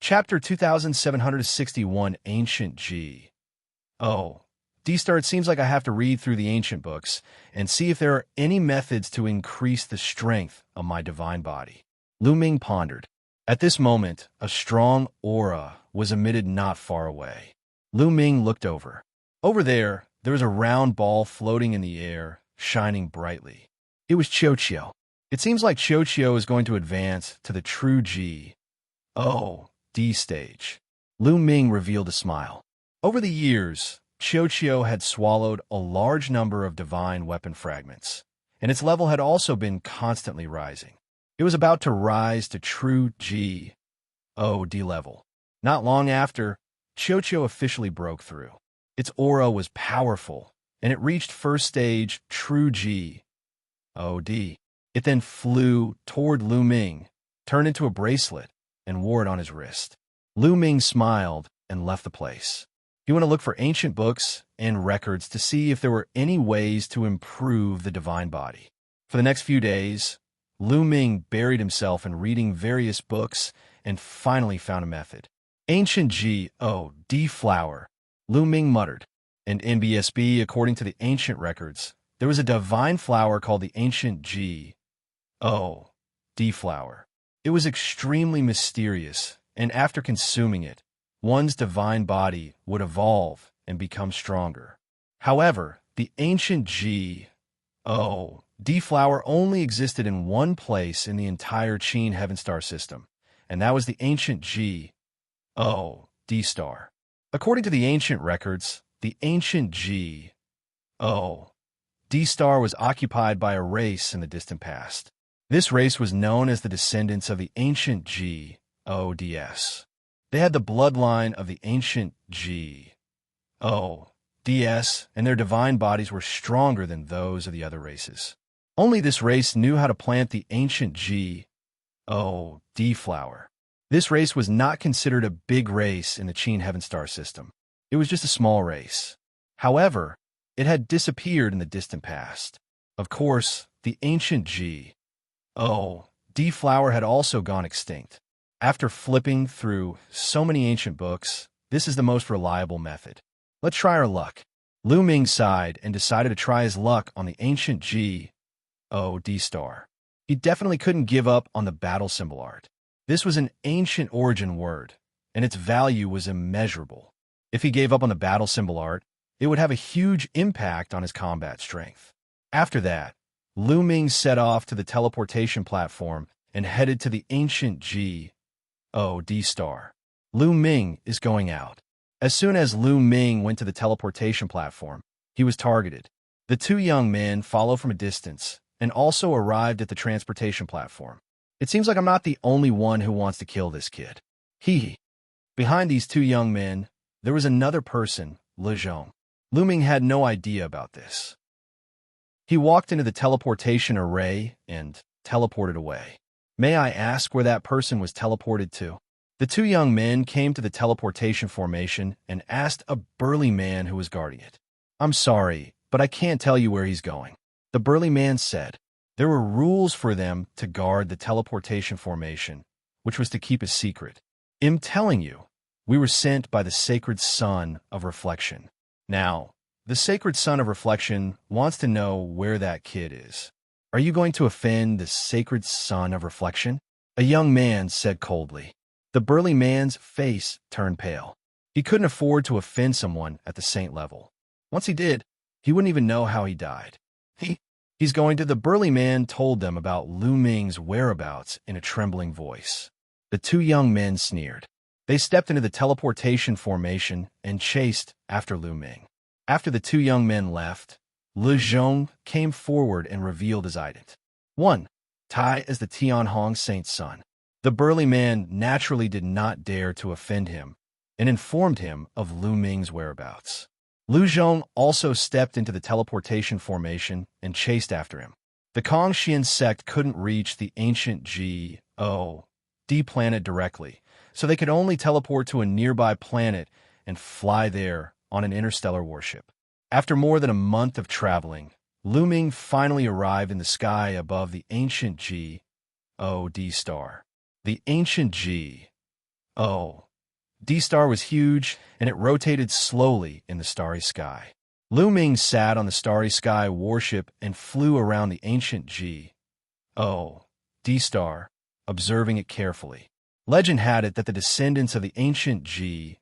Chapter 2761 Ancient G. Oh, D-Star, it seems like I have to read through the ancient books and see if there are any methods to increase the strength of my divine body. Lu Ming pondered. At this moment, a strong aura was emitted not far away. Lu Ming looked over. Over there was a round ball floating in the air, shining brightly. It was Xianxia. It seems like Xianxia is going to advance to the true G. Oh, D stage. Lu Ming revealed a smile. Over the years, Xianxia had swallowed a large number of divine weapon fragments, and its level had also been constantly rising. It was about to rise to true G. Oh, D level. Not long after, Xianxia officially broke through. Its aura was powerful, and it reached first stage true G. Oh, D. It then flew toward Lu Ming, turned into a bracelet, and wore it on his wrist. Lu Ming smiled and left the place. He went to look for ancient books and records to see if there were any ways to improve the divine body. For the next few days, Lu Ming buried himself in reading various books and finally found a method. Ancient G. Oh, D flower, Lu Ming muttered. In NBSB, according to the ancient records, there was a divine flower called the Ancient G. Oh, D flower. It was extremely mysterious, and after consuming it, one's divine body would evolve and become stronger. However, the Ancient G. Oh, D flower only existed in one place in the entire Qin Heaven Star system, and that was the Ancient G. Oh, D star. According to the ancient records, the Ancient G. Oh, D star was occupied by a race in the distant past. This race was known as the descendants of the Ancient G. Oh, DS. They had the bloodline of the Ancient G. Oh, DS, and their divine bodies were stronger than those of the other races. Only this race knew how to plant the Ancient G. Oh, D flower. This race was not considered a big race in the Qin Heaven Star system. It was just a small race. However, it had disappeared in the distant past. Of course, the Ancient G. Oh, D flower had also gone extinct. After flipping through so many ancient books, this is the most reliable method. Let's try our luck. Lu Ming sighed and decided to try his luck on the Ancient G. Oh, D star. He definitely couldn't give up on the battle symbol art. This was an ancient origin word, and its value was immeasurable. If he gave up on the battle symbol art, it would have a huge impact on his combat strength. After that, Lu Ming set off to the teleportation platform and headed to the Ancient G. Oh, D star. Lu Ming is going out. As soon as Lu Ming went to the teleportation platform, he was targeted. The two young men followed from a distance and also arrived at the transportation platform. It seems like I'm not the only one who wants to kill this kid. Behind these two young men, there was another person, Le Zhong. Lu Ming had no idea about this. He walked into the teleportation array and teleported away. May I ask where that person was teleported to? The two young men came to the teleportation formation and asked a burly man who was guarding it. I'm sorry, but I can't tell you where he's going. The burly man said. There were rules for them to guard the teleportation formation, which was to keep a secret. I'm telling you, we were sent by the Sacred Sun of Reflection. Now, the Sacred Sun of Reflection wants to know where that kid is. Are you going to offend the Sacred Sun of Reflection? A young man said coldly. The burly man's face turned pale. He couldn't afford to offend someone at the saint level. Once he did, he wouldn't even know how he died. He's going to. The burly man told them about Lu Ming's whereabouts in a trembling voice. The two young men sneered. They stepped into the teleportation formation and chased after Lu Ming. After the two young men left, Le Zhong came forward and revealed his identity. 1. Tai as the Tianhong Saint's son. The burly man naturally did not dare to offend him and informed him of Lu Ming's whereabouts. Lu Zhong also stepped into the teleportation formation and chased after him. The Kongxian sect couldn't reach the Ancient G. Oh, D planet directly, so they could only teleport to a nearby planet and fly there on an interstellar warship. After more than a month of traveling, Lu Ming finally arrived in the sky above the Ancient G. Oh, D star. The Ancient G. Oh, D-star was huge, and it rotated slowly in the starry sky. Lu Ming sat on the starry sky warship and flew around the ancient G. Oh, D-star, observing it carefully. Legend had it that the descendants of the ancient G.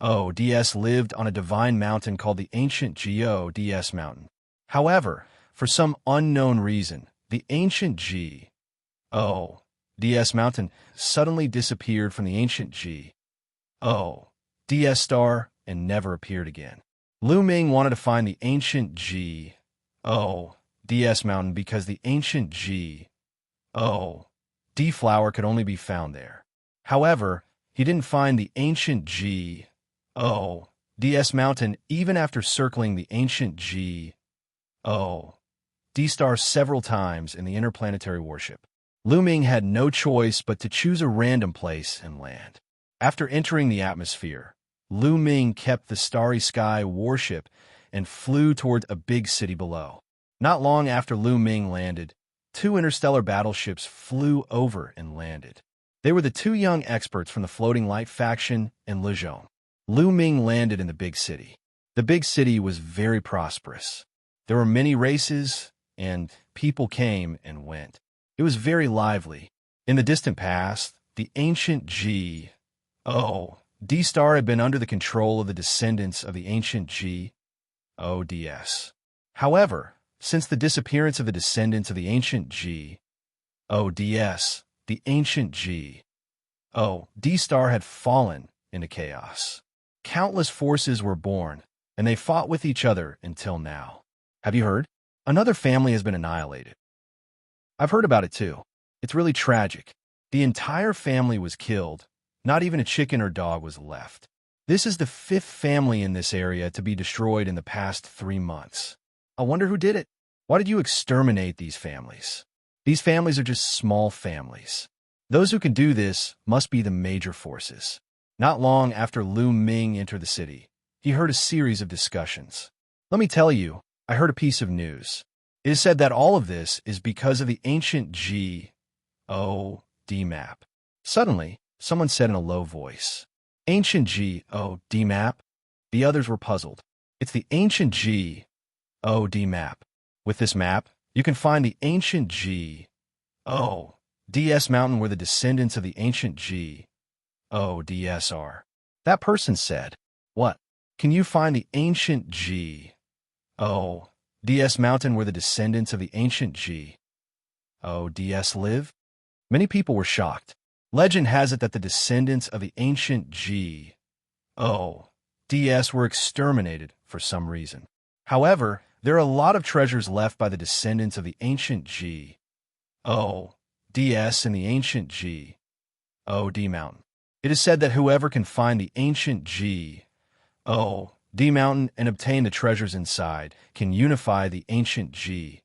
O. DS lived on a divine mountain called the ancient G.O.D.S. mountain. However, for some unknown reason, the ancient G.O.D.S. mountain suddenly disappeared from the ancient G.O.D.S. star and never appeared again. Lu Ming wanted to find the ancient G.O.D.S. mountain because the ancient G.O.D. flower could only be found there. However, he didn't find the ancient G.O.D.S. mountain even after circling the ancient G.O.D. star several times in the interplanetary warship. Lu Ming had no choice but to choose a random place and land. After entering the atmosphere, Lu Ming kept the starry sky warship and flew toward a big city below. Not long after Lu Ming landed, two interstellar battleships flew over and landed. They were the two young experts from the Floating Light faction and Legion. Lu Ming landed in the big city. The big city was very prosperous. There were many races, and people came and went. It was very lively. In the distant past, the ancient G.O.D. star had been under the control of the descendants of the ancient G.O.D.S. However, since the disappearance of the descendants of the ancient G.O.D.S., the ancient G.O.D. star had fallen into chaos. Countless forces were born, and they fought with each other until now. Have you heard? Another family has been annihilated. I've heard about it too. It's really tragic. The entire family was killed. Not even a chicken or dog was left. This is the fifth family in this area to be destroyed in the past 3 months. I wonder who did it. Why did you exterminate these families? These families are just small families. Those who can do this must be the major forces. Not long after Lu Ming entered the city, he heard a series of discussions. Let me tell you, I heard a piece of news. It is said that all of this is because of the ancient G.O.D. map. Suddenly, someone said in a low voice, "Ancient G.O.D. map?" The others were puzzled. It's the ancient G.O.D. map. With this map, you can find the ancient G.O.D.S. mountain where the descendants of the ancient G.O.D.S. are. That person said, "What? Can you find the ancient G.O.D.S. mountain where the descendants of the ancient G.O.D.S. live?" Many people were shocked. Legend has it that the descendants of the ancient G.O.D.S. were exterminated for some reason. However, there are a lot of treasures left by the descendants of the ancient G.O.D.S. in the ancient G.O.D. mountain. It is said that whoever can find the ancient G.O.D. mountain and obtain the treasures inside can unify the ancient G.O.D.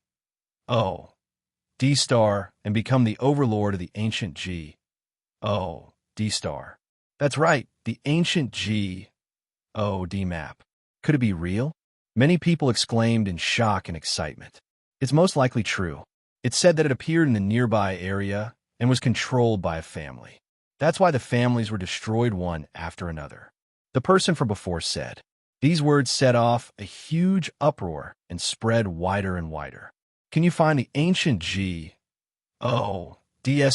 star and become the overlord of the ancient G.O.D. star. That's right, the ancient G.O.D. map. Could it be real? Many people exclaimed in shock and excitement. It's most likely true. It's said that it appeared in the nearby area and was controlled by a family. That's why the families were destroyed one after another. The person from before said. These words set off a huge uproar and spread wider and wider. Can you find the ancient G.O.D.S.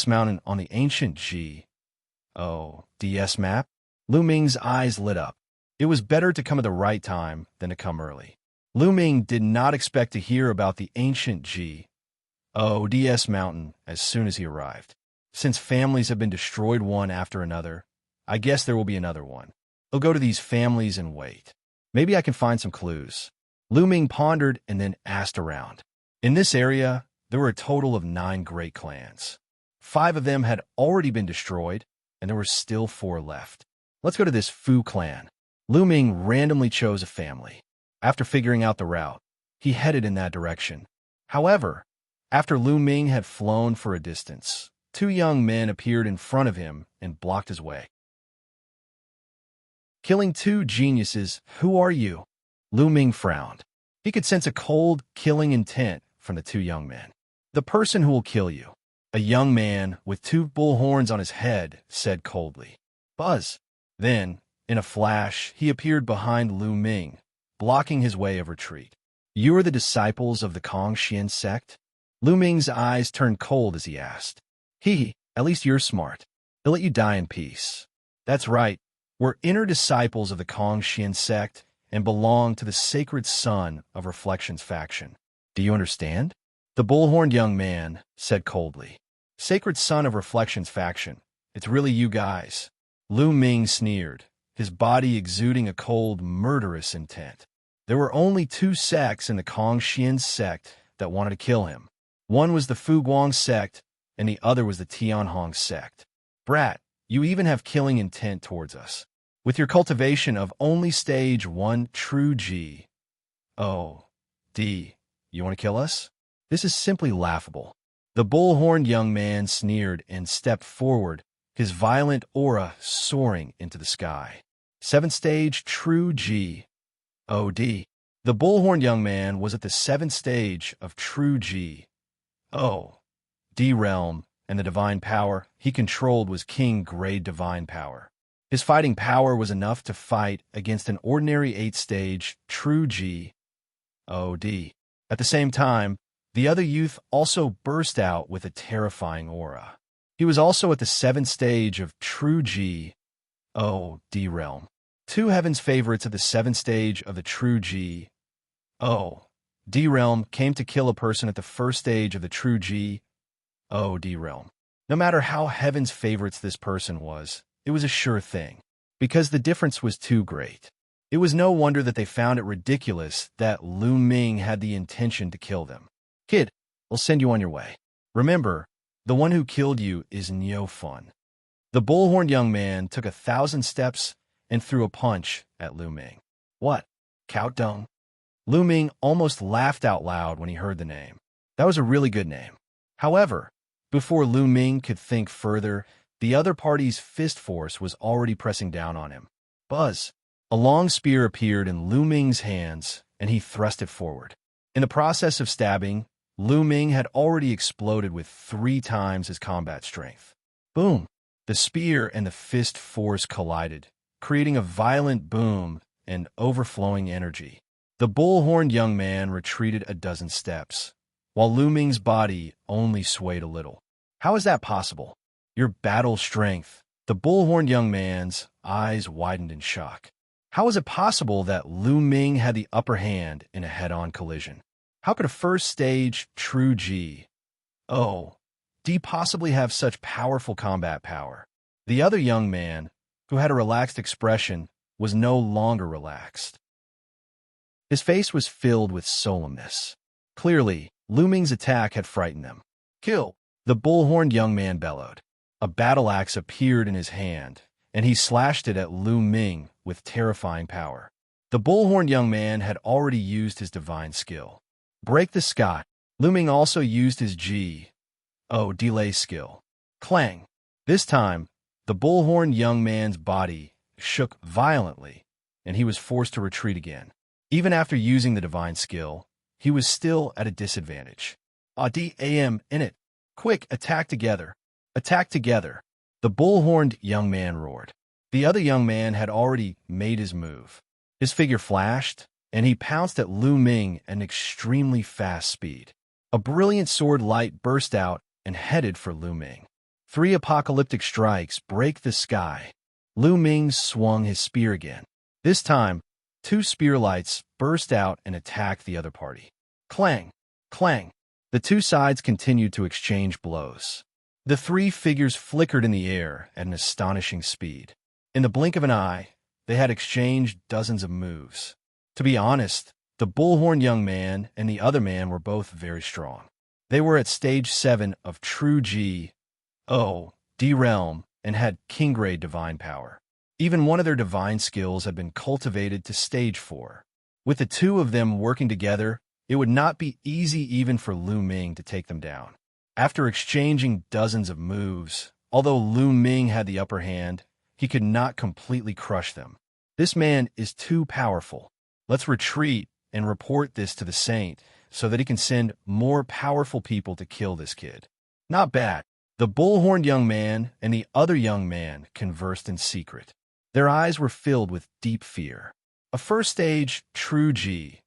mountain on the ancient G.O.D.S. map? Lu Ming's eyes lit up. It was better to come at the right time than to come early. Lu Ming did not expect to hear about the ancient G.O.D.S. mountain as soon as he arrived. Since families have been destroyed one after another, I guess there will be another one. He'll go to these families and wait. Maybe I can find some clues. Lu Ming pondered and then asked around. In this area, there were a total of 9 great clans. 5 of them had already been destroyed, and there were still 4 left. Let's go to this Fu clan. Lu Ming randomly chose a family. After figuring out the route, he headed in that direction. However, after Lu Ming had flown for a distance, 2 young men appeared in front of him and blocked his way. Killing 2 geniuses, who are you? Lu Ming frowned. He could sense a cold, killing intent from the 2 young men. The person who will kill you. A young man with 2 bull horns on his head said coldly. Buzz. Then, in a flash, he appeared behind Lu Ming, blocking his way of retreat. You are the disciples of the Kongxian sect? Lu Ming's eyes turned cold as he asked. At least you're smart. They'll let you die in peace. That's right. We're inner disciples of the Kongxian sect and belong to the sacred Son of Reflection's faction. Do you understand? The bull-horned young man said coldly. Sacred Son of Reflection's faction. It's really you guys. Lu Ming sneered, his body exuding a cold, murderous intent. There were only two sects in the Kongxian sect that wanted to kill him. One was the Fuguang sect, and the other was the Tianhong sect. Brat, you even have killing intent towards us. With your cultivation of only stage 1 true G. Oh, D, you want to kill us? This is simply laughable. The bull-horned young man sneered and stepped forward, his violent aura soaring into the sky. 7th stage true G. Oh, D. The bull-horned young man was at the 7th stage of true G. Oh, D realm, and the divine power he controlled was king-grade divine power. His fighting power was enough to fight against an ordinary 8th stage true G. Oh, D. At the same time, the other youth also burst out with a terrifying aura. He was also at the 7th stage of true G. Oh, D realm. Two heaven's favorites at the 7th stage of the true G. Oh, D realm came to kill a person at the 1st stage of the true G. Oh, D realm. No matter how heaven's favorites this person was, it was a sure thing, because the difference was too great. It was no wonder that they found it ridiculous that Lu Ming had the intention to kill them. Kid, I'll send you on your way. Remember, the one who killed you is no fun. The bull-horned young man took 1,000 steps and threw a punch at Lu Ming. What? Cow dung? Lu Ming almost laughed out loud when he heard the name. That was a really good name. However, before Lu Ming could think further, the other party's fist force was already pressing down on him. Buzz. A long spear appeared in Lu Ming's hands, and he thrust it forward. In the process of stabbing, Lu Ming had already exploded with 3 times his combat strength. Boom! The spear and the fist force collided, creating a violent boom and overflowing energy. The bull-horned young man retreated a dozen steps, while Lu Ming's body only swayed a little. How is that possible? Your battle strength. The bull-horned young man's eyes widened in shock. How is it possible that Lu Ming had the upper hand in a head-on collision? How could a 1st stage true G. Oh, D possibly have such powerful combat power? The other young man, who had a relaxed expression, was no longer relaxed. His face was filled with solemnness. Clearly, Lu Ming's attack had frightened them. Kill! The bull-horned young man bellowed. A battle axe appeared in his hand, and he slashed it at Lu Ming with terrifying power. The bull-horned young man had already used his divine skill. Break the sky. Lu Ming also used his G. Oh, delay skill. Clang. This time, the bull-horned young man's body shook violently, and he was forced to retreat again. Even after using the divine skill, he was still at a disadvantage. D-A-M in it. Quick, attack together. Attack together. The bull-horned young man roared. The other young man had already made his move. His figure flashed, and he pounced at Lu Ming at an extremely fast speed. A brilliant sword light burst out and headed for Lu Ming. 3 apocalyptic strikes break the sky. Lu Ming swung his spear again. This time, 2 spear lights burst out and attacked the other party. Clang! Clang! The 2 sides continued to exchange blows. The 3 figures flickered in the air at an astonishing speed. In the blink of an eye, they had exchanged dozens of moves. To be honest, the bull-horned young man and the other man were both very strong. They were at stage 7 of true G. Oh, D realm, and had king-grade divine power. Even one of their divine skills had been cultivated to stage 4. With the 2 of them working together, it would not be easy even for Lu Ming to take them down. After exchanging dozens of moves, although Lu Ming had the upper hand, he could not completely crush them. This man is too powerful. Let's retreat and report this to the saint so that he can send more powerful people to kill this kid. Not bad. The bull-horned young man and the other young man conversed in secret. Their eyes were filled with deep fear. A first-stage true G.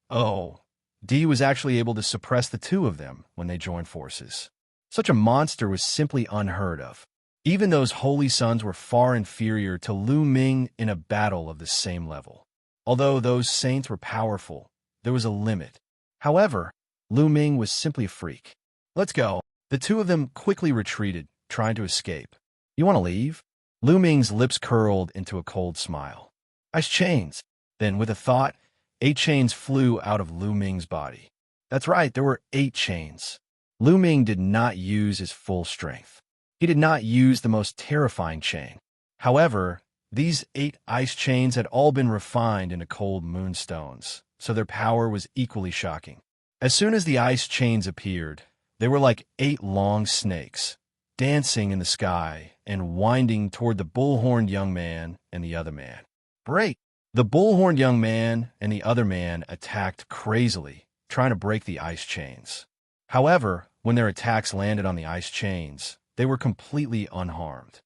Oh, D was actually able to suppress the two of them when they joined forces. Such a monster was simply unheard of. Even those holy sons were far inferior to Lu Ming in a battle of the same level. Although those saints were powerful, there was a limit. However, Lu Ming was simply a freak. Let's go. The two of them quickly retreated, trying to escape. You want to leave? Lu Ming's lips curled into a cold smile. Ice chains. Then, with a thought, 8 chains flew out of Lu Ming's body. That's right, there were 8 chains. Lu Ming did not use his full strength. He did not use the most terrifying chain. However, these 8 ice chains had all been refined into cold moonstones, so their power was equally shocking. As soon as the ice chains appeared, they were like 8 long snakes, dancing in the sky and winding toward the bull-horned young man and the other man. Break! The bull-horned young man and the other man attacked crazily, trying to break the ice chains. However, when their attacks landed on the ice chains, they were completely unharmed.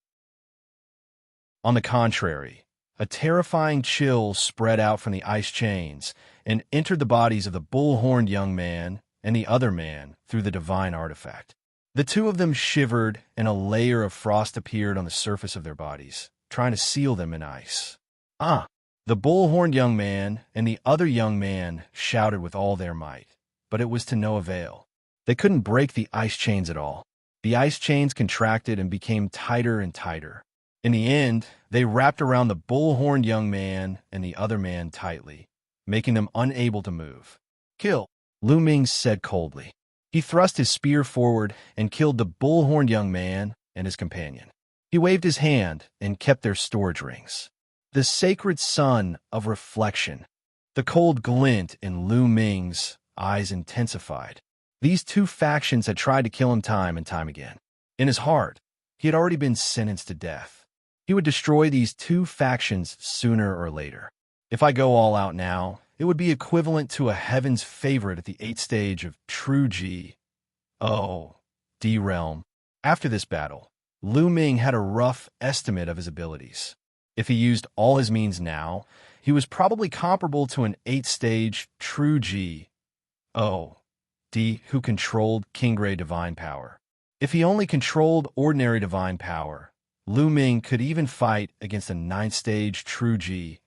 On the contrary, a terrifying chill spread out from the ice chains and entered the bodies of the bull-horned young man and the other man through the divine artifact. The two of them shivered, and a layer of frost appeared on the surface of their bodies, trying to seal them in ice. The bull-horned young man and the other young man shouted with all their might, but it was to no avail. They couldn't break the ice chains at all. The ice chains contracted and became tighter and tighter. In the end, they wrapped around the bull-horned young man and the other man tightly, making them unable to move. Kill, Lu Ming said coldly. He thrust his spear forward and killed the bull-horned young man and his companion. He waved his hand and kept their storage rings. The sacred sun of reflection. The cold glint in Lu Ming's eyes intensified. These two factions had tried to kill him time and time again. In his heart, he had already been sentenced to death. He would destroy these two factions sooner or later. If I go all out now, it would be equivalent to a heaven's favorite at the 8th stage of true G. D realm. After this battle, Lu Ming had a rough estimate of his abilities. If he used all his means now, he was probably comparable to an 8th stage true G. D who controlled King Grey divine power. If he only controlled ordinary divine power, Lu Ming could even fight against a 9th stage true G.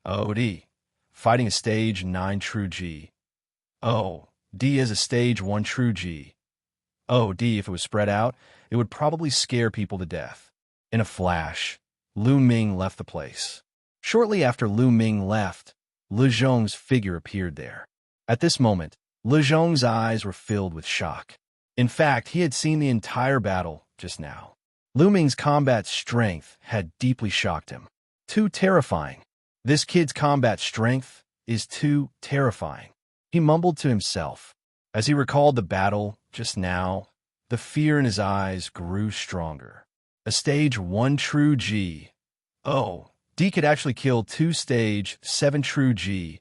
D. Fighting a stage 9 true G. D is a stage 1 true G. D, if it was spread out, it would probably scare people to death. In a flash, Lu Ming left the place. Shortly after Lu Ming left, Le Zhong's figure appeared there. At this moment, Le Zhong's eyes were filled with shock. In fact, he had seen the entire battle just now. Lu Ming's combat strength had deeply shocked him. Too terrifying. This kid's combat strength is too terrifying. He mumbled to himself. As he recalled the battle just now, the fear in his eyes grew stronger. A stage 1 true G. D could actually kill 2 stage 7 true G.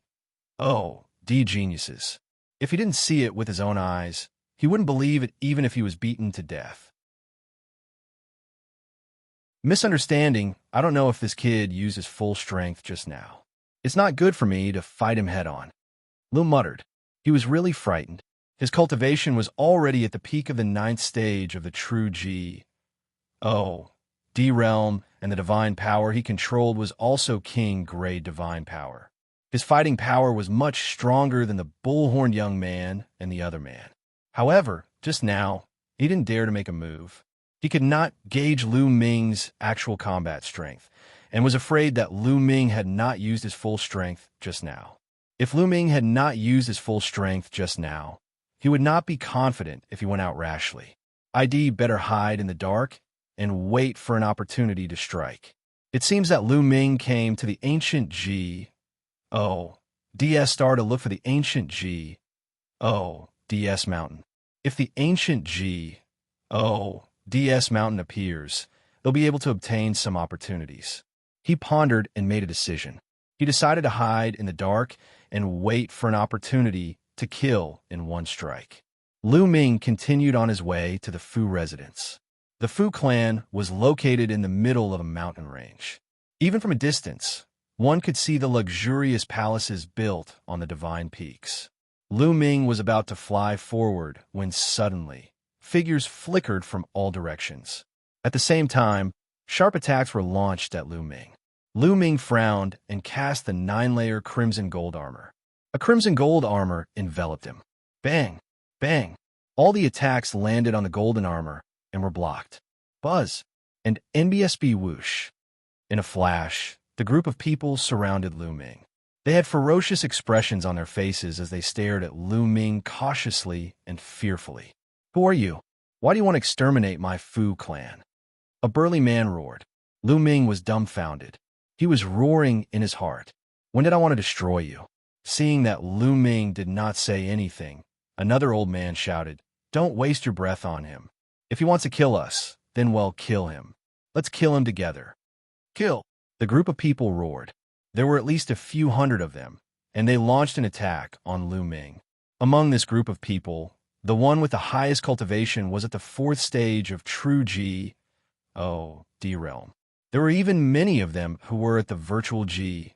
D geniuses. If he didn't see it with his own eyes, he wouldn't believe it even if he was beaten to death. Misunderstanding, I don't know if this kid used his full strength just now. It's not good for me to fight him head-on. Lu muttered. He was really frightened. His cultivation was already at the peak of the 9th stage of the true G. D realm, and the divine power he controlled was also King Grey divine power. His fighting power was much stronger than the bull-horned young man and the other man. However, just now, he didn't dare to make a move. He could not gauge Lu Ming's actual combat strength, and was afraid that Lu Ming had not used his full strength just now. If Lu Ming had not used his full strength just now, he would not be confident if he went out rashly. ID better hide in the dark and wait for an opportunity to strike. It seems that Lu Ming came to the ancient G. DS star to look for the ancient G. DS mountain. If the ancient G. DS mountain appears, they'll be able to obtain some opportunities. He pondered and made a decision. He decided to hide in the dark and wait for an opportunity to kill in one strike. Lu Ming continued on his way to the Fu residence. The Fu clan was located in the middle of a mountain range. Even from a distance, one could see the luxurious palaces built on the divine peaks. Lu Ming was about to fly forward when suddenly, figures flickered from all directions. At the same time, sharp attacks were launched at Lu Ming. Lu Ming frowned and cast the 9-layer crimson gold armor. A crimson gold armor enveloped him. Bang! Bang! All the attacks landed on the golden armor and were blocked. Buzz! And NBSB whoosh. In a flash, the group of people surrounded Lu Ming. They had ferocious expressions on their faces as they stared at Lu Ming cautiously and fearfully. Who are you? Why do you want to exterminate my Fu clan? A burly man roared. Lu Ming was dumbfounded. He was roaring in his heart. When did I want to destroy you? Seeing that Lu Ming did not say anything, another old man shouted, Don't waste your breath on him. If he wants to kill us, then well, kill him. Let's kill him together. Kill! The group of people roared. There were at least a few hundred of them, and they launched an attack on Lu Ming. Among this group of people, the one with the highest cultivation was at the 4th stage of true G, D realm. There were even many of them who were at the virtual G,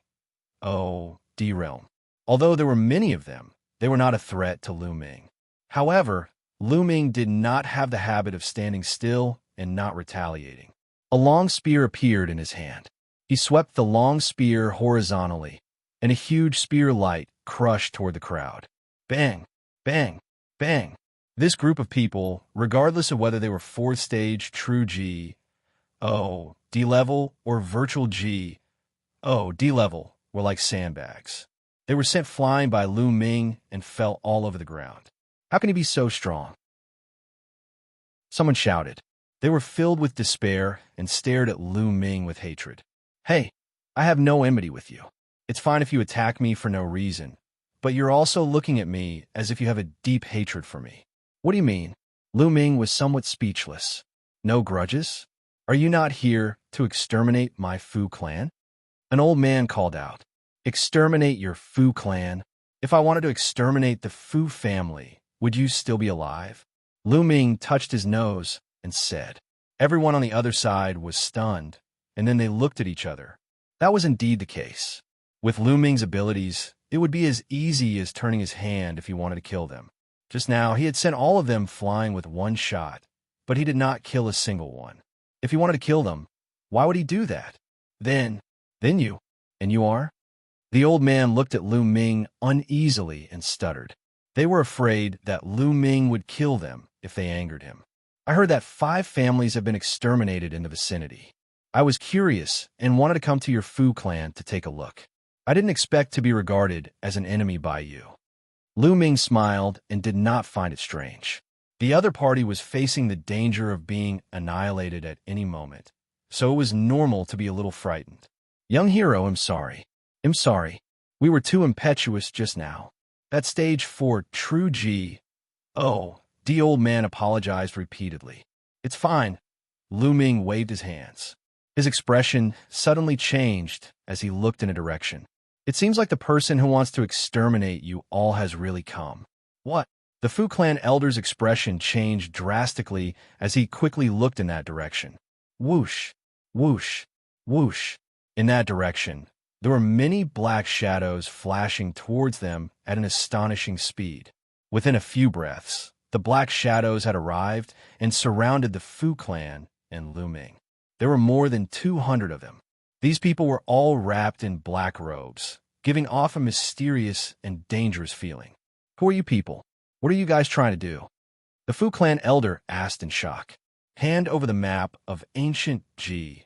D realm. Although there were many of them, they were not a threat to Lu Ming. However, Lu Ming did not have the habit of standing still and not retaliating. A long spear appeared in his hand. He swept the long spear horizontally, and a huge spear light crushed toward the crowd. Bang! Bang! Bang! This group of people, regardless of whether they were 4th stage true G, D level, or virtual G, D level, were like sandbags. They were sent flying by Lu Ming and fell all over the ground. How can he be so strong? Someone shouted. They were filled with despair and stared at Lu Ming with hatred. Hey, I have no enmity with you. It's fine if you attack me for no reason, but you're also looking at me as if you have a deep hatred for me. What do you mean? Lu Ming was somewhat speechless. No grudges? Are you not here to exterminate my Fu clan? An old man called out. Exterminate your Fu clan? If I wanted to exterminate the Fu family, would you still be alive? Lu Ming touched his nose and said. Everyone on the other side was stunned, and then they looked at each other. That was indeed the case. With Lu Ming's abilities, it would be as easy as turning his hand if he wanted to kill them. Just now, he had sent all of them flying with one shot, but he did not kill a single one. If he wanted to kill them, why would he do that? Then you. And you are? The old man looked at Lu Ming uneasily and stuttered. They were afraid that Lu Ming would kill them if they angered him. I heard that 5 families have been exterminated in the vicinity. I was curious and wanted to come to your Fu clan to take a look. I didn't expect to be regarded as an enemy by you. Lu Ming smiled and did not find it strange. The other party was facing the danger of being annihilated at any moment, so it was normal to be a little frightened. Young hero, I'm sorry. We were too impetuous just now. That stage 4 true G. The old man apologized repeatedly. It's fine. Lu Ming waved his hands. His expression suddenly changed as he looked in a direction. It seems like the person who wants to exterminate you all has really come. What? The Fu clan elder's expression changed drastically as he quickly looked in that direction. Whoosh, whoosh, whoosh. In that direction, there were many black shadows flashing towards them at an astonishing speed. Within a few breaths, the black shadows had arrived and surrounded the Fu clan and Lu Ming. There were more than 200 of them. These people were all wrapped in black robes, giving off a mysterious and dangerous feeling. Who are you people? What are you guys trying to do? The Fu clan elder asked in shock. Hand over the map of ancient G.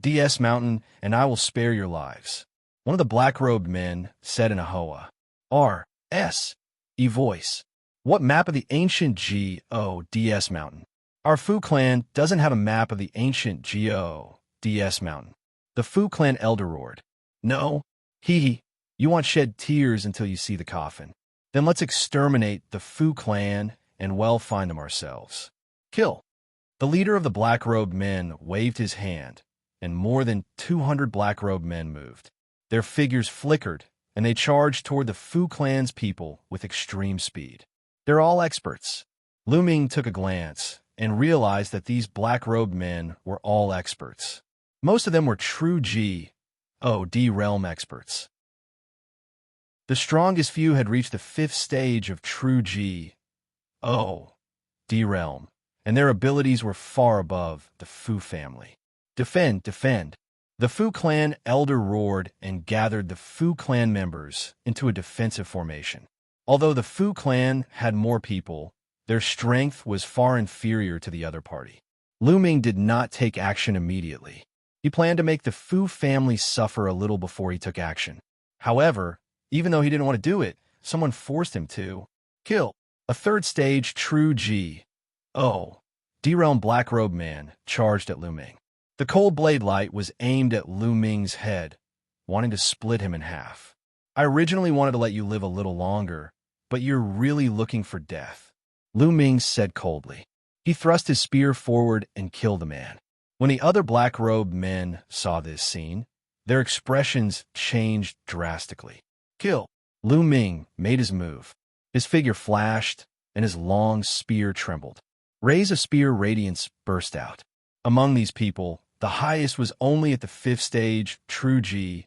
DS Mountain, and I will spare your lives. One of the black-robed men said in a Hoa. R.S.E. voice. What map of the ancient G.O.D.S. Mountain? Our Fu clan doesn't have a map of the ancient G.O.D.S. Mountain. The Fu clan elder roared. No? Hee. You want shed tears until you see the coffin. Then let's exterminate the Fu clan and well find them ourselves. Kill. The leader of the black-robed men waved his hand, and more than 200 black-robed men moved. Their figures flickered, and they charged toward the Fu clan's people with extreme speed. They're all experts. Lu Ming took a glance and realized that these black-robed men were all experts. Most of them were true D realm experts. The strongest few had reached the 5th stage of true D realm, and their abilities were far above the Fu family. Defend, defend! The Fu clan elder roared and gathered the Fu clan members into a defensive formation. Although the Fu clan had more people, their strength was far inferior to the other party. Lu Ming did not take action immediately. He planned to make the Fu family suffer a little before he took action. However, even though he didn't want to do it, someone forced him to kill. A 3rd stage true D-realm black-robed man charged at Lu Ming. The cold blade light was aimed at Lu Ming's head, wanting to split him in half. I originally wanted to let you live a little longer, but you're really looking for death, Lu Ming said coldly. He thrust his spear forward and killed the man. When the other black-robed men saw this scene, their expressions changed drastically. Kill! Lu Ming made his move. His figure flashed, and his long spear trembled. Rays of spear radiance burst out. Among these people, the highest was only at the 5th stage, true D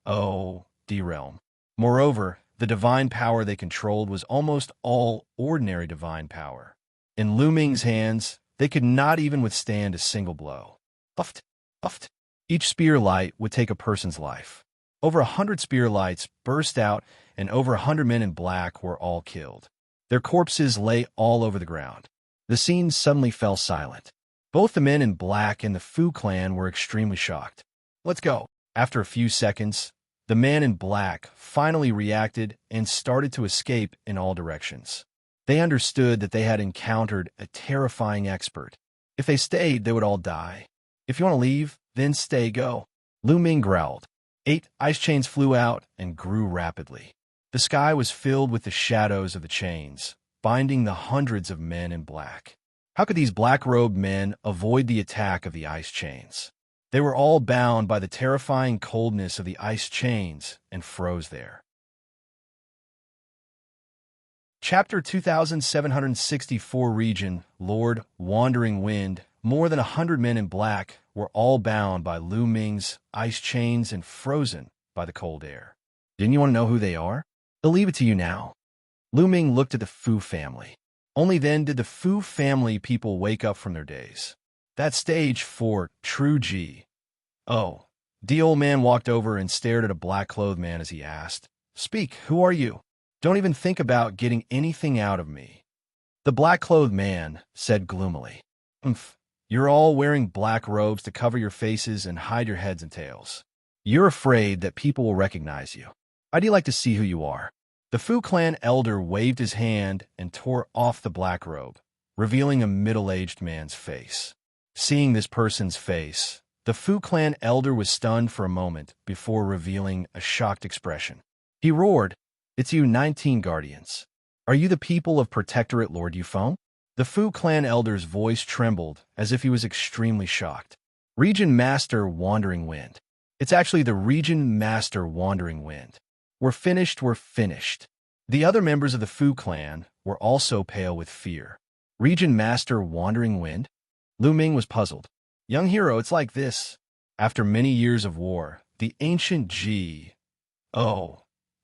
realm. Moreover, the divine power they controlled was almost all ordinary divine power. In Lu Ming's hands, they could not even withstand a single blow. Puffed, puffed. Each spear light would take a person's life. Over 100 spear lights burst out, and over 100 men in black were all killed. Their corpses lay all over the ground. The scene suddenly fell silent. Both the men in black and the Fu clan were extremely shocked. Let's go. After a few seconds, the man in black finally reacted and started to escape in all directions. They understood that they had encountered a terrifying expert. If they stayed, they would all die. If you want to leave, then stay, go. Lu Ming growled. 8 ice chains flew out and grew rapidly. The sky was filled with the shadows of the chains, binding the hundreds of men in black. How could these black-robed men avoid the attack of the ice chains? They were all bound by the terrifying coldness of the ice chains and froze there. Chapter 2764 Region, Lord, Wandering Wind. More than 100 men in black were all bound by Lu Ming's ice chains and frozen by the cold air. Didn't you want to know who they are? I'll leave it to you now. Lu Ming looked at the Fu family. Only then did the Fu family people wake up from their daze. That stage 4, true D. The old man walked over and stared at a black-clothed man as he asked, Speak, who are you? Don't even think about getting anything out of me. The black-clothed man said gloomily, You're all wearing black robes to cover your faces and hide your heads and tails. You're afraid that people will recognize you. I'd like to see who you are. The Fu clan elder waved his hand and tore off the black robe, revealing a middle-aged man's face. Seeing this person's face, the Fu clan elder was stunned for a moment before revealing a shocked expression. He roared, It's you 19 guardians. Are you the people of Protectorate Lord Yufeng? The Fu clan elder's voice trembled as if he was extremely shocked. Region Master Wandering Wind. It's actually the Region Master Wandering Wind. We're finished. The other members of the Fu clan were also pale with fear. Region Master Wandering Wind? Lu Ming was puzzled. Young hero, it's like this. After many years of war, the ancient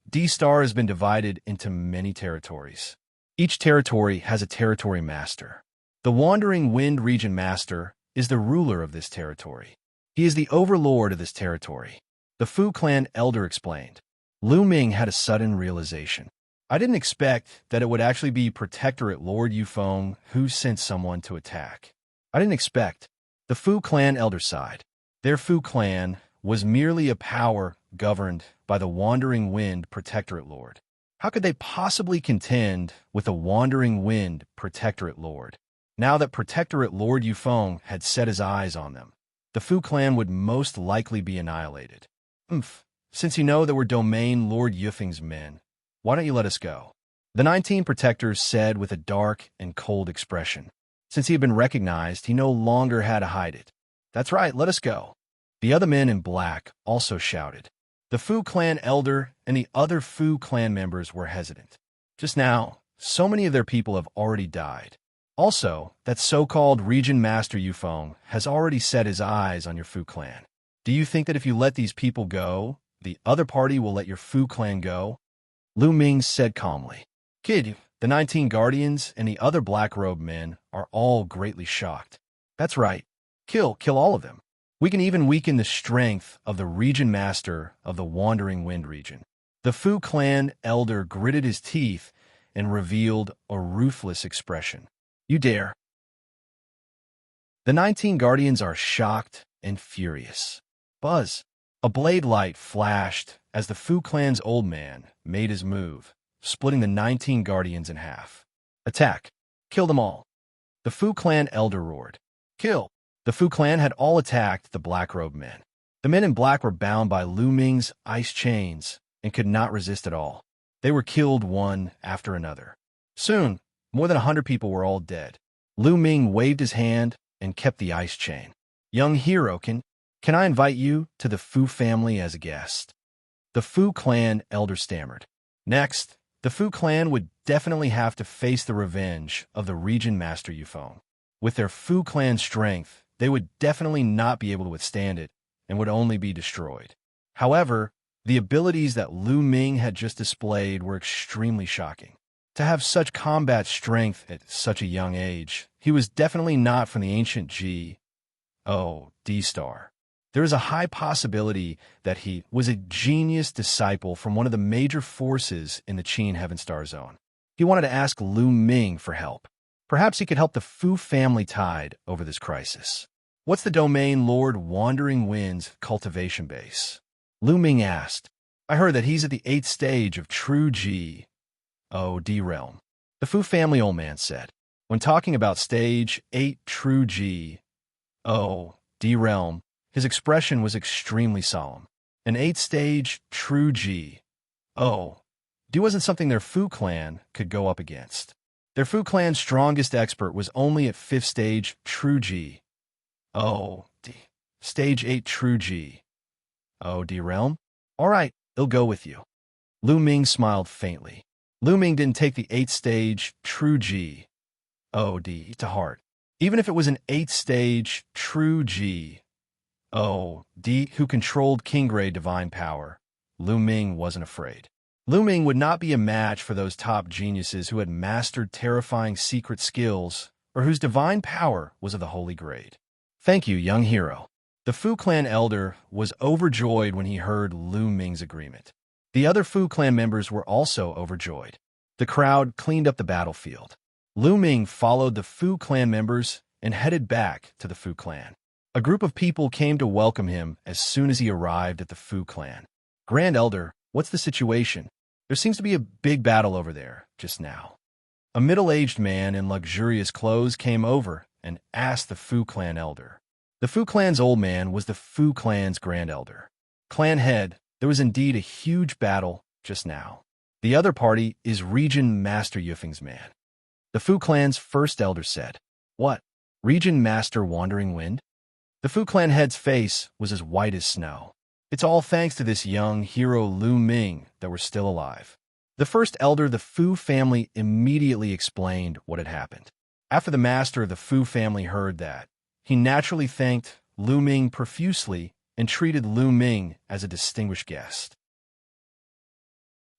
D-Star has been divided into many territories. Each territory has a territory master. The Wandering Wind Region Master is the ruler of this territory. He is the overlord of this territory. The Fu clan elder explained. Lu Ming had a sudden realization. I didn't expect that it would actually be Protectorate Lord Yufeng who sent someone to attack. I didn't expect. The Fu clan elder sighed. Their Fu clan was merely a power governed by the Wandering Wind Protectorate Lord. How could they possibly contend with a Wandering Wind Protectorate Lord? Now that Protectorate Lord Yufeng had set his eyes on them, the Fu clan would most likely be annihilated. Since you know that we're Domain Lord Yufeng's men, why don't you let us go? The 19 protectors said with a dark and cold expression. Since he had been recognized, he no longer had to hide it. That's right, let us go. The other men in black also shouted. The Fu clan elder and the other Fu clan members were hesitant. Just now, so many of their people have already died. Also, that so-called Region Master Yufeng has already set his eyes on your Fu clan. Do you think that if you let these people go, the other party will let your Fu clan go? Lu Ming said calmly. Kid, the 19 Guardians and the other black-robed men are all greatly shocked. That's right. Kill all of them. We can even weaken the strength of the Region Master of the Wandering Wind region. The Fu clan elder gritted his teeth and revealed a ruthless expression. You dare. The 19 Guardians are shocked and furious. Buzz. A blade light flashed as the Fu clan's old man made his move, splitting the 19 Guardians in half. Attack. Kill them all. The Fu clan elder roared. Kill. The Fu clan had all attacked the black-robed men. The men in black were bound by Lu Ming's ice chains and could not resist at all. They were killed one after another. Soon, more than 100 people were all dead. Lu Ming waved his hand and kept the ice chain. Young hero, can I invite you to the Fu family as a guest? The Fu clan elder stammered. Next, the Fu clan would definitely have to face the revenge of the Region Master Yufeng. With their Fu clan strength, they would definitely not be able to withstand it and would only be destroyed. However, the abilities that Lu Ming had just displayed were extremely shocking. To have such combat strength at such a young age, he was definitely not from the ancient D-star. There is a high possibility that he was a genius disciple from one of the major forces in the Qin Heaven Star Zone. He wanted to ask Lu Ming for help. Perhaps he could help the Fu family tide over this crisis. What's the domain Lord Wandering Wind's cultivation base? Lu Ming asked. I heard that he's at the 8th stage of True D realm. The Fu family old man said. When talking about stage 8 True D realm, his expression was extremely solemn. An 8th stage True D wasn't something their Fu clan could go up against. Their Fu clan's strongest expert was only at 5th stage True D. Stage 8 True D realm? All right, he'll go with you. Lu Ming smiled faintly. Lu Ming didn't take the 8th stage True D to heart. Even if it was an 8th stage True D who controlled King-grade divine power, Lu Ming wasn't afraid. Lu Ming would not be a match for those top geniuses who had mastered terrifying secret skills or whose divine power was of the holy grade. Thank you, young hero. The Fu clan elder was overjoyed when he heard Lu Ming's agreement. The other Fu clan members were also overjoyed. The crowd cleaned up the battlefield. Lu Ming followed the Fu clan members and headed back to the Fu clan. A group of people came to welcome him as soon as he arrived at the Fu clan. Grand Elder, what's the situation? There seems to be a big battle over there just now. A middle-aged man in luxurious clothes came over and asked the Fu clan elder. The Fu clan's old man was the Fu clan's grand elder. Clan head, there was indeed a huge battle just now. The other party is Region Master Yufeng's man. The Fu clan's first elder said. What? Region Master Wandering Wind? The Fu clan head's face was as white as snow. It's all thanks to this young hero Lu Ming that we're still alive. The first elder of the Fu family immediately explained what had happened. After the master of the Fu family heard that, he naturally thanked Lu Ming profusely and treated Lu Ming as a distinguished guest.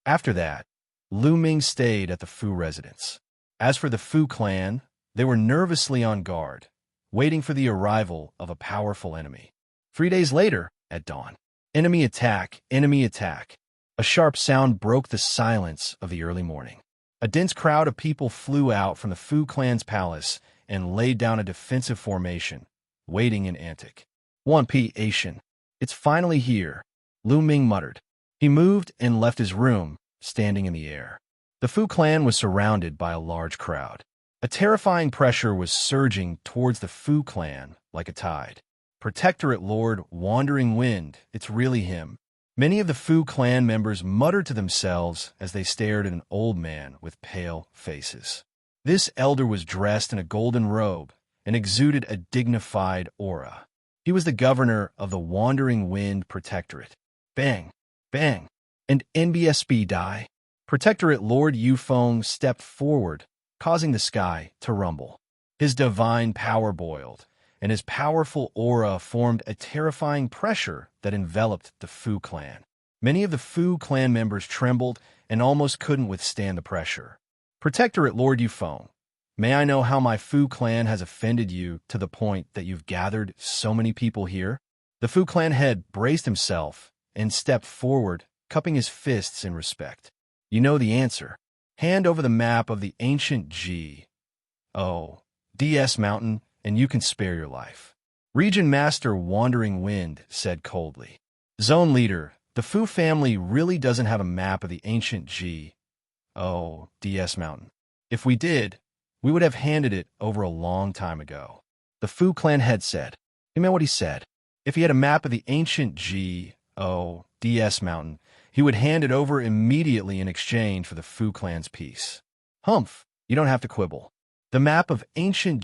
After that, Lu Ming stayed at the Fu residence. As for the Fu clan, they were nervously on guard, waiting for the arrival of a powerful enemy. 3 days later, at dawn, enemy attack, enemy attack. A sharp sound broke the silence of the early morning. A dense crowd of people flew out from the Fu clan's palace and laid down a defensive formation, waiting in antic. 1P Asian. It's finally here, Lu Ming muttered. He moved and left his room, standing in the air. The Fu clan was surrounded by a large crowd. A terrifying pressure was surging towards the Fu clan like a tide. Protectorate Lord Wandering Wind, it's really him. Many of the Fu clan members muttered to themselves as they stared at an old man with pale faces. This elder was dressed in a golden robe and exuded a dignified aura. He was the governor of the Wandering Wind Protectorate. Bang! Bang! And NBSB die. Protectorate Lord Yufeng stepped forward, causing the sky to rumble. His divine power boiled, and his powerful aura formed a terrifying pressure that enveloped the Fu clan. Many of the Fu clan members trembled and almost couldn't withstand the pressure. Protectorate Lord Yufeng, may I know how my Fu clan has offended you to the point that you've gathered so many people here? The Fu clan head braced himself and stepped forward, cupping his fists in respect. You know the answer. Hand over the map of the ancient DS Mountain, and you can spare your life. Region Master Wandering Wind said coldly. Zone Leader, the Fu family really doesn't have a map of the ancient DS Mountain. If we did, we would have handed it over a long time ago. The Fu clan head said. He meant what he said. If he had a map of the ancient DS Mountain, he would hand it over immediately in exchange for the Fu clan's peace. Humph, you don't have to quibble. The map of ancient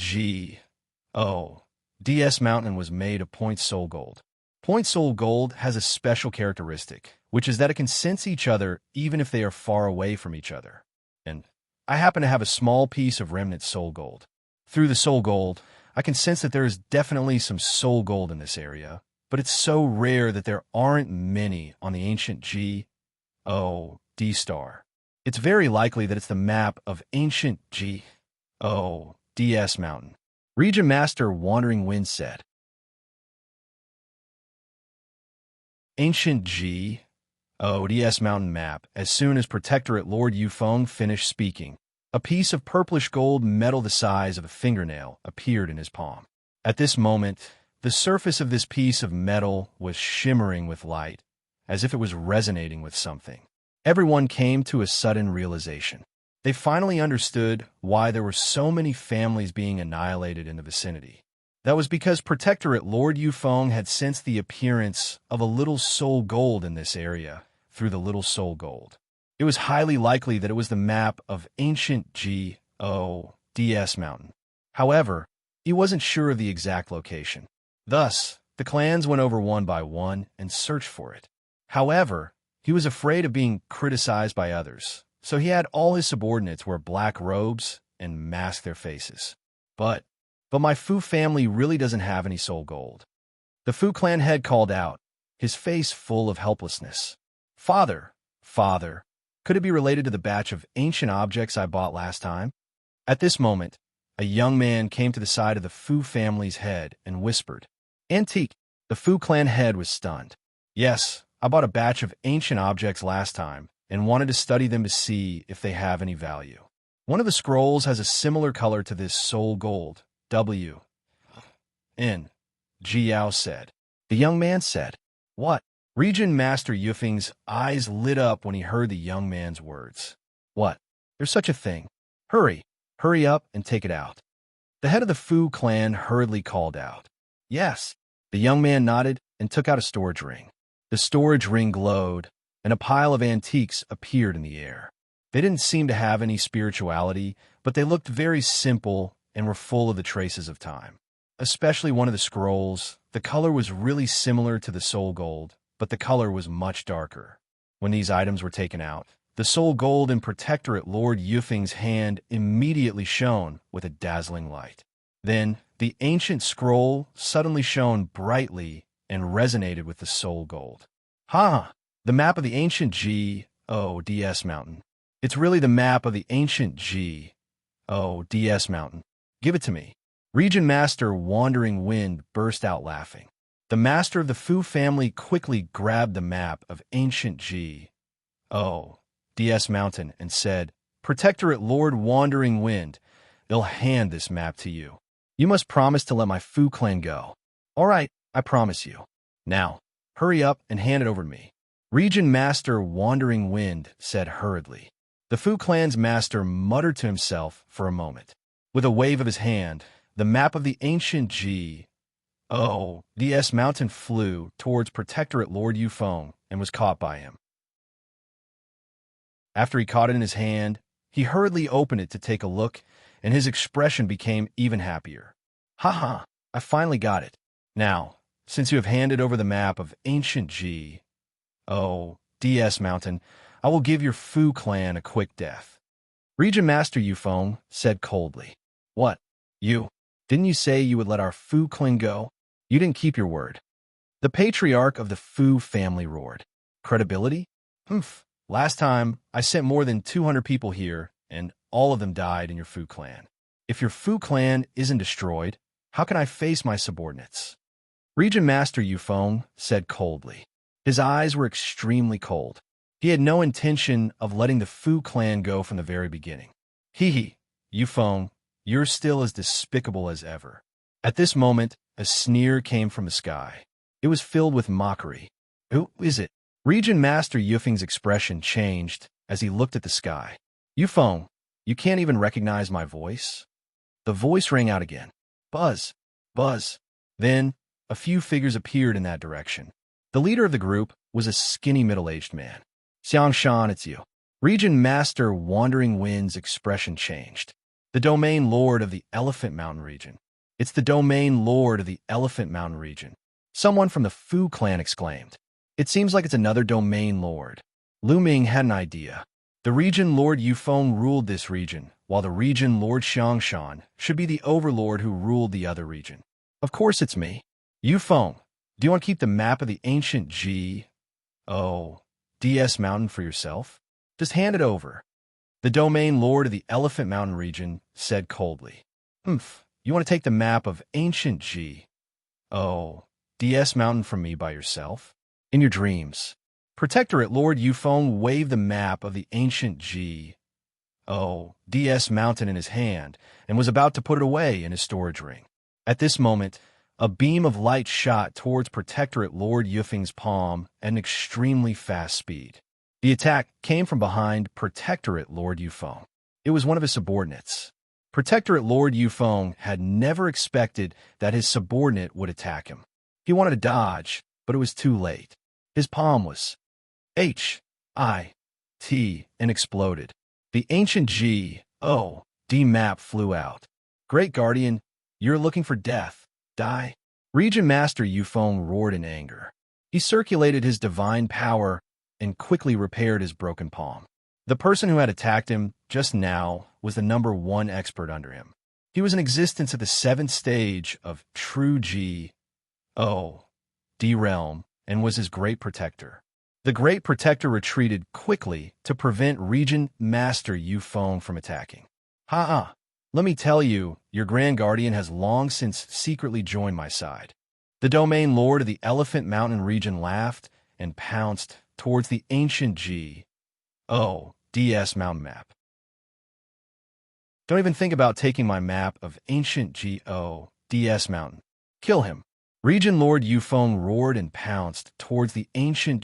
DS Mountain was made of point soul gold. Point soul gold has a special characteristic, which is that it can sense each other even if they are far away from each other. And I happen to have a small piece of remnant soul gold. Through the soul gold, I can sense that there is definitely some soul gold in this area, but it's so rare that there aren't many on the ancient D star. It's very likely that it's the map of ancient DS Mountain. Region Master Wandering Wind said. Ancient DS Mountain map. As soon as Protectorate Lord Yufeng finished speaking, a piece of purplish gold metal the size of a fingernail appeared in his palm. At this moment, the surface of this piece of metal was shimmering with light, as if it was resonating with something. Everyone came to a sudden realization. They finally understood why there were so many families being annihilated in the vicinity. That was because Protectorate Lord Yufeng had sensed the appearance of a little soul gold in this area through the little soul gold. It was highly likely that it was the map of ancient DS Mountain. However, he wasn't sure of the exact location. Thus, the clans went over one by one and searched for it. However, he was afraid of being criticized by others, so he had all his subordinates wear black robes and mask their faces. But my Fu family really doesn't have any soul gold. The Fu clan head called out, his face full of helplessness. Father, could it be related to the batch of ancient objects I bought last time? At this moment, a young man came to the side of the Fu family's head and whispered, Antique. The Fu clan head was stunned. Yes, I bought a batch of ancient objects last time and wanted to study them to see if they have any value. One of the scrolls has a similar color to this soul gold, Jiao said. The young man said, What? Region Master Yufeng's eyes lit up when he heard the young man's words. What? There's such a thing. Hurry up and take it out. The head of the Fu clan hurriedly called out. Yes. The young man nodded and took out a storage ring. The storage ring glowed, and a pile of antiques appeared in the air. They didn't seem to have any spirituality, but they looked very simple and were full of the traces of time. Especially one of the scrolls, the color was really similar to the soul gold, but the color was much darker. When these items were taken out, the soul gold in Protectorate Lord Yufeng's hand immediately shone with a dazzling light. Then, the ancient scroll suddenly shone brightly and resonated with the soul gold. Ha! The map of the ancient DS Mountain. It's really the map of the ancient DS Mountain. Give it to me. Region Master Wandering Wind burst out laughing. The master of the Fu family quickly grabbed the map of ancient DS Mountain and said, Protectorate Lord Wandering Wind, they'll hand this map to you. You must promise to let my Fu clan go. All right, I promise you. Now, hurry up and hand it over to me. Region Master Wandering Wind said hurriedly. The Fu clan's master muttered to himself for a moment. With a wave of his hand, the map of the ancient DS Mountain flew towards Protectorate Lord Yufeng and was caught by him. After he caught it in his hand, he hurriedly opened it to take a look, and his expression became even happier. Ha! I finally got it. Now, since you have handed over the map of ancient DS Mountain, I will give your Fu clan a quick death. Region Master Yufeng said coldly. What? You? Didn't you say you would let our Fu clan go? You didn't keep your word. The patriarch of the Fu family roared. Credibility? Humph. Last time, I sent more than 200 people here, and all of them died in your Fu clan. If your Fu clan isn't destroyed, how can I face my subordinates? Region Master Yufeng said coldly. His eyes were extremely cold. He had no intention of letting the Fu clan go from the very beginning. Hee, Yufeng, you're still as despicable as ever. At this moment, a sneer came from the sky. It was filled with mockery. Who is it? Region Master Yufeng's expression changed as he looked at the sky. Yufeng, you can't even recognize my voice? The voice rang out again. Buzz, buzz. Then, a few figures appeared in that direction. The leader of the group was a skinny middle-aged man. Xianxia, it's you. Region Master Wandering Wind's expression changed. The domain lord of the Elephant Mountain region. It's the domain lord of the Elephant Mountain region. Someone from the Fu clan exclaimed. It seems like it's another domain lord. Lu Ming had an idea. The region Lord Yufeng ruled this region, while the region Lord Xianxia should be the overlord who ruled the other region. Of course it's me. Yufeng, do you want to keep the map of the ancient DS mountain for yourself? Just hand it over. The domain lord of the Elephant Mountain region said coldly. Humph, you want to take the map of ancient DS mountain from me by yourself? In your dreams. Protectorate Lord Yufeng waved the map of the ancient DS mountain in his hand and was about to put it away in his storage ring. At this moment, a beam of light shot towards Protectorate Lord Yufeng's palm at an extremely fast speed. The attack came from behind Protectorate Lord Yufeng. It was one of his subordinates. Protectorate Lord Yufeng had never expected that his subordinate would attack him. He wanted to dodge, but it was too late. His palm was H-I-T and exploded. The ancient D map flew out. Great Guardian, you're looking for death. Die. Region Master Yufeng roared in anger. He circulated his divine power and quickly repaired his broken palm. The person who had attacked him just now was the #1 expert under him. He was in existence at the 7th stage of true D realm and was his great protector. The great protector retreated quickly to prevent Region Master Yufeng from attacking. Ha-ha! Let me tell you, your Grand Guardian has long since secretly joined my side. The domain lord of the Elephant Mountain region laughed and pounced towards the ancient DS mountain map. Don't even think about taking my map of ancient DS mountain. Kill him. Region Lord Yufeng roared and pounced towards the ancient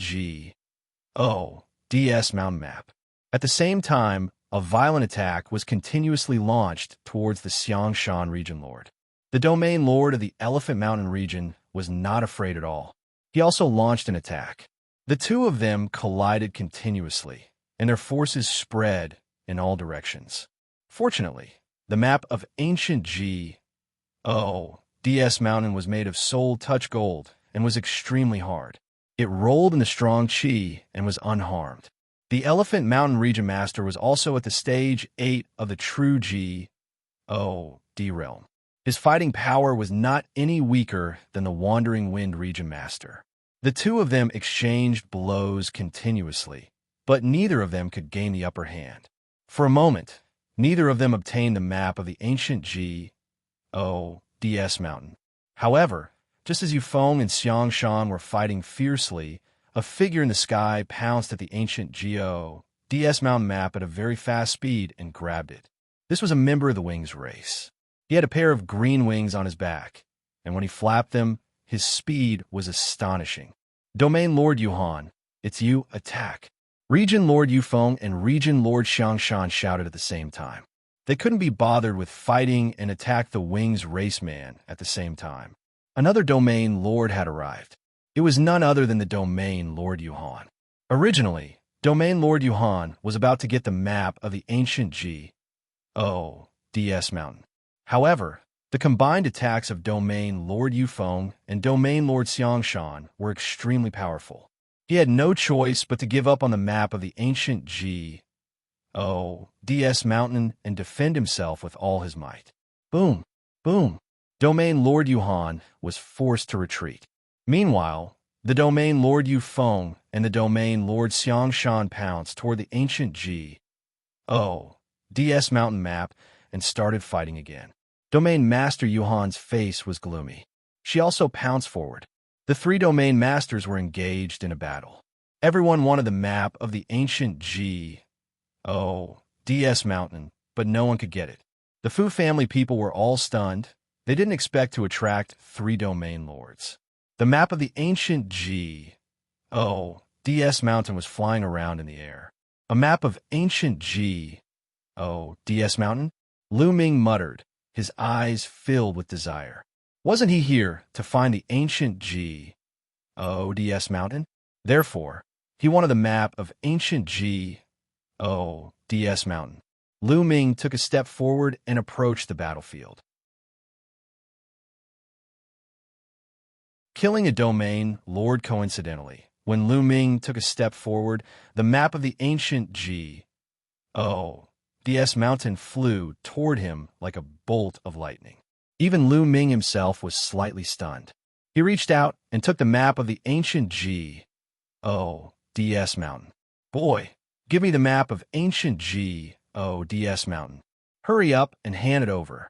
DS mountain map. At the same time, a violent attack was continuously launched towards the Xianxia region lord. The domain lord of the Elephant Mountain region was not afraid at all. He also launched an attack. The two of them collided continuously, and their forces spread in all directions. Fortunately, the map of ancient DS mountain was made of soul touch gold and was extremely hard. It rolled in the strong chi and was unharmed. The Elephant Mountain Region Master was also at the stage 8 of the true D realm. His fighting power was not any weaker than the Wandering Wind Region Master. The two of them exchanged blows continuously, but neither of them could gain the upper hand. For a moment, neither of them obtained the map of the ancient DS mountain. However, just as Yufeng and Xianxia were fighting fiercely, a figure in the sky pounced at the ancient DS mountain map at a very fast speed and grabbed it. This was a member of the Wings race. He had a pair of green wings on his back, and when he flapped them, his speed was astonishing. Domain Lord Yuhan, it's you, attack. Region Lord Yufeng and Region Lord Xianxia shouted at the same time. They couldn't be bothered with fighting and attacked the Wings raceman at the same time. Another domain lord had arrived. It was none other than the domain Lord Yuhan. Originally, domain Lord Yuhan was about to get the map of the ancient DS mountain. However, the combined attacks of domain Lord Yufeng and domain Lord Xianxia were extremely powerful. He had no choice but to give up on the map of the ancient DS mountain and defend himself with all his might. Boom, boom. Domain Lord Yuhan was forced to retreat. Meanwhile, the Domain Lord Yufeng and the Domain Lord Xianxia pounced toward the ancient DS mountain map and started fighting again. Domain Master Yuhan's face was gloomy. She also pounced forward. The three Domain Masters were engaged in a battle. Everyone wanted the map of the ancient DS mountain, but no one could get it. The Fu family people were all stunned. They didn't expect to attract three Domain Lords. The map of the ancient DS mountain was flying around in the air. A map of ancient DS mountain? Lu Ming muttered, his eyes filled with desire. Wasn't he here to find the ancient DS mountain? Therefore, he wanted the map of ancient DS mountain. Lu Ming took a step forward and approached the battlefield. Killing a Domain Lord coincidentally. When Lu Ming took a step forward, the map of the ancient DS mountain flew toward him like a bolt of lightning. Even Lu Ming himself was slightly stunned. He reached out and took the map of the ancient DS mountain. Boy, give me the map of ancient DS mountain. Hurry up and hand it over.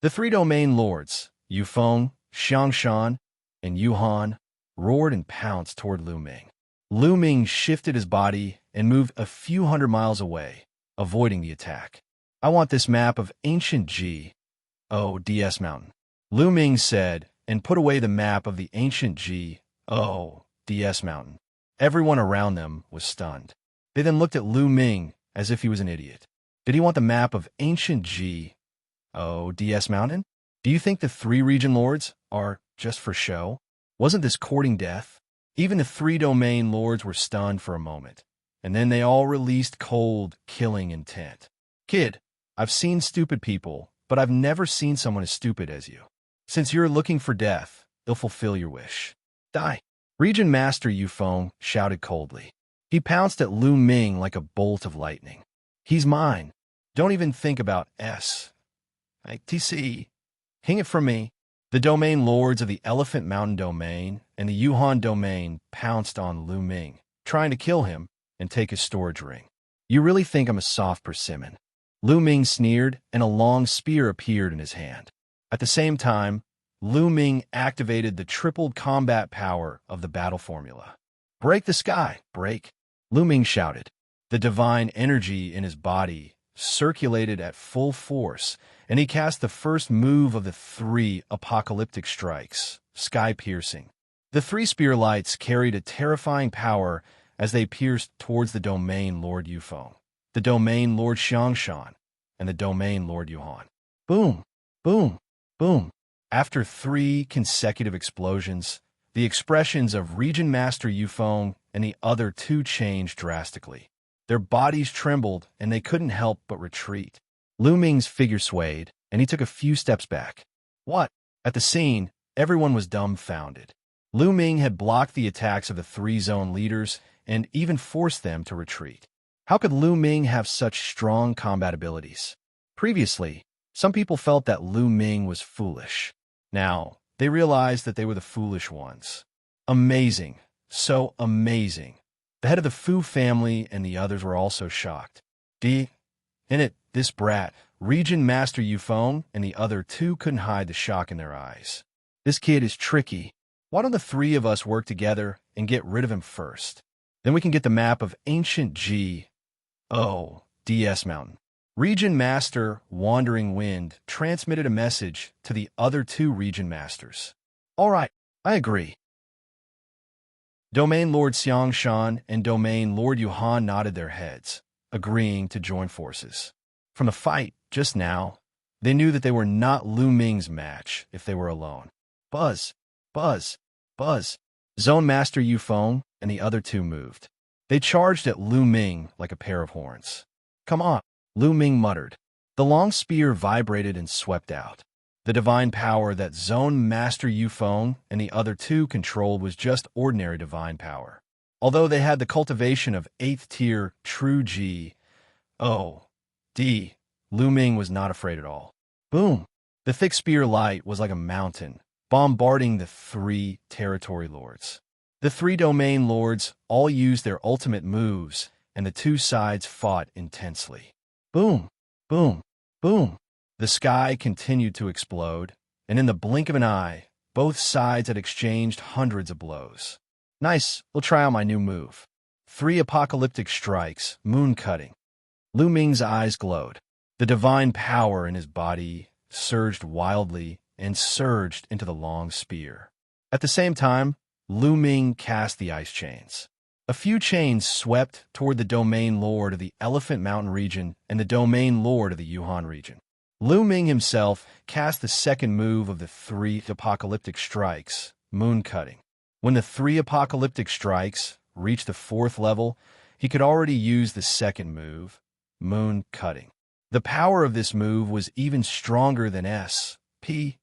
The three Domain Lords, Yufeng, Xianxia, and Yuhan, roared and pounced toward Lu Ming. Lu Ming shifted his body and moved a few hundred miles away, avoiding the attack. I want this map of ancient DS mountain, Lu Ming said, and put away the map of the ancient DS mountain. Everyone around them was stunned. They then looked at Lu Ming as if he was an idiot. Did he want the map of ancient DS mountain? Do you think the three region lords are just for show? Wasn't this courting death? Even the three Domain Lords were stunned for a moment, and then they all released cold, killing intent. Kid, I've seen stupid people, but I've never seen someone as stupid as you. Since you're looking for death, it'll fulfill your wish. Die. Region Master Yufeng shouted coldly. He pounced at Lu Ming like a bolt of lightning. He's mine. Don't even think about ITC. Hang it from me. The Domain Lords of the Elephant Mountain Domain and the Yuhan Domain pounced on Lu Ming, trying to kill him and take his storage ring. You really think I'm a soft persimmon? Lu Ming sneered, and a long spear appeared in his hand. At the same time, Lu Ming activated the tripled combat power of the battle formula. Break the sky, break! Lu Ming shouted. The divine energy in his body circulated at full force, and he cast the first move of the three apocalyptic strikes, sky-piercing. The three spear lights carried a terrifying power as they pierced towards the Domain Lord Yufeng, the Domain Lord Xianxia, and the Domain Lord Yuhan. Boom, boom, boom. After three consecutive explosions, the expressions of Region Master Yufeng and the other two changed drastically. Their bodies trembled, and they couldn't help but retreat. Lu Ming's figure swayed, and he took a few steps back. What? At the scene, everyone was dumbfounded. Lu Ming had blocked the attacks of the three zone leaders and even forced them to retreat. How could Lu Ming have such strong combat abilities? Previously, some people felt that Lu Ming was foolish. Now, they realized that they were the foolish ones. Amazing. So amazing. The head of the Fu family and the others were also shocked. This brat, Region Master Yufeng, and the other two couldn't hide the shock in their eyes. This kid is tricky. Why don't the three of us work together and get rid of him first? Then we can get the map of ancient DS mountain. Region Master Wandering Wind transmitted a message to the other two Region Masters. All right, I agree. Domain Lord Xianxia and Domain Lord Yuhan nodded their heads, agreeing to join forces. From the fight just now, they knew that they were not Lu Ming's match if they were alone. Buzz, buzz, buzz. Zone Master Yufeng and the other two moved. They charged at Lu Ming like a pair of horns. Come on, Lu Ming muttered. The long spear vibrated and swept out. The divine power that Zone Master Yufeng and the other two controlled was just ordinary divine power. Although they had the cultivation of 8th tier true G, O, D, Lu Ming was not afraid at all. Boom! The thick spear light was like a mountain, bombarding the 3 territory lords. The 3 domain lords all used their ultimate moves, and the 2 sides fought intensely. Boom! Boom! Boom! The sky continued to explode, and in the blink of an eye, both sides had exchanged hundreds of blows. Nice, we'll try out my new move. 3 apocalyptic strikes, moon cutting. Lu Ming's eyes glowed. The divine power in his body surged wildly and surged into the long spear. At the same time, Lu Ming cast the ice chains. A few chains swept toward the domain lord of the Elephant Mountain region and the domain lord of the Yuhan region. Lu Ming himself cast the second move of the 3 apocalyptic strikes, moon cutting. When the 3 apocalyptic strikes reached the 4th level, he could already use the second move, moon cutting. The power of this move was even stronger than S.P.A.C.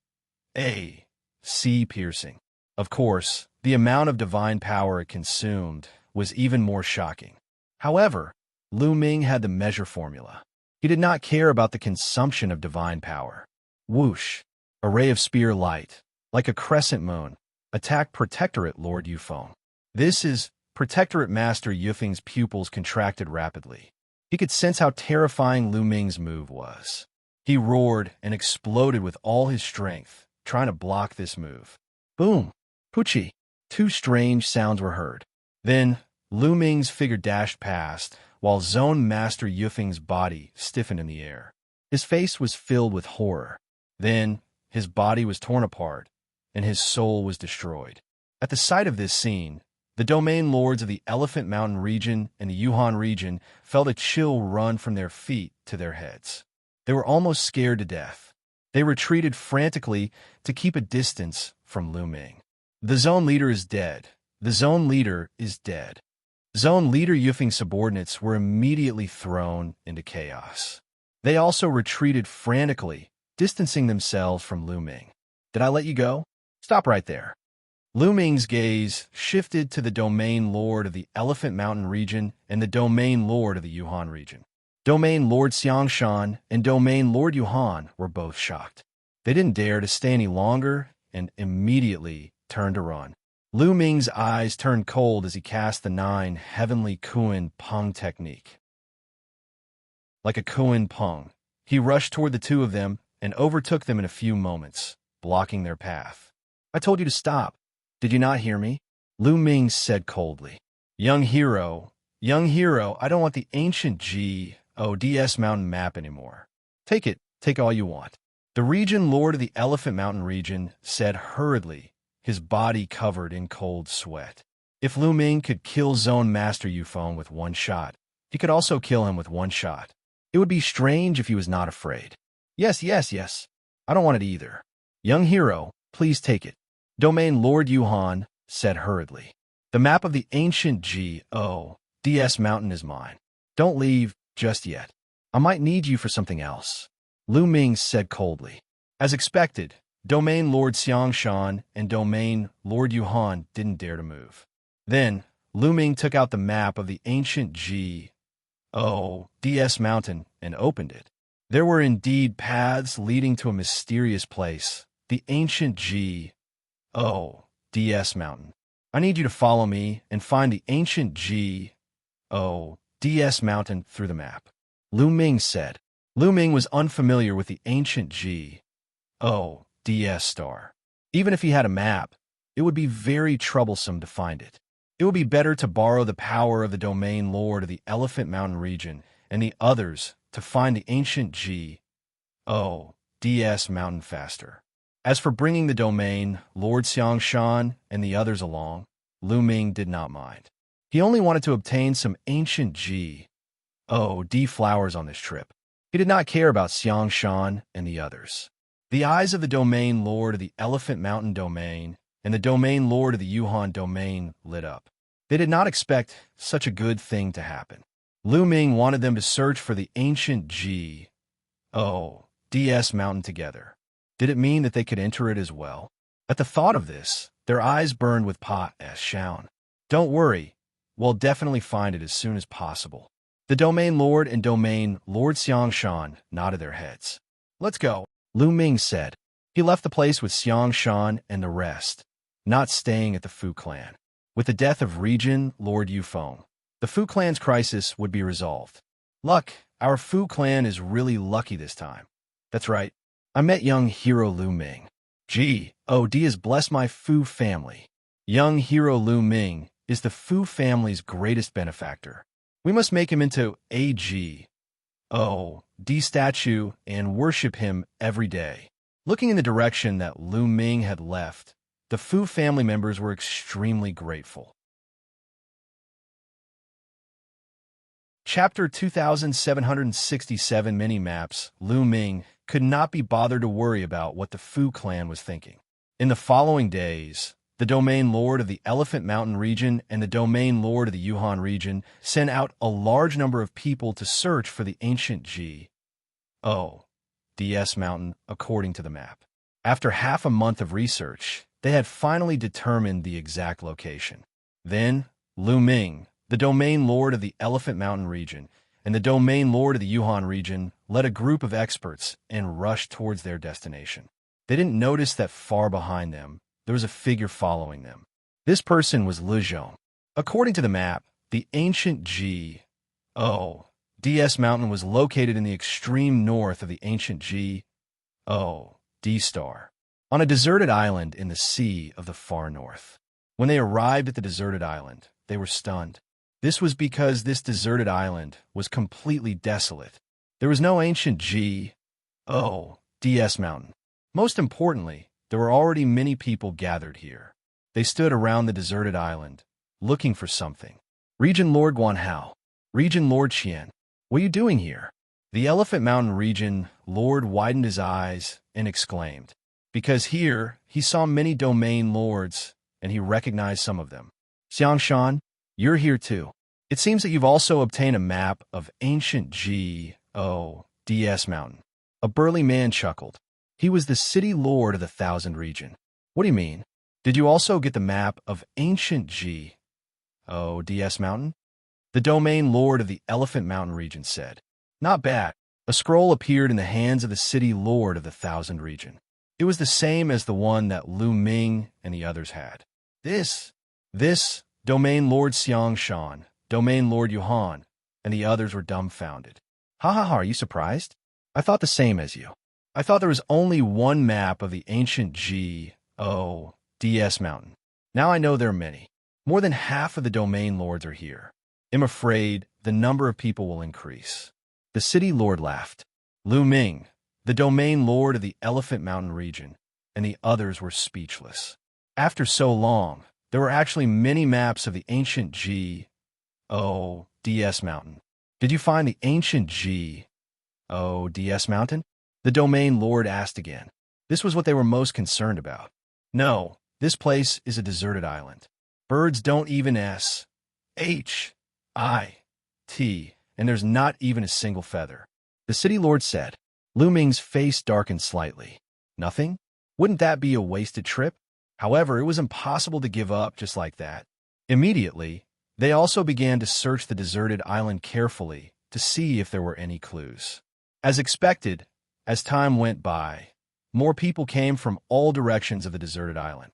piercing. Of course, the amount of divine power it consumed was even more shocking. However, Lu Ming had the measure formula. He did not care about the consumption of divine power. Whoosh! A ray of spear light, like a crescent moon, attacked Protectorate Lord Yufeng. This is Protectorate Master Yufeng's pupils contracted rapidly. He could sense how terrifying Lu Ming's move was. He roared and exploded with all his strength, trying to block this move. Boom! Poochie! 2 strange sounds were heard. Then, Lu Ming's figure dashed past, while Zone Master Yufeng's body stiffened in the air. His face was filled with horror. Then, his body was torn apart, and his soul was destroyed. At the sight of this scene, the domain lords of the Elephant Mountain region and the Yuhan region felt a chill run from their feet to their heads. They were almost scared to death. They retreated frantically to keep a distance from Lu Ming. The zone leader is dead. The zone leader is dead. Zone leader Yufeng's subordinates were immediately thrown into chaos. They also retreated frantically, distancing themselves from Lu Ming. Did I let you go? Stop right there. Lu Ming's gaze shifted to the domain lord of the Elephant Mountain region and the domain lord of the Yuhan region. Domain Lord Xianxia and Domain Lord Yuhan were both shocked. They didn't dare to stay any longer and immediately turned to run. Lu Ming's eyes turned cold as he cast the 9 heavenly Kuan Peng technique. Like a Kuan Peng, he rushed toward the 2 of them and overtook them in a few moments, blocking their path. I told you to stop. Did you not hear me? Lu Ming said coldly. Young hero, I don't want the ancient GODS mountain map anymore. Take it, take all you want. The region lord of the Elephant Mountain region said hurriedly, his body covered in cold sweat. If Lu Ming could kill Zone Master Yufeng with 1 shot, he could also kill him with 1 shot. It would be strange if he was not afraid. Yes. I don't want it either. Young hero, please take it. Domain Lord Yuhan said hurriedly. The map of the ancient GODS mountain is mine. Don't leave just yet. I might need you for something else. Lu Ming said coldly. As expected, Domain Lord Xianxia and Domain Lord Yuhan didn't dare to move. Then, Lu Ming took out the map of the ancient GODS mountain and opened it. There were indeed paths leading to a mysterious place, the ancient GODS mountain. I need you to follow me and find the ancient GODS mountain through the map. Lu Ming said. Lu Ming was unfamiliar with the ancient GODS star. Even if he had a map, it would be very troublesome to find it. It would be better to borrow the power of the domain lord of the Elephant Mountain region and the others to find the ancient GODS mountain faster. As for bringing the domain, Lord Xianxia and the others along, Lu Ming did not mind. He only wanted to obtain some ancient GOD flowers on this trip. He did not care about Xianxia and the others. The eyes of the domain lord of the Elephant Mountain domain and the domain lord of the Yuhan domain lit up. They did not expect such a good thing to happen. Lu Ming wanted them to search for the ancient GODS mountain together. Did it mean that they could enter it as well? At the thought of this, their eyes burned with Pa Shaun. Don't worry, We'll definitely find it as soon as possible. The Domain Lord and Domain Lord Xianxia nodded their heads. Let's go, Lu Ming said. He left the place with Xianxia and the rest, not staying at the Fu clan. With the death of Region Lord Yufeng, the Fu clan's crisis would be resolved. Luck, our Fu clan is really lucky this time. That's right. I met young hero Lu Ming. Gee, oh, D has blessed my Fu family. Young hero Lu Ming is the Fu family's greatest benefactor. We must make him into a G. O. D statue and worship him every day. Looking in the direction that Lu Ming had left, the Fu family members were extremely grateful. Chapter 2767 Mini-Maps. Lu Ming could not be bothered to worry about what the Fu clan was thinking. In the following days, the Domain Lord of the Elephant Mountain region and the Domain Lord of the Yuhan region sent out a large number of people to search for the ancient DS mountain according to the map. After half a month of research, they had finally determined the exact location. Then, Lu Ming, the Domain Lord of the Elephant Mountain region, and the Domain Lord of the Yuhan region led a group of experts and rushed towards their destination. They didn't notice that far behind them, there was a figure following them. This person was Lu Zhong. According to the map, the ancient DS mountain was located in the extreme north of the ancient D star, on a deserted island in the sea of the far north. When they arrived at the deserted island, they were stunned. This was because this deserted island was completely desolate. There was no ancient DS mountain. Most importantly, there were already many people gathered here. They stood around the deserted island, looking for something. Region Lord Guanhao, Region Lord Qian, what are you doing here? The Elephant Mountain region Lord widened his eyes and exclaimed, because here he saw many domain lords, and he recognized some of them. Xianxia, you're here too. It seems that you've also obtained a map of ancient DS mountain. A burly man chuckled. He was the city lord of the Thousand region. What do you mean? Did you also get the map of ancient DS mountain? The domain lord of the Elephant Mountain region said. Not bad. A scroll appeared in the hands of the city lord of the Thousand region. It was the same as the one that Lu Ming and the others had. This, Domain Lord Xianxia, Domain Lord Yuhan, and the others were dumbfounded. Ha ha ha, are you surprised? I thought the same as you. I thought there was only one map of the ancient DS mountain. Now I know there are many. More than half of the domain lords are here. I'm afraid the number of people will increase. The city lord laughed. Lu Ming, the domain lord of the Elephant Mountain region, and the others were speechless. After so long, there were actually many maps of the ancient DS mountain. Did you find the ancient DS mountain? The domain lord asked again. This was what they were most concerned about. No, this place is a deserted island. Birds don't even and there's not even a single feather. The city lord said. Lu Ming's face darkened slightly. Nothing? Wouldn't that be a wasted trip? However, it was impossible to give up just like that. Immediately, they also began to search the deserted island carefully to see if there were any clues. As expected, as time went by, more people came from all directions of the deserted island.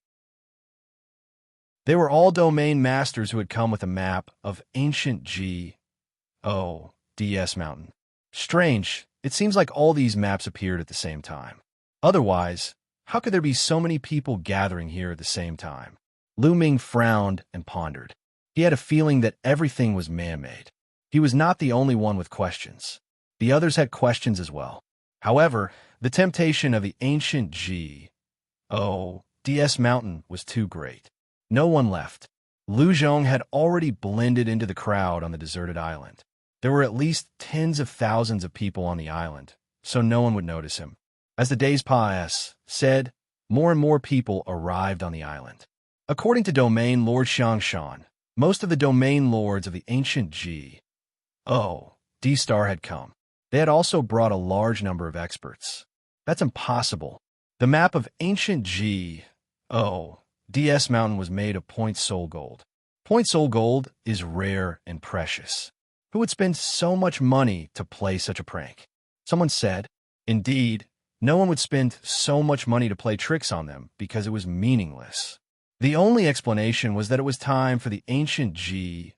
They were all domain masters who had come with a map of ancient DS mountain. Strange, it seems like all these maps appeared at the same time. Otherwise, how could there be so many people gathering here at the same time? Lu Ming frowned and pondered. He had a feeling that everything was man-made. He was not the only one with questions. The others had questions as well. However, the temptation of the ancient DS mountain was too great. No one left. Lu Zhong had already blended into the crowd on the deserted island. There were at least tens of thousands of people on the island, so no one would notice him. As the days passed, more and more people arrived on the island. According to Domain Lord Xianxia, most of the domain lords of the ancient D star had come. They had also brought a large number of experts. That's impossible. The map of ancient DS mountain was made of point soul gold. Point soul gold is rare and precious. Who would spend so much money to play such a prank? Someone said, indeed, no one would spend so much money to play tricks on them because it was meaningless. The only explanation was that it was time for the ancient G.O.D.S.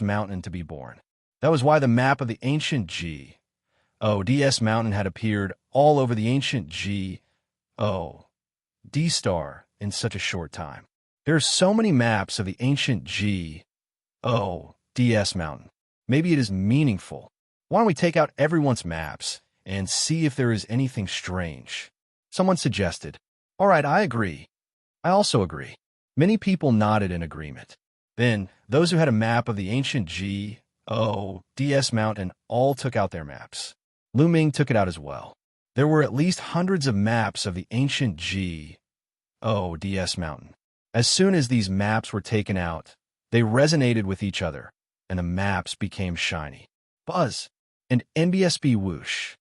mountain to be born. That was why the map of the ancient G.O.D.S. mountain had appeared all over the ancient G.O.D. star in such a short time. There are so many maps of the ancient G.O.D.S. mountain. Maybe it is meaningful. Why don't we take out everyone's maps and see if there is anything strange? Someone suggested. All right, I agree. I also agree. Many people nodded in agreement. Then, those who had a map of the ancient G.O.D.S. mountain all took out their maps. Lu Ming took it out as well. There were at least hundreds of maps of the ancient G.O.D.S. mountain. As soon as these maps were taken out, they resonated with each other, and the maps became shiny. Buzz, and NBSB whoosh.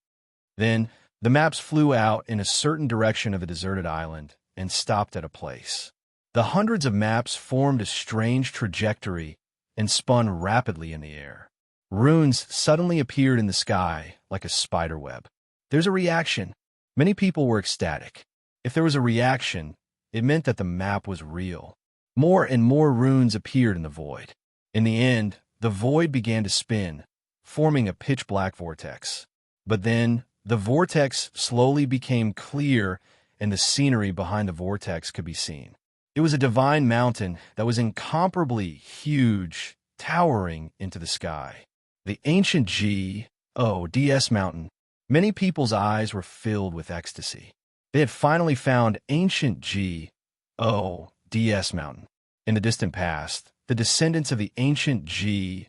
Then, the maps flew out in a certain direction of a deserted island and stopped at a place. The hundreds of maps formed a strange trajectory and spun rapidly in the air. Runes suddenly appeared in the sky like a spider web. There's a reaction. Many people were ecstatic. If there was a reaction, it meant that the map was real. More and more runes appeared in the void. In the end, the void began to spin, forming a pitch-black vortex. But then, the vortex slowly became clear, and the scenery behind the vortex could be seen. It was a divine mountain that was incomparably huge, towering into the sky. The ancient G.O.D.S. mountain. Many people's eyes were filled with ecstasy. They had finally found ancient G.O.D.S. mountain. In the distant past, the descendants of the ancient G.O.D.S.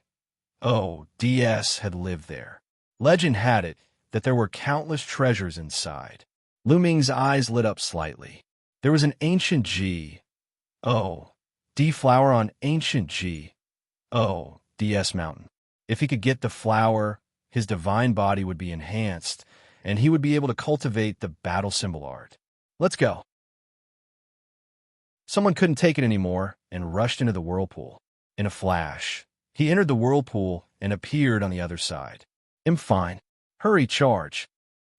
had lived there. Legend had it that there were countless treasures inside. Lu Ming's eyes lit up slightly. There was an ancient G.O.D. flower on ancient G.O.D.S. mountain. If he could get the flower, his divine body would be enhanced, and he would be able to cultivate the battle symbol art. Let's go. Someone couldn't take it anymore and rushed into the whirlpool. In a flash, he entered the whirlpool and appeared on the other side. I'm fine. Hurry, charge.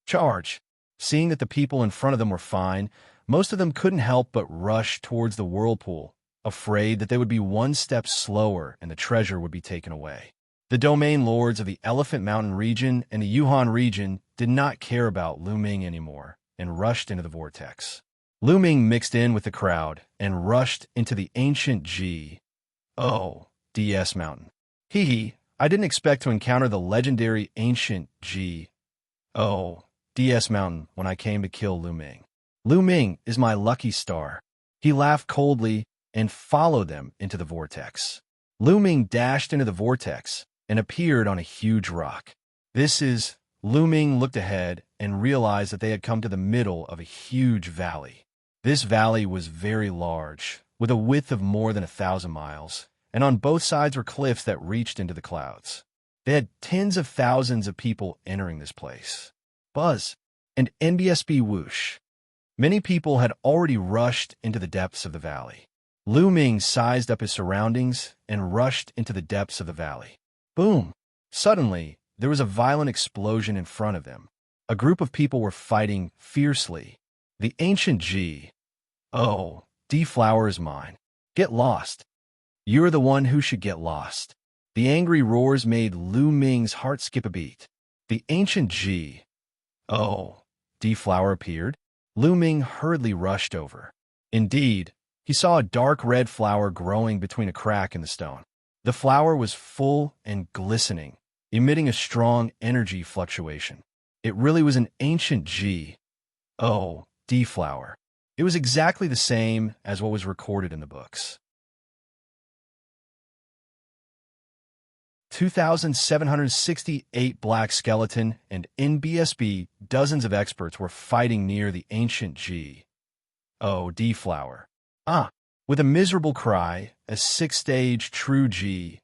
Charge. Seeing that the people in front of them were fine, most of them couldn't help but rush towards the whirlpool, afraid that they would be one step slower and the treasure would be taken away. The domain lords of the Elephant Mountain region and the Yuhan region did not care about Lu Ming anymore and rushed into the vortex. Lu Ming mixed in with the crowd and rushed into the ancient G.O.D.S. mountain. Hee, I didn't expect to encounter the legendary ancient G.O.D.S. mountain when I came to kill Lu Ming. Lu Ming is my lucky star. He laughed coldly and followed them into the vortex. Lu Ming dashed into the vortex and appeared on a huge rock. Lu Ming looked ahead and realized that they had come to the middle of a huge valley. This valley was very large, with a width of more than 1,000 miles, and on both sides were cliffs that reached into the clouds. They had tens of thousands of people entering this place. Buzz, and NBSB whoosh. Many people had already rushed into the depths of the valley. Lu Ming sized up his surroundings and rushed into the depths of the valley. Boom! Suddenly, there was a violent explosion in front of them. A group of people were fighting fiercely. The ancient G.O.D. flower is mine. Get lost. You're the one who should get lost. The angry roars made Lu Ming's heart skip a beat. The ancient G.O.D. flower appeared. Lu Ming hurriedly rushed over. Indeed, he saw a dark red flower growing between a crack in the stone. The flower was full and glistening, emitting a strong energy fluctuation. It really was an ancient G.O.D. flower. It was exactly the same as what was recorded in the books. 2,768 black skeleton and NBSB, dozens of experts were fighting near the ancient G.O.D. flower. With a miserable cry, a six-stage true G.O.D.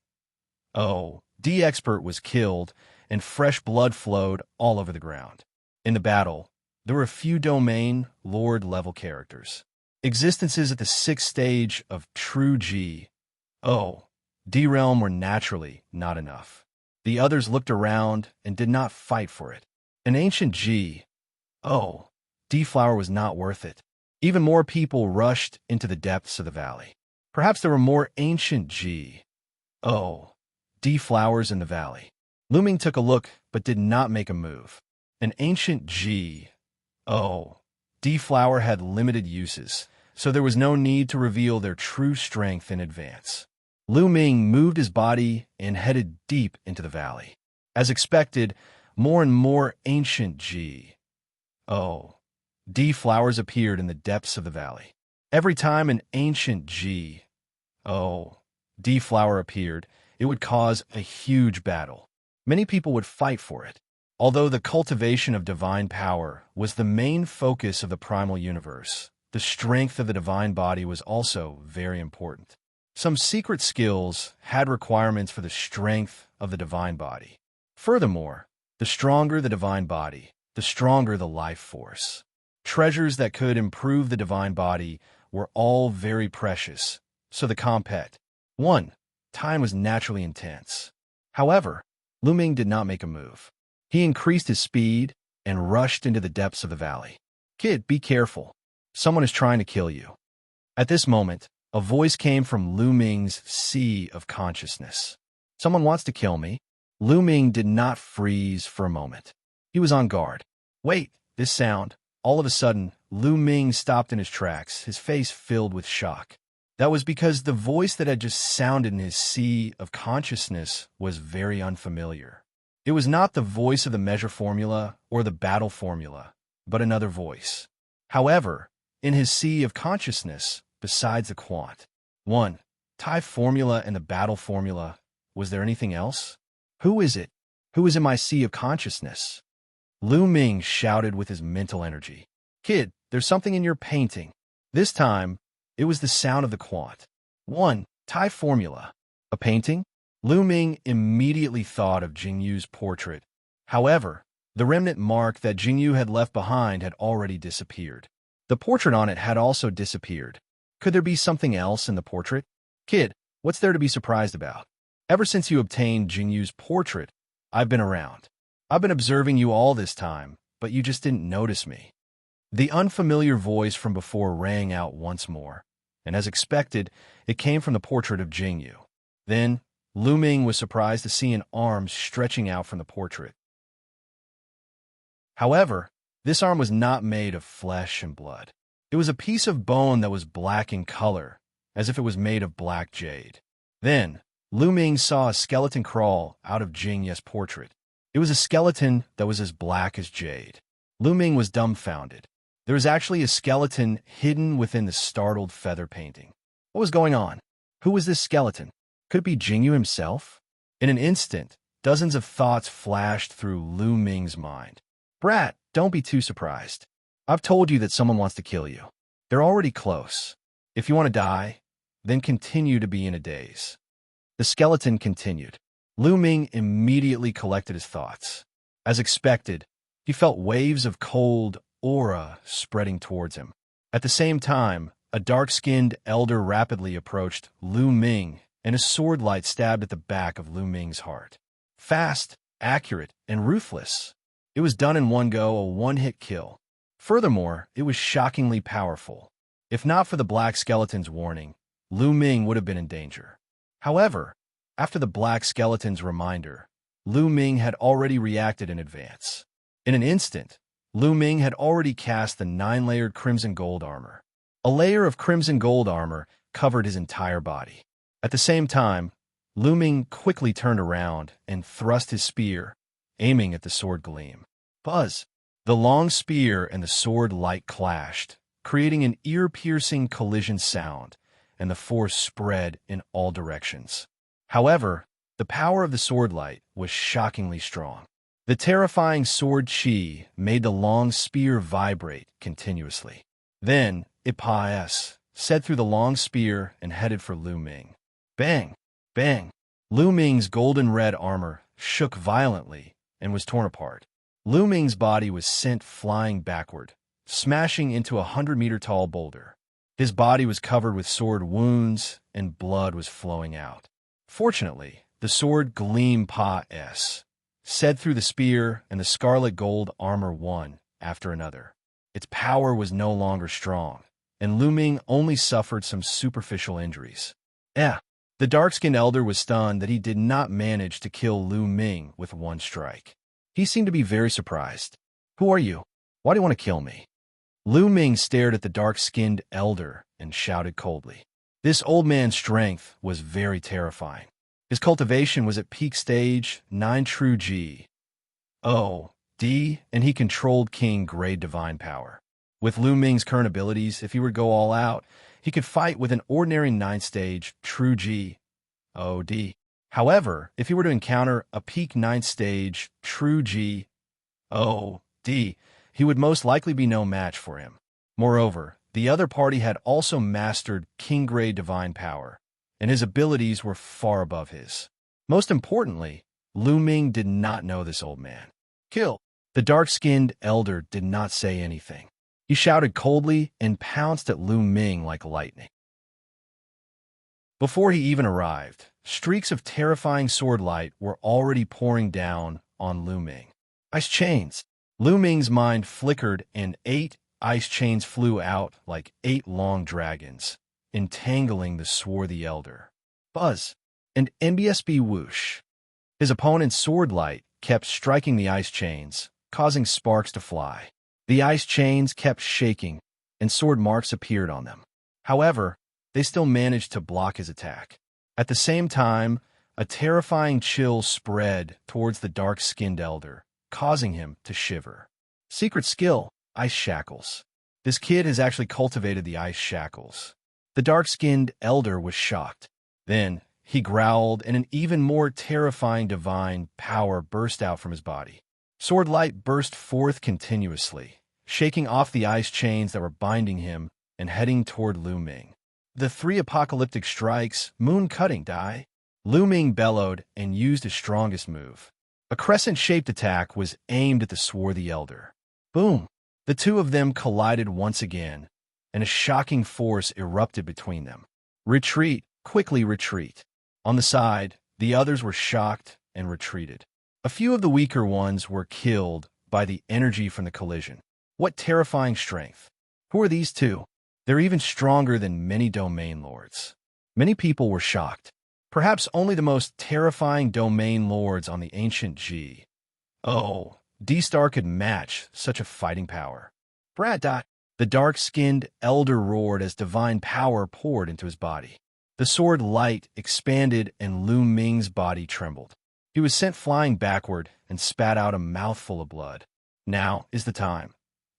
expert was killed, and fresh blood flowed all over the ground. In the battle, there were a few domain lord-level characters. Existences at the sixth stage of true G, O, D realm were naturally not enough. The others looked around and did not fight for it. An ancient G, O, D flower was not worth it. Even more people rushed into the depths of the valley. Perhaps there were more ancient G, O, D flowers in the valley. Lu Ming took a look but did not make a move. An ancient G, O, D flower had limited uses, so there was no need to reveal their true strength in advance. Lu Ming moved his body and headed deep into the valley. As expected, more and more ancient G, O, D flowers appeared in the depths of the valley. Every time an ancient G, O, D flower appeared, it would cause a huge battle. Many people would fight for it. Although the cultivation of divine power was the main focus of the primal universe, the strength of the divine body was also very important. Some secret skills had requirements for the strength of the divine body. Furthermore, the stronger the divine body, the stronger the life force. Treasures that could improve the divine body were all very precious, so the compet. 1. Time was naturally intense. However, Lu Ming did not make a move. He increased his speed and rushed into the depths of the valley. Kid, be careful. Someone is trying to kill you. At this moment, a voice came from Lu Ming's sea of consciousness. Someone wants to kill me. Lu Ming did not freeze for a moment. He was on guard. Wait, this sound. All of a sudden, Lu Ming stopped in his tracks, his face filled with shock. That was because the voice that had just sounded in his sea of consciousness was very unfamiliar. It was not the voice of the measure formula or the battle formula, but another voice. However, in his sea of consciousness, besides the quant, 1, tie formula and the battle formula, was there anything else? Who is it? Who is in my sea of consciousness? Lu Ming shouted with his mental energy. Kid, there's something in your painting. This time, it was the sound of the quant. 1, tie formula. A painting? Lu Ming immediately thought of Jingyu's portrait. However, the remnant mark that Jingyu had left behind had already disappeared. The portrait on it had also disappeared. Could there be something else in the portrait? Kid, what's there to be surprised about? Ever since you obtained Jingyu's portrait, I've been around. I've been observing you all this time, but you just didn't notice me. The unfamiliar voice from before rang out once more, and as expected, it came from the portrait of Jingyu. Then, Lu Ming was surprised to see an arm stretching out from the portrait. However, this arm was not made of flesh and blood. It was a piece of bone that was black in color, as if it was made of black jade. Then, Lu Ming saw a skeleton crawl out of Jingyu's portrait. It was a skeleton that was as black as jade. Lu Ming was dumbfounded. There was actually a skeleton hidden within the startled feather painting. What was going on? Who was this skeleton? Could it be Jingyu himself? In an instant, dozens of thoughts flashed through Lu Ming's mind. Brat, don't be too surprised. I've told you that someone wants to kill you. They're already close. If you want to die, then continue to be in a daze. The skeleton continued. Lu Ming immediately collected his thoughts. As expected, he felt waves of cold aura spreading towards him. At the same time, a dark-skinned elder rapidly approached Lu Ming, and a sword light stabbed at the back of Lu Ming's heart. Fast, accurate, and ruthless. It was done in one go, a one-hit kill. Furthermore, it was shockingly powerful. If not for the black skeleton's warning, Lu Ming would have been in danger. However, after the black skeleton's reminder, Lu Ming had already reacted in advance. In an instant, Lu Ming had already cast the 9-layered crimson gold armor. A layer of crimson gold armor covered his entire body. At the same time, Lu Ming quickly turned around and thrust his spear, aiming at the sword gleam. Buzz! The long spear and the sword light clashed, creating an ear-piercing collision sound, and the force spread in all directions. However, the power of the sword light was shockingly strong. The terrifying sword chi made the long spear vibrate continuously. Then, it said through the long spear and headed for Lu Ming. Bang! Bang! Lu Ming's golden-red armor shook violently and was torn apart. Lu Ming's body was sent flying backward, smashing into a 100-meter-tall boulder. His body was covered with sword wounds, and blood was flowing out. Fortunately, the sword Gleam Pa S said through the spear, and the scarlet gold armor one after another. Its power was no longer strong, and Lu Ming only suffered some superficial injuries. The dark-skinned elder was stunned that he did not manage to kill Lu Ming with one strike. He seemed to be very surprised. "Who are you? Why do you want to kill me?" Lu Ming stared at the dark-skinned elder and shouted coldly. This old man's strength was very terrifying. His cultivation was at peak stage 9 true G. D, and he controlled king-grade divine power. With Lu Ming's current abilities, if he were to go all out, he could fight with an ordinary 9th stage true G. D. However, if he were to encounter a peak 9th stage true G. D, he would most likely be no match for him. Moreover, the other party had also mastered king-grade divine power, and his abilities were far above his. Most importantly, Lu Ming did not know this old man. "Kill!" The dark-skinned elder did not say anything. He shouted coldly and pounced at Lu Ming like lightning. Before he even arrived, streaks of terrifying sword light were already pouring down on Lu Ming. Ice chains! Lu Ming's mind flickered, and 8 ice chains flew out like 8 long dragons, entangling the swarthy elder. Buzz! And NBSB whoosh! His opponent's sword light kept striking the ice chains, causing sparks to fly. The ice chains kept shaking, and sword marks appeared on them. However, they still managed to block his attack. At the same time, a terrifying chill spread towards the dark-skinned elder, causing him to shiver. Secret skill, Ice Shackles. This kid has actually cultivated the ice shackles. The dark-skinned elder was shocked. Then, he growled, and an even more terrifying divine power burst out from his body. Sword light burst forth continuously, shaking off the ice chains that were binding him and heading toward Lu Ming. The 3 apocalyptic strikes, moon-cutting die. Lu Ming bellowed and used his strongest move. A crescent-shaped attack was aimed at the swarthy elder. Boom! The two of them collided once again, and a shocking force erupted between them. Retreat! Quickly retreat! On the side, the others were shocked and retreated. A few of the weaker ones were killed by the energy from the collision. What terrifying strength! Who are these two? They're even stronger than many domain lords. Many people were shocked. Perhaps only the most terrifying domain lords on the ancient G. D-Star could match such a fighting power. The dark-skinned elder roared as divine power poured into his body. The sword light expanded and Lu Ming's body trembled. He was sent flying backward and spat out a mouthful of blood. Now is the time.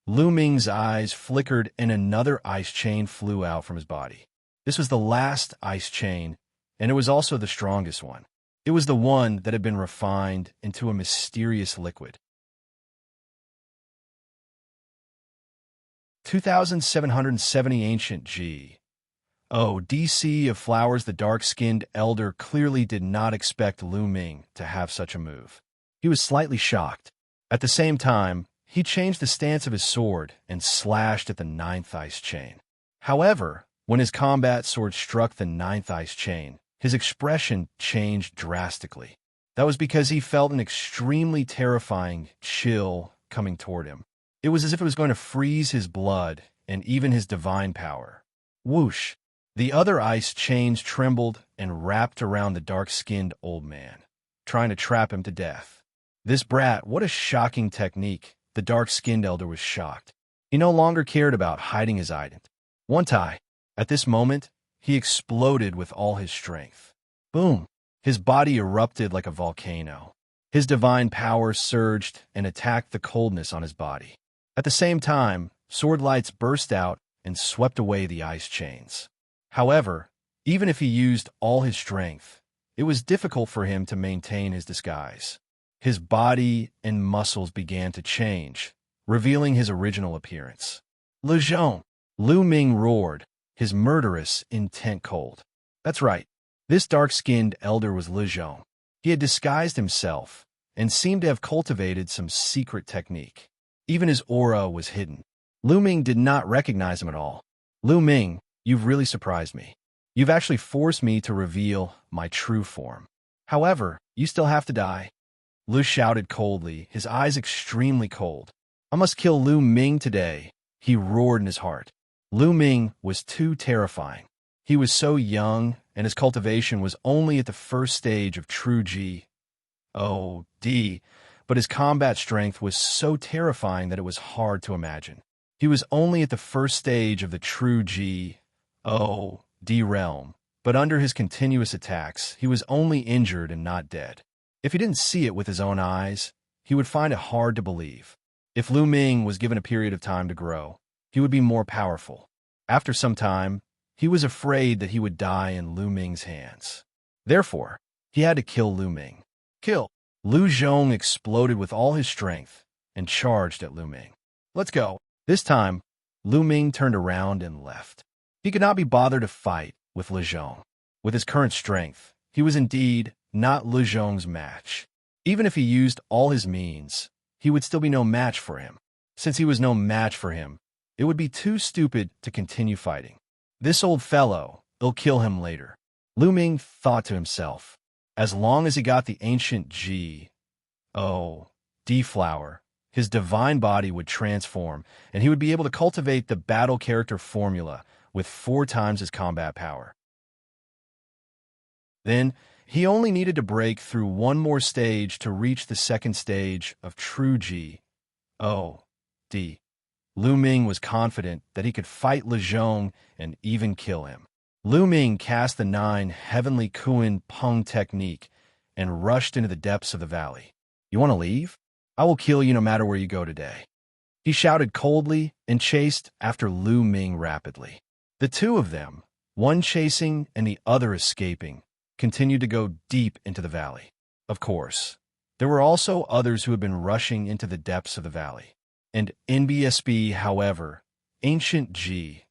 Lu Ming's eyes flickered and another ice chain flew out from his body. This was the last ice chain, and it was also the strongest one. It was the one that had been refined into a mysterious liquid. 2770 Ancient G. DC of Flowers. The dark-skinned elder clearly did not expect Lu Ming to have such a move. He was slightly shocked. At the same time, he changed the stance of his sword and slashed at the 9th ice chain. However, when his combat sword struck the 9th ice chain, his expression changed drastically. That was because he felt an extremely terrifying chill coming toward him. It was as if it was going to freeze his blood and even his divine power. Whoosh! The other ice chains trembled and wrapped around the dark-skinned old man, trying to trap him to death. This brat, what a shocking technique! The dark-skinned elder was shocked. He no longer cared about hiding his identity. One tie. At this moment, he exploded with all his strength. Boom! His body erupted like a volcano. His divine power surged and attacked the coldness on his body. At the same time, sword lights burst out and swept away the ice chains. However, even if he used all his strength, it was difficult for him to maintain his disguise. His body and muscles began to change, revealing his original appearance. Le Jeune! Lu Ming roared, his murderous intent cold. That's right, this dark-skinned elder was Le Jeune. He had disguised himself and seemed to have cultivated some secret technique. Even his aura was hidden. Lu Ming did not recognize him at all. Lu Ming, You've really surprised me. You've actually forced me to reveal my true form. However, you still have to die. Lu shouted coldly, his eyes extremely cold. I must kill Lu Ming today, he roared in his heart. Lu Ming was too terrifying. He was so young, and his cultivation was only at the first stage of true G. Oh, D. But his combat strength was so terrifying that it was hard to imagine. He was only at the first stage of the true G. Oh, D realm. But under his continuous attacks, he was only injured and not dead. If he didn't see it with his own eyes, he would find it hard to believe. If Lu Ming was given a period of time to grow, he would be more powerful. After some time, he was afraid that he would die in Lu Ming's hands. Therefore, he had to kill Lu Ming. Kill! Lu Zhong exploded with all his strength and charged at Lu Ming. Let's go. This time, Lu Ming turned around and left. He could not be bothered to fight with Lu Zhong. With his current strength, he was indeed not Lu Zhong's match. Even if he used all his means, he would still be no match for him. Since he was no match for him, it would be too stupid to continue fighting. This old fellow, he'll kill him later. Lu Ming thought to himself. As long as he got the ancient G, D flower, his divine body would transform, and he would be able to cultivate the battle character formula with 4 times his combat power. Then, he only needed to break through one more stage to reach the second stage of true G. D. Lu Ming was confident that he could fight Lu Zhong and even kill him. Lu Ming cast the 9 heavenly Kuan Peng technique and rushed into the depths of the valley. You want to leave? I will kill you no matter where you go today. He shouted coldly and chased after Lu Ming rapidly. The two of them, one chasing and the other escaping, continued to go deep into the valley. Of course, there were also others who had been rushing into the depths of the valley. And NBSB, however, ancient G.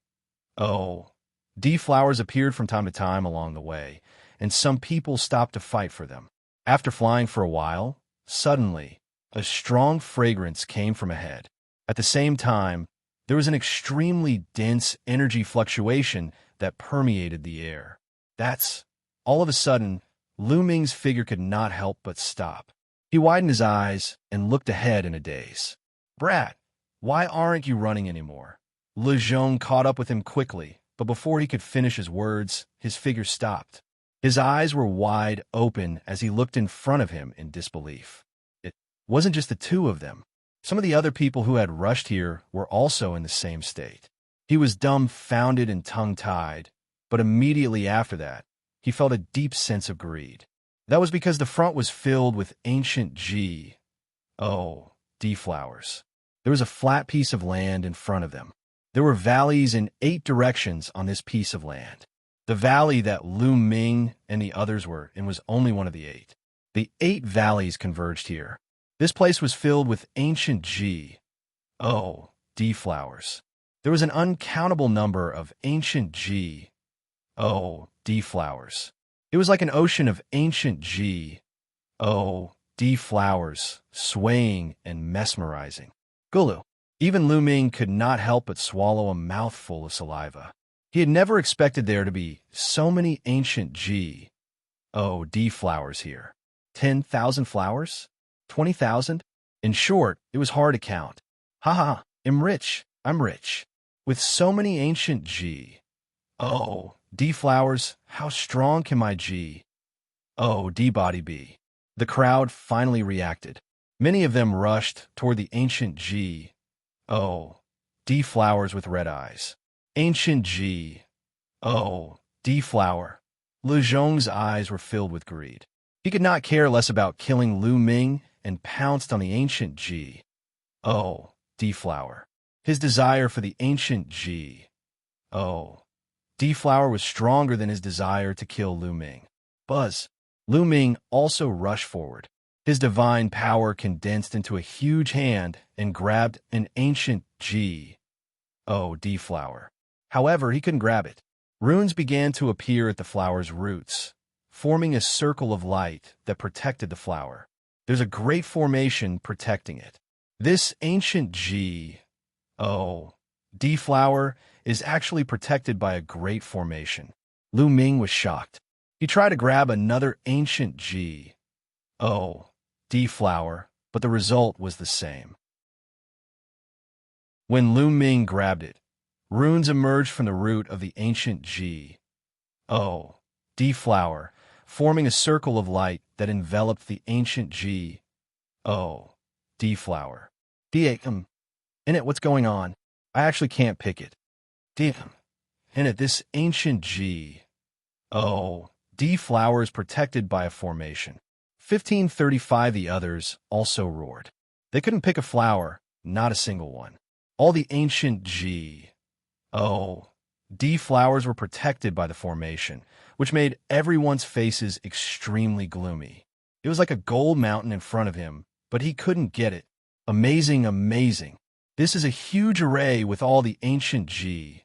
D flowers appeared from time to time along the way, and some people stopped to fight for them. After flying for a while, suddenly, a strong fragrance came from ahead. At the same time, there was an extremely dense energy fluctuation that permeated the air. All of a sudden, Lu Ming's figure could not help but stop. He widened his eyes and looked ahead in a daze. Brat, why aren't you running anymore? Lu Zhong caught up with him quickly, but before he could finish his words, his figure stopped. His eyes were wide open as he looked in front of him in disbelief. It wasn't just the two of them. Some of the other people who had rushed here were also in the same state. He was dumbfounded and tongue-tied, but immediately after that, he felt a deep sense of greed. That was because the front was filled with ancient G. D flowers. There was a flat piece of land in front of them. There were valleys in 8 directions on this piece of land. The valley that Lu Ming and the others were in was only one of the 8. The 8 valleys converged here. This place was filled with ancient G. D flowers. There was an uncountable number of ancient G. D flowers. It was like an ocean of ancient G. D flowers, swaying and mesmerizing. Gulu. Even Lu Ming could not help but swallow a mouthful of saliva. He had never expected there to be so many ancient G. D flowers here. 10,000 flowers? 20,000? In short, it was hard to count. Ha, I'm rich. With so many ancient G. D flowers, how strong can my G? D body be? The crowd finally reacted. Many of them rushed toward the ancient G. D flowers with red eyes. Ancient G. D flower. Lu Zhong's eyes were filled with greed. He could not care less about killing Lu Ming and pounced on the ancient G. D flower. His desire for the ancient G. D flower was stronger than his desire to kill Lu Ming. Buzz. Lu Ming also rushed forward. His divine power condensed into a huge hand and grabbed an ancient G. D flower. However, he couldn't grab it. Runes began to appear at the flower's roots, forming a circle of light that protected the flower. There's a great formation protecting it. This ancient G. D flower is actually protected by a great formation. Lu Ming was shocked. He tried to grab another ancient G, O, D flower, but the result was the same. When Lu Ming grabbed it, runes emerged from the root of the ancient G, O, D flower, forming a circle of light that enveloped the ancient G, O, D flower. In it, what's going on? I actually can't pick it. In it, this ancient G, O, D flower is protected by a formation. 1535 the others also roared. They couldn't pick a flower, not a single one. All the ancient G, O, D flowers were protected by the formation, which made everyone's faces extremely gloomy. It was like a gold mountain in front of him, but he couldn't get it. Amazing, amazing. This is a huge array with all the ancient G,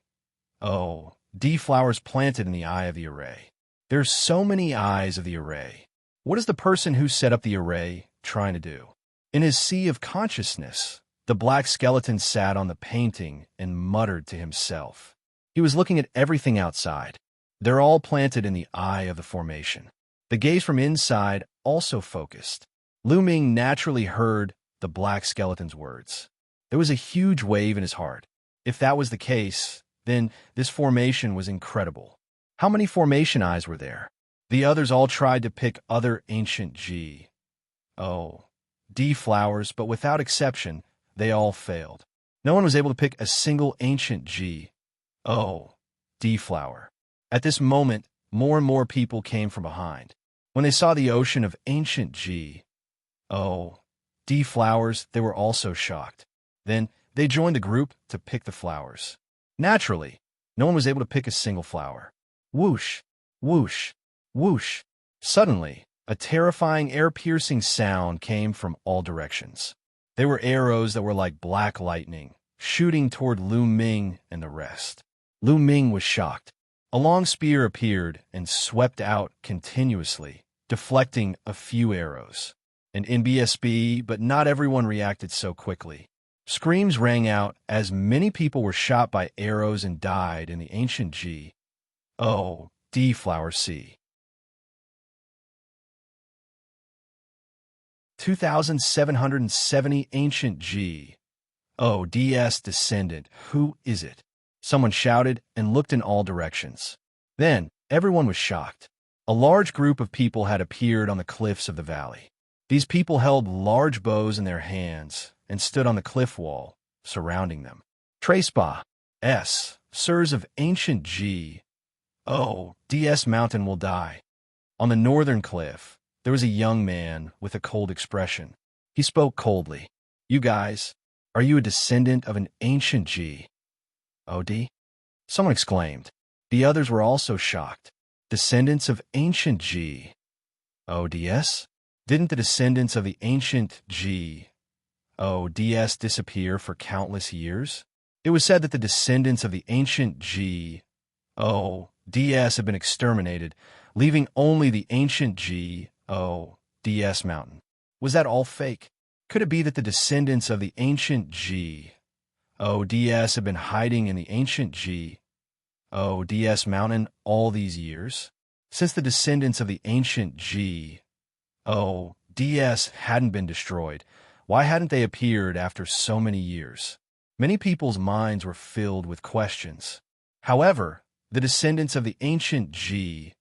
O, D flowers planted in the eye of the array. There's so many eyes of the array. What is the person who set up the array trying to do? In his sea of consciousness, the black skeleton sat on the painting and muttered to himself. He was looking at everything outside. They're all planted in the eye of the formation. The gaze from inside also focused. Lu Ming naturally heard the black skeleton's words. There was a huge wave in his heart. If that was the case, then this formation was incredible. How many formation eyes were there? The others all tried to pick other ancient G, O, D flowers, but without exception, they all failed. No one was able to pick a single ancient G, O, D flower. At this moment, more and more people came from behind. When they saw the ocean of ancient G, O, D flowers, they were also shocked. Then they joined the group to pick the flowers. Naturally, no one was able to pick a single flower. Whoosh, whoosh, whoosh. Suddenly, a terrifying air-piercing sound came from all directions. They were arrows that were like black lightning, shooting toward Lu Ming and the rest. Lu Ming was shocked. A long spear appeared and swept out continuously, deflecting a few arrows. An NBSB, but not everyone reacted so quickly. Screams rang out as many people were shot by arrows and died in the ancient G, O, D flower C. 2,770 ancient G, O, DS descendant. Who is it? Someone shouted and looked in all directions. Then, everyone was shocked. A large group of people had appeared on the cliffs of the valley. These people held large bows in their hands and stood on the cliff wall, surrounding them. Trespa, S, Sirs of ancient G, O, DS mountain will die. On the northern cliff, there was a young man with a cold expression. He spoke coldly. You guys, are you a descendant of an ancient G, O, D? Someone exclaimed. The others were also shocked. Descendants of ancient G, O, DS? Didn't the descendants of the ancient G, O, DS disappear for countless years? It was said that the descendants of the ancient G, O, DS had been exterminated, leaving only the ancient G, O, DS mountain. Was that all fake? Could it be that the descendants of the ancient G, O, DS had been hiding in the ancient G, O, DS mountain all these years? Since the descendants of the ancient G, O, DS hadn't been destroyed, why hadn't they appeared after so many years? Many people's minds were filled with questions. However, the descendants of the ancient G,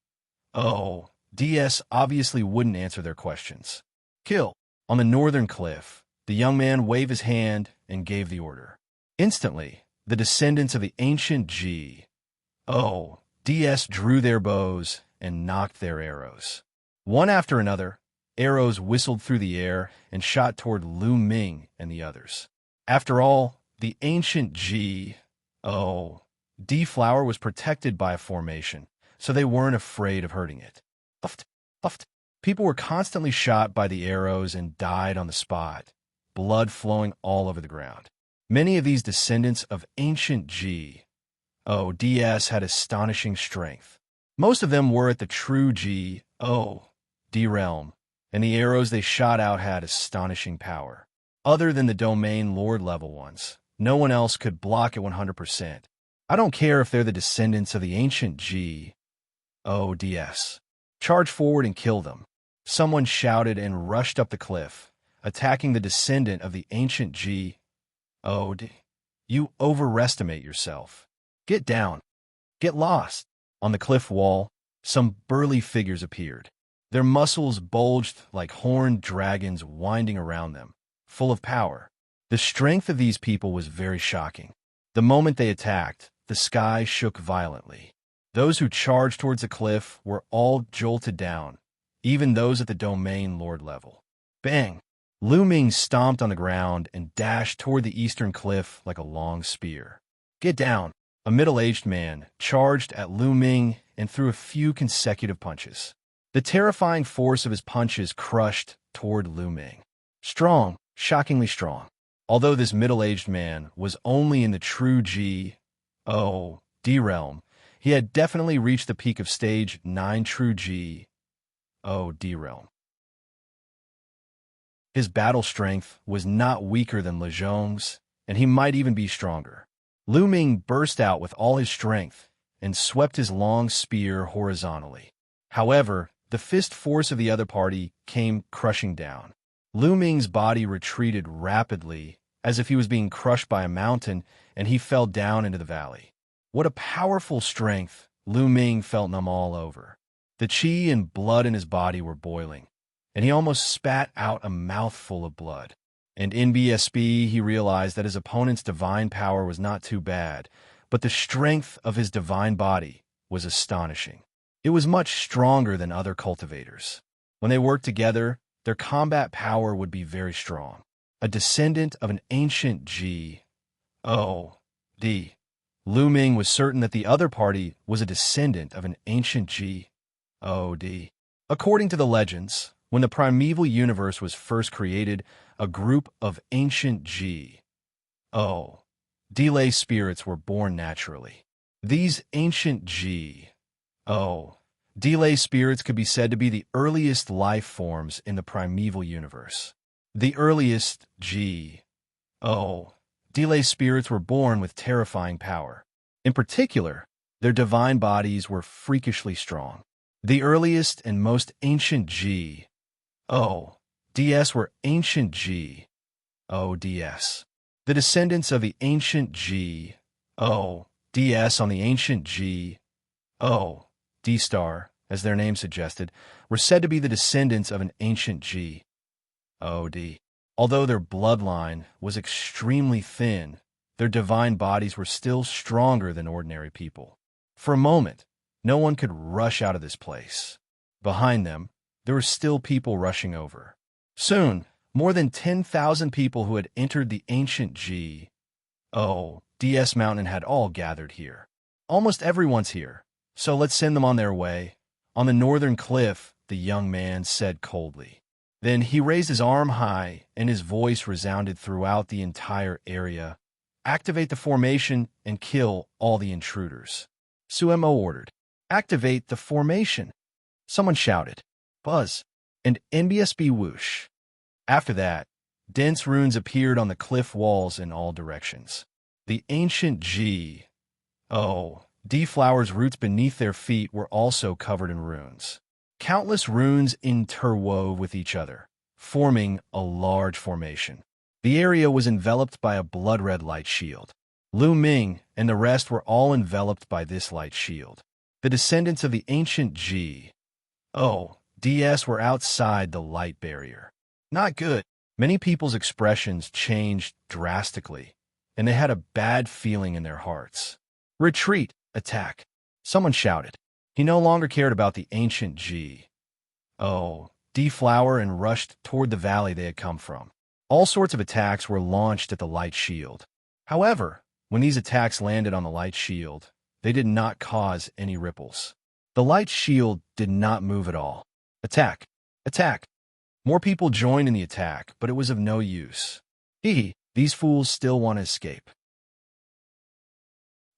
O, DS obviously wouldn't answer their questions. Kill. On the northern cliff, the young man waved his hand and gave the order. Instantly, the descendants of the ancient G, O, DS drew their bows and knocked their arrows. One after another, arrows whistled through the air and shot toward Lu Ming and the others. After all, the ancient G, O, D flower was protected by a formation, so they weren't afraid of hurting it. Uft, uft. People were constantly shot by the arrows and died on the spot, blood flowing all over the ground. Many of these descendants of ancient G, O, DS had astonishing strength. Most of them were at the true G, O, D realm, and the arrows they shot out had astonishing power. Other than the domain lord level ones, No one else could block it 100%. I don't care if they're the descendants of the ancient gods. Charge forward and kill them. Someone shouted and rushed up the cliff, attacking the descendant of the ancient god. You overestimate yourself. Get down. Get lost. On the cliff wall, some burly figures appeared. Their muscles bulged like horned dragons winding around them, full of power. The strength of these people was very shocking. The moment they attacked, the sky shook violently. Those who charged towards the cliff were all jolted down, even those at the domain lord level. Bang! Lu Ming stomped on the ground and dashed toward the eastern cliff like a long spear. Get down! A middle-aged man charged at Lu Ming and threw a few consecutive punches. The terrifying force of his punches crushed toward Lu Ming. Strong, shockingly strong. Although this middle-aged man was only in the true god realm, he had definitely reached the peak of stage 9 true god realm. His battle strength was not weaker than Lezhong's, and he might even be stronger. Lu Ming burst out with all his strength and swept his long spear horizontally. However, the fist force of the other party came crushing down. Lu Ming's body retreated rapidly, as if he was being crushed by a mountain, and he fell down into the valley. What a powerful strength! Lu Ming felt numb all over. The qi and blood in his body were boiling, and he almost spat out a mouthful of blood. And in BSB, he realized that his opponent's divine power was not too bad, but the strength of his divine body was astonishing. It was much stronger than other cultivators. When they worked together, their combat power would be very strong. A descendant of an ancient god. Lu Ming was certain that the other party was a descendant of an ancient god. According to the legends, when the primeval universe was first created, a group of ancient delay spirits were born naturally. These ancient delay spirits could be said to be the earliest life forms in the primeval universe. The earliest delay spirits were born with terrifying power. In particular, their divine bodies were freakishly strong. The earliest and most ancient ds were ancient gods. The descendants of the ancient gods on the ancient D-star, as their name suggested, were said to be the descendants of an ancient god. Although their bloodline was extremely thin, their divine bodies were still stronger than ordinary people. For a moment, no one could rush out of this place. Behind them, there were still people rushing over. Soon, more than 10,000 people who had entered the ancient DS mountain had all gathered here. Almost everyone's here, so let's send them on their way. On the northern cliff, the young man said coldly. Then he raised his arm high, and his voice resounded throughout the entire area. Activate the formation and kill all the intruders. Suemo ordered. Activate the formation. Someone shouted. Buzz. And NBSB whoosh. After that, dense runes appeared on the cliff walls in all directions. The ancient D-flowers' roots beneath their feet were also covered in runes. Countless runes interwove with each other, forming a large formation. The area was enveloped by a blood-red light shield. Lu Ming and the rest were all enveloped by this light shield. The descendants of the ancient DS were outside the light barrier. Not good. Many people's expressions changed drastically, and they had a bad feeling in their hearts. Retreat! Attack! Someone shouted. He no longer cared about the ancient D-flower and rushed toward the valley they had come from. All sorts of attacks were launched at the light shield. However, when these attacks landed on the light shield, they did not cause any ripples. The light shield did not move at all. Attack! Attack! More people joined in the attack, but it was of no use. These fools still want to escape.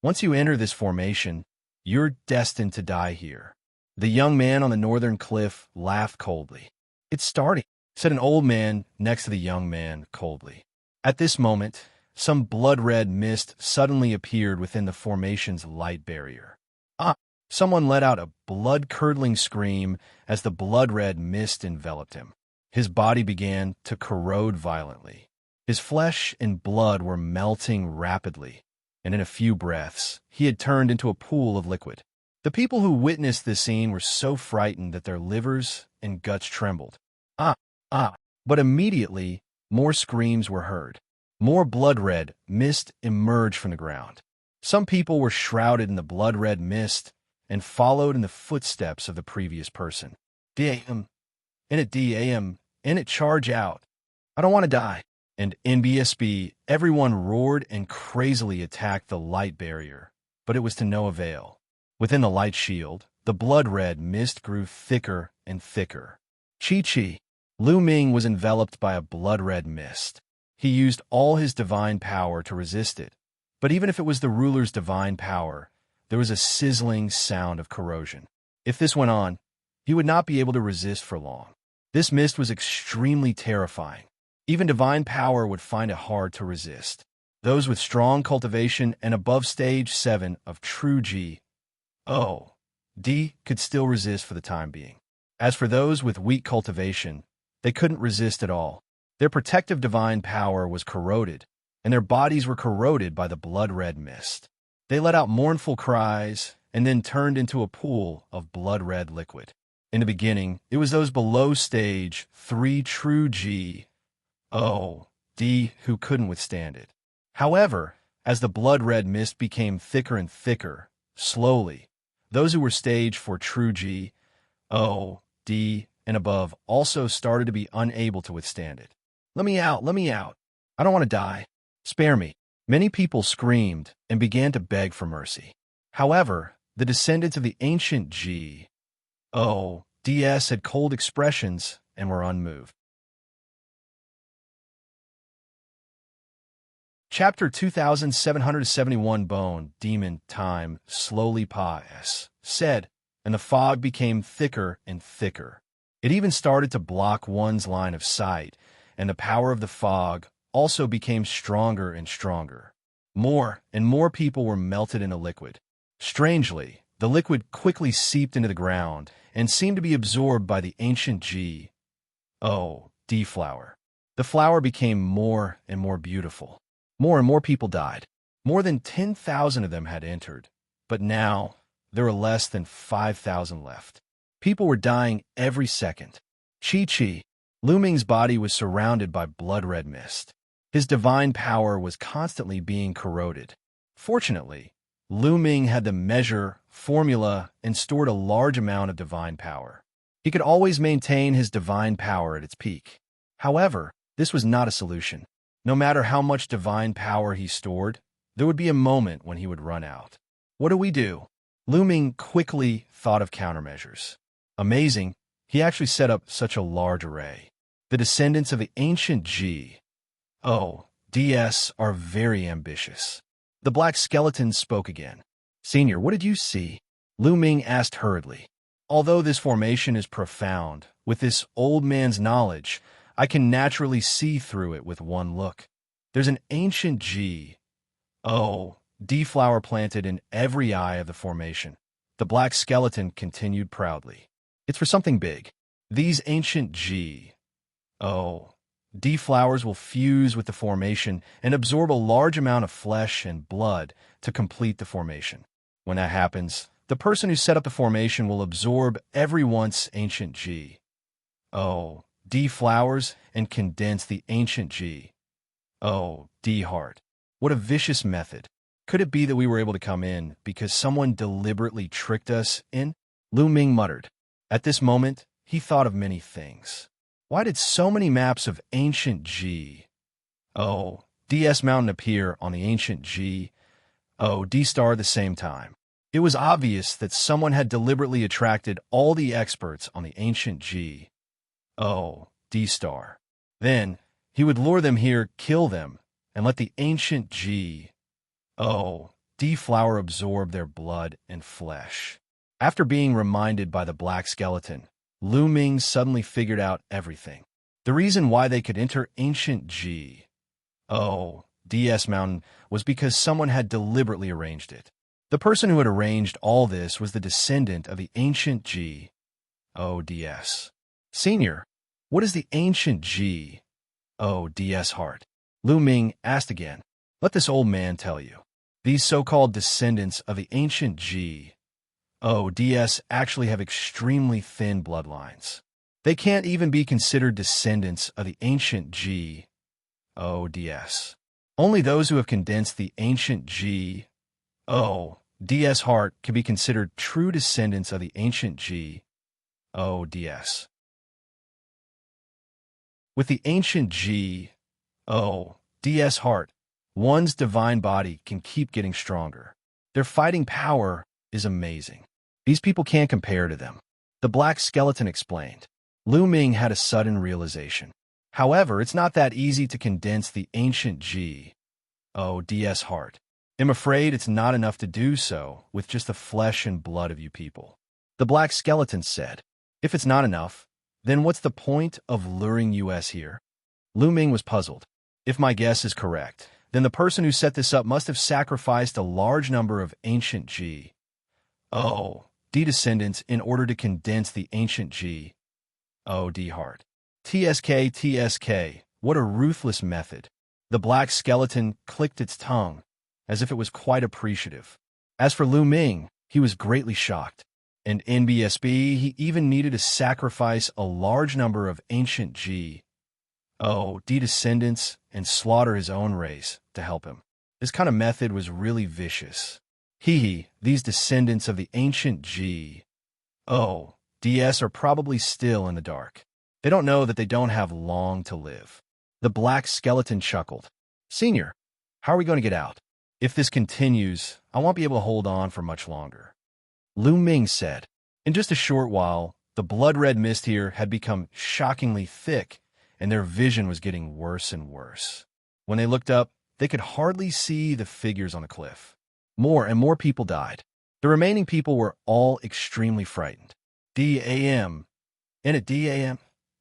Once you enter this formation, you're destined to die here. The young man on the northern cliff laughed coldly. It's starting, said an old man next to the young man coldly. At this moment, some blood-red mist suddenly appeared within the formation's light barrier. Ah! Someone let out a blood-curdling scream as the blood-red mist enveloped him. His body began to corrode violently. His flesh and blood were melting rapidly, and in a few breaths, he had turned into a pool of liquid. The people who witnessed this scene were so frightened that their livers and guts trembled. Ah! Ah! But immediately, more screams were heard. More blood-red mist emerged from the ground. Some people were shrouded in the blood-red mist and followed in the footsteps of the previous person. "Damn! In it, charge out! I don't want to die!" And in BSB, everyone roared and crazily attacked the light barrier, but it was to no avail. Within the light shield, the blood-red mist grew thicker and thicker. Chi-Chi. Lu Ming was enveloped by a blood-red mist. He used all his divine power to resist it, but even if it was the ruler's divine power, there was a sizzling sound of corrosion. If this went on, he would not be able to resist for long. This mist was extremely terrifying. Even divine power would find it hard to resist. Those with strong cultivation and above stage 7 of true G, O, D could still resist for the time being. As for those with weak cultivation, they couldn't resist at all. Their protective divine power was corroded, and their bodies were corroded by the blood-red mist. They let out mournful cries and then turned into a pool of blood-red liquid. In the beginning, it was those below stage 3 true G, O, D who couldn't withstand it. However, as the blood-red mist became thicker and thicker, slowly, those who were stage 4 true G, O, D, and above also started to be unable to withstand it. Let me out! Let me out! I don't want to die! Spare me!" Many people screamed and began to beg for mercy. However, the descendants of the ancient G, O, DS had cold expressions and were unmoved. Chapter 2771 Bone, Demon, Time, slowly said, and the fog became thicker and thicker. It even started to block one's line of sight, and the power of the fog also became stronger and stronger. More and more people were melted into liquid. Strangely, the liquid quickly seeped into the ground and seemed to be absorbed by the ancient G, O, D flower. The flower became more and more beautiful. More and more people died. More than 10,000 of them had entered, but now there were less than 5,000 left. People were dying every second. Chi-Chi. Lu Ming's body was surrounded by blood-red mist. His divine power was constantly being corroded. Fortunately, Lu Ming had the measure, formula, and stored a large amount of divine power. He could always maintain his divine power at its peak. However, this was not a solution. No matter how much divine power he stored, there would be a moment when he would run out. What do we do? Lu Ming quickly thought of countermeasures. Amazing, he actually set up such a large array. The descendants of the ancient G, O, DS are very ambitious. The black skeleton spoke again. "Senior, what did you see?" Lu Ming asked hurriedly. "Although this formation is profound, with this old man's knowledge, I can naturally see through it with one look. There's an ancient G, O, D flower planted in every eye of the formation." The black skeleton continued proudly. "It's for something big. These ancient G, O, D flowers will fuse with the formation and absorb a large amount of flesh and blood to complete the formation. When that happens, the person who set up the formation will absorb everyone's ancient G, O, D flowers and condense the ancient G, O, D heart. What a vicious method. Could it be that we were able to come in because someone deliberately tricked us in?" Lu Ming muttered. At this moment, he thought of many things. Why did so many maps of ancient G, O, DS Mountain appear on the ancient G, O, D star at the same time? It was obvious that someone had deliberately attracted all the experts on the ancient G, O, D star. Then, he would lure them here, kill them, and let the ancient G, O, D flower absorb their blood and flesh. After being reminded by the black skeleton, Lu Ming suddenly figured out everything. The reason why they could enter ancient G, O, DS mountain was because someone had deliberately arranged it. The person who had arranged all this was the descendant of the ancient G-O-D-S. Senior, what is the ancient G-O-D-S heart? Lu Ming asked again. Let this old man tell you. These so-called descendants of the ancient G-O-D-S actually have extremely thin bloodlines. They can't even be considered descendants of the ancient G-O-D-S. Only those who have condensed the ancient G-O-D-S heart can be considered true descendants of the ancient G-O-D-S. With the ancient G-O-D-S heart, one's divine body can keep getting stronger. Their fighting power is amazing. These people can't compare to them. The black skeleton explained. Lu Ming had a sudden realization. However, it's not that easy to condense the ancient G-O-D-S heart. I'm afraid it's not enough to do so with just the flesh and blood of you people. The black skeleton said. If it's not enough, then what's the point of luring us here? Lu Ming was puzzled. If my guess is correct, then the person who set this up must have sacrificed a large number of ancient G-O-D descendants in order to condense the ancient G-O-D heart. TSK, what a ruthless method. The black skeleton clicked its tongue, as if it was quite appreciative. As for Lu Ming, he was greatly shocked. And NBSB, he even needed to sacrifice a large number of ancient G-O-D descendants and slaughter his own race to help him. This kind of method was really vicious. These descendants of the ancient G-O-D-S are probably still in the dark. They don't know that they don't have long to live. The black skeleton chuckled. Senior, how are we going to get out? If this continues, I won't be able to hold on for much longer. Lu Ming said. In just a short while, the blood-red mist here had become shockingly thick, and their vision was getting worse and worse. When they looked up, they could hardly see the figures on the cliff. More and more people died. The remaining people were all extremely frightened. D-A-M. In it, D-A-M.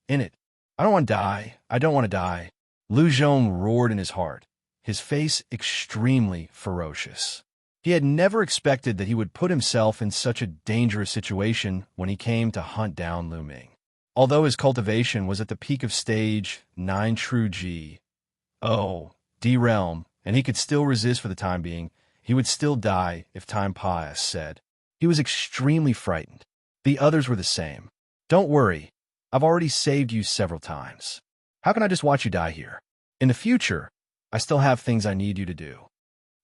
In it. I don't want to die. I don't want to die. Lu Zhong roared in his heart, his face extremely ferocious. He had never expected that he would put himself in such a dangerous situation when he came to hunt down Lu Ming. Although his cultivation was at the peak of stage 9 true G-O-D realm, and he could still resist for the time being, he would still die if time passed, said. He was extremely frightened. The others were the same. Don't worry, I've already saved you several times. How can I just watch you die here? In the future, I still have things I need you to do.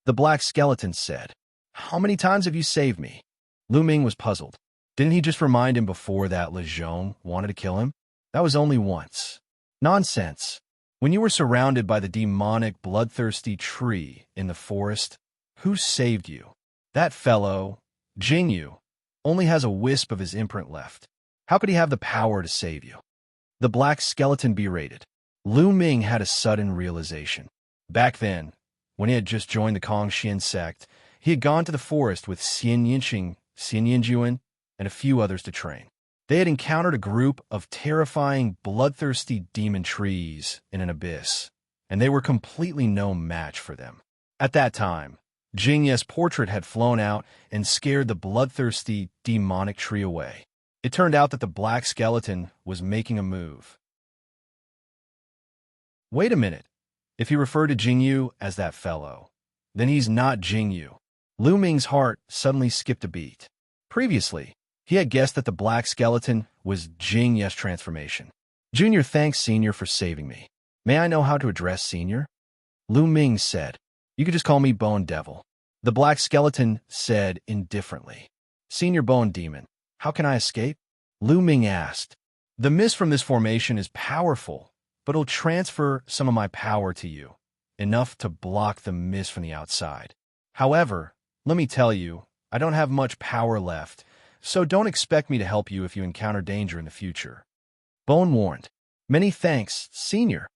The black skeleton said. How many times have you saved me? Lu Ming was puzzled. Didn't he just remind him before that Le Zhong wanted to kill him? That was only once. Nonsense. When you were surrounded by the demonic, bloodthirsty tree in the forest, who saved you? That fellow, Jingyu, only has a wisp of his imprint left. How could he have the power to save you? The black skeleton berated. Lu Ming had a sudden realization. Back then, when he had just joined the Kongxian sect, he had gone to the forest with Xianxia, and a few others to train. They had encountered a group of terrifying, bloodthirsty demon trees in an abyss, and they were completely no match for them. At that time, Jingya's portrait had flown out and scared the bloodthirsty, demonic tree away. It turned out that the black skeleton was making a move. Wait a minute. If he referred to Jingyu as that fellow, then he's not Jingyu. Lu Ming's heart suddenly skipped a beat. Previously, he had guessed that the black skeleton was Jingya's transformation. Junior thanks Senior for saving me. May I know how to address Senior? Lu Ming said. You could just call me Bone Devil. The black skeleton said indifferently. Senior Bone Demon, how can I escape? Lu Ming asked. The mist from this formation is powerful, but it'll transfer some of my power to you, enough to block the mist from the outside. However, let me tell you, I don't have much power left, so don't expect me to help you if you encounter danger in the future. Bone warned. Many thanks, Senior.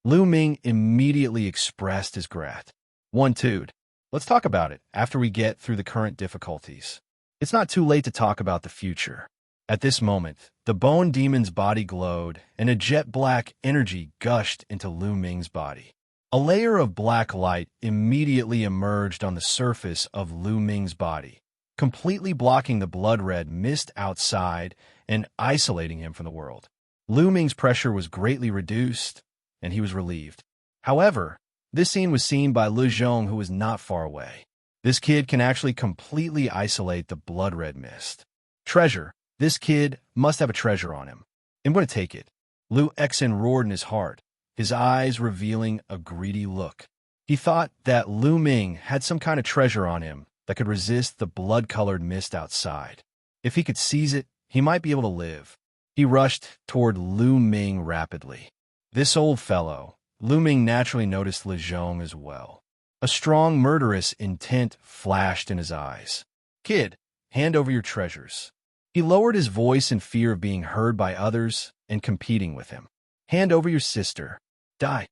Lu Ming immediately expressed his gratitude. Let's talk about it after we get through the current difficulties. It's not too late to talk about the future. At this moment, the Bone Demon's body glowed, and a jet black energy gushed into Lu Ming's body. A layer of black light immediately emerged on the surface of Lu Ming's body, completely blocking the blood-red mist outside and isolating him from the world. Lu Ming's pressure was greatly reduced, and he was relieved. However, this scene was seen by Lu Zhong, who was not far away. This kid can actually completely isolate the blood-red mist. Treasure. This kid must have a treasure on him. I'm going to take it. Lu Exin roared in his heart, his eyes revealing a greedy look. He thought that Lu Ming had some kind of treasure on him that could resist the blood-colored mist outside. If he could seize it, he might be able to live. He rushed toward Lu Ming rapidly. This old fellow, Lu Ming naturally noticed Lu Zhong as well. A strong, murderous intent flashed in his eyes. Kid, hand over your treasures. He lowered his voice in fear of being heard by others and competing with him. Hand over your sister. Die.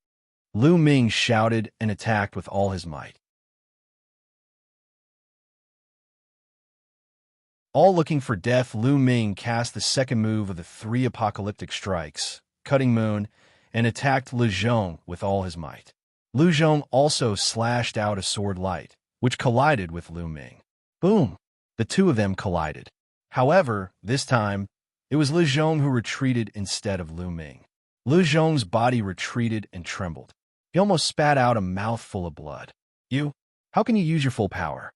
Lu Ming shouted and attacked with all his might. All looking for death, Lu Ming cast the second move of the 3 apocalyptic strikes, Cutting Moon, and attacked Lu Zhong with all his might. Lu Zhong also slashed out a sword light, which collided with Lu Ming. Boom! The two of them collided. However, this time, it was Lu Zhong who retreated instead of Lu Ming. Lu Zhong's body retreated and trembled. He almost spat out a mouthful of blood. You? How can you use your full power?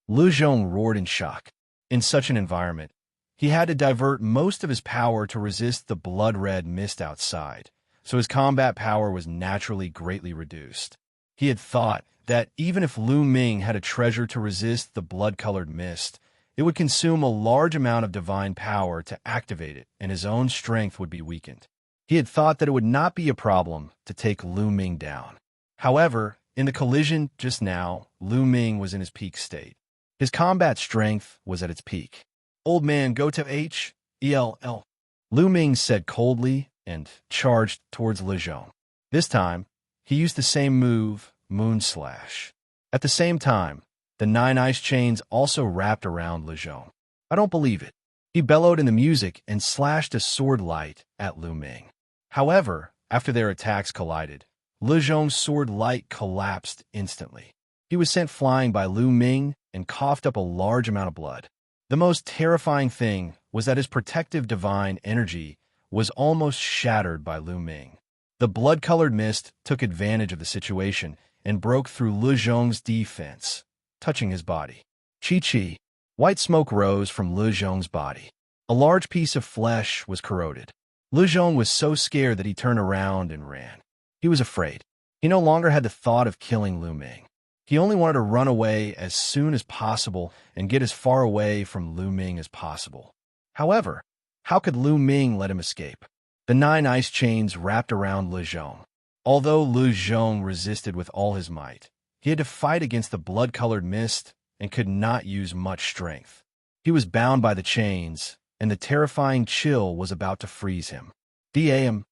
Lu Zhong roared in shock. In such an environment, he had to divert most of his power to resist the blood-red mist outside, so his combat power was naturally greatly reduced. He had thought that even if Lu Ming had a treasure to resist the blood-colored mist, it would consume a large amount of divine power to activate it, and his own strength would be weakened. He had thought that it would not be a problem to take Lu Ming down. However, in the collision just now, Lu Ming was in his peak state. His combat strength was at its peak. Old man, go to H.E.L.L. Lu Ming said coldly and charged towards Lu Zhong. This time, he used the same move, Moon Slash. At the same time, the 9 ice chains also wrapped around Lu Zhong. I don't believe it. He bellowed in the music and slashed a sword light at Lu Ming. However, after their attacks collided, Lu Zhong's sword light collapsed instantly. He was sent flying by Lu Ming and coughed up a large amount of blood. The most terrifying thing was that his protective divine energy was almost shattered by Lu Ming. The blood-colored mist took advantage of the situation and broke through Lu Zhong's defense, touching his body. Chi-chi. White smoke rose from Lu Zhong's body. A large piece of flesh was corroded. Lu Zhong was so scared that he turned around and ran. He was afraid. He no longer had the thought of killing Lu Ming. He only wanted to run away as soon as possible and get as far away from Lu Ming as possible. However, how could Lu Ming let him escape? The 9 ice chains wrapped around Lu Zhong. Although Lu Zhong resisted with all his might, he had to fight against the blood-colored mist and could not use much strength. He was bound by the chains, and the terrifying chill was about to freeze him. D.A.M.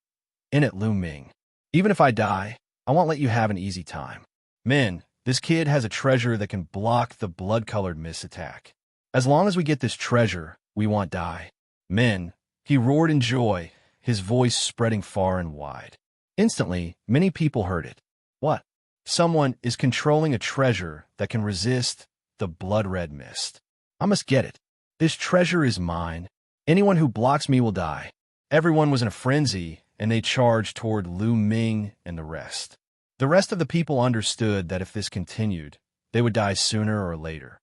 In it, Lu Ming. Even if I die, I won't let you have an easy time. Men, this kid has a treasure that can block the blood-colored mist attack. As long as we get this treasure, we won't die. Men, he roared in joy, his voice spreading far and wide. Instantly, many people heard it. What? Someone is controlling a treasure that can resist the blood-red mist. I must get it. This treasure is mine. Anyone who blocks me will die. Everyone was in a frenzy, and they charged toward Lu Ming and the rest. The rest of the people understood that if this continued, they would die sooner or later.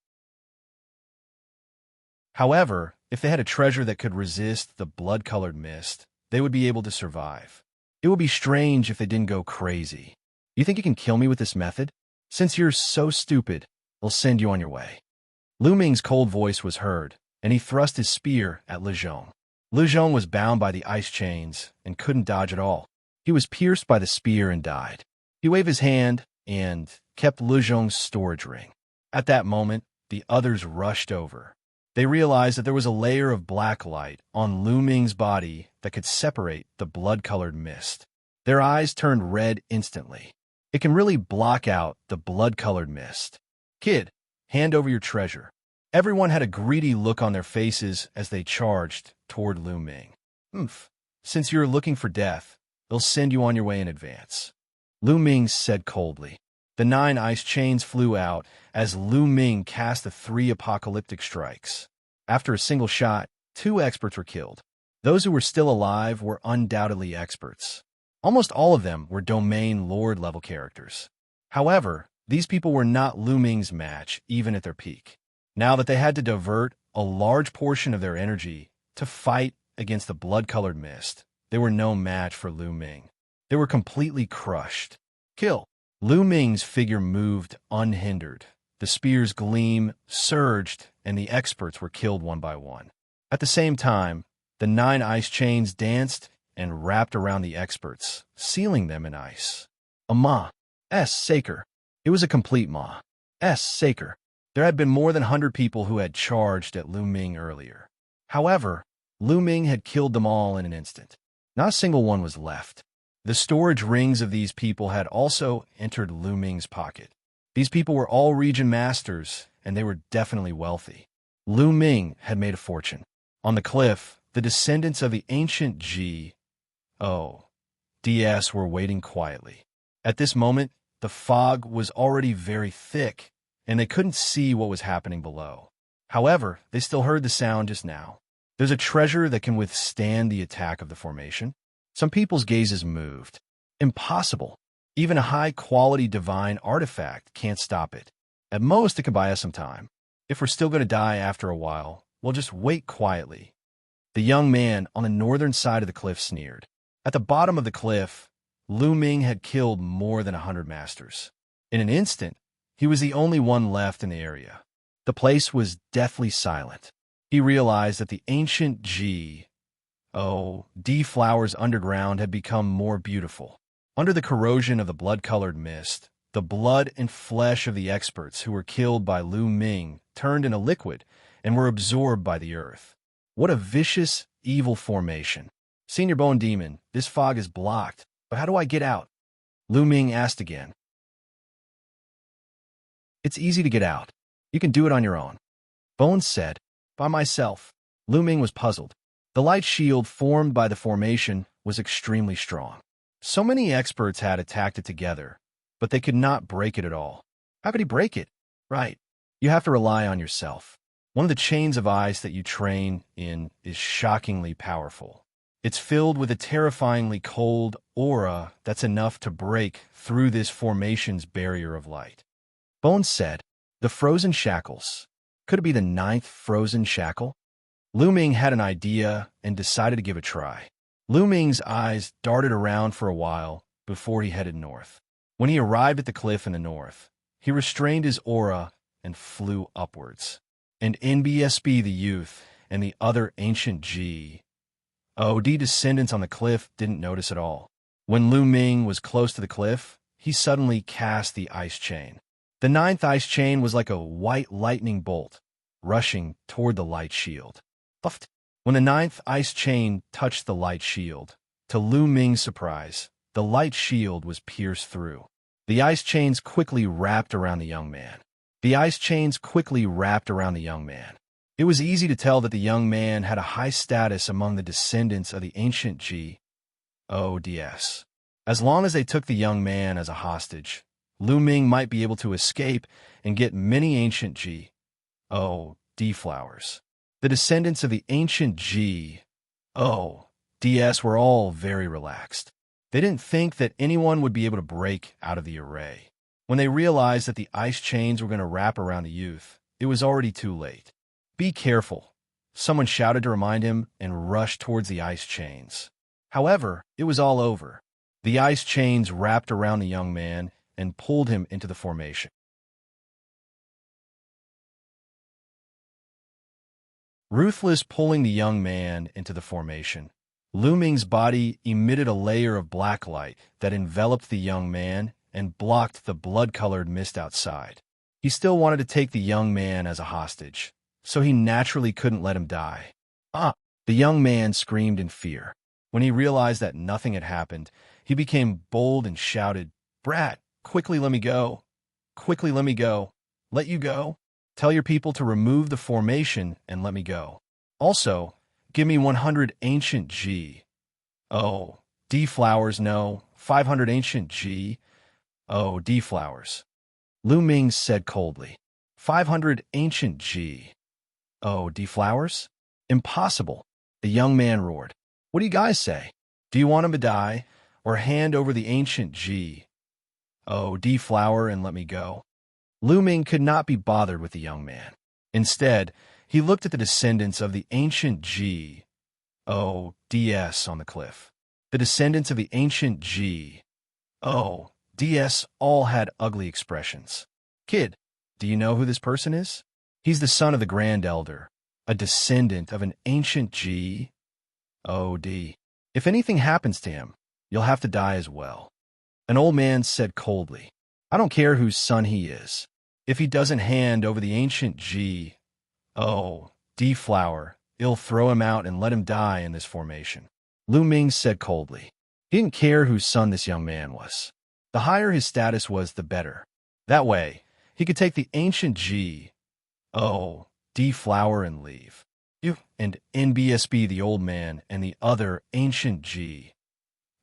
However, if they had a treasure that could resist the blood-colored mist, they would be able to survive. It would be strange if they didn't go crazy. You think you can kill me with this method? Since you're so stupid, I'll send you on your way. Lu Ming's cold voice was heard, and he thrust his spear at Lu Zhong. Lu Zhong was bound by the ice chains and couldn't dodge at all. He was pierced by the spear and died. He waved his hand and kept Lu Zhong's storage ring. At that moment, the others rushed over. They realized that there was a layer of black light on Lu Ming's body that could separate the blood-colored mist. Their eyes turned red instantly. It can really block out the blood-colored mist. Kid, hand over your treasure. Everyone had a greedy look on their faces as they charged toward Lu Ming. Since you're looking for death, they'll send you on your way in advance. Lu Ming said coldly. The 9 ice chains flew out as Lu Ming cast the 3 apocalyptic strikes. After a single shot, 2 experts were killed. Those who were still alive were undoubtedly experts. Almost all of them were domain lord-level characters. However, these people were not Lu Ming's match, even at their peak. Now that they had to divert a large portion of their energy to fight against the blood-colored mist, they were no match for Lu Ming. They were completely crushed. Kill. Lu Ming's figure moved unhindered. The spear's gleam surged, and the experts were killed one by one. At the same time, the 9 ice chains danced and wrapped around the experts, sealing them in ice. A Ma's Saker. It was a complete Ma's Saker. There had been more than 100 people who had charged at Lu Ming earlier. However, Lu Ming had killed them all in an instant. Not a single one was left. The storage rings of these people had also entered Lu Ming's pocket. These people were all region masters, and they were definitely wealthy. Lu Ming had made a fortune. On the cliff, the descendants of the ancient GODS were waiting quietly. At this moment, the fog was already very thick, and they couldn't see what was happening below. However, they still heard the sound just now. There's a treasure that can withstand the attack of the formation. Some people's gazes moved. Impossible. Even a high-quality divine artifact can't stop it. At most, it can buy us some time. If we're still going to die after a while, we'll just wait quietly. The young man on the northern side of the cliff sneered. At the bottom of the cliff, Lu Ming had killed more than 100 masters. In an instant, he was the only one left in the area. The place was deathly silent. He realized that the ancient GOD flowers underground had become more beautiful. Under the corrosion of the blood-colored mist, the blood and flesh of the experts who were killed by Lu Ming turned into liquid and were absorbed by the earth. What a vicious, evil formation. Senior Bone Demon, this fog is blocked, but how do I get out? Lu Ming asked again. It's easy to get out. You can do it on your own. Bones said, by myself. Lu Ming was puzzled. The light shield formed by the formation was extremely strong. So many experts had attacked it together, but they could not break it at all. How could he break it? Right. You have to rely on yourself. One of the chains of ice that you train in is shockingly powerful. It's filled with a terrifyingly cold aura that's enough to break through this formation's barrier of light. Bones said, the frozen shackles. Could it be the 9th frozen shackle? Lu Ming had an idea and decided to give it a try. Lu Ming's eyes darted around for a while before he headed north. When he arrived at the cliff in the north, he restrained his aura and flew upwards. And NBSB the youth and the other ancient GOD descendants on the cliff didn't notice at all. When Lu Ming was close to the cliff, he suddenly cast the ice chain. The 9th ice chain was like a white lightning bolt, rushing toward the light shield. Puffed. When the 9th ice chain touched the light shield, to Lu Ming's surprise, the light shield was pierced through. The ice chains quickly wrapped around the young man. It was easy to tell that the young man had a high status among the descendants of the ancient GODS. As long as they took the young man as a hostage, Lu Ming might be able to escape and get many ancient GOD flowers. The descendants of the ancient GODS were all very relaxed. They didn't think that anyone would be able to break out of the array. When they realized that the ice chains were going to wrap around the youth, it was already too late. Be careful, someone shouted to remind him and rushed towards the ice chains. However, it was all over. The ice chains wrapped around the young man and pulled him into the formation. Ruthless pulling the young man into the formation, Lu Ming's body emitted a layer of black light that enveloped the young man and blocked the blood-colored mist outside. He still wanted to take the young man as a hostage, so he naturally couldn't let him die. The young man screamed in fear. When he realized that nothing had happened, he became bold and shouted, Brat, quickly let me go. Quickly let me go. Let you go? Tell your people to remove the formation and let me go. Also, give me 100 ancient GOD flowers, no, 500 ancient Oh, deflowers. Lu Ming said coldly. 500 ancient G. Oh, deflowers? Impossible. The young man roared. What do you guys say? Do you want him to die, or hand over the ancient G? Oh, deflower and let me go. Lu Ming could not be bothered with the young man. Instead, he looked at the descendants of the ancient G. Oh, DS on the cliff. The descendants of the ancient G. Oh, DS all had ugly expressions. Kid, do you know who this person is? He's the son of the Grand Elder, a descendant of an ancient G. Oh, D. If anything happens to him, you'll have to die as well. An old man said coldly. I don't care whose son he is. If he doesn't hand over the ancient G. Oh, deflower, you'll throw him out and let him die in this formation. Lu Ming said coldly. He didn't care whose son this young man was. The higher his status was, the better. That way, he could take the ancient G. Oh, deflower and leave. You and NBSB, the old man, and the other ancient G.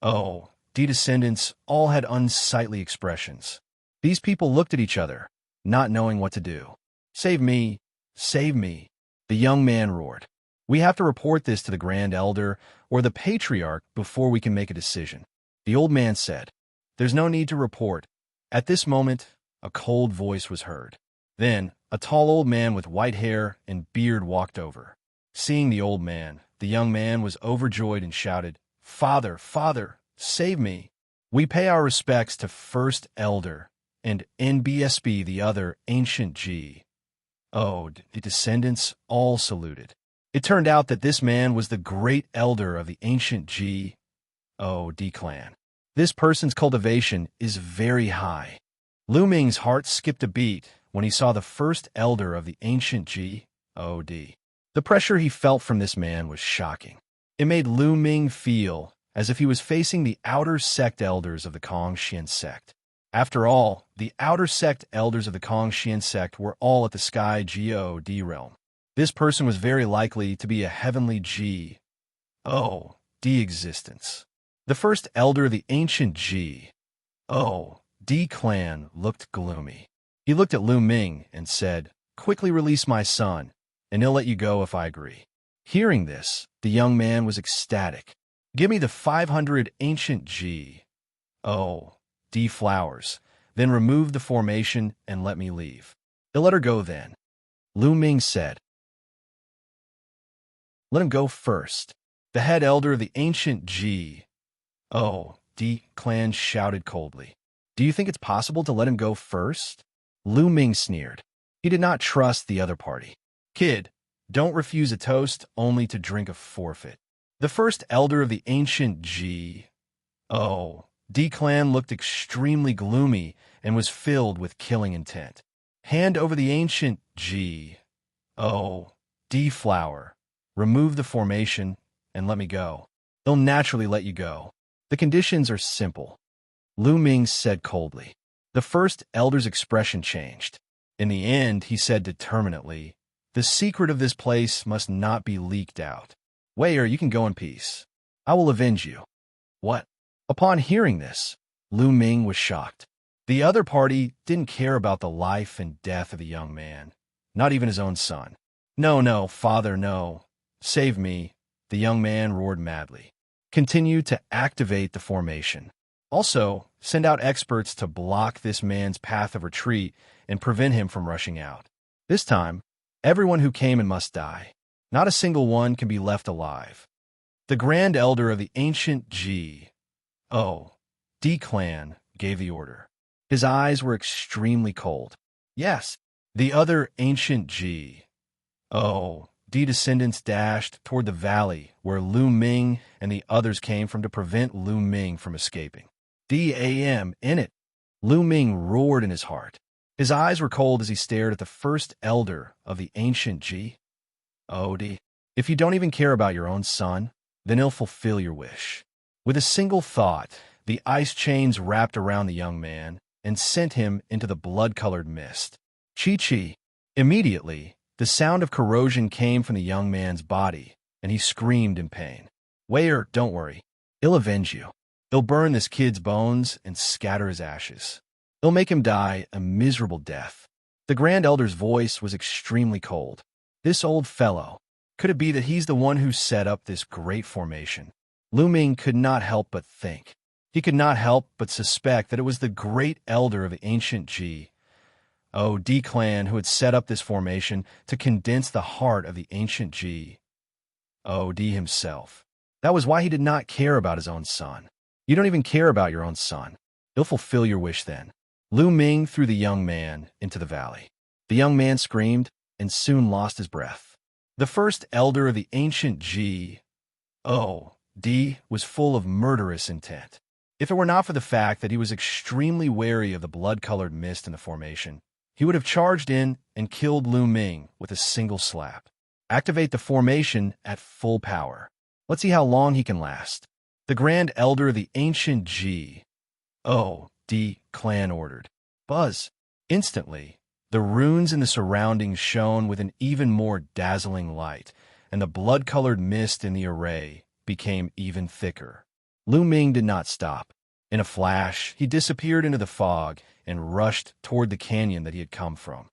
Oh, D descendants all had unsightly expressions. These people looked at each other, not knowing what to do. Save me, save me, the young man roared. We have to report this to the Grand Elder or the Patriarch before we can make a decision. The old man said, There's no need to report. At this moment, a cold voice was heard. Then, a tall old man with white hair and beard walked over. Seeing the old man, the young man was overjoyed and shouted, Father, Father, save me. We pay our respects to First Elder and NBSB, the other ancient G. Oh, the descendants all saluted. It turned out that this man was the great elder of the ancient G. Oh, D clan. This person's cultivation is very high. Lu Ming's heart skipped a beat when he saw the first elder of the ancient G. Oh, D. The pressure he felt from this man was shocking. It made Lu Ming feel as if he was facing the outer sect elders of the Xianxia sect. After all, the outer sect elders of the Xianxia sect were all at the Sky God realm. This person was very likely to be a heavenly G. Oh, D existence. The first elder of the ancient G. Oh, D clan looked gloomy. He looked at Lu Ming and said, Quickly release my son, and he'll let you go if I agree. Hearing this, the young man was ecstatic. Give me the 500 ancient G. Oh, D flowers. Then remove the formation and let me leave. They'll let her go then. Lu Ming said. Let him go first. The head elder of the ancient G. Oh, D clan shouted coldly. Do you think it's possible to let him go first? Lu Ming sneered. He did not trust the other party. Kid, don't refuse a toast only to drink a forfeit. The first elder of the ancient G. Oh, D clan looked extremely gloomy and was filled with killing intent. Hand over the ancient G. Oh, D flower. Remove the formation and let me go. They'll naturally let you go. The conditions are simple. Lu Ming said coldly. The first elder's expression changed. In the end, he said determinedly, The secret of this place must not be leaked out. Waiter, you can go in peace. I will avenge you. What? Upon hearing this, Lu Ming was shocked. The other party didn't care about the life and death of the young man, not even his own son. No, no, father, no. Save me, the young man roared madly. Continue to activate the formation. Also, send out experts to block this man's path of retreat and prevent him from rushing out. This time, everyone who came in must die. Not a single one can be left alive. The Grand Elder of the ancient G. Oh, D clan gave the order. His eyes were extremely cold. Yes, the other ancient G. Oh, D descendants dashed toward the valley where Lu Ming and the others came from to prevent Lu Ming from escaping. D.A.M. in it. Lu Ming roared in his heart. His eyes were cold as he stared at the first elder of the ancient G. Oh, D. If you don't even care about your own son, then he'll fulfill your wish. With a single thought, the ice chains wrapped around the young man and sent him into the blood-colored mist. Chi-chi. Immediately, the sound of corrosion came from the young man's body, and he screamed in pain. Waiter, don't worry. He'll avenge you. He'll burn this kid's bones and scatter his ashes. It'll make him die a miserable death. The Grand Elder's voice was extremely cold. This old fellow. Could it be that he's the one who set up this great formation? Lu Ming could not help but think. He could not help but suspect that it was the great elder of the ancient G.O.D. clan who had set up this formation to condense the heart of the ancient G.O.D. himself. That was why he did not care about his own son. You don't even care about your own son. He'll fulfill your wish then. Lu Ming threw the young man into the valley. The young man screamed and soon lost his breath. The first elder of the ancient G.O.D. was full of murderous intent. If it were not for the fact that he was extremely wary of the blood-colored mist in the formation, he would have charged in and killed Lu Ming with a single slap. Activate the formation at full power. Let's see how long he can last. The Grand Elder of the ancient G.O.D. clan ordered. Buzz. Instantly, the runes in the surroundings shone with an even more dazzling light, and the blood-colored mist in the array became even thicker. Lu Ming did not stop. In a flash, he disappeared into the fog and rushed toward the canyon that he had come from.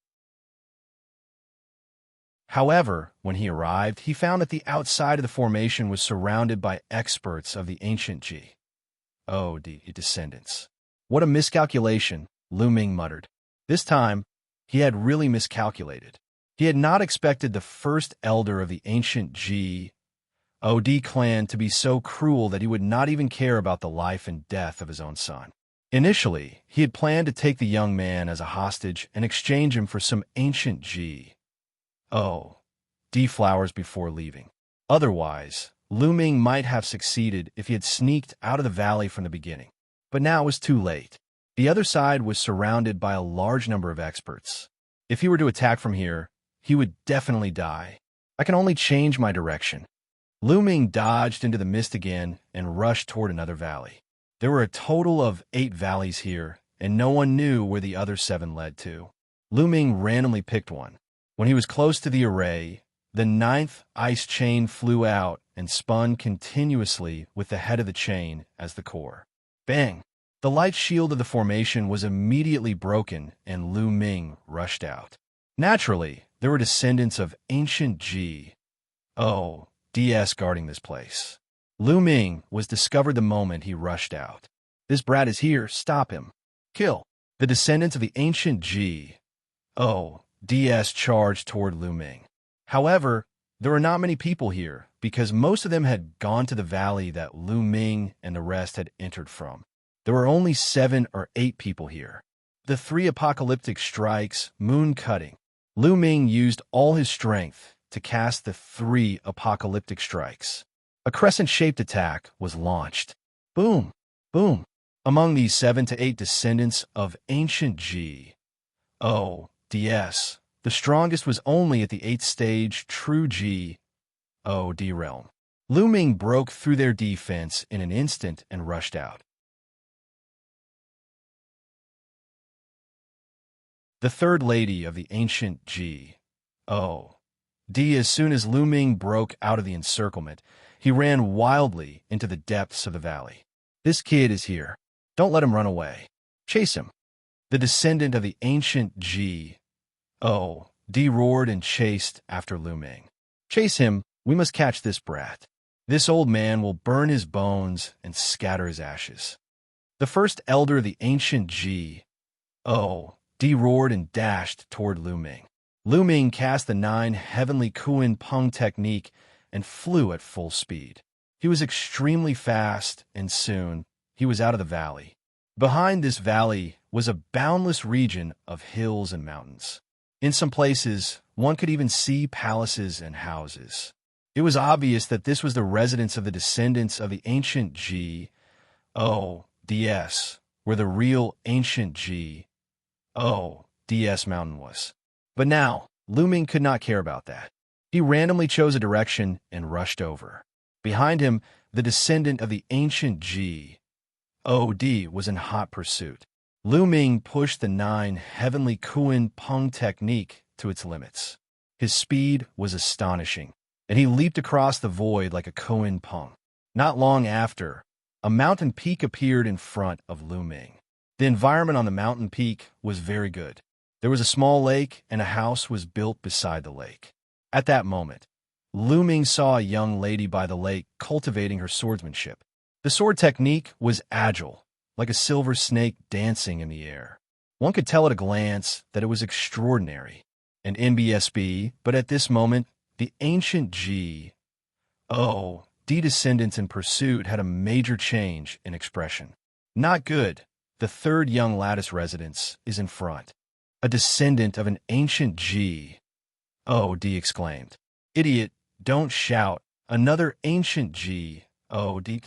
However, when he arrived, he found that the outside of the formation was surrounded by experts of the ancient G.O.D. descendants. What a miscalculation, Lu Ming muttered. This time, he had really miscalculated. He had not expected the first elder of the ancient G.O.D. clan to be so cruel that he would not even care about the life and death of his own son. Initially, he had planned to take the young man as a hostage and exchange him for some ancient G.O.D. flowers before leaving. Otherwise, Lu Ming might have succeeded if he had sneaked out of the valley from the beginning. But now it was too late. The other side was surrounded by a large number of experts. If he were to attack from here, he would definitely die. I can only change my direction. Lu Ming dodged into the mist again and rushed toward another valley. There were a total of 8 valleys here, and no one knew where the other 7 led to. Lu Ming randomly picked one. When he was close to the array, the 9th ice chain flew out and spun continuously with the head of the chain as the core. Bang! The light shield of the formation was immediately broken, and Lu Ming rushed out. Naturally, there were descendants of ancient G.O.D.s guarding this place. Lu Ming was discovered the moment he rushed out. This brat is here, stop him. Kill. The descendants of the ancient G.O.D.s charged toward Lu Ming. However, there were not many people here, because most of them had gone to the valley that Lu Ming and the rest had entered from. There were only 7 or 8 people here. The 3 apocalyptic strikes, moon cutting. Lu Ming used all his strength to cast the 3 apocalyptic strikes. A crescent-shaped attack was launched. Boom! Boom! Among these 7 to 8 descendants of ancient G.O.D.s, the strongest was only at the 8th stage true G.O.D. realm. Lu Ming broke through their defense in an instant and rushed out. The third lady of the ancient G.O.D. As soon as Lu Ming broke out of the encirclement, he ran wildly into the depths of the valley. This kid is here. Don't let him run away. Chase him. The descendant of the ancient G.O.D. roared and chased after Lu Ming. Chase him. We must catch this brat. This old man will burn his bones and scatter his ashes. The first elder of the ancient G.O.D. roared and dashed toward Lu Ming. Lu Ming cast the 9 heavenly Kuan Peng technique and flew at full speed. He was extremely fast, and soon he was out of the valley. Behind this valley was a boundless region of hills and mountains. In some places, one could even see palaces and houses. It was obvious that this was the residence of the descendants of the ancient G.O.D.s, where the real ancient G.O.D.s mountain was. But now, Lu Ming could not care about that. He randomly chose a direction and rushed over. Behind him, the descendant of the ancient G.O.D. was in hot pursuit. Lu Ming pushed the 9 heavenly Kuan Peng technique to its limits. His speed was astonishing, and he leaped across the void like a Kuan Peng. Not long after, a mountain peak appeared in front of Lu Ming. The environment on the mountain peak was very good. There was a small lake, and a house was built beside the lake. At that moment, Lu Ming saw a young lady by the lake cultivating her swordsmanship. The sword technique was agile, like a silver snake dancing in the air. One could tell at a glance that it was extraordinary. And NBSB, but at this moment, the ancient descendants in pursuit had a major change in expression. Not good. The third young lattice residence is in front. A descendant of an ancient exclaimed. Idiot, don't shout. Another ancient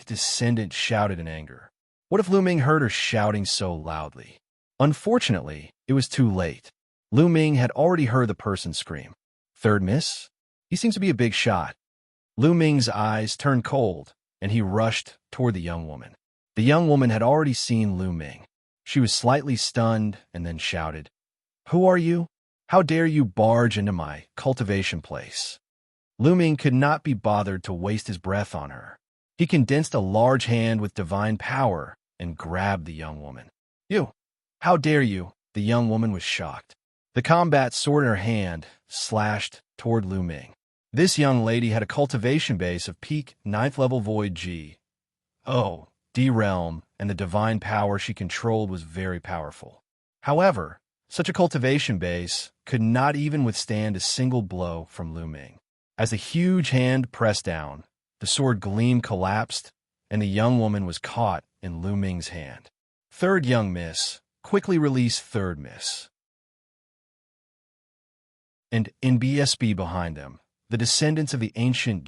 descendant shouted in anger. What if Lu Ming heard her shouting so loudly? Unfortunately, it was too late. Lu Ming had already heard the person scream. Third miss? He seems to be a big shot. Lu Ming's eyes turned cold, and he rushed toward the young woman. The young woman had already seen Lu Ming. She was slightly stunned and then shouted, Who are you? How dare you barge into my cultivation place? Lu Ming could not be bothered to waste his breath on her. He condensed a large hand with divine power and grabbed the young woman. You! How dare you? The young woman was shocked. The combat sword in her hand slashed toward Lu Ming. This young lady had a cultivation base of peak 9th level void D realm, and the divine power she controlled was very powerful. However, such a cultivation base could not even withstand a single blow from Lu Ming. As the huge hand pressed down, the sword gleam collapsed, and the young woman was caught in Lu Ming's hand. Third young miss, quickly release third miss. And in BSB behind them, the descendants of the ancient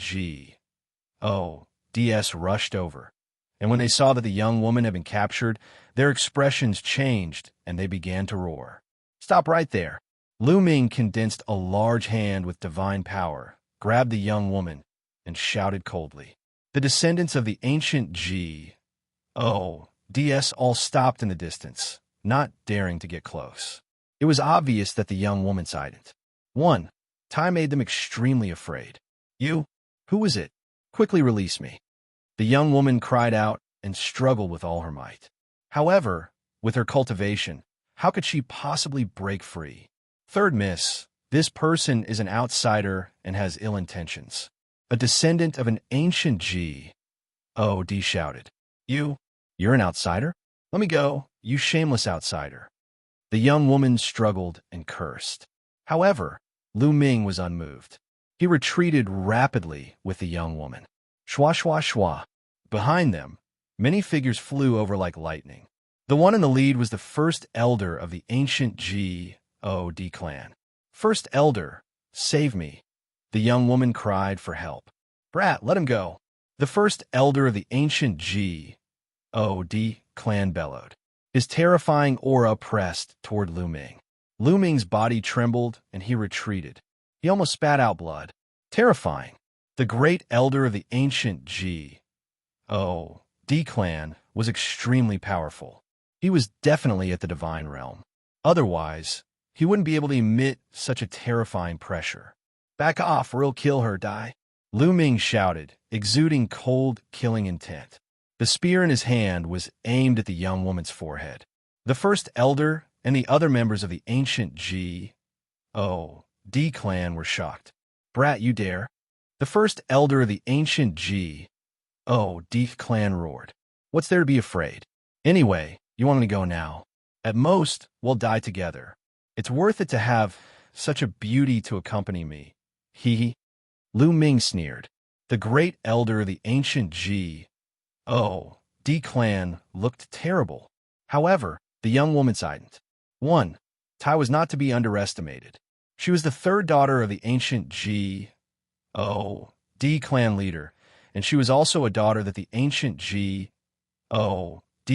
DS rushed over, and when they saw that the young woman had been captured, their expressions changed and they began to roar. Stop right there. Lu Ming condensed a large hand with divine power, grabbed the young woman, and shouted coldly. The descendants of the ancient DS all stopped in the distance, not daring to get close. It was obvious that the young woman sided. 1. Tai made them extremely afraid. You? Who is it? Quickly release me. The young woman cried out and struggled with all her might. However, with her cultivation, how could she possibly break free? Third miss, this person is an outsider and has ill intentions. A descendant of an ancient D shouted. You're an outsider? Let me go, you shameless outsider. The young woman struggled and cursed. However, Lu Ming was unmoved. He retreated rapidly with the young woman. Shwa shwa shwa. Behind them, many figures flew over like lightning. The one in the lead was the first elder of the ancient D clan. First elder, save me. The young woman cried for help. Brat, let him go. The first elder of the ancient D clan bellowed. His terrifying aura pressed toward Lu Ming. Lu Ming's body trembled, and he retreated. He almost spat out blood. Terrifying. The great elder of the ancient D clan was extremely powerful. He was definitely at the divine realm. Otherwise, he wouldn't be able to emit such a terrifying pressure. Back off or he'll kill her, die. Lu Ming shouted, exuding cold, killing intent. The spear in his hand was aimed at the young woman's forehead. The first elder and the other members of the ancient D clan were shocked. Brat, you dare? The first elder of the ancient D clan roared. What's there to be afraid? Anyway, you want me to go now? At most, we'll die together. It's worth it to have such a beauty to accompany me. Hee. Lu Ming sneered. The great elder of the ancient D clan looked terrible. However, the young woman sighed. 1. Tai was not to be underestimated. She was the third daughter of the ancient D clan leader, and she was also a daughter that the ancient D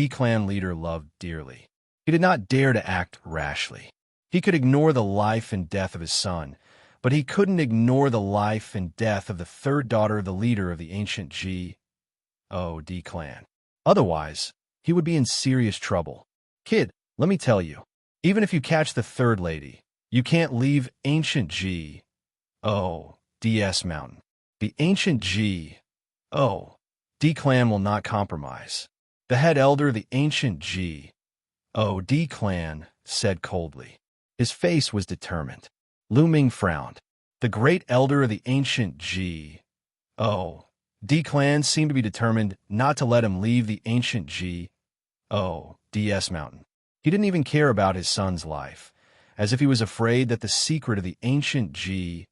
clan leader loved dearly. He did not dare to act rashly. He could ignore the life and death of his son, but he couldn't ignore the life and death of the third daughter of the leader of the ancient D clan. Otherwise, he would be in serious trouble. Kid, let me tell you, even if you catch the third lady, you can't leave ancient DS mountain. The ancient D clan will not compromise. The head elder of the ancient Oh, D clan said coldly. His face was determined. Lu Ming frowned. The great elder of the ancient G. Oh, D clan seemed to be determined not to let him leave the ancient G. Oh, DS mountain. He didn't even care about his son's life, as if he was afraid that the secret of the ancient G.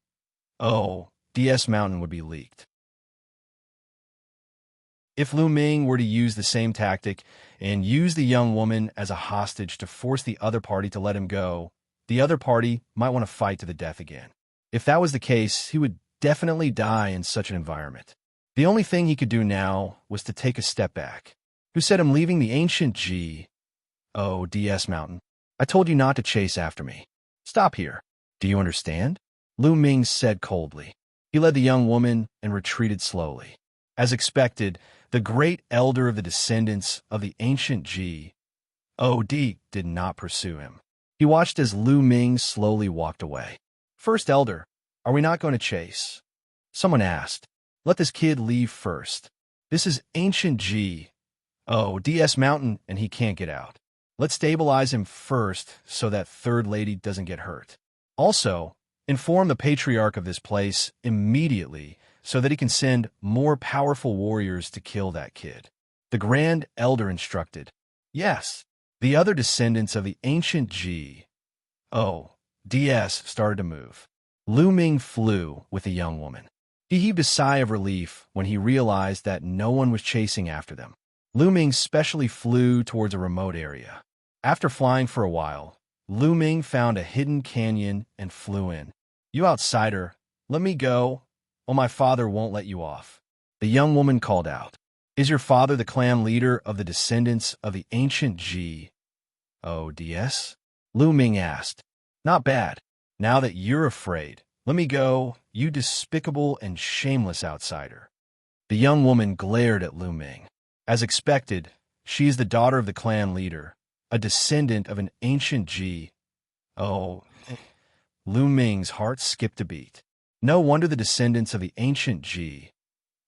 Oh, DS mountain would be leaked. If Lu Ming were to use the same tactic and use the young woman as a hostage to force the other party to let him go, the other party might want to fight to the death again. If that was the case, he would definitely die in such an environment. The only thing he could do now was to take a step back. Who said I'm leaving the ancient G? Oh, DS mountain. I told you not to chase after me. Stop here. Do you understand? Lu Ming said coldly. He led the young woman and retreated slowly. As expected, the great elder of the descendants of the ancient G. O.D. did not pursue him. He watched as Lu Ming slowly walked away. First elder, are we not going to chase? Someone asked. Let this kid leave first. This is ancient G. Oh, DS mountain and he can't get out. Let's stabilize him first so that third lady doesn't get hurt. Also, inform the patriarch of this place immediately so that he can send more powerful warriors to kill that kid. The grand elder instructed. Yes, the other descendants of the ancient G. Oh, DS started to move. Lu Ming flew with the young woman. He heaved a sigh of relief when he realized that no one was chasing after them. Lu Ming specially flew towards a remote area. After flying for a while, Lu Ming found a hidden canyon and flew in. You outsider, let me go, or my father won't let you off. The young woman called out. Is your father the clan leader of the descendants of the ancient G? Oh, DS? Lu Ming asked. Not bad. Now that you're afraid, let me go, you despicable and shameless outsider. The young woman glared at Lu Ming. As expected, she is the daughter of the clan leader, a descendant of an ancient G. Oh, Lu Ming's heart skipped a beat. No wonder the descendants of the ancient G.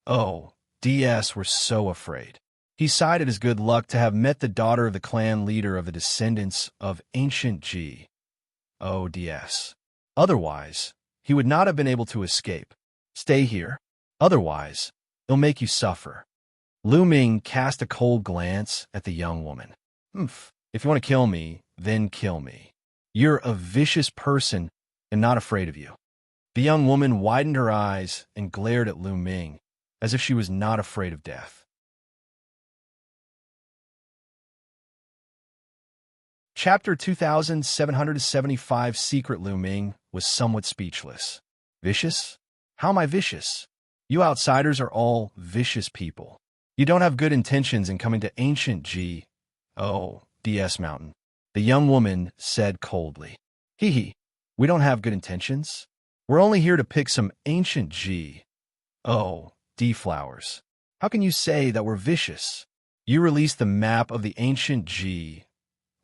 Oh, DS were so afraid. He sighed at his good luck to have met the daughter of the clan leader of the descendants of ancient G. Oh, DS. Otherwise, he would not have been able to escape. Stay here. Otherwise, it'll make you suffer. Lu Ming cast a cold glance at the young woman. If you want to kill me, then kill me. You're a vicious person and not afraid of you. The young woman widened her eyes and glared at Lu Ming, as if she was not afraid of death. Chapter 2775 Secret Lu Ming was somewhat speechless. Vicious? How am I vicious? You outsiders are all vicious people. You don't have good intentions in coming to ancient G. Oh, DS mountain. The young woman said coldly. Hee, we don't have good intentions. We're only here to pick some ancient G. Oh, D flowers. How can you say that we're vicious? You released the map of the ancient G.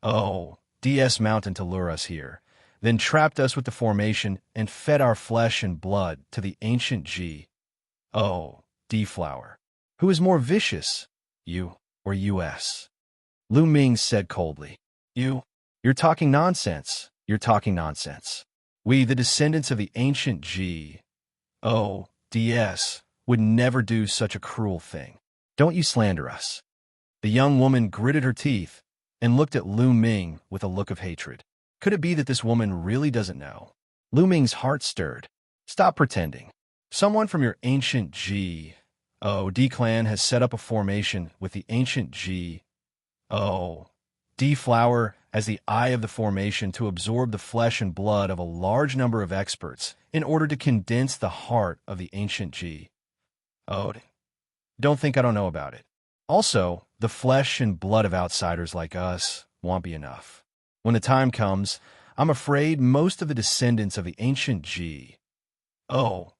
Oh, DS mountain to lure us here, then trapped us with the formation and fed our flesh and blood to the ancient G. Oh, D flower. Who is more vicious, you or US? Lu Ming said coldly. You. You're talking nonsense. You're talking nonsense. We, the descendants of the ancient G. Oh, DS, would never do such a cruel thing. Don't you slander us. The young woman gritted her teeth and looked at Lu Ming with a look of hatred. Could it be that this woman really doesn't know? Lu Ming's heart stirred. Stop pretending. Someone from your ancient G. Oh, D clan has set up a formation with the ancient G. Oh, D flower as the eye of the formation to absorb the flesh and blood of a large number of experts in order to condense the heart of the ancient G. Oh, don't think I don't know about it. Also, the flesh and blood of outsiders like us won't be enough. When the time comes, I'm afraid most of the descendants of the ancient G. Oh,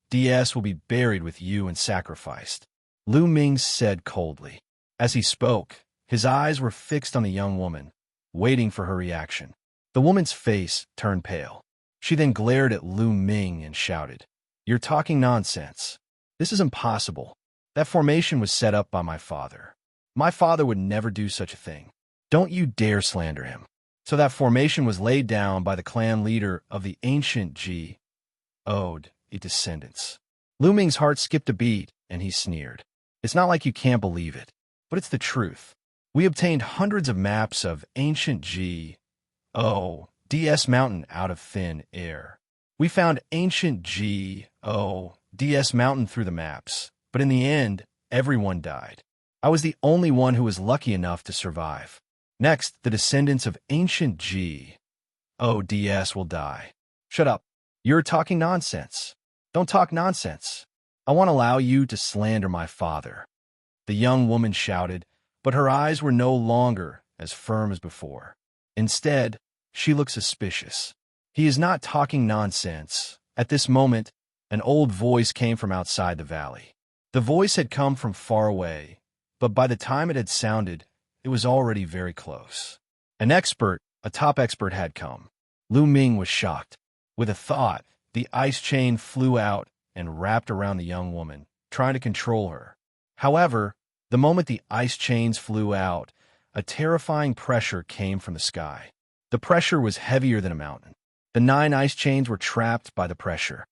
DS will be buried with you and sacrificed. Lu Ming said coldly. As he spoke, his eyes were fixed on the young woman, waiting for her reaction. The woman's face turned pale. She then glared at Lu Ming and shouted, You're talking nonsense. This is impossible. That formation was set up by my father. My father would never do such a thing. Don't you dare slander him. So that formation was laid down by the clan leader of the ancient G. Ode, its descendants. Lu Ming's heart skipped a beat, and he sneered. It's not like you can't believe it, but it's the truth. We obtained hundreds of maps of ancient G.O.D.S. Mountain out of thin air. We found ancient G.O.D.S. Mountain through the maps, but in the end, everyone died. I was the only one who was lucky enough to survive. Next, the descendants of ancient G.O.D.S. will die. Shut up. You're talking nonsense. Don't talk nonsense. I won't allow you to slander my father. The young woman shouted, but her eyes were no longer as firm as before. Instead, she looked suspicious. He is not talking nonsense. At this moment, an old voice came from outside the valley. The voice had come from far away, but by the time it had sounded, it was already very close. A top expert had come. Lu Ming was shocked. With a thought, the ice chain flew out and wrapped around the young woman, trying to control her. However, the moment the ice chains flew out, a terrifying pressure came from the sky. The pressure was heavier than a mountain. The 9 ice chains were trapped by the pressure.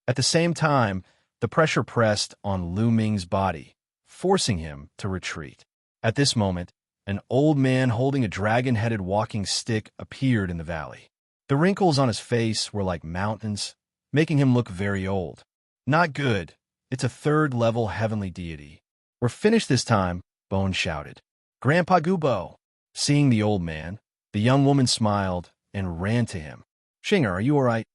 At the same time, the pressure pressed on Lu Ming's body, forcing him to retreat. At this moment, an old man holding a dragon-headed walking stick appeared in the valley. The wrinkles on his face were like mountains, making him look very old. Not good. It's a 3rd-level heavenly deity. We're finished this time, Bone shouted. Grandpa Gubo. Seeing the old man, the young woman smiled and ran to him. Xianxia, are you all right?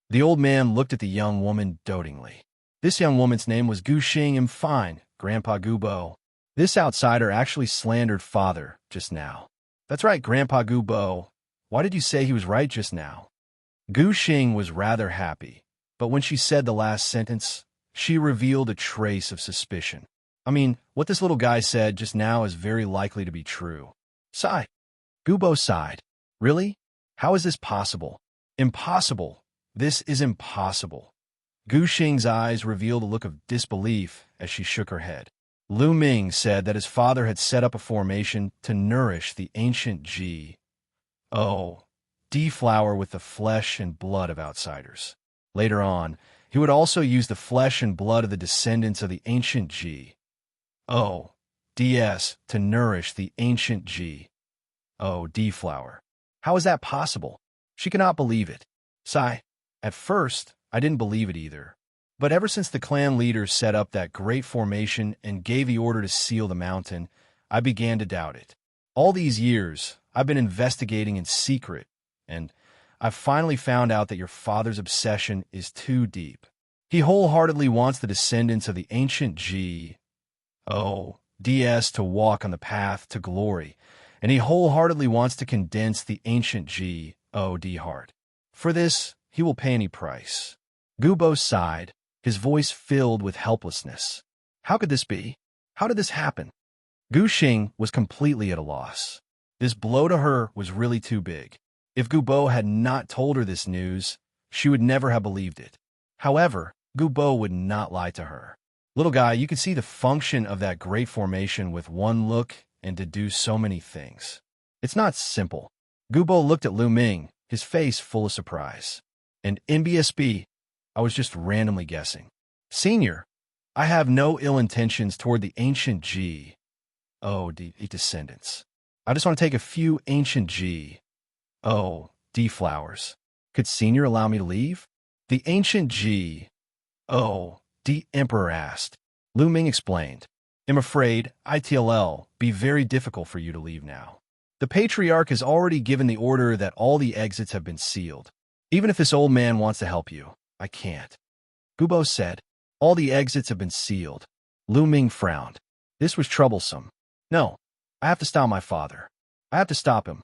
The old man looked at the young woman dotingly. This young woman's name was Gu Xing. I'm fine, Grandpa Gubo. This outsider actually slandered father just now. That's right, Grandpa Gubo. Why did you say he was right just now? Gu Xing was rather happy, but when she said the last sentence, she revealed a trace of suspicion. I mean, what this little guy said just now is very likely to be true. Sigh. Gubo sighed. Really? How is this possible? Impossible. This is impossible. Gu Xing's eyes revealed a look of disbelief as she shook her head. Lu Ming said that his father had set up a formation to nourish the ancient G.O.D. flower with the flesh and blood of outsiders. Later on, he would also use the flesh and blood of the descendants of the ancient G.O.D.S. to nourish the ancient G.O.D. flower. How is that possible? She cannot believe it. Sigh. At first, I didn't believe it either. But ever since the clan leaders set up that great formation and gave the order to seal the mountain, I began to doubt it. All these years, I've been investigating in secret, and I've finally found out that your father's obsession is too deep. He wholeheartedly wants the descendants of the ancient G.O.D.S. to walk on the path to glory, and he wholeheartedly wants to condense the ancient G.O.D. heart. For this, he will pay any price. Gubo sighed, his voice filled with helplessness. How could this be? How did this happen? Gu Xing was completely at a loss. This blow to her was really too big. If Gubo had not told her this news, she would never have believed it. However, Gubo would not lie to her. Little guy, you can see the function of that great formation with one look and deduce so many things. It's not simple. Gubo looked at Lu Ming, his face full of surprise. And NBSB, I was just randomly guessing. Senior, I have no ill intentions toward the ancient G.O.D. descendants. I just want to take a few ancient G.O.D. flowers. Could Senior allow me to leave? The ancient G.O.D. Emperor asked. Lu Ming explained. I'm afraid ITLL be very difficult for you to leave now. The Patriarch has already given the order that all the exits have been sealed. Even if this old man wants to help you, I can't. Gubo said, all the exits have been sealed. Lu Ming frowned. This was troublesome. No, I have to stop my father. I have to stop him.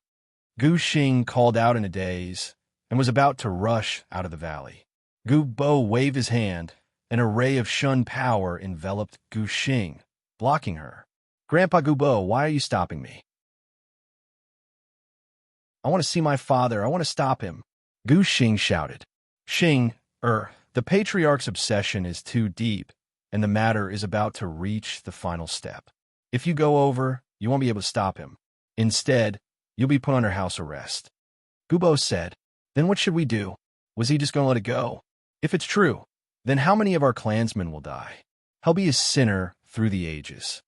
Gu Xing called out in a daze and was about to rush out of the valley. Gubo waved his hand. An array of Shun power enveloped Gu Xing, blocking her. Grandpa Gubo, why are you stopping me? I want to see my father. I want to stop him. Gu Xing shouted. Xing, the Patriarch's obsession is too deep, and the matter is about to reach the final step. If you go over, you won't be able to stop him. Instead, you'll be put under house arrest. Gubo said, Then what should we do? Was he just going to let it go? If it's true, then how many of our clansmen will die? He'll be a sinner through the ages.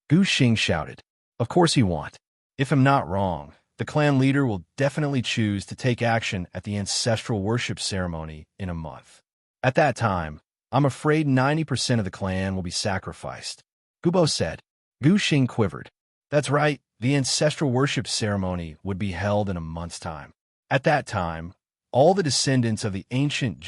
Gu Xing shouted, Of course he won't. If I'm not wrong, the clan leader will definitely choose to take action at the ancestral worship ceremony in a month. At that time, I'm afraid 90% of the clan will be sacrificed. Gubo said. Gu Xing quivered. That's right, the ancestral worship ceremony would be held in a month's time. At that time, all the descendants of the ancient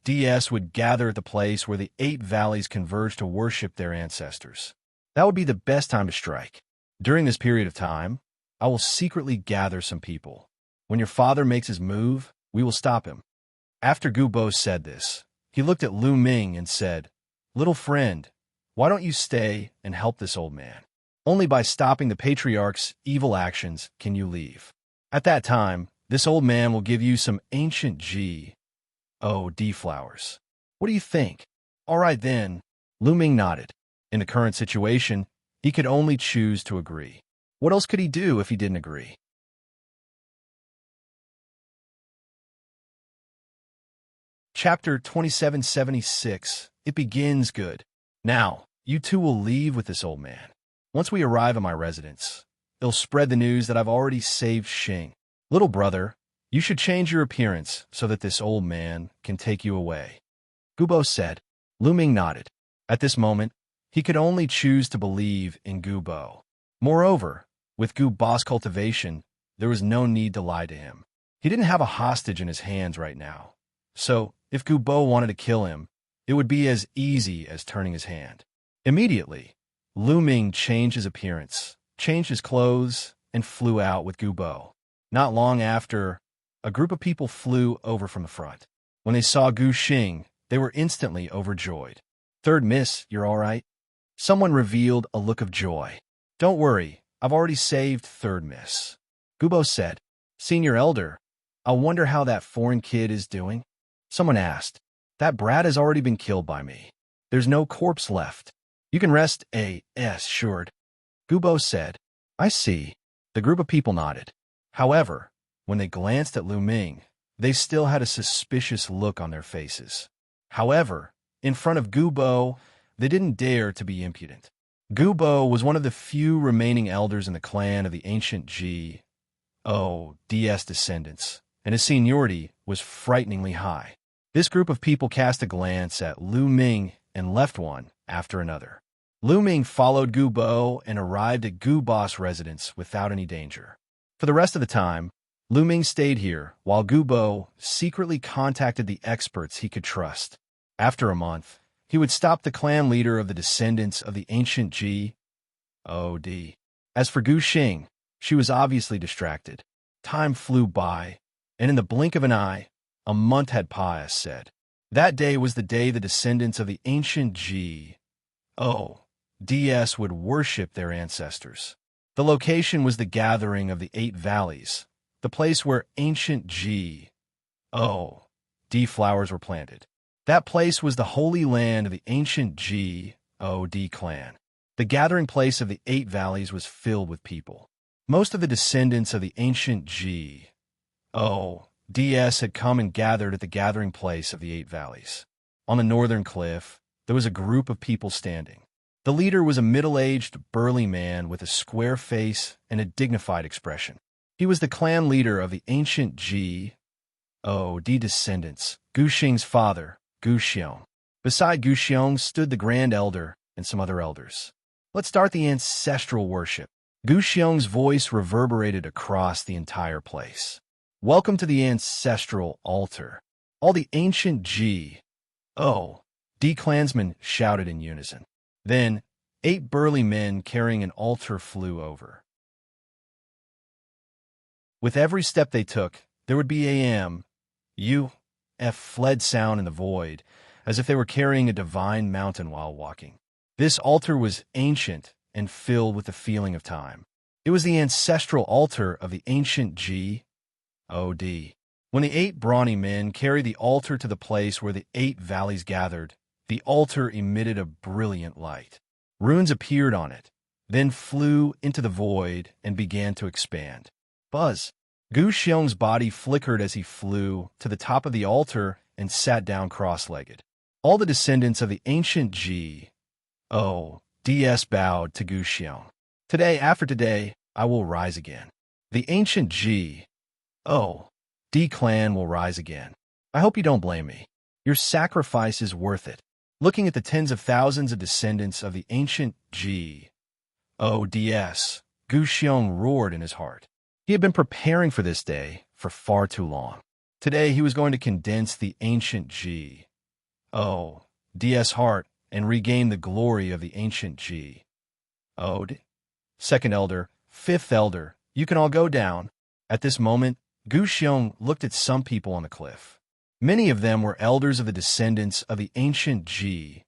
DS would gather at the place where the 8 valleys converge to worship their ancestors. That would be the best time to strike. During this period of time, I will secretly gather some people. When your father makes his move, we will stop him. After Gubo said this, he looked at Lu Ming and said, Little friend, why don't you stay and help this old man? Only by stopping the patriarch's evil actions can you leave. At that time, this old man will give you some ancient flowers. What do you think? All right then, Lu Ming nodded. In the current situation, he could only choose to agree. What else could he do if he didn't agree? Chapter 2776. It begins good. Now, you two will leave with this old man. Once we arrive at my residence, it'll spread the news that I've already saved Xing. Little brother, you should change your appearance so that this old man can take you away. Gubo said. Lu Ming nodded. At this moment, he could only choose to believe in Gubo. Moreover, with Gubo's cultivation, there was no need to lie to him. He didn't have a hostage in his hands right now. So, if Gubo wanted to kill him, it would be as easy as turning his hand. Immediately, Lu Ming changed his appearance, changed his clothes, and flew out with Gubo. Not long after, a group of people flew over from the front. When they saw Gu Xing, they were instantly overjoyed. Third miss, you're all right? Someone revealed a look of joy. Don't worry, I've already saved third miss. Gubo said, Senior Elder, I wonder how that foreign kid is doing? Someone asked. That brat has already been killed by me. There's no corpse left. You can rest assured. Gubo said, I see. The group of people nodded. However, when they glanced at Lu Ming, they still had a suspicious look on their faces. However, in front of Gubo, they didn't dare to be impudent. Gubo was one of the few remaining elders in the clan of the ancient DS descendants, and his seniority was frighteningly high. This group of people cast a glance at Lu Ming and left one after another. Lu Ming followed Gubo and arrived at Gubo's residence without any danger. For the rest of the time, Lu Ming stayed here while Gubo secretly contacted the experts he could trust. After a month, he would stop the clan leader of the descendants of the ancient As for Gu Xing, she was obviously distracted. Time flew by, and in the blink of an eye, a month had passed. That day was the day the descendants of the ancient DS would worship their ancestors. The location was the gathering of the 8 valleys, the place where ancient flowers were planted. That place was the holy land of the ancient clan. The gathering place of the 8 valleys was filled with people. Most of the descendants of the ancient DS had come and gathered at the gathering place of the 8 valleys. On the northern cliff, there was a group of people standing. The leader was a middle-aged, burly man with a square face and a dignified expression. He was the clan leader of the ancient descendants, Gu Xing's father, Gu Xiong. Beside Gu Xiong stood the Grand Elder and some other elders. Let's start the ancestral worship. Gu Xiong's voice reverberated across the entire place. Welcome to the ancestral altar. All the ancient clansmen shouted in unison. Then, 8 burly men carrying an altar flew over. With every step they took, there would be fled sound in the void, as if they were carrying a divine mountain while walking. This altar was ancient and filled with the feeling of time. It was the ancestral altar of the ancient When the 8 brawny men carried the altar to the place where the 8 valleys gathered, the altar emitted a brilliant light. Runes appeared on it, then flew into the void and began to expand. Buzz! Gu Xiong's body flickered as he flew to the top of the altar and sat down cross-legged. All the descendants of the ancient DS bowed to Gu Xiong. Today, after today, I will rise again. The ancient D clan will rise again. I hope you don't blame me. Your sacrifice is worth it. Looking at the tens of thousands of descendants of the ancient DS, Gu Xiong roared in his heart. He had been preparing for this day for far too long. Today he was going to condense the ancient DS heart and regain the glory of the ancient Second elder, fifth elder, you can all go down. At this moment, Gu Xiong looked at some people on the cliff. Many of them were elders of the descendants of the ancient DS.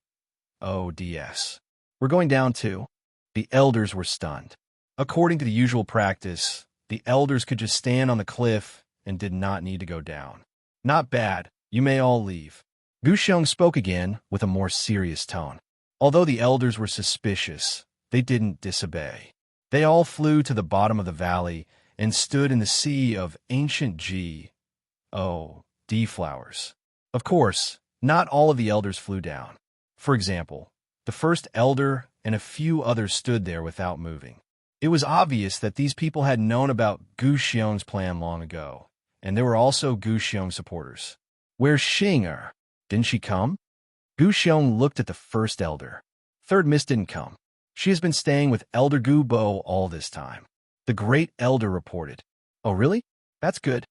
We're going down too. The elders were stunned. According to the usual practice, the elders could just stand on the cliff and did not need to go down. Not bad. You may all leave. Gu Xiong spoke again with a more serious tone. Although the elders were suspicious, they didn't disobey. They all flew to the bottom of the valley and stood in the sea of ancient flowers. Of course, not all of the elders flew down. For example, the first elder and a few others stood there without moving. It was obvious that these people had known about Gu Xiong's plan long ago, and there were also Gu Xiong supporters. Where's Xianxia? Didn't she come? Gu Xiong looked at the first elder. Third Miss didn't come. She has been staying with Elder Gu Bo all this time. The great elder reported. Oh, really? That's good.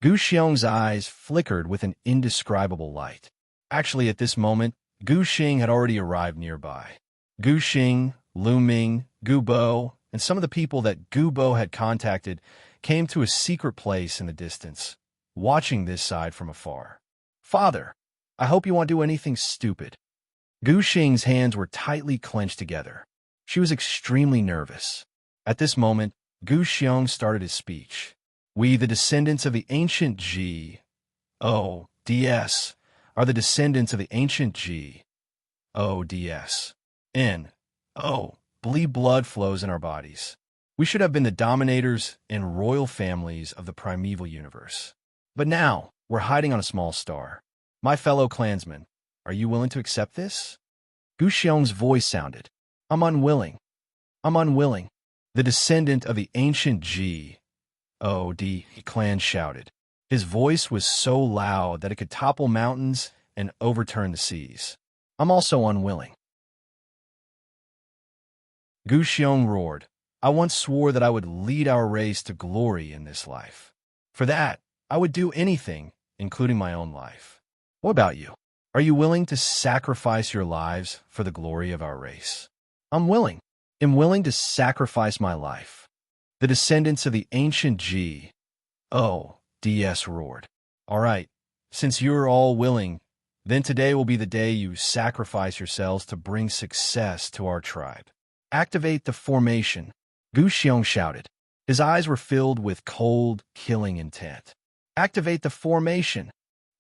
Gu Xiong's eyes flickered with an indescribable light. Actually, at this moment, Gu Xing had already arrived nearby. Gu Xing, Lu Ming, Gu Bo, and some of the people that Gu Bo had contacted came to a secret place in the distance, watching this side from afar. Father, I hope you won't do anything stupid. Gu Xing's hands were tightly clenched together. She was extremely nervous. At this moment, Gu Xiong started his speech. We, the descendants of the ancient DS, are the descendants of the ancient DS. Bleed blood flows in our bodies. We should have been the dominators and royal families of the primeval universe. But now, we're hiding on a small star. My fellow clansmen, are you willing to accept this? Gu Xiong's voice sounded. I'm unwilling. The descendant of the ancient clan shouted. His voice was so loud that it could topple mountains and overturn the seas. I'm also unwilling. Gu Xiong roared. I once swore that I would lead our race to glory in this life. For that, I would do anything, including my own life. What about you? Are you willing to sacrifice your lives for the glory of our race? I'm willing. I'm willing to sacrifice my life. The descendants of the ancient DS roared. All right, since you're all willing, then today will be the day you sacrifice yourselves to bring success to our tribe. Activate the formation, Gu Xiong shouted. His eyes were filled with cold, killing intent. Activate the formation.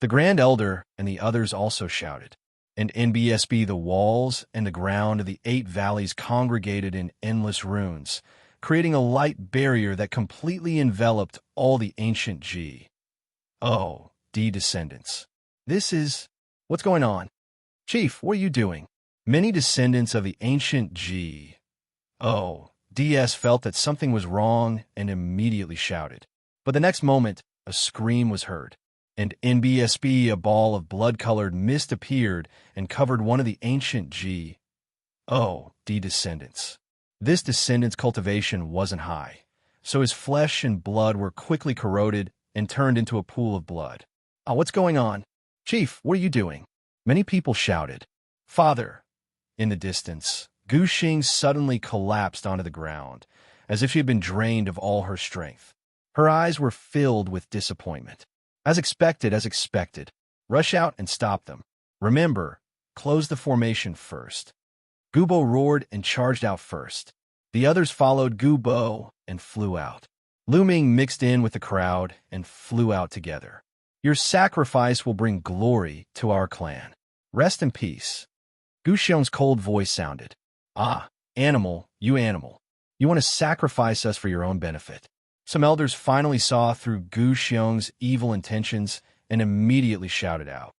The Grand Elder and the others also shouted. And NBSB, the walls and the ground of the 8 valleys congregated in endless runes, creating a light barrier that completely enveloped all the ancient descendants. What's going on? Chief, what are you doing? Many descendants of the ancient DS felt that something was wrong and immediately shouted. But the next moment, a scream was heard. And NBSB, a ball of blood-colored mist appeared and covered one of the ancient descendants. This descendant's cultivation wasn't high, so his flesh and blood were quickly corroded and turned into a pool of blood. Oh, what's going on? Chief, what are you doing? Many people shouted. Father! In the distance, Gu Xing suddenly collapsed onto the ground, as if she had been drained of all her strength. Her eyes were filled with disappointment. As expected. Rush out and stop them. Remember, close the formation first. Gu Bo roared and charged out first. The others followed Gu Bo and flew out. Lu Ming mixed in with the crowd and flew out together. Your sacrifice will bring glory to our clan. Rest in peace. Gu Xiong's cold voice sounded. Ah, animal, you animal. You want to sacrifice us for your own benefit. Some elders finally saw through Gu Xiong's evil intentions and immediately shouted out.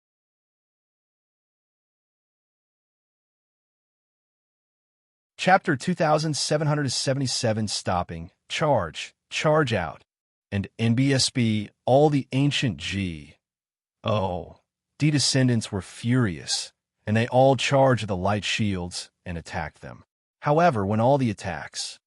Chapter 2777 Stopping, Charge Out, and NBSB, all the ancient G. O. D descendants were furious, and they all charged the light shields and attacked them. However, when all the attacks,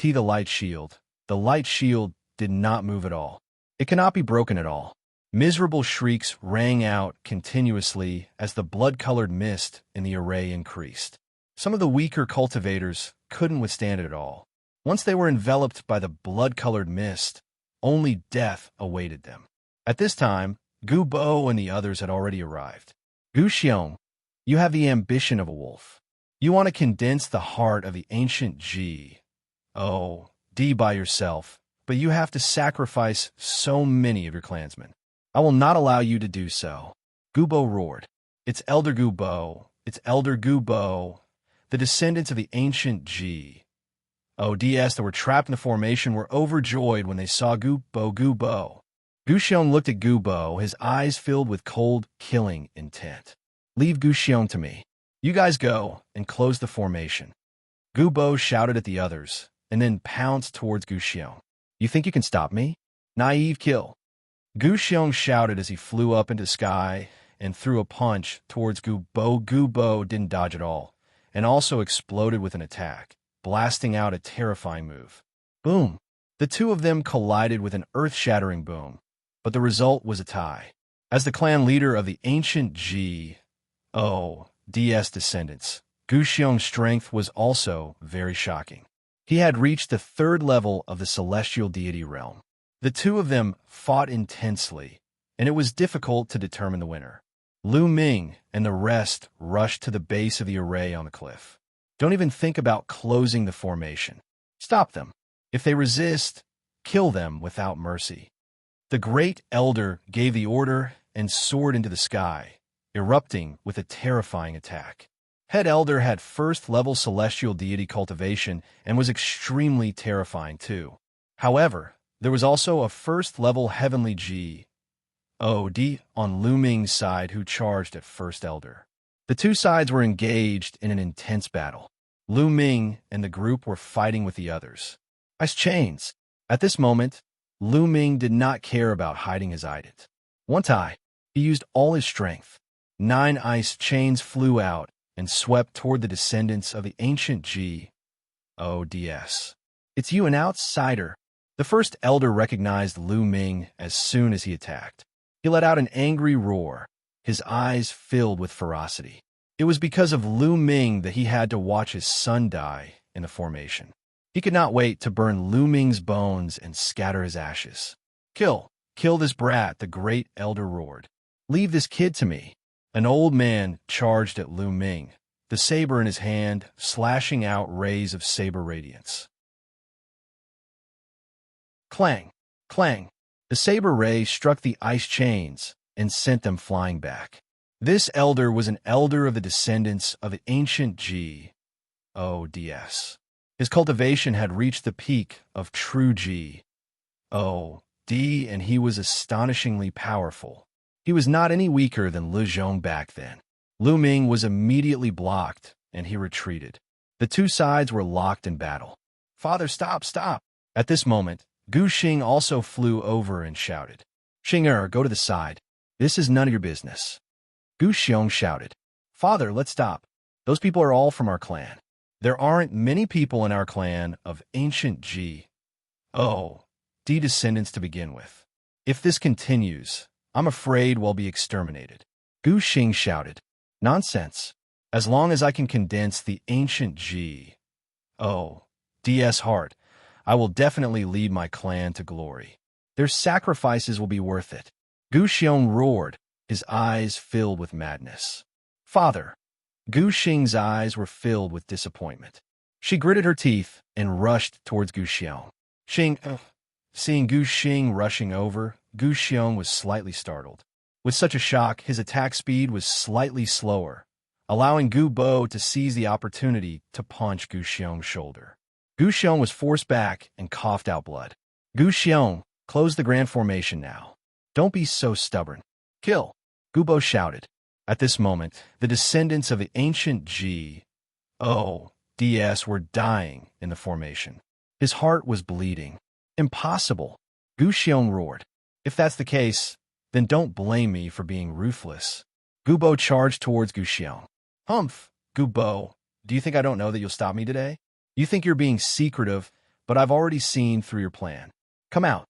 the light shield did not move at all. It cannot be broken at all. Miserable shrieks rang out continuously as the blood-colored mist in the array increased. Some of the weaker cultivators couldn't withstand it at all. Once they were enveloped by the blood-colored mist, only death awaited them. At this time, Gu Bo and the others had already arrived. Gu Xiong, you have the ambition of a wolf. You want to condense the heart of the ancient G. O. D by yourself, but you have to sacrifice so many of your clansmen. I will not allow you to do so. Gu Bo roared. It's Elder Gu Bo. It's Elder Gu Bo. The descendants of the ancient G. ODS that were trapped in the formation were overjoyed when they saw Gu Bo. Gu Xiong looked at Gu Bo, his eyes filled with cold, killing intent. Leave Gu Xiong to me. You guys go and close the formation. Gu Bo shouted at the others, and then pounced towards Gu Xiong. You think you can stop me? Naive kill. Gu Xiong shouted as he flew up into the sky and threw a punch towards Gu Bo. Gu Bo didn't dodge at all, and also exploded with an attack, blasting out a terrifying move. Boom! The two of them collided with an earth-shattering boom, but the result was a tie. As the clan leader of the ancient G. O. DS descendants, Gu Xiong's strength was also very shocking. He had reached the third level of the celestial deity realm. The two of them fought intensely, and it was difficult to determine the winner. Lu Ming and the rest rushed to the base of the array on the cliff. Don't even think about closing the formation. Stop them. If they resist, kill them without mercy. The great elder gave the order and soared into the sky, erupting with a terrifying attack. Head Elder had first-level celestial deity cultivation and was extremely terrifying too. However, there was also a first-level heavenly G. O. D. on Lu Ming's side who charged at First Elder. The two sides were engaged in an intense battle. Lu Ming and the group were fighting with the others. Ice chains. At this moment, Lu Ming did not care about hiding his idet. One time, he used all his strength. 9 ice chains flew out and swept toward the descendants of the ancient G. ODS. It's you, an outsider. The first elder recognized Lu Ming as soon as he attacked. He let out an angry roar, his eyes filled with ferocity. It was because of Lu Ming that he had to watch his son die in the formation. He could not wait to burn Lu Ming's bones and scatter his ashes. Kill this brat, the great elder roared. Leave this kid to me. An old man charged at Lu Ming, the saber in his hand, slashing out rays of saber radiance. Clang, clang. The saber ray struck the ice chains and sent them flying back. This elder was an elder of the descendants of the ancient G. ODS. His cultivation had reached the peak of true G. O. D, and he was astonishingly powerful. He was not any weaker than Lu Zhong back then. Lu Ming was immediately blocked, and he retreated. The two sides were locked in battle. Father, stop! At this moment, Gu Xing also flew over and shouted, Xing go to the side. This is none of your business. Gu Xiong shouted, Father, let's stop. Those people are all from our clan. There aren't many people in our clan of ancient G. O. D descendants to begin with. If this continues, I'm afraid we'll be exterminated. Gu Xing shouted, Nonsense. As long as I can condense the ancient G. O. DS heart, I will definitely lead my clan to glory. Their sacrifices will be worth it. Gu Xiong roared, his eyes filled with madness. Father. Gu Xing's eyes were filled with disappointment. She gritted her teeth and rushed towards Gu Xiong. Seeing Gu Xing rushing over, Gu Xiong was slightly startled. With such a shock, his attack speed was slightly slower, allowing Gu Bo to seize the opportunity to punch Gu Xiong's shoulder. Gu Xiong was forced back and coughed out blood. Gu Xiong, close the grand formation now. Don't be so stubborn. Kill! Gu Bo shouted. At this moment, the descendants of the ancient DS were dying in the formation. His heart was bleeding. Impossible! Gu Xiong roared. If that's the case, then don't blame me for being ruthless. Gu Bo charged towards Gu Xiong. Humph, Gu Bo, do you think I don't know that you'll stop me today? You think you're being secretive, but I've already seen through your plan. Come out.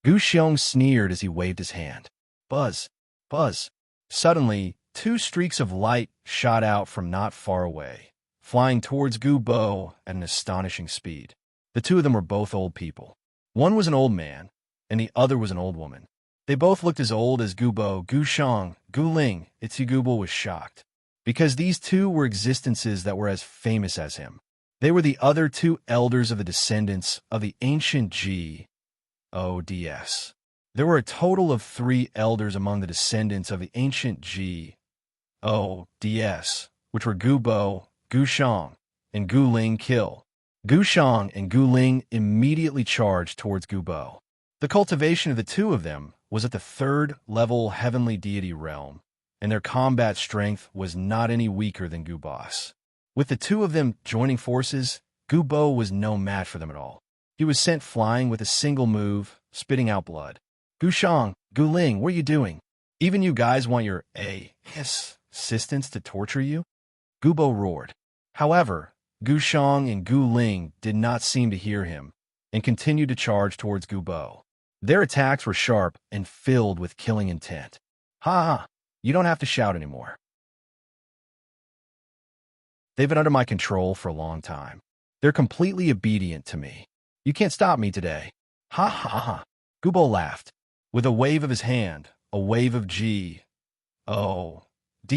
Gu Xiong sneered as he waved his hand. Buzz, buzz. Suddenly, 2 streaks of light shot out from not far away, flying towards Gu Bo at an astonishing speed. The 2 of them were both old people. One was an old man, and the other was an old woman. They both looked as old as Gu Bo, Gu Xiong, Gu Ling. Gu Bo was shocked, because these 2 were existences that were as famous as him. They were the other 2 elders of the descendants of the ancient DS. There were a total of 3 elders among the descendants of the ancient DS, which were Gu Bo, Gu Xiong, and Gu Ling. Kill. Gu Xiong and Gu Ling immediately charged towards Gu Bo. The cultivation of the 2 of them was at the 3rd level heavenly deity realm, and their combat strength was not any weaker than Gu Bo's. With the 2 of them joining forces, Gu Bo was no match for them at all. He was sent flying with a single move, spitting out blood. Gu Xiong, Gu Ling, what are you doing? Even you guys want your assistants to torture you? Gu Bo roared. However, Gu Xiong and Gu Ling did not seem to hear him, and continued to charge towards Gu Bo. Their attacks were sharp and filled with killing intent. Ha ha, you don't have to shout anymore. They've been under my control for a long time. They're completely obedient to me. You can't stop me today. Ha ha ha. Gu Bo laughed. With a wave of his hand, a wave of D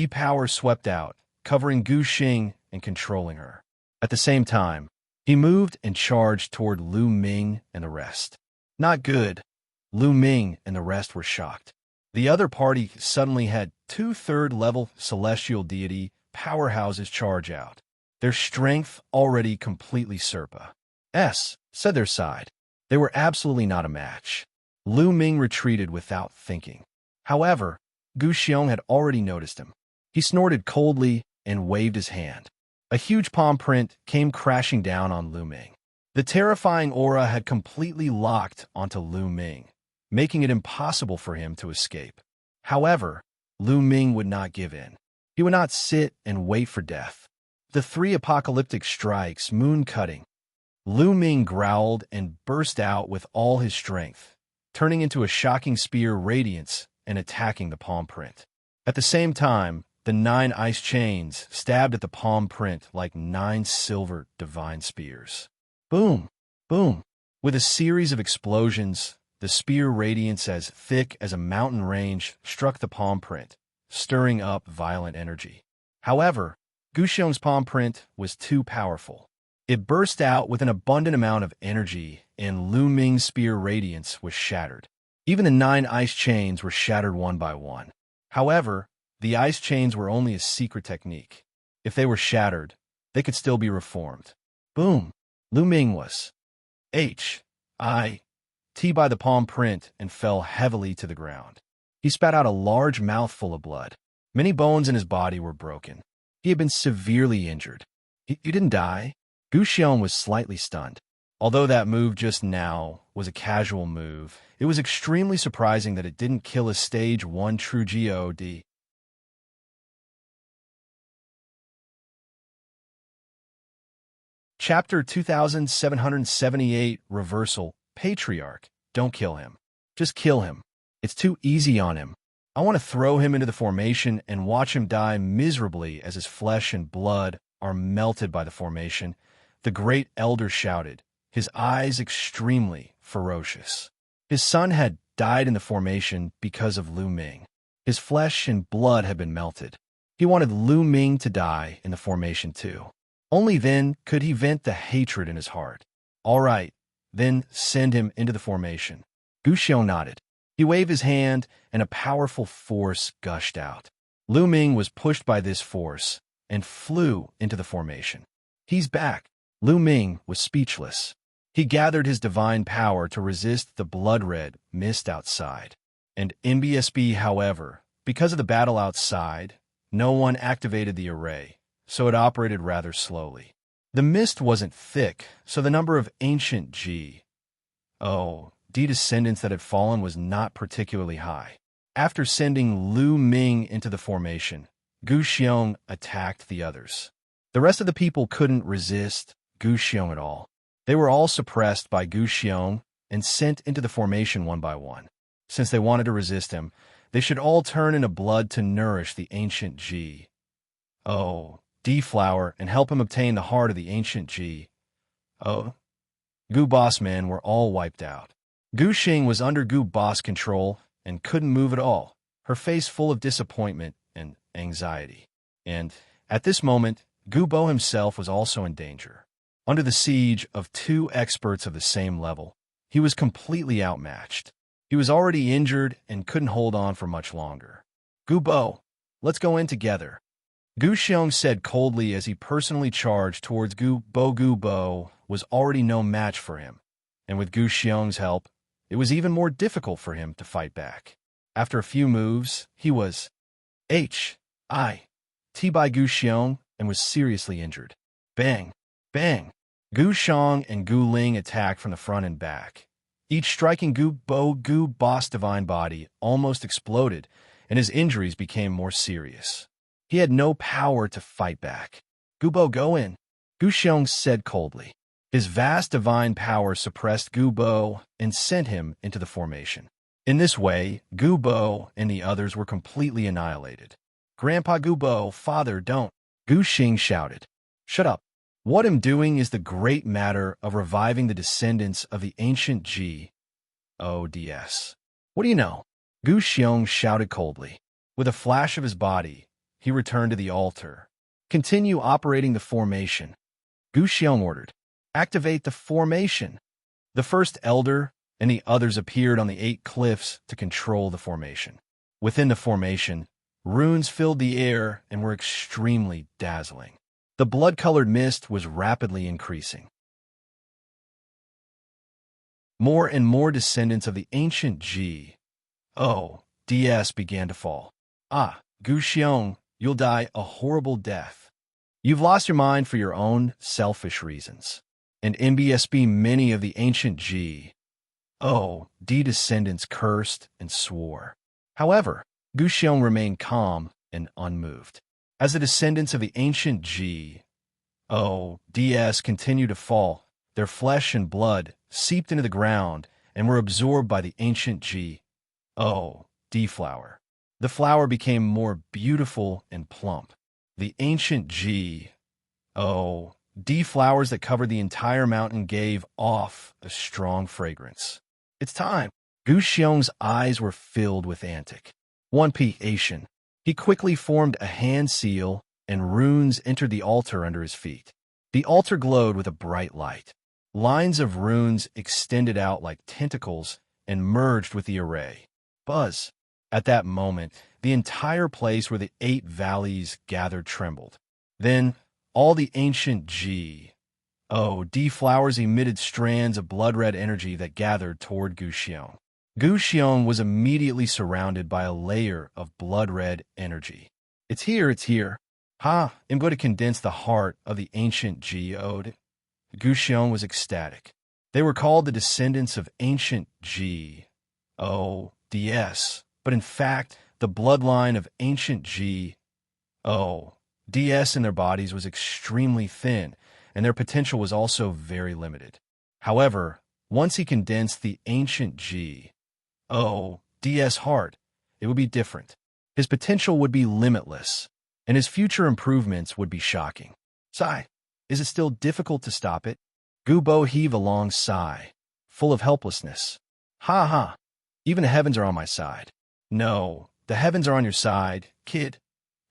power swept out, covering Gu Xing and controlling her. At the same time, he moved and charged toward Lu Ming and the rest. Not good. Lu Ming and the rest were shocked. The other party suddenly had 2 3rd-level celestial deity powerhouses charge out. Their strength already completely said their side. They were absolutely not a match. Lu Ming retreated without thinking. However, Gu Xiong had already noticed him. He snorted coldly and waved his hand. A huge palm print came crashing down on Lu Ming. The terrifying aura had completely locked onto Lu Ming, making it impossible for him to escape. However, Lu Ming would not give in. He would not sit and wait for death. The 3 apocalyptic strikes, moon-cutting. Lu Ming growled and burst out with all his strength, turning into a shocking spear radiance and attacking the palm print. At the same time, the 9 ice chains stabbed at the palm print like 9 silver divine spears. Boom! Boom! With a series of explosions, the spear radiance as thick as a mountain range struck the palm print, stirring up violent energy. However, Gu Xiong's palm print was too powerful. It burst out with an abundant amount of energy, and Lu Ming's spear radiance was shattered. Even the 9 ice chains were shattered one by one. However, the ice chains were only a secret technique. If they were shattered, they could still be reformed. Boom! Lu Ming was hit by the palm print and fell heavily to the ground. He spat out a large mouthful of blood. Many bones in his body were broken. He had been severely injured. You didn't die? Gu Xiong was slightly stunned. Although that move just now was a casual move, it was extremely surprising that it didn't kill a stage 1 true God. Chapter 2778 Reversal Patriarch. Don't kill him. Just kill him. It's too easy on him. I want to throw him into the formation and watch him die miserably as his flesh and blood are melted by the formation. The great elder shouted, his eyes extremely ferocious. His son had died in the formation because of Lu Ming. His flesh and blood had been melted. He wanted Lu Ming to die in the formation too. Only then could he vent the hatred in his heart. All right, then send him into the formation. Gu Xiong nodded. He waved his hand, and a powerful force gushed out. Lu Ming was pushed by this force, and flew into the formation. He's back. Lu Ming was speechless. He gathered his divine power to resist the blood-red mist outside. And MBSB, however, because of the battle outside, no one activated the array, so it operated rather slowly. The mist wasn't thick, so the number of ancient descendants that had fallen was not particularly high. After sending Lu Ming into the formation, Gu Xiong attacked the others. The rest of the people couldn't resist Gu Xiong at all. They were all suppressed by Gu Xiong and sent into the formation one by one. Since they wanted to resist him, they should all turn into blood to nourish the ancient flower and help him obtain the heart of the ancient Gu boss men were all wiped out. Gu Xing was under Gu boss control and couldn't move at all, her face full of disappointment and anxiety. And at this moment, Gu Bo himself was also in danger. Under the siege of two experts of the same level, he was completely outmatched. He was already injured and couldn't hold on for much longer. Gu Bo, let's go in together. Gu Xiong said coldly as he personally charged towards Gu Bo. Gu Bo was already no match for him, and with Gu Xiong's help, it was even more difficult for him to fight back. After a few moves, he was hit by Gu Xiong and was seriously injured. Bang! Bang! Gu Xiong and Gu Ling attacked from the front and back. Each striking Gu Bo. Gu boss divine body almost exploded, and his injuries became more serious. He had no power to fight back. Gu Bo, go in, Gu Xiong said coldly. His vast divine power suppressed Gu Bo and sent him into the formation. In this way, Gu Bo and the others were completely annihilated. Grandpa Gu Bo, father, don't, Gu Xing shouted. Shut up. What I'm doing is the great matter of reviving the descendants of the ancient Gods. What do you know? Gu Xiong shouted coldly. With a flash of his body, he returned to the altar. Continue operating the formation, Gu Xiong ordered. Activate the formation. The first elder and the others appeared on the 8 cliffs to control the formation. Within the formation, runes filled the air and were extremely dazzling. The blood-colored mist was rapidly increasing. More and more descendants of the ancient Gods began to fall. Gu Xiong, you'll die a horrible death. You've lost your mind for your own selfish reasons. And MBSB, many of the ancient Gods descendants cursed and swore. However, Gu Xiong remained calm and unmoved. As the descendants of the ancient Gods continued to fall, their flesh and blood seeped into the ground and were absorbed by the ancient flower. The flower became more beautiful and plump. The ancient flowers that covered the entire mountain gave off a strong fragrance. It's time. Gu Xiong's eyes were filled with anticipation. He quickly formed a hand seal, and runes entered the altar under his feet. The altar glowed with a bright light. Lines of runes extended out like tentacles and merged with the array. Buzz! At that moment, the entire place where the 8 valleys gathered trembled. Then, all the ancient flowers emitted strands of blood-red energy that gathered toward Gu Xiong. Gu Xiong was immediately surrounded by a layer of blood-red energy. It's here. I'm going to condense the heart of the ancient Gods. Gu Xiong was ecstatic. They were called the descendants of ancient Gods, but in fact, the bloodline of ancient Gods in their bodies was extremely thin, and their potential was also very limited. However, once he condensed the ancient Gods heart, it would be different. His potential would be limitless, and his future improvements would be shocking. Sigh. Is it still difficult to stop it? Gu Bo heaved a long sigh, full of helplessness. Even the heavens are on my side. No, the heavens are on your side, kid.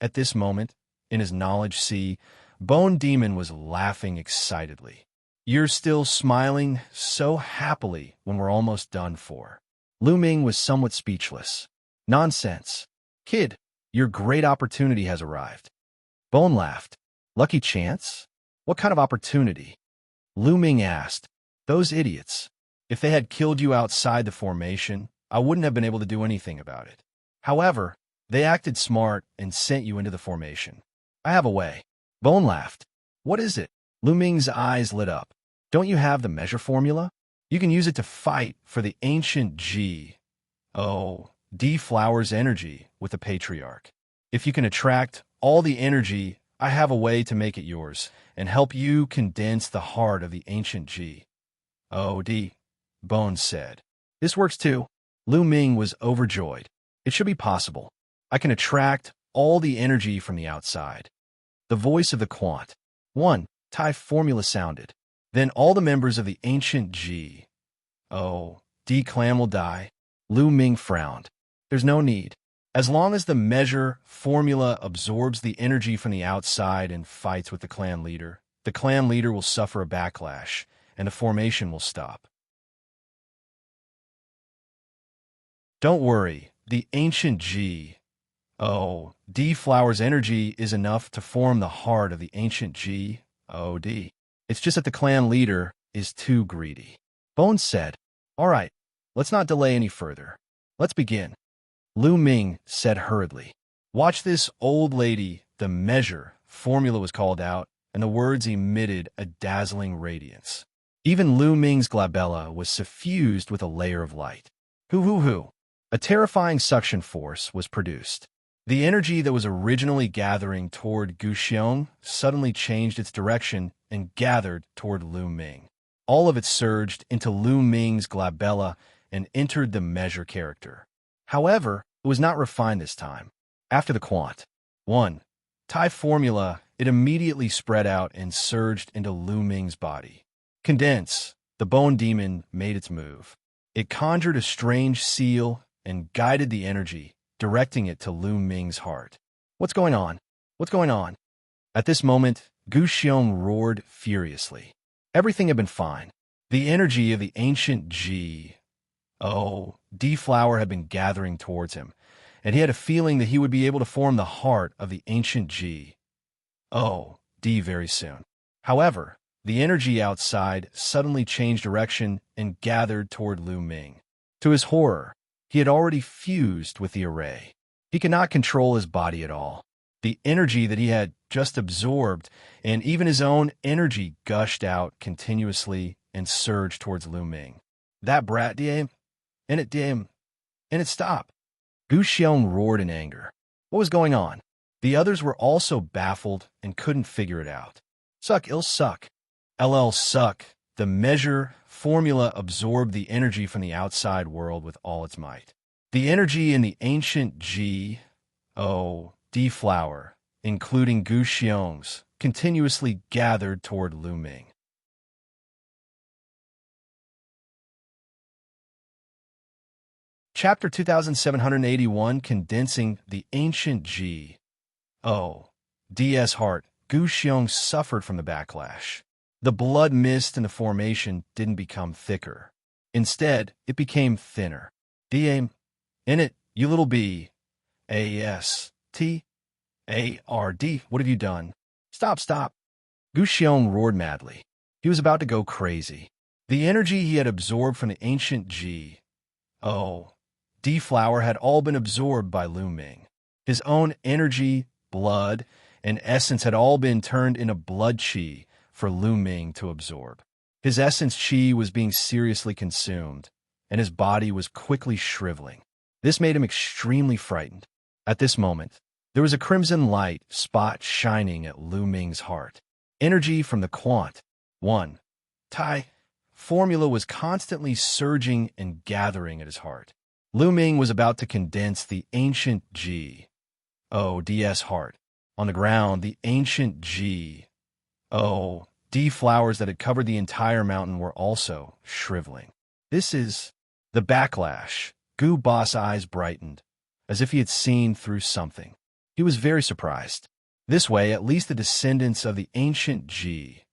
At this moment, in his knowledge sea, Bone Demon was laughing excitedly. You're still smiling so happily when we're almost done for. Lu Ming was somewhat speechless. Nonsense. Kid, your great opportunity has arrived. Bone laughed. Lucky chance? What kind of opportunity? Lu Ming asked. Those idiots. If they had killed you outside the formation, I wouldn't have been able to do anything about it. However, they acted smart and sent you into the formation. I have a way. Bone laughed. What is it? Lu Ming's eyes lit up. Don't you have the measure formula? You can use it to fight for the ancient G. D Flower's energy with the Patriarch. If you can attract all the energy, I have a way to make it yours and help you condense the heart of the ancient G. D. Bones said. This works too. Lu Ming was overjoyed. It should be possible. I can attract all the energy from the outside. The voice of the Quant. 1. Tai formula sounded. Then all the members of the ancient G. D clan will die. Lu Ming frowned. There's no need. As long as the measure formula absorbs the energy from the outside and fights with the clan leader will suffer a backlash, and the formation will stop. Don't worry, the ancient G. D Flower's energy is enough to form the heart of the ancient G. D. It's just that the clan leader is too greedy. Bones said, All right, let's not delay any further. Let's begin. Lu Ming said hurriedly. Watch this, old lady. The measure formula was called out, and the words emitted a dazzling radiance. Even Lu Ming's glabella was suffused with a layer of light. Hoo. A terrifying suction force was produced. The energy that was originally gathering toward Guxiong suddenly changed its direction and gathered toward Lu Ming. All of it surged into Lu Ming's glabella and entered the measure character. However, it was not refined this time. After the Quant. 1. Tai formula, it immediately spread out and surged into Lu Ming's body. Condense, the bone demon made its move. It conjured a strange seal and guided the energy, directing it to Lu Ming's heart. What's going on? What's going on? At this moment, Guxiong roared furiously. Everything had been fine. The energy of the ancient G. D Flower had been gathering towards him, and he had a feeling that he would be able to form the heart of the ancient G. D very soon. However, the energy outside suddenly changed direction and gathered toward Lu Ming. To his horror, he had already fused with the array. He could not control his body at all. The energy that he had just absorbed, and even his own energy gushed out continuously and surged towards Lu Ming. That brat diem, and it stopped. Guxiong roared in anger. What was going on? The others were also baffled and couldn't figure it out. Suck, ill suck. LL suck. The measure formula absorbed the energy from the outside world with all its might. The energy in the ancient G. D Flower, including Guxiong's, continuously gathered toward Lu Ming. Chapter 2781, Condensing the Ancient G. DS heart. Guxiong suffered from the backlash. The blood mist in the formation didn't become thicker. Instead, it became thinner. In it, you little b. A-S-T-A-R-D. What have you done? Stop. Guxiong roared madly. He was about to go crazy. The energy he had absorbed from the ancient G. D Flower had all been absorbed by Lu Ming. His own energy, blood, and essence had all been turned into blood chi for Lu Ming to absorb. His essence chi was being seriously consumed, and his body was quickly shriveling. This made him extremely frightened. At this moment, there was a crimson light spot shining at Lu Ming's heart. Energy from the Quant. 1. Tai formula was constantly surging and gathering at his heart. Lu Ming was about to condense the ancient G. DS heart. On the ground, the ancient G. D flowers that had covered the entire mountain were also shriveling. This is the backlash. Gu Boss' eyes brightened, as if he had seen through something. He was very surprised. This way, at least the descendants of the ancient G.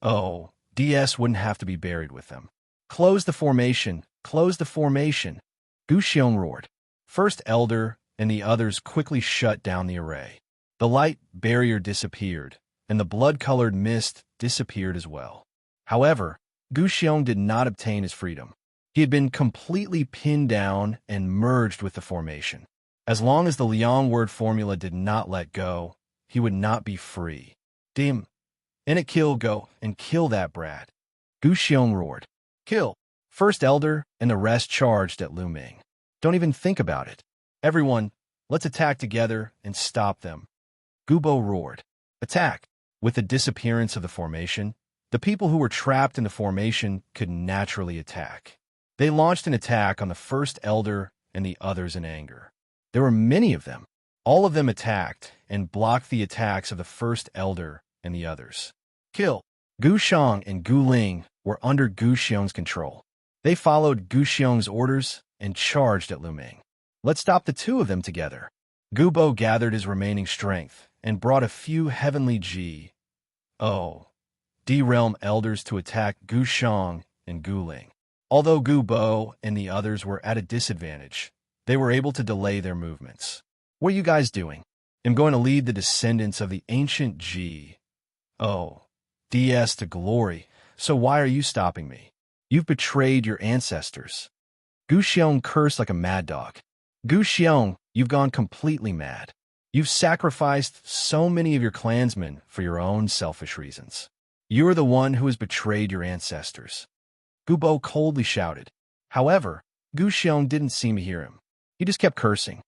DS wouldn't have to be buried with them. Close the formation. Close the formation. Guxiong roared. First Elder and the others quickly shut down the array. The light barrier disappeared, and the blood-colored mist disappeared as well. However, Gu Xiong did not obtain his freedom. He had been completely pinned down and merged with the formation. As long as the Liang word formula did not let go, he would not be free. Dim. In it, go and kill that brat. Gu Xiong roared. Kill. First Elder and the rest charged at Lu Ming. Don't even think about it. Everyone, let's attack together and stop them. Gubo roared. Attack. With the disappearance of the formation, the people who were trapped in the formation could naturally attack. They launched an attack on the first Elder and the others in anger. There were many of them. All of them attacked and blocked the attacks of the first Elder and the others. Kill. Gu Xiong and Gu Ling were under Gu Xiong's control. They followed Gu Xiong's orders and charged at Lu Ming. Let's stop the two of them together. Gubo gathered his remaining strength and brought a few heavenly D-realm elders to attack Gu Xiong and Gu Ling. Although Gubo and the others were at a disadvantage, they were able to delay their movements. What are you guys doing? I'm going to lead the descendants of the ancient DS to glory, so why are you stopping me? You've betrayed your ancestors. Gu Xiong cursed like a mad dog. Gu Xiong, you've gone completely mad. You've sacrificed so many of your clansmen for your own selfish reasons. You are the one who has betrayed your ancestors. Gubo coldly shouted. However, Gu Xiong didn't seem to hear him. He just kept cursing.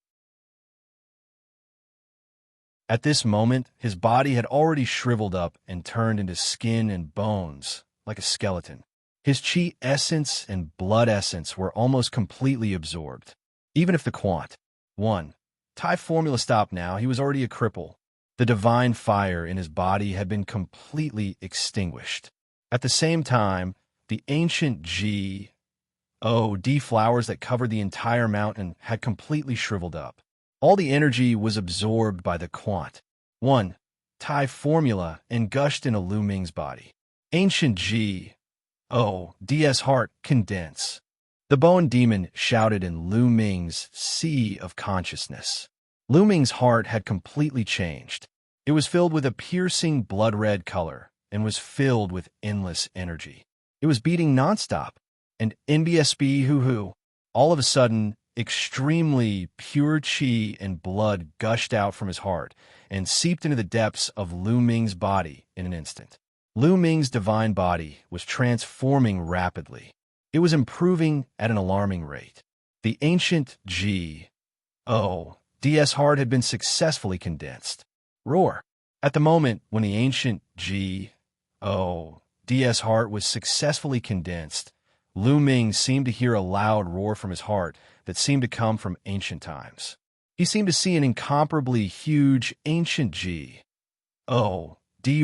At this moment, his body had already shriveled up and turned into skin and bones, like a skeleton. His chi essence and blood essence were almost completely absorbed. Even if the quant. 1. Tai formula stopped now, he was already a cripple. The divine fire in his body had been completely extinguished. At the same time, the ancient D flowers that covered the entire mountain had completely shriveled up. All the energy was absorbed by the quant. 1. Tai formula and gushed into Lu Ming's body. Ancient DS heart, condense. The Boan demon shouted in Lu Ming's sea of consciousness. Lu Ming's heart had completely changed. It was filled with a piercing blood-red color and was filled with endless energy. It was beating nonstop, and NBSB all of a sudden, extremely pure chi and blood gushed out from his heart and seeped into the depths of Lu Ming's body in an instant. Lu Ming's divine body was transforming rapidly. It was improving at an alarming rate. The ancient DS heart had been successfully condensed. Roar. At the moment when the ancient DS heart was successfully condensed, Lu Ming seemed to hear a loud roar from his heart that seemed to come from ancient times. He seemed to see an incomparably huge ancient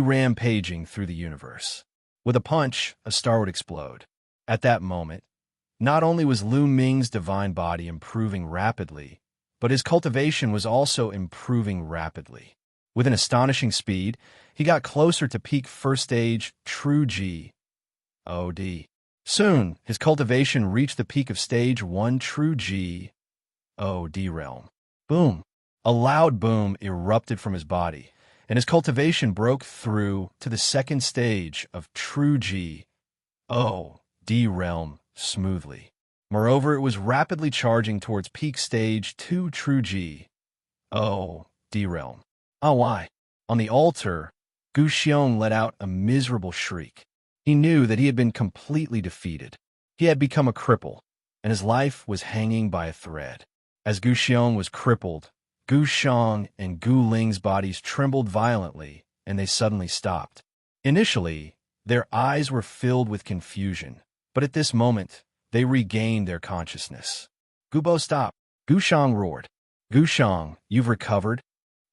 rampaging through the universe. With a punch, a star would explode. At that moment, not only was Lu Ming's divine body improving rapidly, but his cultivation was also improving rapidly. With an astonishing speed, he got closer to peak first stage true OD. Soon, his cultivation reached the peak of stage 1 true OD realm. Boom! A loud boom erupted from his body, and his cultivation broke through to the second stage of true OD realm smoothly. Moreover, it was rapidly charging towards peak stage 2 true OD realm. Oh, why? On the altar, Gu Xiong let out a miserable shriek. He knew that he had been completely defeated. He had become a cripple, and his life was hanging by a thread. As Gu Xiong was crippled, Gu Xiong and Gu Ling's bodies trembled violently, and they suddenly stopped. Initially, their eyes were filled with confusion, but at this moment, they regained their consciousness. Gubo, stop! Gu Xiong roared. Gu Xiong, you've recovered?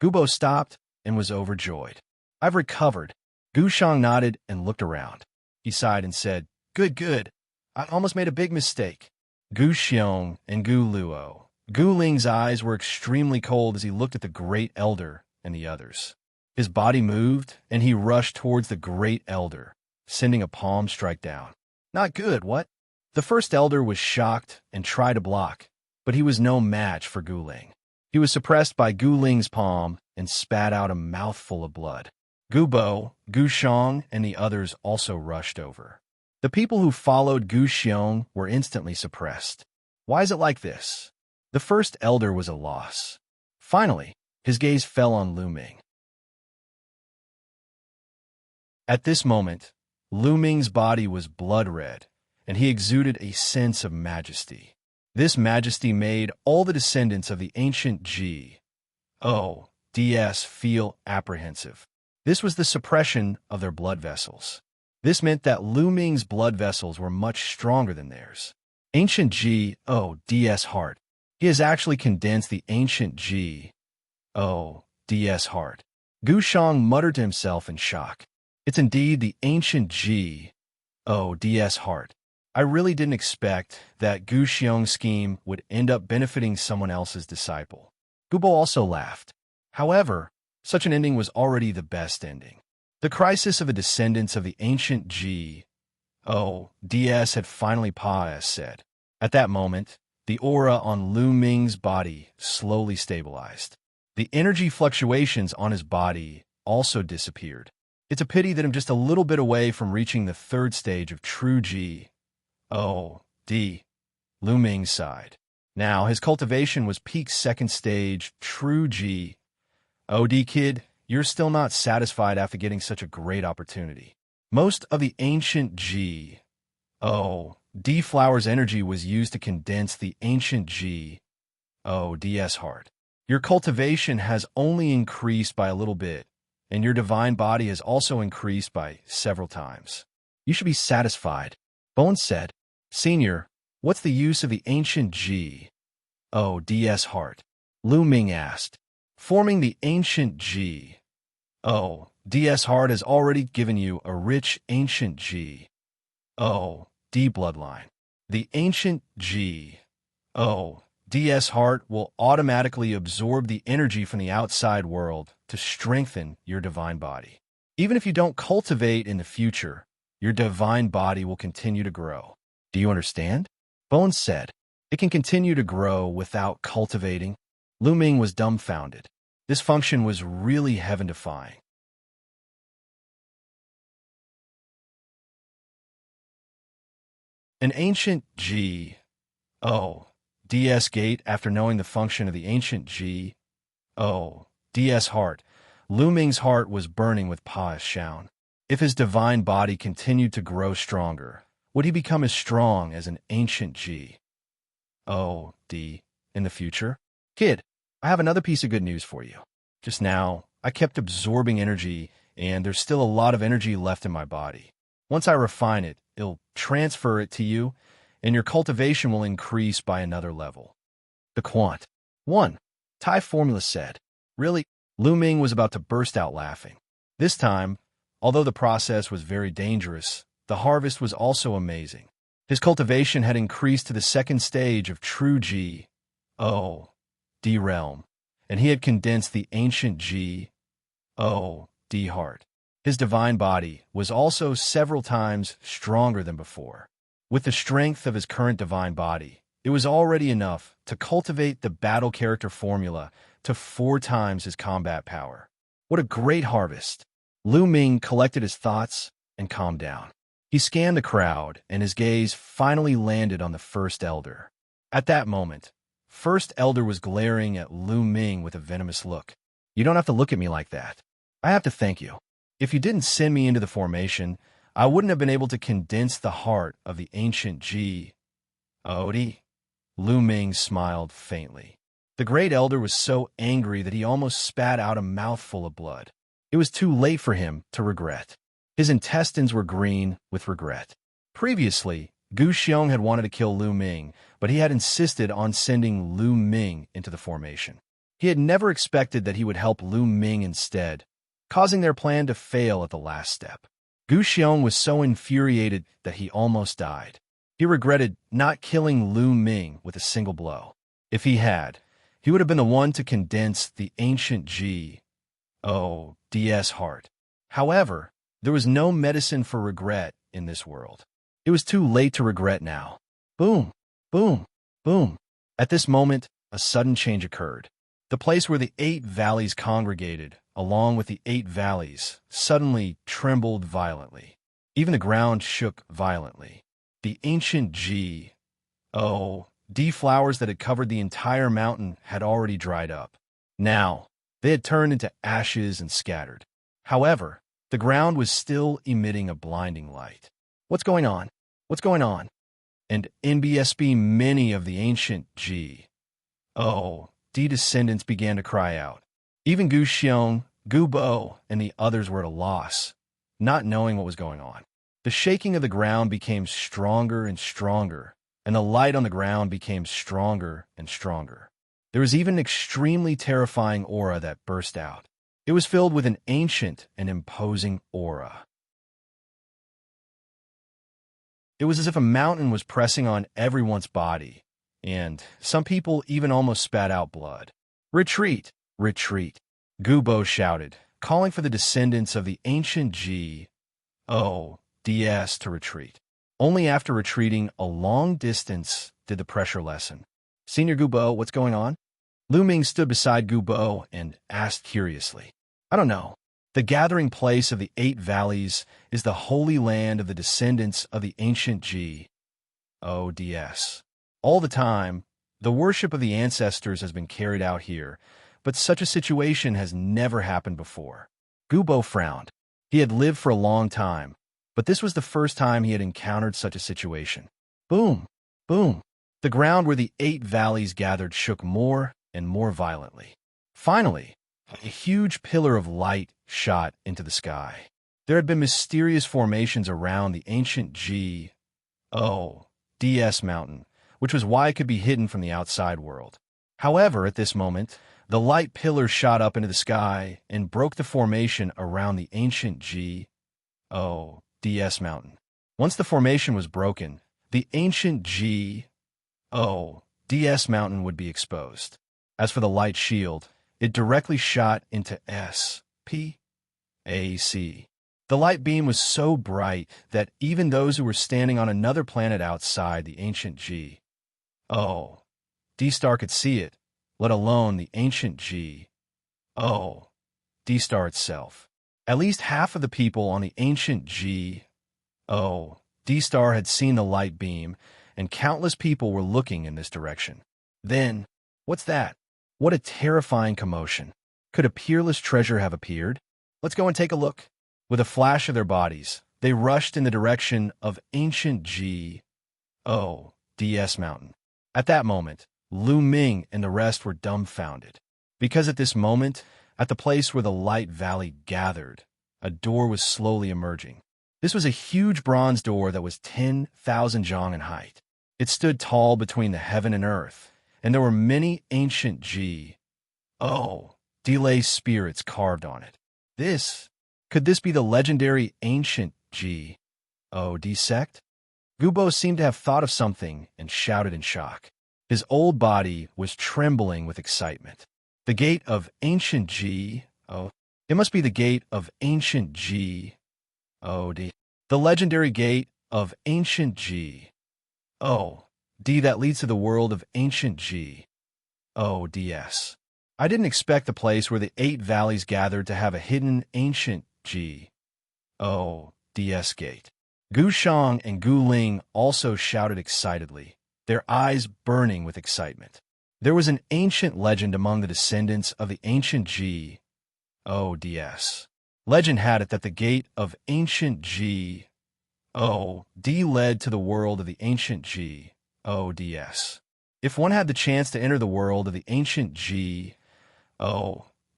Gubo stopped and was overjoyed. I've recovered. Gu Xiong nodded and looked around. He sighed and said, Good. I almost made a big mistake. Gu Xiong and Gu Ling's eyes were extremely cold as he looked at the Great Elder and the others. His body moved, and he rushed towards the Great Elder, sending a palm strike down. Not good, what? The first Elder was shocked and tried to block, but he was no match for Gu Ling. He was suppressed by Gu Ling's palm and spat out a mouthful of blood. Gu Bo, Gu Xiong, and the others also rushed over. The people who followed Gu Xiong were instantly suppressed. Why is it like this? The first elder was a loss. Finally, his gaze fell on Lu Ming. At this moment, Lu Ming's body was blood red, and he exuded a sense of majesty. This majesty made all the descendants of the ancient G.O.D.S. feel apprehensive. This was the suppression of their blood vessels. This meant that Lu Ming's blood vessels were much stronger than theirs. Ancient G.O.D.S. heart. He has actually condensed the ancient G.O.D.S. heart. Gu Xiong muttered to himself in shock. It's indeed the ancient G.O.D.S. heart. I really didn't expect that Gu Xiong's scheme would end up benefiting someone else's disciple. Gu Bo also laughed. However, such an ending was already the best ending. The crisis of the descendants of the ancient G.O.D.S. had finally said. At that moment, the aura on Lu Ming's body slowly stabilized. The energy fluctuations on his body also disappeared. It's a pity that I'm just a little bit away from reaching the third stage of true G.O.D. Lu Ming sighed. Now, his cultivation was peak second stage, true G.O.D. Kid, you're still not satisfied after getting such a great opportunity. Most of the ancient G.O.D. flower's energy was used to condense the ancient G.O.D.S. heart. Your cultivation has only increased by a little bit, and your divine body has also increased by several times. You should be satisfied. Bones said, Senior, what's the use of the ancient G.O.D.S. heart? Lu Ming asked. Forming the ancient G.O.D.S. heart has already given you a rich ancient G.O.D. bloodline. The ancient G.O.D.S. heart will automatically absorb the energy from the outside world to strengthen your divine body. Even if you don't cultivate in the future, your divine body will continue to grow. Do you understand? Bones said, It can continue to grow without cultivating. Lu Ming was dumbfounded. This function was really heaven-defying. An ancient G.O.D.S. gate. After knowing the function of the ancient G.O.D.S. heart, Lu Ming's heart was burning with passion. If his divine body continued to grow stronger, would he become as strong as an ancient G.O.D. in the future? Kid, I have another piece of good news for you. Just now, I kept absorbing energy, and there's still a lot of energy left in my body. Once I refine it, it'll transfer it to you, and your cultivation will increase by another level. The Quant. 1. Tai Formula said. Really? Lu Ming was about to burst out laughing. This time, although the process was very dangerous, the harvest was also amazing. His cultivation had increased to the second stage of true G.O.D. realm, and he had condensed the ancient G.O.D. heart. His divine body was also several times stronger than before. With the strength of his current divine body, it was already enough to cultivate the battle character formula to 4 times his combat power. What a great harvest! Lu Ming collected his thoughts and calmed down. He scanned the crowd, and his gaze finally landed on the First Elder. At that moment, First Elder was glaring at Lu Ming with a venomous look. You don't have to look at me like that. I have to thank you. If you didn't send me into the formation, I wouldn't have been able to condense the heart of the ancient G.O.D. Lu Ming smiled faintly. The Great Elder was so angry that he almost spat out a mouthful of blood. It was too late for him to regret. His intestines were green with regret. Previously, Gu Xiong had wanted to kill Lu Ming, but he had insisted on sending Lu Ming into the formation. He had never expected that he would help Lu Ming instead, causing their plan to fail at the last step. Gu Xiong was so infuriated that he almost died. He regretted not killing Lu Ming with a single blow. If he had, he would have been the one to condense the ancient G.O.D.S. heart. However, there was no medicine for regret in this world. It was too late to regret now. Boom, boom, boom. At this moment, a sudden change occurred. The place where the 8 valleys congregated, along with the 8 valleys, suddenly trembled violently. Even the ground shook violently. The ancient D flowers that had covered the entire mountain had already dried up. Now, they had turned into ashes and scattered. However, the ground was still emitting a blinding light. What's going on? What's going on? And NBSB, many of the ancient D descendants began to cry out. Even Gu Xiong, Gu Bo, and the others were at a loss, not knowing what was going on. The shaking of the ground became stronger and stronger, and the light on the ground became stronger and stronger. There was even an extremely terrifying aura that burst out. It was filled with an ancient and imposing aura. It was as if a mountain was pressing on everyone's body, and some people even almost spat out blood. "Retreat! Retreat!" Gubo shouted, calling for the descendants of the ancient DS to retreat. Only after retreating a long distance did the pressure lessen. "Senior Gubo, what's going on?" Lu Ming stood beside Gubo and asked curiously. "I don't know. The gathering place of the 8 valleys is the holy land of the descendants of the ancient DS. All the time, the worship of the ancestors has been carried out here, but such a situation has never happened before." Gubo frowned. He had lived for a long time, but this was the first time he had encountered such a situation. Boom! Boom! The ground where the 8 valleys gathered shook more and more violently. Finally, a huge pillar of light shot into the sky. There had been mysterious formations around the ancient DS mountain, which was why it could be hidden from the outside world. However, at this moment, the light pillar shot up into the sky and broke the formation around the ancient DS mountain. Once the formation was broken, the ancient DS mountain would be exposed. As for the light shield, it directly shot into SPAC. The light beam was so bright that even those who were standing on another planet outside the ancient D-star could see it, let alone the ancient D-star itself. At least half of the people on the ancient D-star had seen the light beam, and countless people were looking in this direction. Then, what's that? What a terrifying commotion. Could a peerless treasure have appeared? Let's go and take a look. With a flash of their bodies, they rushed in the direction of ancient DS mountain. At that moment, Lu Ming and the rest were dumbfounded. Because at this moment, at the place where the light valley gathered, a door was slowly emerging. This was a huge bronze door that was 10,000 zhang in height. It stood tall between the heaven and earth, and there were many ancient delay spirits carved on it. Could this be the legendary ancient D sect? Gubo seemed to have thought of something and shouted in shock. His old body was trembling with excitement. The gate of ancient it must be the gate of ancient the legendary gate of ancient that leads to the world of ancient DS. I didn't expect the place where the 8 valleys gathered to have a hidden ancient DS gate. Gu Shang and Gu Ling also shouted excitedly, their eyes burning with excitement. There was an ancient legend among the descendants of the ancient DS. Legend had it that the gate of ancient led to the world of the ancient DS. If one had the chance to enter the world of the ancient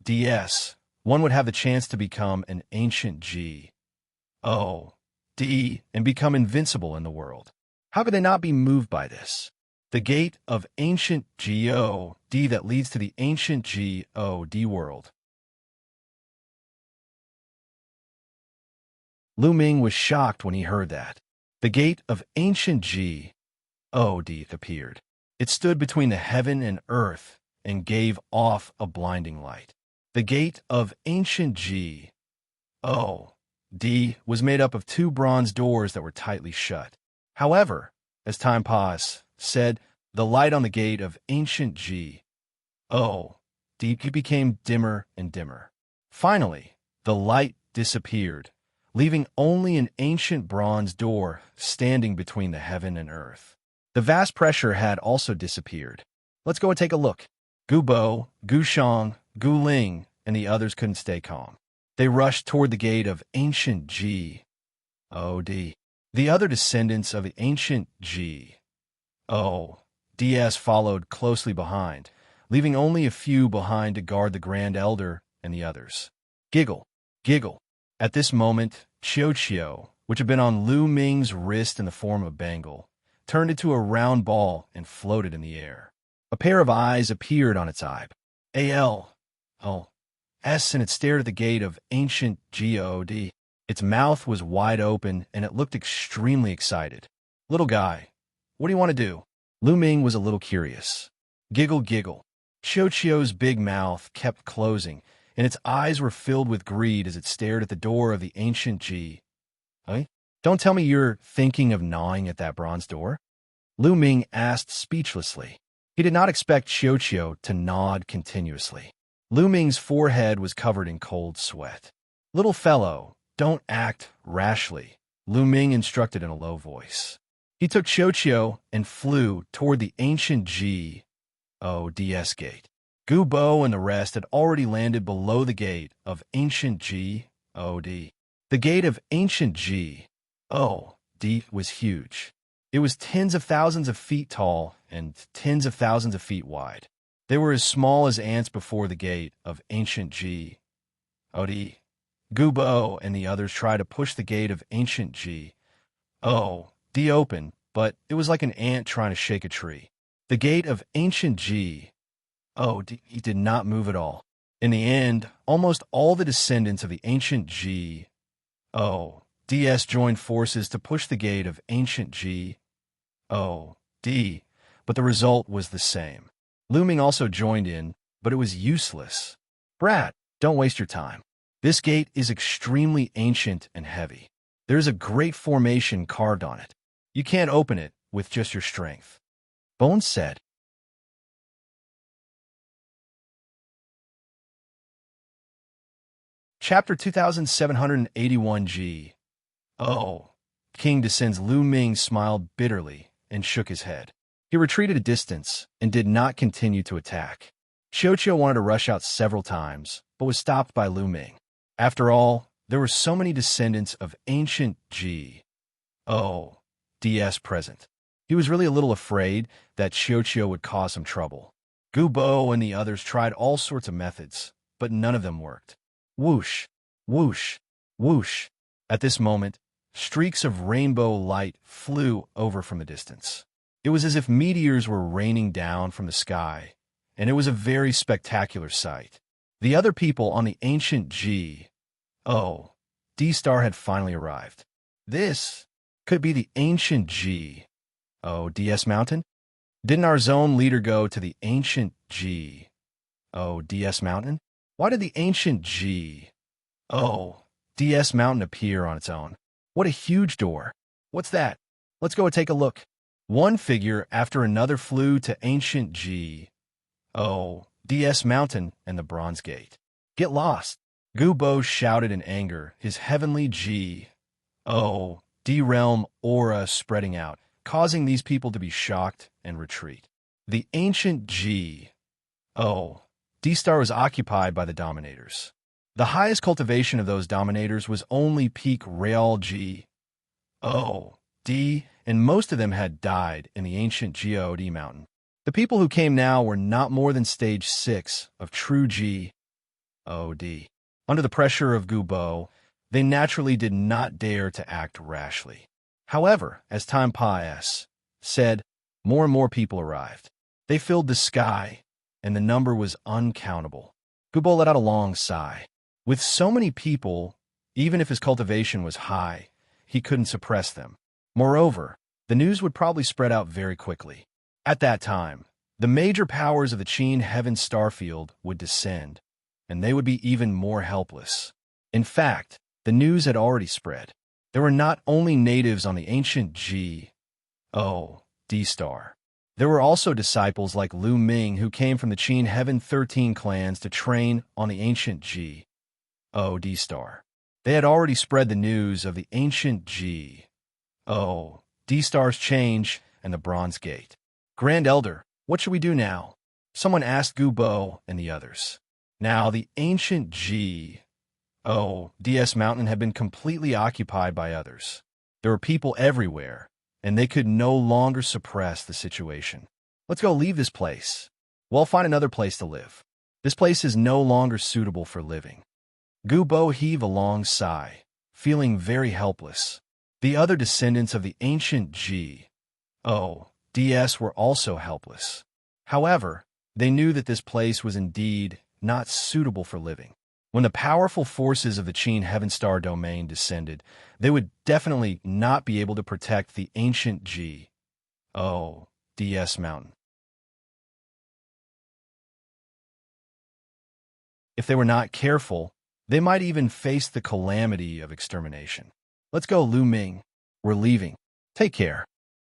DS, one would have the chance to become an ancient and become invincible in the world. How could they not be moved by this? The gate of ancient that leads to the ancient world. Lu Ming was shocked when he heard that. The gate of ancient appeared. It stood between the heaven and earth and gave off a blinding light. The gate of ancient was made up of 2 bronze doors that were tightly shut. However, as time passed, the light on the gate of ancient It became dimmer and dimmer. Finally, the light disappeared, leaving only an ancient bronze door standing between the heaven and earth. The vast pressure had also disappeared. Let's go and take a look. Gu Bo, Gu Shang, Gu Ling, and the others couldn't stay calm. They rushed toward the gate of ancient Ji. O.D. The other descendants of the ancient Ji. O.D.S. followed closely behind, leaving only a few behind to guard the Grand Elder and the others. Giggle, giggle. At this moment, Xianxia, which had been on Lu Ming's wrist in the form of a bangle, turned into a round ball and floated in the air. A pair of eyes appeared on its eye. A-L-O-S, and it stared at the gate of ancient G-O-D. Its mouth was wide open, and it looked extremely excited. Little guy, what do you want to do? Lu Ming was a little curious. Giggle, giggle. Xianxia's big mouth kept closing, and its eyes were filled with greed as it stared at the door of the ancient G. Eh? Don't tell me you're thinking of gnawing at that bronze door? Lu Ming asked speechlessly. He did not expect Xianxia to nod continuously. Lu Ming's forehead was covered in cold sweat. Little fellow, don't act rashly, Lu Ming instructed in a low voice. He took Xianxia and flew toward the ancient G-O-D-S gate. Gu Bo and the rest had already landed below the gate of ancient G-O-D. The gate of ancient G-O-D was huge. It was tens of thousands of feet tall and tens of thousands of feet wide. They were as small as ants before the gate of ancient G-O-D. Gu Bo and the others tried to push the gate of ancient G-O-D open, but it was like an ant trying to shake a tree. The gate of ancient G-O-D did not move at all. In the end, almost all the descendants of the ancient G-O-D-S joined forces to push the gate of ancient G-O-D, but the result was the same. Lu Ming also joined in, but it was useless. Brat, don't waste your time. This gate is extremely ancient and heavy. There is a great formation carved on it. You can't open it with just your strength. Bones said. Chapter 2781 G. Oh. King descends. Lu Ming smiled bitterly and shook his head. He retreated a distance and did not continue to attack. Xianxia wanted to rush out several times, but was stopped by Lu Ming. After all, there were so many descendants of ancient G-O-D-S present. He was really a little afraid that Xianxia would cause some trouble. Gu Bo and the others tried all sorts of methods, but none of them worked. Whoosh, whoosh, whoosh. At this moment, streaks of rainbow light flew over from the distance. It was as if meteors were raining down from the sky, and it was a very spectacular sight. The other people on the ancient G-O-D star had finally arrived. This could be the ancient G-O-D-S mountain? Didn't our zone leader go to the ancient G-O-D-S mountain? Why did the ancient G-O-D-S mountain appear on its own? What a huge door. What's that? Let's go and take a look. One figure after another flew to ancient G-O-D-S mountain and the bronze gate. Get lost. Gu Bo shouted in anger, his heavenly G-O-D realm aura spreading out, causing these people to be shocked and retreat. The ancient G-O-D star was occupied by the dominators. The highest cultivation of those dominators was only peak Real G-O-D, and most of them had died in the ancient G-O-D mountain. The people who came now were not more than stage 6 of true G-O-D. Under the pressure of Gu Bo, they naturally did not dare to act rashly. However, as time passed, more and more people arrived. They filled the sky, and the number was uncountable. Gu Bo let out a long sigh. With so many people, even if his cultivation was high, he couldn't suppress them. Moreover, the news would probably spread out very quickly. At that time, the major powers of the Qin Heaven Starfield would descend, and they would be even more helpless. In fact, the news had already spread. There were not only natives on the ancient G-O-D star. There were also disciples like Lu Ming who came from the Qin Heaven 13 clans to train on the ancient G.O.D. star. They had already spread the news of the ancient G.O.D. star's change and the Bronze Gate. Grand Elder, what should we do now? Someone asked Gu Bo and the others. Now, the ancient G.O.D.S. mountain had been completely occupied by others. There were people everywhere, and they could no longer suppress the situation. Let's go leave this place. We'll find another place to live. This place is no longer suitable for living. Gu Bo heaved a long sigh, feeling very helpless. The other descendants of the ancient G.O.D.S. were also helpless. However, they knew that this place was indeed not suitable for living. When the powerful forces of the Qin Heaven Star domain descended, they would definitely not be able to protect the ancient G.O.D.S. mountain. If they were not careful, they might even face the calamity of extermination. Let's go, Lu Ming. We're leaving. Take care.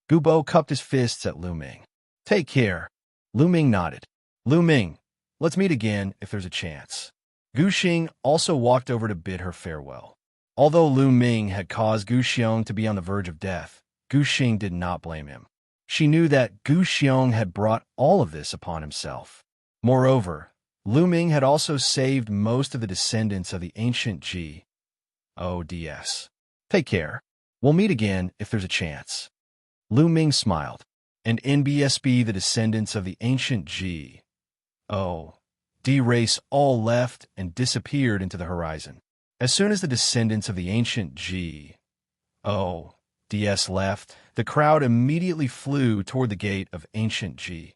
Gu Bo cupped his fists at Lu Ming. Take care. Lu Ming nodded. Lu Ming, let's meet again if there's a chance. Gu Xing also walked over to bid her farewell. Although Lu Ming had caused Gu Xiong to be on the verge of death, Gu Xing did not blame him. She knew that Gu Xiong had brought all of this upon himself. Moreover, Lu Ming had also saved most of the descendants of the ancient G.O.D.S. Take care. We'll meet again if there's a chance. Lu Ming smiled, and NBSB, the descendants of the ancient G.O.D. race all left and disappeared into the horizon. As soon as the descendants of the ancient G.O.D.S. left, the crowd immediately flew toward the gate of ancient G.O.D.,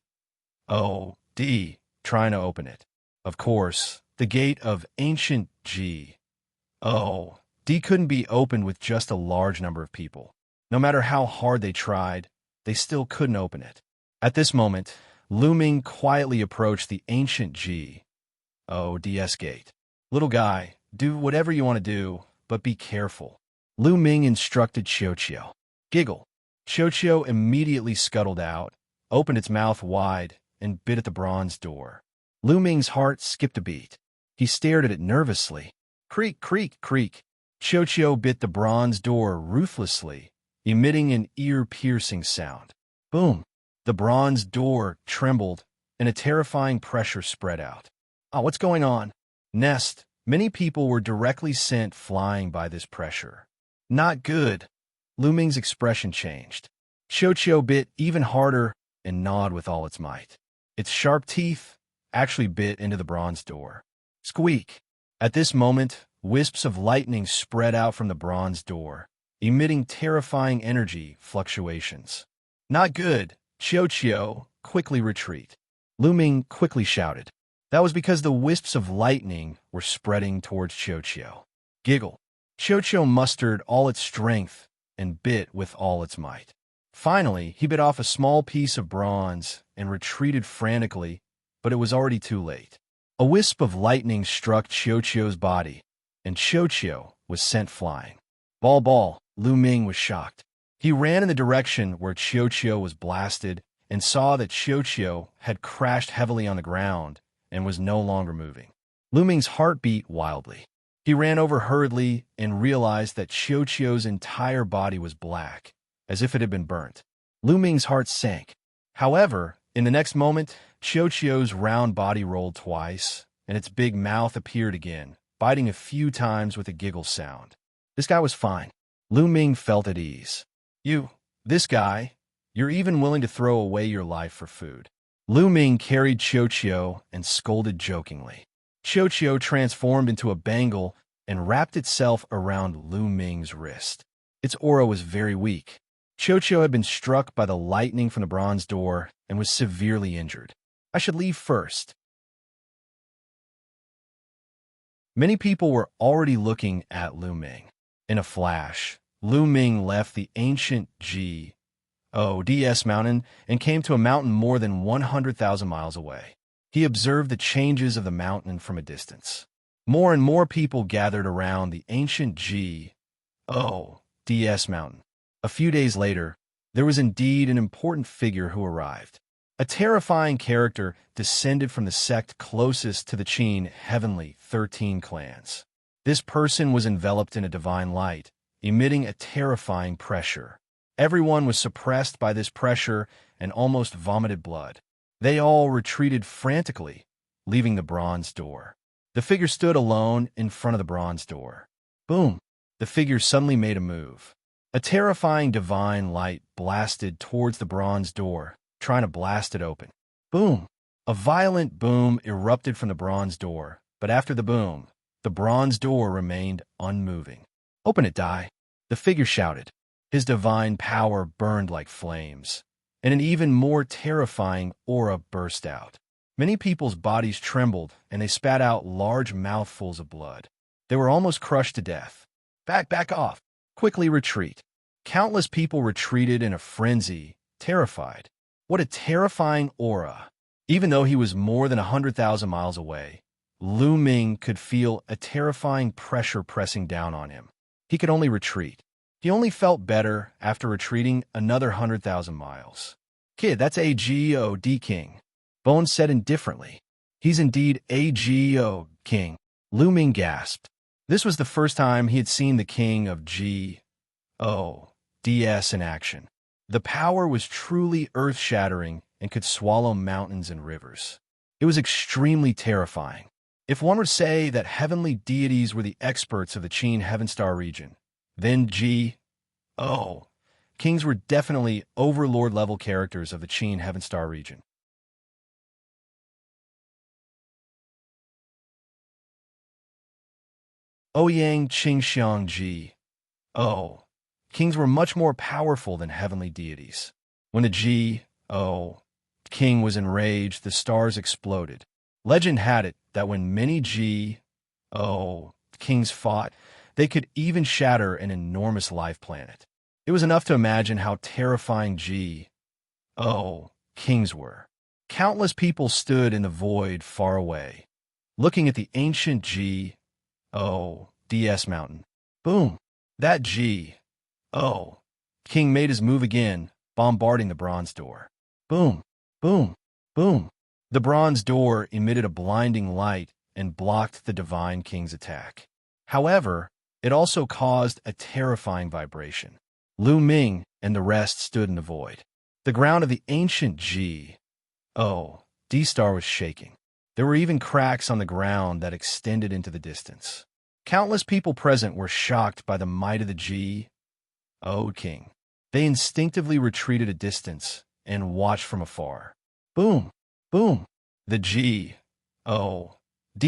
trying to open it. Of course, the gate of ancient G.O.D. couldn't be opened with just a large number of people. No matter how hard they tried, they still couldn't open it. At this moment, Lu Ming quietly approached the ancient G.O.D.S. gate. Little guy, do whatever you want to do, but be careful. Lu Ming instructed Xianxia. Giggle. Xianxia immediately scuttled out, opened its mouth wide, and bit at the bronze door. Lu Ming's heart skipped a beat. He stared at it nervously. Creak, creak, creak. Xianxia bit the bronze door ruthlessly, emitting an ear-piercing sound. Boom! The bronze door trembled, and a terrifying pressure spread out. Oh, what's going on? Nest, many people were directly sent flying by this pressure. Not good. Lu Ming's expression changed. Xianxia bit even harder and gnawed with all its might. Its sharp teeth actually bit into the bronze door. Squeak! At this moment, wisps of lightning spread out from the bronze door, emitting terrifying energy fluctuations. Not good. Xianxia, quickly retreat. Lu Ming quickly shouted. That was because the wisps of lightning were spreading towards Xianxia. Giggle. Xianxia mustered all its strength and bit with all its might. Finally, he bit off a small piece of bronze and retreated frantically, but it was already too late. A wisp of lightning struck Xianxia's body, and Xianxia was sent flying. Ball, Lu Ming was shocked. He ran in the direction where Xianxia was blasted and saw that Xianxia had crashed heavily on the ground and was no longer moving. Lu Ming's heart beat wildly. He ran over hurriedly and realized that Xianxia's entire body was black, as if it had been burnt. Lu Ming's heart sank. However, in the next moment, Xianxia's round body rolled twice, and its big mouth appeared again, biting a few times with a giggle sound. This guy was fine. Lu Ming felt at ease. This guy, you're even willing to throw away your life for food. Lu Ming carried Xianxia and scolded jokingly. Xianxia transformed into a bangle and wrapped itself around Lu Ming's wrist. Its aura was very weak. Xianxia had been struck by the lightning from the bronze door and was severely injured. I should leave first. Many people were already looking at Lu Ming. In a flash, Lu Ming left the ancient G.O.D.S. mountain and came to a mountain more than 100,000 miles away. He observed the changes of the mountain from a distance. More and more people gathered around the ancient G.O.D.S. mountain. A few days later, there was indeed an important figure who arrived. A terrifying character descended from the sect closest to the Qin heavenly 13 clans. This person was enveloped in a divine light, emitting a terrifying pressure. Everyone was suppressed by this pressure and almost vomited blood. They all retreated frantically, leaving the bronze door. The figure stood alone in front of the bronze door. Boom! The figure suddenly made a move. A terrifying divine light blasted towards the bronze door, trying to blast it open. Boom! A violent boom erupted from the bronze door, but after the boom, the bronze door remained unmoving. "Open it, Dai!" the figure shouted. His divine power burned like flames, and an even more terrifying aura burst out. Many people's bodies trembled, and they spat out large mouthfuls of blood. They were almost crushed to death. Back off! Quickly retreat!" Countless people retreated in a frenzy, terrified. What a terrifying aura! Even though he was more than 100,000 miles away, Lu Ming could feel a terrifying pressure pressing down on him. He could only retreat. He only felt better after retreating another 100,000 miles. "Kid, that's AGO King," Bones said indifferently. "He's indeed AGO King," Lu Ming gasped. This was the first time he had seen the king of GODS in action. The power was truly earth-shattering and could swallow mountains and rivers. It was extremely terrifying. If one were to say that heavenly deities were the experts of the Qin Heaven Star region, then kings were definitely overlord-level characters of the Qin Heaven Star region. Ouyang Qingxiang Ji. Kings were much more powerful than heavenly deities. When the king was enraged, the stars exploded. Legend had it that when many kings fought, they could even shatter an enormous life planet. It was enough to imagine how terrifying kings were. Countless people stood in the void far away, looking at the ancient DS mountain. Boom! That king made his move again, bombarding the bronze door. Boom! Boom! Boom! The bronze door emitted a blinding light and blocked the divine king's attack. However, it also caused a terrifying vibration. Lu Ming and the rest stood in the void. The ground of the ancient D-star was shaking. There were even cracks on the ground that extended into the distance. Countless people present were shocked by the might of the king. They instinctively retreated a distance and watched from afar. Boom! Boom! The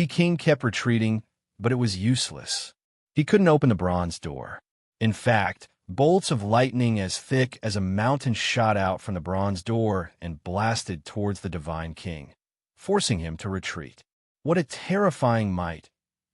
king kept retreating, but it was useless. He couldn't open the bronze door. In fact, bolts of lightning as thick as a mountain shot out from the bronze door and blasted towards the divine king, forcing him to retreat. What a terrifying might!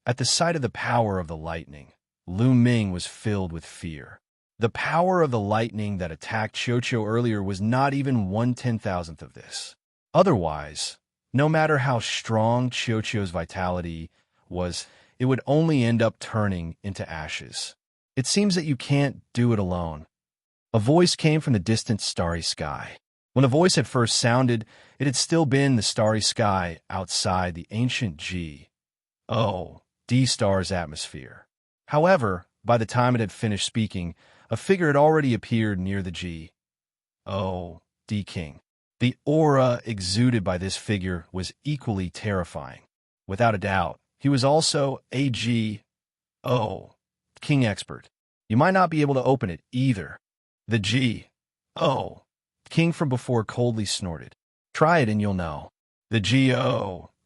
At the sight of the power of the lightning, Lu Ming was filled with fear. The power of the lightning that attacked Xianxia earlier was not even 1/10,000th of this. Otherwise, no matter how strong Xianxia's vitality was, it would only end up turning into ashes. It seems that you can't do it alone. A voice came from the distant starry sky. When the voice had first sounded, it had still been the starry sky outside the ancient D-star's atmosphere. However, by the time it had finished speaking, a figure had already appeared near the D king. The aura exuded by this figure was equally terrifying. Without a doubt, he was also a king expert. You might not be able to open it either. The king from before coldly snorted. "Try it and you'll know." The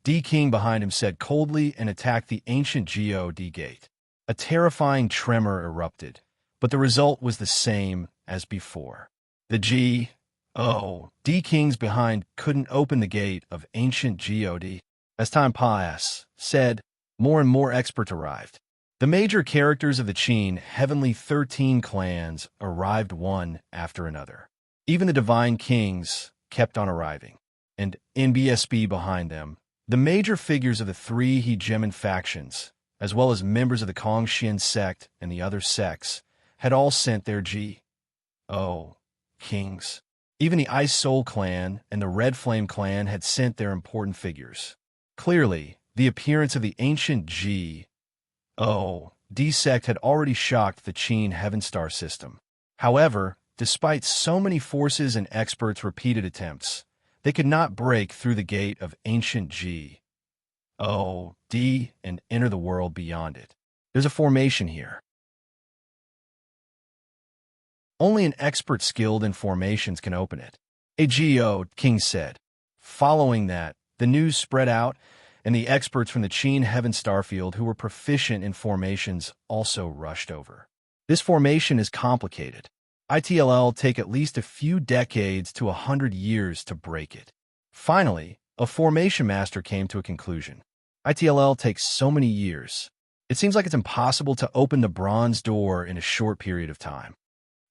D king behind him said coldly and attacked the ancient God gate. A terrifying tremor erupted, but the result was the same as before. The D kings behind couldn't open the gate of ancient God. As time passed, more and more experts arrived. The major characters of the Qin Heavenly 13 clans arrived one after another. Even the divine kings kept on arriving. And NBSB behind them, the major figures of the three hegemon factions, as well as members of the Kongxian sect and the other sects, had all sent their kings. Even the Ice Soul clan and the Red Flame clan had sent their important figures. Clearly, the appearance of the ancient D sect had already shocked the Qin Heaven Star system. However, despite so many forces and experts' repeated attempts, they could not break through the gate of ancient D and enter the world beyond it. There's a formation here. Only an expert skilled in formations can open it. A king said. Following that, the news spread out, and the experts from the Qin Heaven Starfield who were proficient in formations also rushed over. This formation is complicated. It'll take at least a few decades to 100 years to break it. Finally, a formation master came to a conclusion. It'll takes so many years. It seems like it's impossible to open the bronze door in a short period of time.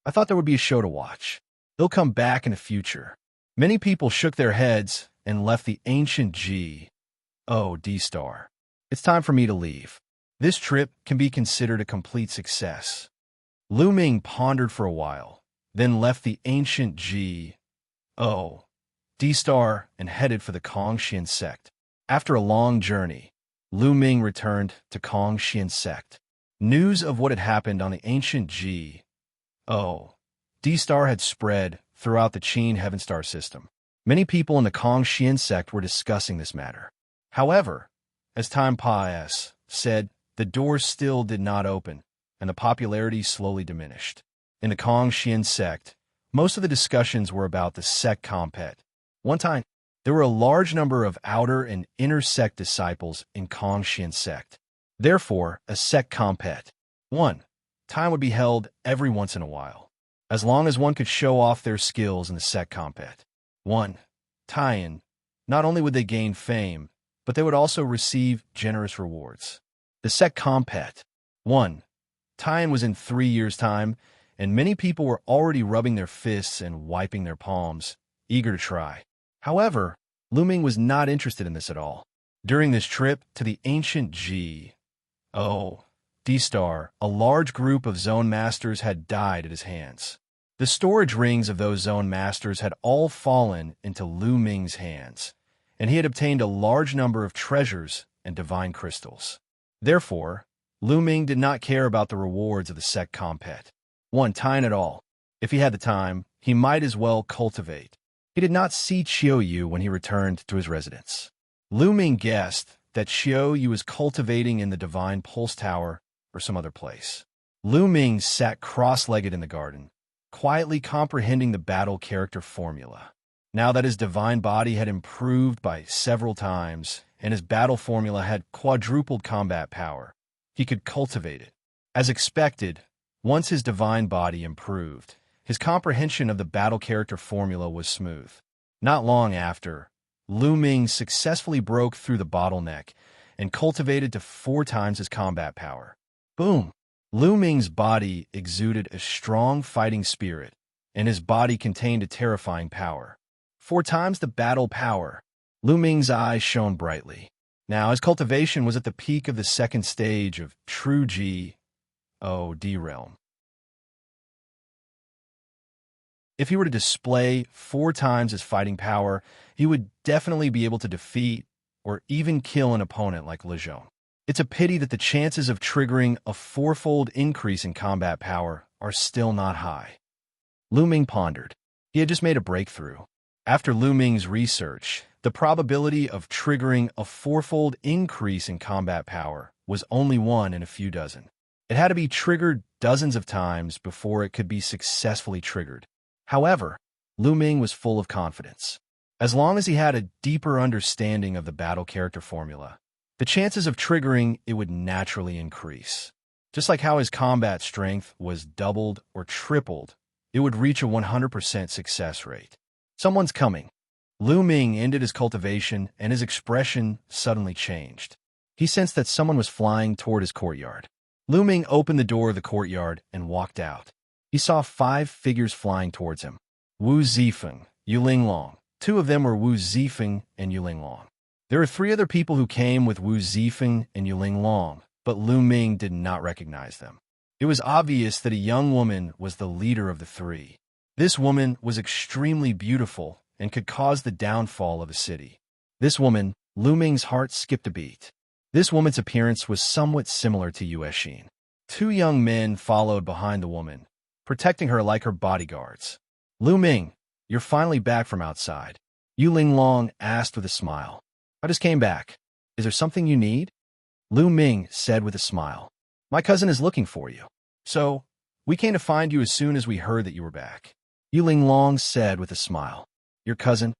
I thought there would be a show to watch. They'll come back in the future. Many people shook their heads and left the ancient D-Star. It's time for me to leave. This trip can be considered a complete success. Lu Ming pondered for a while, then left the ancient D-Star and headed for the Kongxian sect. After a long journey, Lu Ming returned to Kongxian sect. News of what had happened on the ancient D-Star had spread throughout the Qin Heaven Star system. Many people in the Kongxian sect were discussing this matter. However, as time passed, the doors still did not open, and the popularity slowly diminished. In the Kongxian sect, most of the discussions were about the sect compet. One time, there were a large number of outer and inner sect disciples in Kongxian sect. Therefore, a sect compet. Time would be held every once in a while, as long as one could show off their skills in the sect compet. Not only would they gain fame, but they would also receive generous rewards. The sect compet. Time was in 3 years' time, and many people were already rubbing their fists and wiping their palms, eager to try. However, Lu Ming was not interested in this at all. During this trip to the ancient D-Star, a large group of zone masters had died at his hands. The storage rings of those zone masters had all fallen into Lu Ming's hands, and he had obtained a large number of treasures and divine crystals. Therefore, Lu Ming did not care about the rewards of the sect compet. Time at all. If he had the time, he might as well cultivate. He did not see Xiao Yu when he returned to his residence. Lu Ming guessed that Xiao Yu was cultivating in the Divine Pulse Tower or some other place. Lu Ming sat cross-legged in the garden, quietly comprehending the battle character formula. Now that his divine body had improved by several times, and his battle formula had quadrupled combat power, he could cultivate it. As expected, once his divine body improved, his comprehension of the battle character formula was smooth. Not long after, Lu Ming successfully broke through the bottleneck and cultivated to 4 times his combat power. Boom! Lu Ming's body exuded a strong fighting spirit, and his body contained a terrifying power. 4 times the battle power. Lu Ming's eyes shone brightly. Now, his cultivation was at the peak of the second stage of true D realm. If he were to display 4 times his fighting power, he would definitely be able to defeat or even kill an opponent like Lejeune. It's a pity that the chances of triggering a 4-fold increase in combat power are still not high. Lu Ming pondered. He had just made a breakthrough. After Lu Ming's research, the probability of triggering a 4-fold increase in combat power was only 1 in a few dozen. It had to be triggered dozens of times before it could be successfully triggered. However, Lu Ming was full of confidence. As long as he had a deeper understanding of the battle character formula, the chances of triggering it would naturally increase. Just like how his combat strength was doubled or tripled, it would reach a 100% success rate. Someone's coming. Lu Ming ended his cultivation, and his expression suddenly changed. He sensed that someone was flying toward his courtyard. Lu Ming opened the door of the courtyard and walked out. He saw 5 figures flying towards him. Wu Zifeng, Yu Linglong. 2 of them were Wu Zifeng and Yu Linglong. There were 3 other people who came with Wu Zifeng and Yu Linglong, but Lu Ming did not recognize them. It was obvious that a young woman was the leader of the 3. This woman was extremely beautiful and could cause the downfall of a city. This woman, Lu Ming's heart skipped a beat. This woman's appearance was somewhat similar to Yuexin. Two young men followed behind the woman, protecting her like her bodyguards. Lu Ming, you're finally back from outside. Yu Linglong asked with a smile. I just came back. Is there something you need? Lu Ming said with a smile. My cousin is looking for you. So, we came to find you as soon as we heard that you were back. Yu Linglong said with a smile. Your cousin?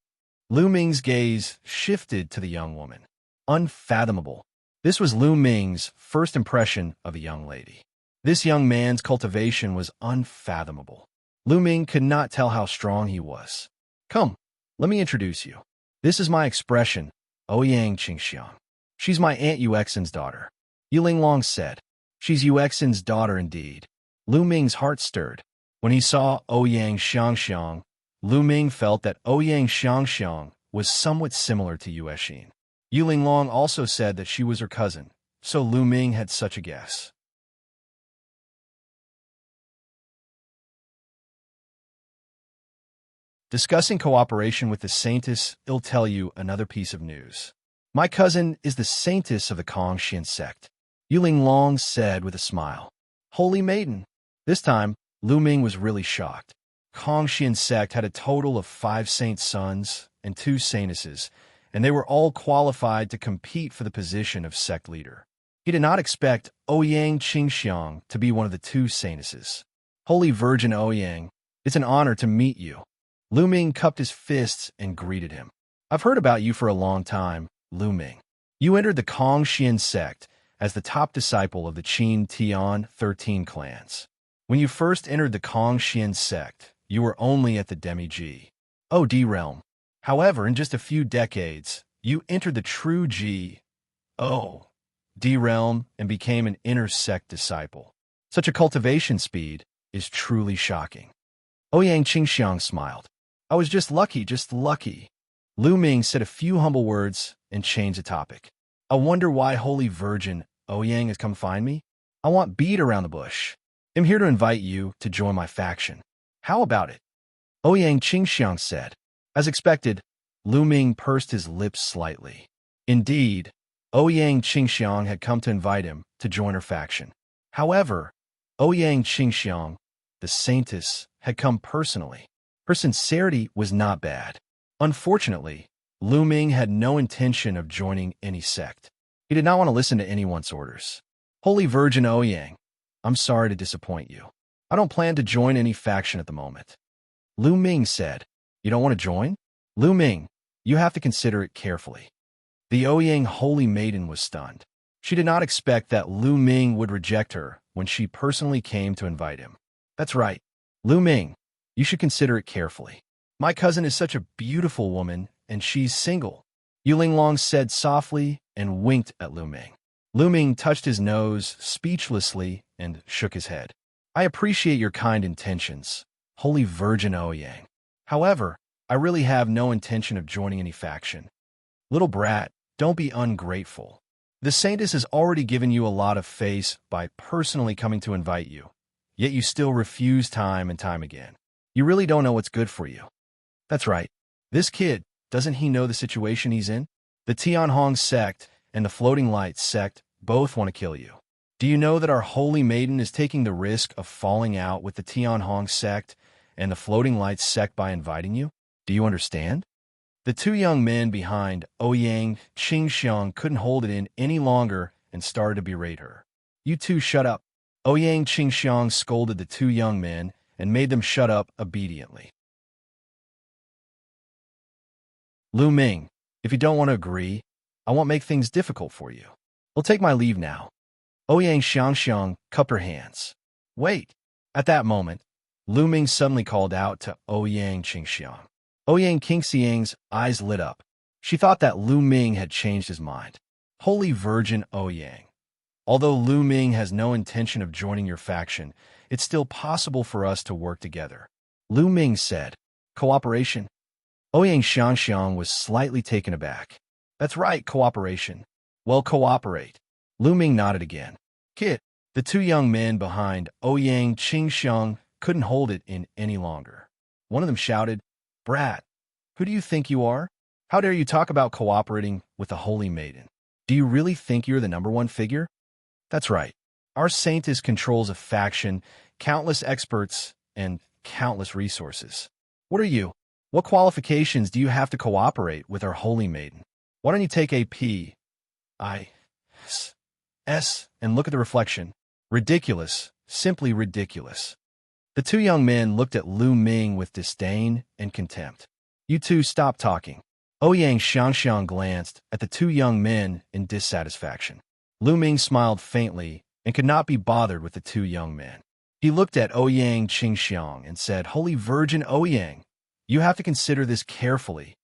Lu Ming's gaze shifted to the young woman. Unfathomable. This was Lu Ming's first impression of a young lady. This young man's cultivation was unfathomable. Lu Ming could not tell how strong he was. Come, let me introduce you. This is my expression, Ouyang Qingxiang. She's my Aunt Yuexin's daughter. Yu Linglong said. She's Yuexin's daughter indeed. Lu Ming's heart stirred. When he saw Ouyang Xianxia, Lu Ming felt that Ouyang Xianxia was somewhat similar to Yuexin. Yu Linglong also said that she was her cousin, so Lu Ming had such a guess. Discussing cooperation with the Saintess, I'll tell you another piece of news. My cousin is the Saintess of the Xianxia sect, Yu Linglong said with a smile. Holy Maiden. This time, Lu Ming was really shocked. Xianxia sect had a total of 5 saint sons and 2 saintesses, and they were all qualified to compete for the position of sect leader. He did not expect Ouyang Qingxiang to be one of the 2 saintesses. Holy Virgin Ouyang, it's an honor to meet you. Lu Ming cupped his fists and greeted him. I've heard about you for a long time, Lu Ming. You entered the Xianxia sect as the top disciple of the Qin Tian 13 clans. When you first entered the Xianxia sect, you were only at the Demi-G. D realm. However, in just a few decades, you entered the true G, D realm and became an inner sect disciple. Such a cultivation speed is truly shocking. Ouyang Qingxiang smiled. I was just lucky. Lu Ming said a few humble words and changed the topic. I wonder why Holy Virgin Ouyang has come find me? I want beat around the bush. I'm here to invite you to join my faction. How about it? Ouyang Qingxiang said. As expected, Lu Ming pursed his lips slightly. Indeed, Ouyang Qingxiang had come to invite him to join her faction. However, Ouyang Qingxiang, the Saintess, had come personally. Her sincerity was not bad. Unfortunately, Lu Ming had no intention of joining any sect. He did not want to listen to anyone's orders. Holy Virgin Ouyang, I'm sorry to disappoint you. I don't plan to join any faction at the moment. Lu Ming said. You don't want to join? Lu Ming, you have to consider it carefully. The Ouyang Holy Maiden was stunned. She did not expect that Lu Ming would reject her when she personally came to invite him. That's right. Lu Ming, you should consider it carefully. My cousin is such a beautiful woman, and she's single. Yu Linglong said softly and winked at Lu Ming. Lu Ming touched his nose speechlessly and shook his head. I appreciate your kind intentions, Holy Virgin Ouyang. However, I really have no intention of joining any faction. Little brat, don't be ungrateful. The Saintess has already given you a lot of face by personally coming to invite you, yet you still refuse time and time again. You really don't know what's good for you. That's right. This kid, doesn't he know the situation he's in? The Tianhong sect and the Floating Lights sect both want to kill you. Do you know that our Holy Maiden is taking the risk of falling out with the Tianhong sect and the Floating Lights sect by inviting you? Do you understand? The 2 young men behind Ouyang Qingxiang couldn't hold it in any longer and started to berate her. You 2 shut up. Ouyang Qingxiang scolded the 2 young men and made them shut up obediently. Lu Ming, if you don't want to agree, I won't make things difficult for you. I'll take my leave now. Ouyang Xianxia cupped her hands. Wait. At that moment, Lu Ming suddenly called out to Ouyang Qingxiang. Ouyang Qingxiang's eyes lit up. She thought that Lu Ming had changed his mind. Holy Virgin Ouyang. Although Lu Ming has no intention of joining your faction, it's still possible for us to work together. Lu Ming said. Cooperation? Ouyang Xianxia was slightly taken aback. That's right, cooperation. Well, cooperate. Lu Ming nodded again. Kid, the 2 young men behind Ouyang Qingxiang couldn't hold it in any longer. One of them shouted, "Brat, who do you think you are? How dare you talk about cooperating with the Holy Maiden? Do you really think you're the #1 figure?" That's right. Our saintess controls a faction, countless experts, and countless resources. What are you? What qualifications do you have to cooperate with our Holy Maiden? Why don't you take a P, I, S, and look at the reflection? Ridiculous. Simply ridiculous. The two young men looked at Lu Ming with disdain and contempt. You two stop talking. Xianxia glanced at the two young men in dissatisfaction. Lu Ming smiled faintly and could not be bothered with the two young men. He looked at Xianxia and said, "Holy Virgin Ouyang, you have to consider this carefully."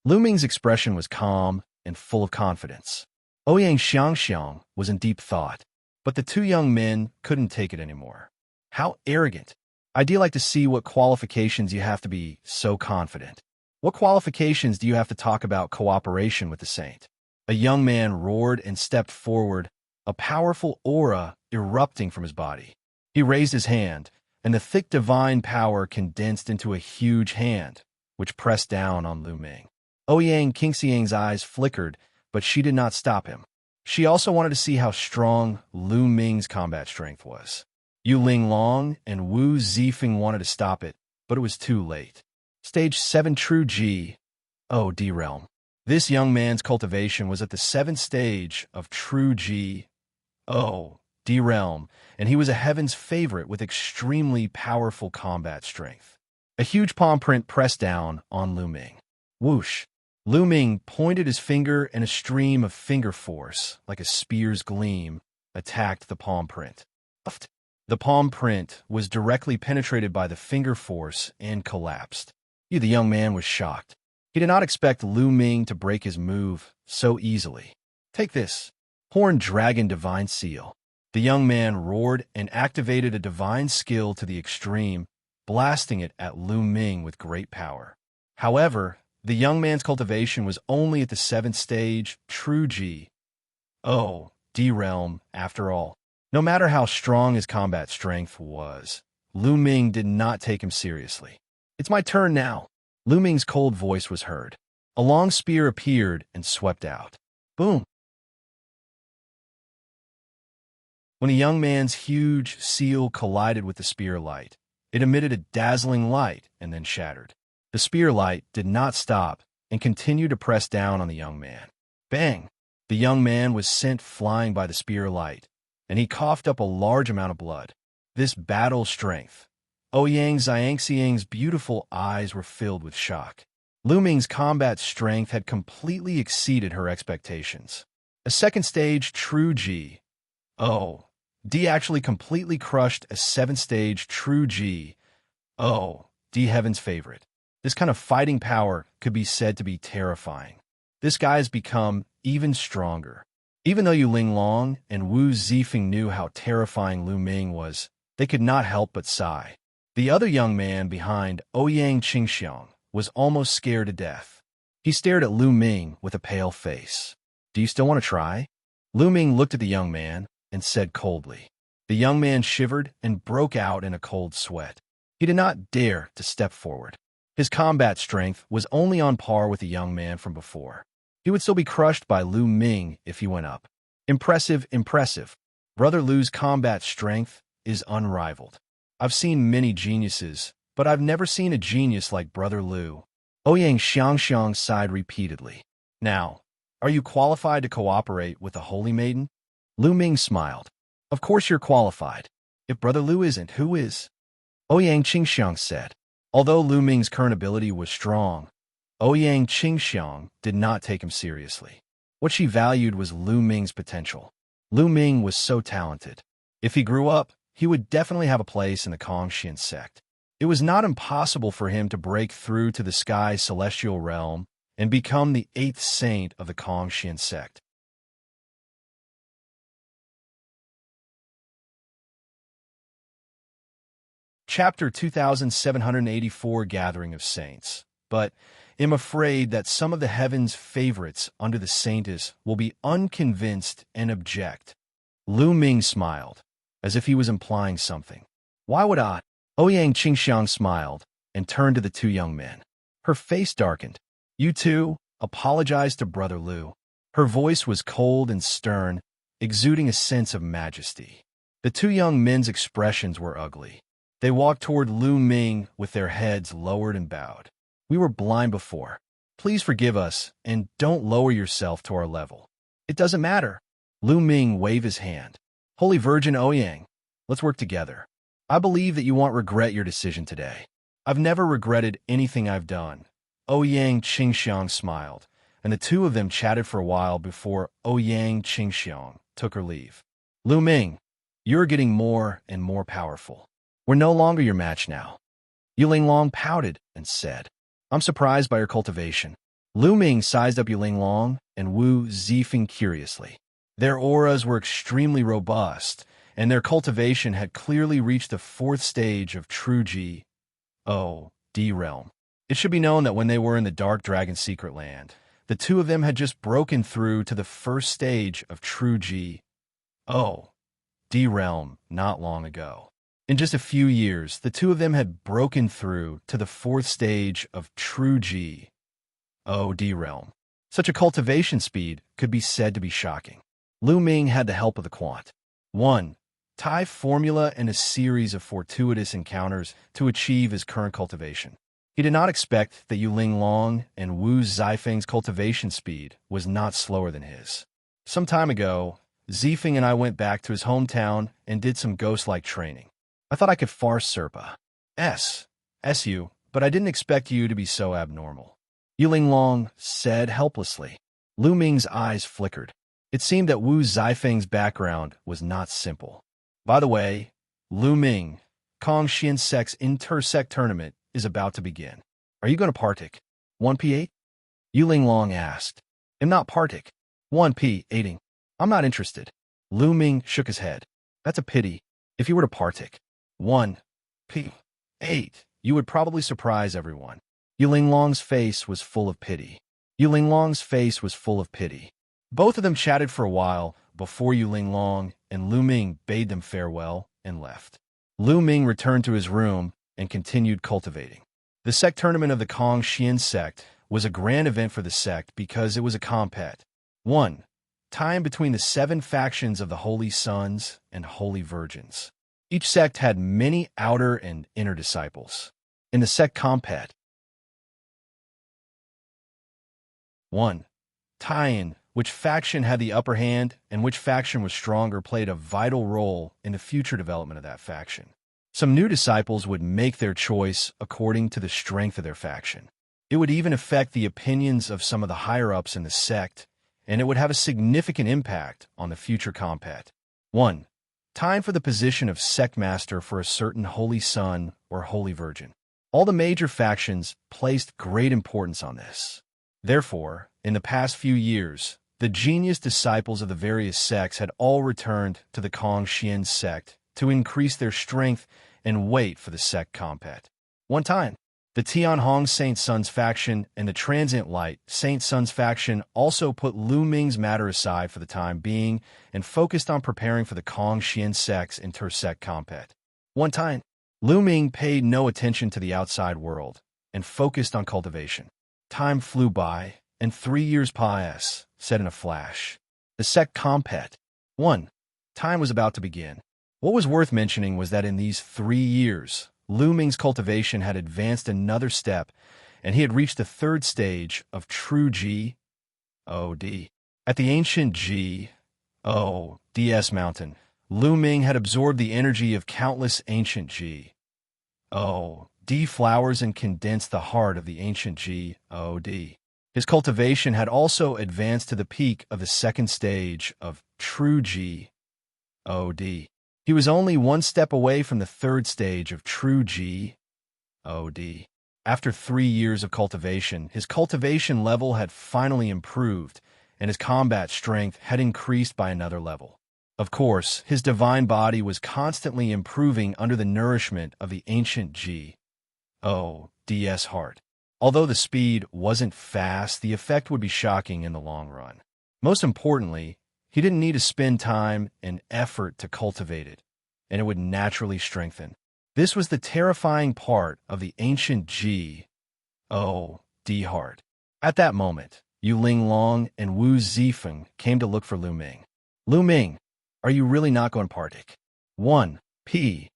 Lu Ming's expression was calm and full of confidence. Xianxia was in deep thought, but the two young men couldn't take it anymore. How arrogant. I'd like to see what qualifications you have to be so confident. What qualifications do you have to talk about cooperation with the saint? A young man roared and stepped forward, a powerful aura erupting from his body. He raised his hand, and the thick divine power condensed into a huge hand, which pressed down on Lu Ming. Xianxia's eyes flickered, but she did not stop him. She also wanted to see how strong Lu Ming's combat strength was. Yu Linglong and Wu Zifeng wanted to stop it, but it was too late. Stage 7 True G. D Realm. This young man's cultivation was at the 7th stage of True G. D Realm, and he was a heaven's favorite with extremely powerful combat strength. A huge palm print pressed down on Lu Ming. Whoosh! Lu Ming pointed his finger, and a stream of finger force, like a spear's gleam, attacked the palm print. The palm print was directly penetrated by the finger force and collapsed. The young man was shocked. He did not expect Lu Ming to break his move so easily. Take this. Horned Dragon Divine Seal. The young man roared and activated a divine skill to the extreme, blasting it at Lu Ming with great power. However, the young man's cultivation was only at the 7th stage, True G. D Realm, after all. No matter how strong his combat strength was, Lu Ming did not take him seriously. "It's my turn now." Lu Ming's cold voice was heard. A long spear appeared and swept out. Boom! When a young man's huge seal collided with the spear light, it emitted a dazzling light and then shattered. The spear light did not stop and continued to press down on the young man. Bang! The young man was sent flying by the spear light, and he coughed up a large amount of blood. This battle strength. Xianxia's beautiful eyes were filled with shock. Lu Ming's combat strength had completely exceeded her expectations. A 2nd stage True G. D actually completely crushed a 7th stage True G. D Heaven's favorite. This kind of fighting power could be said to be terrifying. This guy has become even stronger. Even though Yu Linglong and Wu Zifeng knew how terrifying Lu Ming was, they could not help but sigh. The other young man behind Xianxia was almost scared to death. He stared at Lu Ming with a pale face. "Do you still want to try?" Lu Ming looked at the young man and said coldly. The young man shivered and broke out in a cold sweat. He did not dare to step forward. His combat strength was only on par with the young man from before. He would still be crushed by Lu Ming if he went up. Impressive, impressive. Brother Lu's combat strength is unrivaled. I've seen many geniuses, but I've never seen a genius like Brother Lu. Xianxia sighed repeatedly. "Now, are you qualified to cooperate with the Holy Maiden?" Lu Ming smiled. "Of course you're qualified. If Brother Lu isn't, who is?" Xianxia said. Although Lu Ming's current ability was strong, Xianxia did not take him seriously. What she valued was Lu Ming's potential. Lu Ming was so talented. If he grew up, he would definitely have a place in the Kongxian sect. It was not impossible for him to break through to the sky celestial realm and become the 8th saint of the Kongxian sect. Chapter 2784 Gathering of Saints. But am afraid that some of the heaven's favorites under the saintess will be unconvinced and object. Lu Ming smiled, as if he was implying something. Why would I? Xianxia smiled, and turned to the two young men. Her face darkened. "You two, apologize to Brother Lu." Her voice was cold and stern, exuding a sense of majesty. The two young men's expressions were ugly. They walked toward Lu Ming with their heads lowered and bowed. "We were blind before. Please forgive us, and don't lower yourself to our level." "It doesn't matter." Lu Ming waved his hand. "Holy Virgin Ouyang, let's work together. I believe that you won't regret your decision today." "I've never regretted anything I've done." Ouyang Qingxiang smiled, and the two of them chatted for a while before Ouyang Qingxiang took her leave. "Lu Ming, you're getting more and more powerful. We're no longer your match now." Yuling Long pouted and said, "I'm surprised by your cultivation." Lu Ming sized up Yuling Long and Wu Zifeng curiously. Their auras were extremely robust, and their cultivation had clearly reached the 4th stage of true G, O, D realm. It should be known that when they were in the Dark Dragon Secret Land, the two of them had just broken through to the 1st stage of true G, O, D realm not long ago. In just a few years, the two of them had broken through to the 4th stage of true G, O, D realm. Such a cultivation speed could be said to be shocking. Lu Ming had the help of the Quant 1 Tai formula and a series of fortuitous encounters to achieve his current cultivation. He did not expect that Yuling Long and Wu Zifeng's cultivation speed was not slower than his. Some time ago, Zifeng and I went back to his hometown and did some ghost-like training. I thought I could farce Serpa SU, but I didn't expect you to be so abnormal," Yuling Long said helplessly. Lu Ming's eyes flickered. It seemed that Wu Zifeng's background was not simple. "By the way, Lu Ming, Kong Xianxia's inter-sect tournament is about to begin. Are you going to partake?" 1P8? Yuling Long asked. "I'm not partake. 1P8ing. I'm not interested." Lu Ming shook his head. "That's a pity. If you were to partake 1P8, you would probably surprise everyone." Yuling Long's face was full of pity. Both of them chatted for a while before Yuling Long and Lu Ming bade them farewell and left. Lu Ming returned to his room and continued cultivating. The sect tournament of the Kong Xian sect was a grand event for the sect because it was a compet 1 time between the 7 factions of the Holy Sons and Holy Virgins. Each sect had many outer and inner disciples. In the sect compet 1 tie-in, which faction had the upper hand and which faction was stronger played a vital role in the future development of that faction. Some new disciples would make their choice according to the strength of their faction. It would even affect the opinions of some of the higher-ups in the sect, and it would have a significant impact on the future compet. 1 time for the position of sect master for a certain Holy Son or Holy Virgin. All the major factions placed great importance on this. Therefore, in the past few years, the genius disciples of the various sects had all returned to the Kong Xian sect to increase their strength and weight for the sect compet. One time, the Tianhong Saint Sons faction and the Transient Light Saint Sons faction also put Lu Ming's matter aside for the time being and focused on preparing for the Kong Xian sect's inter-sect compet. One time, Lu Ming paid no attention to the outside world and focused on cultivation. Time flew by, and 3 years passed, said in a flash. The sect compet 1 time was about to begin. What was worth mentioning was that in these 3 years, Lu Ming's cultivation had advanced another step, and he had reached the 3rd stage of true G, O, D. At the ancient G, O, DS mountain, Lu Ming had absorbed the energy of countless ancient G, O, D flowers and condensed the heart of the ancient G, O, D. His cultivation had also advanced to the peak of the 2nd stage of true G, O, D. He was only 1 step away from the 3rd stage of true G, O, D. After 3 years of cultivation, his cultivation level had finally improved, and his combat strength had increased by another level. Of course, his divine body was constantly improving under the nourishment of the ancient G, O, DS heart. Although the speed wasn't fast, the effect would be shocking in the long run. Most importantly, he didn't need to spend time and effort to cultivate it, and it would naturally strengthen. This was the terrifying part of the ancient heart. At that moment, Yu Linglong and Wu Zifeng came to look for Lu Ming. Lu Ming, are you really not going to partake? 1. P.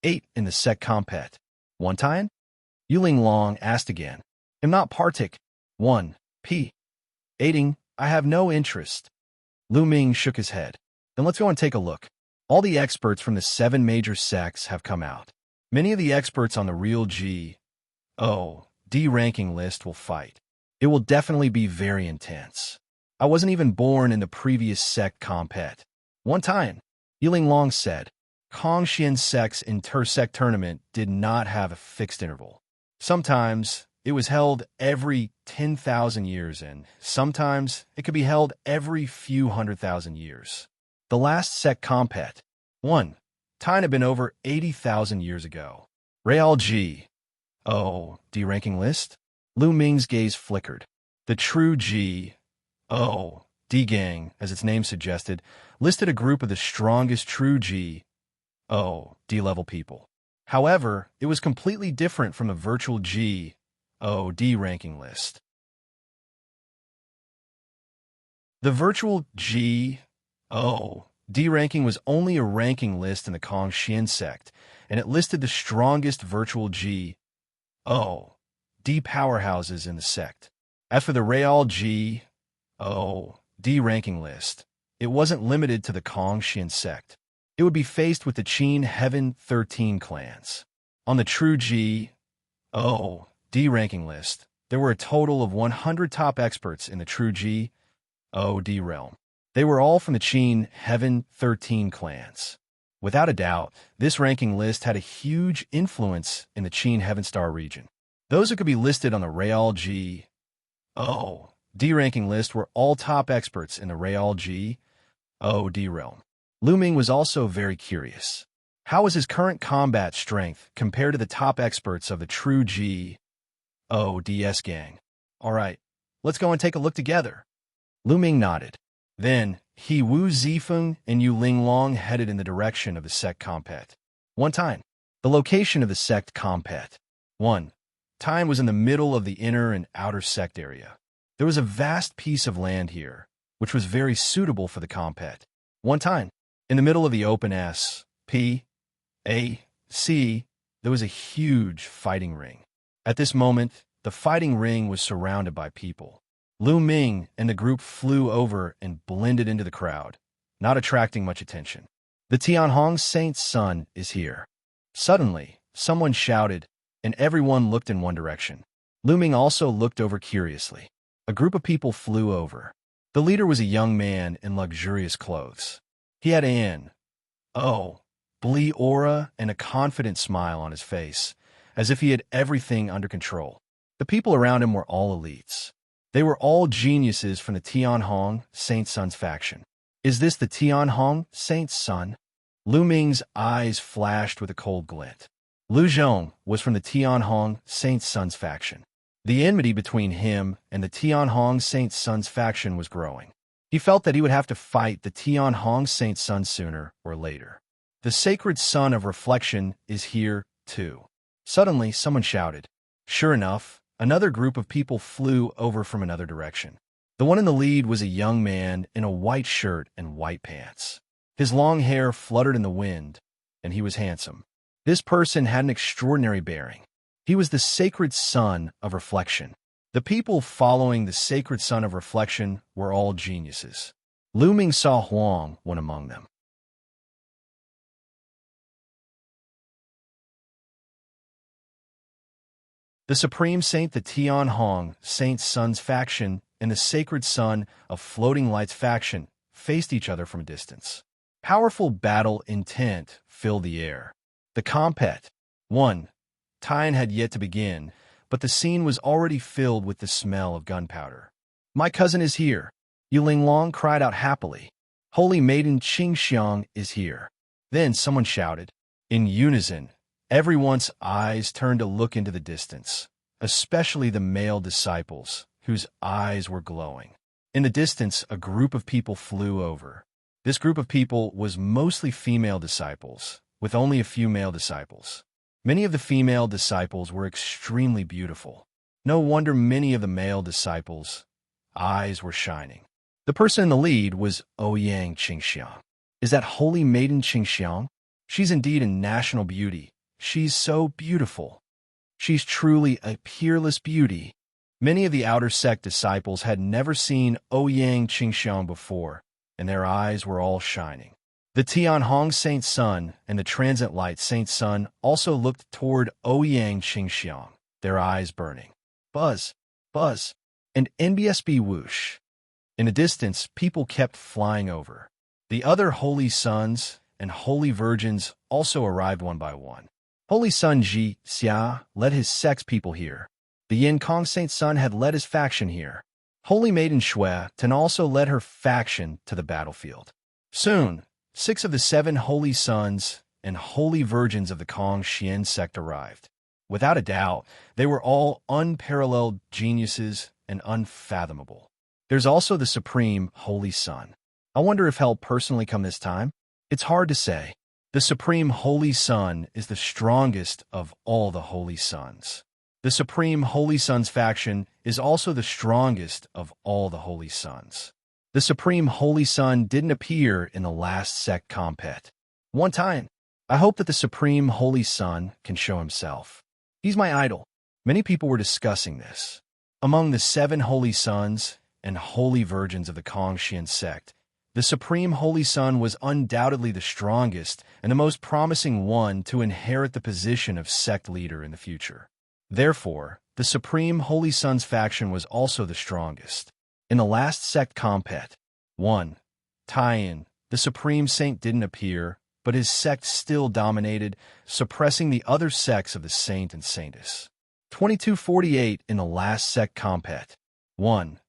8 in the sect compet. One time? Yu Linglong asked again. Am not partake. 1. P. 8ing, I have no interest. Lu Ming shook his head. Then let's go and take a look. All the experts from the 7 major sects have come out. Many of the experts on the real D ranking list will fight. It will definitely be very intense. I wasn't even born in the previous sect compet. One time, Yu Linglong said, Kongxian sect's inter-sect tournament did not have a fixed interval. Sometimes it was held every 10,000 years, and sometimes it could be held every few 100,000 years. The last sect compet, 1, time had been over 80,000 years ago. Real D ranking list? Lu Ming's gaze flickered. The true D gang, as its name suggested, listed a group of the strongest true D-level people. However, it was completely different from the virtual D ranking list. The virtual D ranking was only a ranking list in the Kongxian sect, and it listed the strongest virtual D powerhouses in the sect. As for the Real D ranking list, it wasn't limited to the Kongxian sect. It would be faced with the Qin Heaven 13 clans. On the true D ranking list, there were a total of 100 top experts in the true D realm. They were all from the Qin Heaven 13 clans. Without a doubt, this ranking list had a huge influence in the Qin Heaven Star region. Those who could be listed on the Real D ranking list were all top experts in the Real D realm. Lu Ming was also very curious. How was his current combat strength compared to the top experts of the true DS gang? All right, let's go and take a look together. Lu Ming nodded. Then, Wu Zifeng and Yu Linglong headed in the direction of the sect compet. One time, the location of the sect compet. 1. Time was in the middle of the inner and outer sect area. There was a vast piece of land here, which was very suitable for the compet. One time, in the middle of the open there was a huge fighting ring. At this moment, the fighting ring was surrounded by people. Lu Ming and the group flew over and blended into the crowd, not attracting much attention. The Tianhong Saint's son is here. Suddenly, someone shouted, and everyone looked in one direction. Lu Ming also looked over curiously. A group of people flew over. The leader was a young man in luxurious clothes. He had an blee aura and a confident smile on his face, as if he had everything under control. The people around him were all elites. They were all geniuses from the Tianhong Saint's son's faction. Is this the Tianhong Saint's son? Lu Ming's eyes flashed with a cold glint. Lu Zhong was from the Tianhong Saint's son's faction. The enmity between him and the Tianhong Saint's son's faction was growing. He felt that he would have to fight the Tianhong Saint's son sooner or later. The sacred son of reflection is here, too. Suddenly, someone shouted. Sure enough, another group of people flew over from another direction. The one in the lead was a young man in a white shirt and white pants. His long hair fluttered in the wind, and he was handsome. This person had an extraordinary bearing. He was the sacred son of reflection. The people following the sacred son of reflection were all geniuses. Lu Ming saw Huang, one among them. The Supreme Saint, the Tianhong Saint's son's faction, and the sacred son of Floating Light's faction faced each other from a distance. Powerful battle intent filled the air. The compet. 1. Time had yet to begin, but the scene was already filled with the smell of gunpowder. My cousin is here. Yu Linglong cried out happily. Holy Maiden Xianxia is here. Then someone shouted. In unison, everyone's eyes turned to look into the distance, especially the male disciples, whose eyes were glowing. In the distance, a group of people flew over. This group of people was mostly female disciples, with only a few male disciples. Many of the female disciples were extremely beautiful. No wonder many of the male disciples' eyes were shining. The person in the lead was Ouyang Qingxiang. Is that holy maiden Xianxia? She's indeed a national beauty. She's so beautiful. She's truly a peerless beauty. Many of the outer sect disciples had never seen Ouyang Qingxiang before, and their eyes were all shining. The Tianhong Saint Sun and the Transient Light Saint Sun also looked toward Ouyang Qingxiang, their eyes burning. Buzz, buzz, and NBSB whoosh. In the distance, people kept flying over. The other holy sons and holy virgins also arrived one by one. Holy Sun Xianxia led his sex people here. The Yin Kong Saint Sun had led his faction here. Holy Maiden Shui Tan also led her faction to the battlefield. Soon, 6 of the 7 holy sons and holy virgins of the Kong Xian sect arrived. Without a doubt, they were all unparalleled geniuses and unfathomable. There's also the Supreme Holy Sun. I wonder if he'll personally come this time. It's hard to say. The Supreme Holy Sun is the strongest of all the holy sons. The Supreme Holy Sun's faction is also the strongest of all the holy sons. The Supreme Holy Sun didn't appear in the last sect compet. One time, I hope that the Supreme Holy Sun can show himself. He's my idol. Many people were discussing this. Among the 7 holy sons and holy virgins of the Kong Xian sect, the Supreme Holy Sun was undoubtedly the strongest and the most promising one to inherit the position of sect leader in the future. Therefore, the Supreme Holy Sun's faction was also the strongest. In the last sect compet, 1. Taiyin, the Supreme Saint didn't appear, but his sect still dominated, suppressing the other sects of the Saint and Saintess. 2248 in the last sect compet, 1.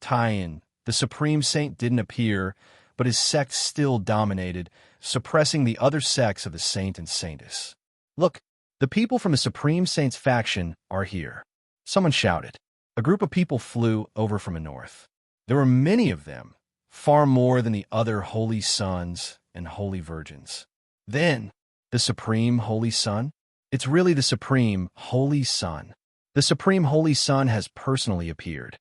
Taiyin, the Supreme Saint didn't appear, but his sect still dominated, suppressing the other sects of the Saint and Saintess. Look, the people from the Supreme Saint's faction are here. Someone shouted. A group of people flew over from the north. There were many of them, far more than the other holy sons and holy virgins. Then, the Supreme Holy Sun? It's really the Supreme Holy Sun. The Supreme Holy Sun has personally appeared.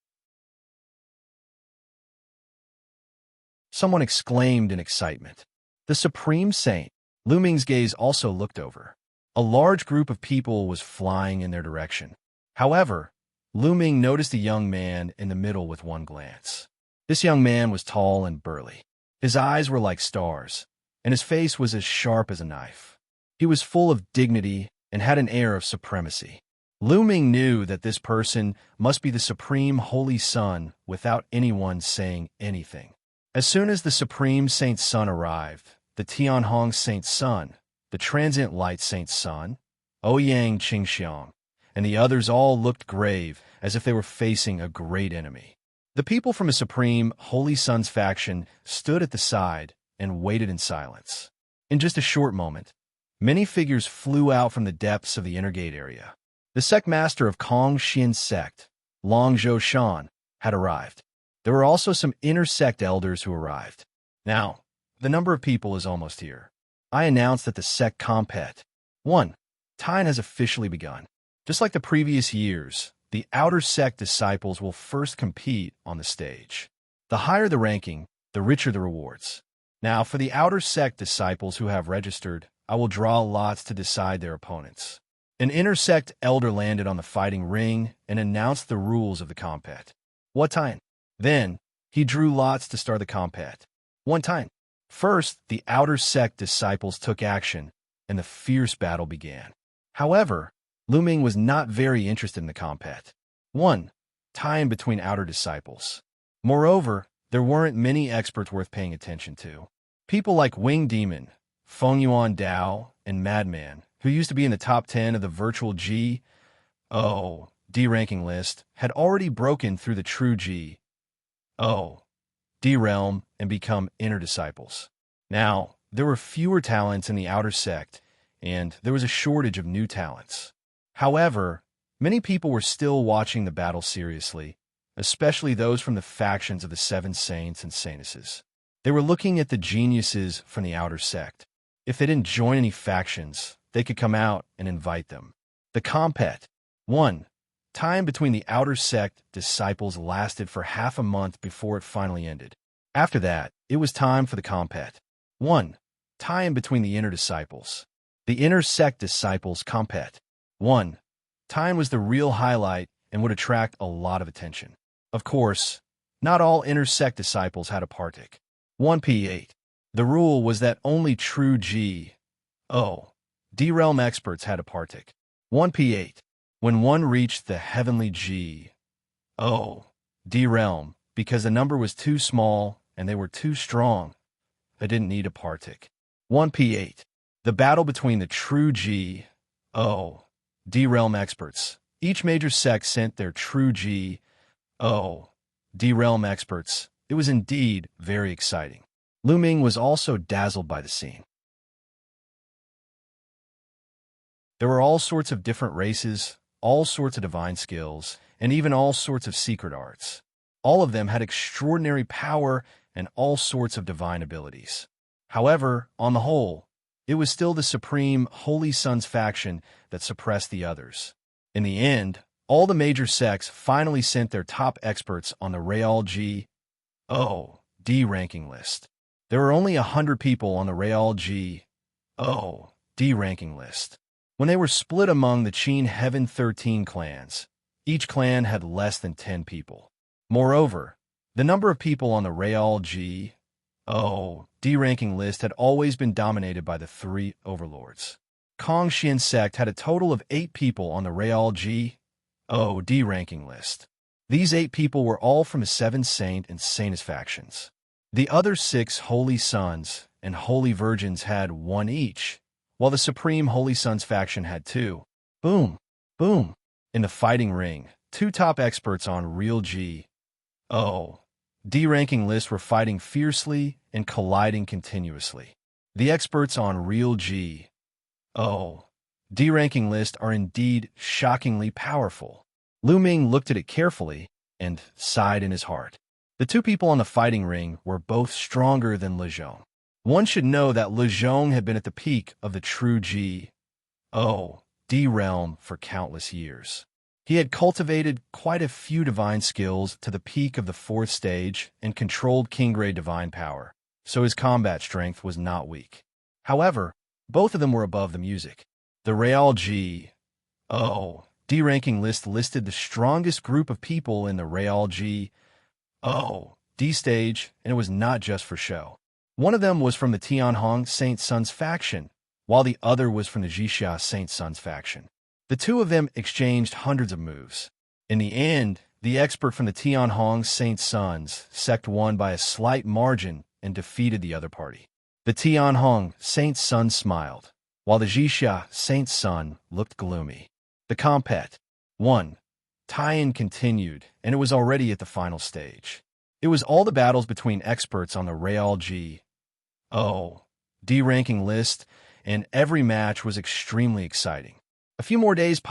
Someone exclaimed in excitement. The Supreme Saint. Lu Ming's gaze also looked over. A large group of people was flying in their direction. However, Lu Ming noticed a young man in the middle with one glance. This young man was tall and burly. His eyes were like stars, and his face was as sharp as a knife. He was full of dignity and had an air of supremacy. Lu Ming knew that this person must be the Supreme Holy Sun without anyone saying anything. As soon as the Supreme Saint Sun arrived, the Tianhong Saint Sun, the Transient Light Saint Sun, Ouyang Qingxiang, and the others all looked grave, as if they were facing a great enemy. The people from the Supreme Holy Sun's faction stood at the side and waited in silence. In just a short moment, many figures flew out from the depths of the inner gate area. The sect master of Kong Xian sect, Long Zhou Shan, had arrived. There were also some inner sect elders who arrived. Now, the number of people is almost here. I announced that the sect compet 1. Time has officially begun. Just like the previous years, the outer sect disciples will first compete on the stage. The higher the ranking, the richer the rewards. Now, for the outer sect disciples who have registered, I will draw lots to decide their opponents. An inner sect elder landed on the fighting ring and announced the rules of the compet. What time? Then, he drew lots to start the compet. One time. First, the outer sect disciples took action, and the fierce battle began. However, Lu Ming was not very interested in the compet. 1. Time between outer disciples. Moreover, there weren't many experts worth paying attention to. People like Wing Demon, Feng Yuan Dao, and Madman, who used to be in the top 10 of the virtual D ranking list, had already broken through the true D realm and become inner disciples. Now, there were fewer talents in the outer sect, and there was a shortage of new talents. However, many people were still watching the battle seriously, especially those from the factions of the 7 saints and saintesses. They were looking at the geniuses from the outer sect. If they didn't join any factions, they could come out and invite them. The compet. 1. Time between the outer sect disciples lasted for half a month before it finally ended. After that, it was time for the compet. 1. Time between the inner disciples. The inner sect disciples compet. 1. Time was the real highlight and would attract a lot of attention. Of course, not all inner sect disciples had a partic. 1p8. The rule was that only true D realm experts had a partic. 1p8. When one reached the heavenly D realm, because the number was too small and they were too strong, they didn't need a partic. 1p8. The battle between the true D realm experts. Each major sect sent their true D realm experts. It was indeed very exciting. Lu Ming was also dazzled by the scene. There were all sorts of different races, all sorts of divine skills, and even all sorts of secret arts. All of them had extraordinary power and all sorts of divine abilities. However, on the whole, it was still the Supreme Holy Sun's faction that suppressed the others. In the end, all the major sects finally sent their top experts on the Real D ranking list. There were only 100 people on the Real D ranking list. When they were split among the Qin Heaven 13 clans, each clan had less than 10 people. Moreover, the number of people on the Real D ranking list had always been dominated by the 3 overlords. Kongxian sect had a total of 8 people on the Real D ranking list. These 8 people were all from the 7 Saint and Saintess factions. The other 6 Holy Sons and Holy Virgins had 1 each, while the Supreme Holy Sons faction had 2. Boom! Boom! In the fighting ring, 2 top experts on Real D ranking list were fighting fiercely and colliding continuously. The experts on Real D ranking list are indeed shockingly powerful. Lu Ming looked at it carefully and sighed in his heart. The 2 people on the fighting ring were both stronger than Le Zhong. One should know that Le Zhong had been at the peak of the true D realm for countless years. He had cultivated quite a few divine skills to the peak of the 4th stage and controlled King-grade divine power, so his combat strength was not weak. However, both of them were above the music. The Real D ranking list listed the strongest group of people in the Real D stage, and it was not just for show. One of them was from the Tianhong Saint Sun's faction, while the other was from the Xianxia Saint Sun's faction. The 2 of them exchanged hundreds of moves. In the end, the expert from the Tianhong Saint Sun's sect won by a slight margin and defeated the other party. The Tianhong Saint Sun smiled, while the Xianxia Saint Sun looked gloomy. The compet. 1. Tie-in continued, and it was already at the final stage. It was all the battles between experts on the Real D ranking list, and every match was extremely exciting. A few more days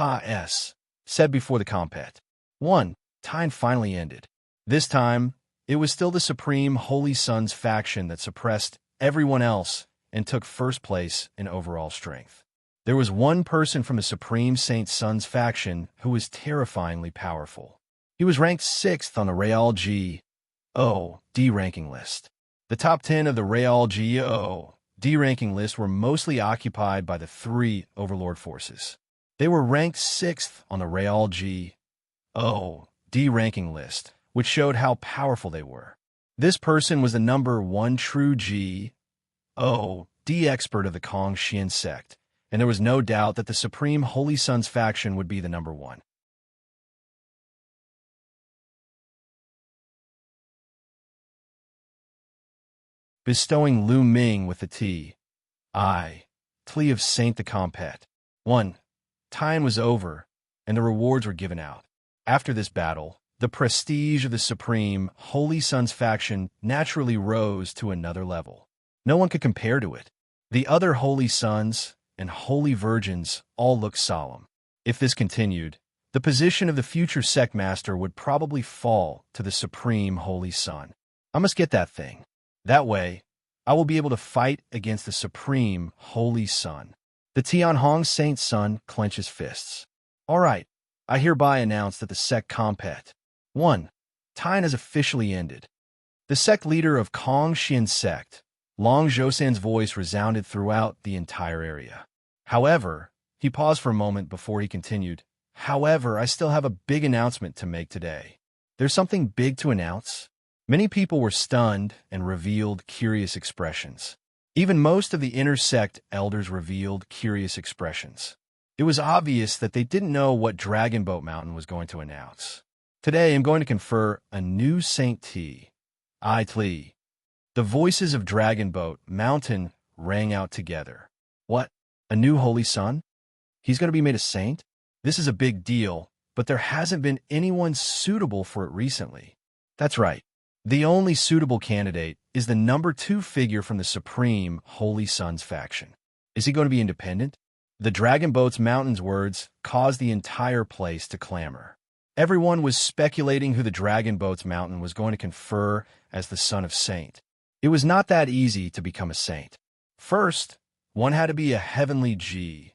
said before the compet. 1. Time finally ended. This time, it was still the Supreme Holy Sun's faction that suppressed everyone else and took first place in overall strength. There was one person from the Supreme Saint Sun's faction who was terrifyingly powerful. He was ranked 6th on the Real D ranking list. The top 10 of the Real D ranking list were mostly occupied by the 3 overlord forces. They were ranked 6th on the Real D ranking list, which showed how powerful they were. This person was the number 1 true D expert of the Kongxian sect, and there was no doubt that the Supreme Holy Sun's faction would be the number 1. Bestowing Lu Ming with the T.I. of Saint the Compet. 1. Time was over, and the rewards were given out. After this battle, the prestige of the Supreme Holy Sun's faction naturally rose to another level. No one could compare to it. The other Holy Sons and Holy Virgins all looked solemn. If this continued, the position of the future sect master would probably fall to the Supreme Holy Sun. I must get that thing. That way, I will be able to fight against the Supreme Holy Sun. The Tianhong saint's son clenches fists. All right, I hereby announce that the sect Compet 1. Time has officially ended. The sect leader of Kongxian sect, Long Zhousan's voice resounded throughout the entire area. However, he paused for a moment before he continued. However, I still have a big announcement to make today. There's something big to announce. Many people were stunned and revealed curious expressions. Even most of the inner sect elders revealed curious expressions. It was obvious that they didn't know what Dragon Boat Mountain was going to announce. Today, I'm going to confer a new Saint T. I Tli. The voices of Dragon Boat Mountain rang out together. What? A new holy son? He's going to be made a saint? This is a big deal, but there hasn't been anyone suitable for it recently. That's right. The only suitable candidate is the number 2 figure from the Supreme Holy Sons faction. Is he going to be independent? The Dragon Boat's Mountain's words caused the entire place to clamor. Everyone was speculating who the Dragon Boat's Mountain was going to confer as the son of saint. It was not that easy to become a saint. First, one had to be a heavenly G.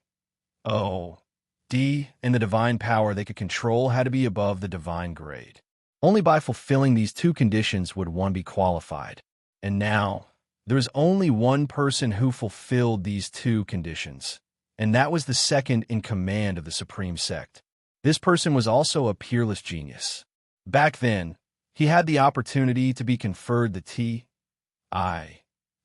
D, and the divine power they could control had to be above the divine grade. Only by fulfilling these 2 conditions would one be qualified. And now, there was only one person who fulfilled these 2 conditions, and that was the second in command of the Supreme Sect. This person was also a peerless genius. Back then, he had the opportunity to be conferred the T. I.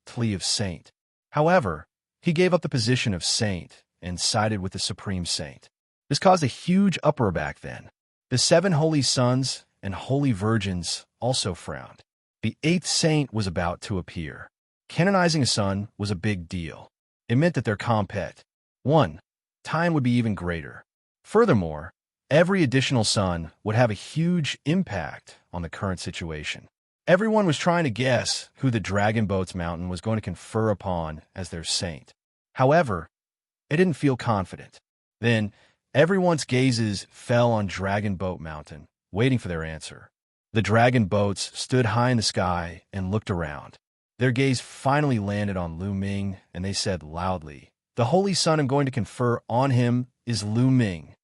Tli of Saint. However, he gave up the position of saint and sided with the Supreme Saint. This caused a huge uproar back then. The 7 holy sons and holy virgins also frowned. The 8th saint was about to appear. Canonizing a son was a big deal. It meant that their Compet 1. Time would be even greater. Furthermore, every additional son would have a huge impact on the current situation. Everyone was trying to guess who the Dragon Boat's Mountain was going to confer upon as their saint. However, it didn't feel confident. Then, everyone's gazes fell on Dragon Boat Mountain, waiting for their answer. The dragon boats stood high in the sky and looked around. Their gaze finally landed on Lu Ming, and they said loudly, "The Holy Son I'm going to confer on him is Lu Ming."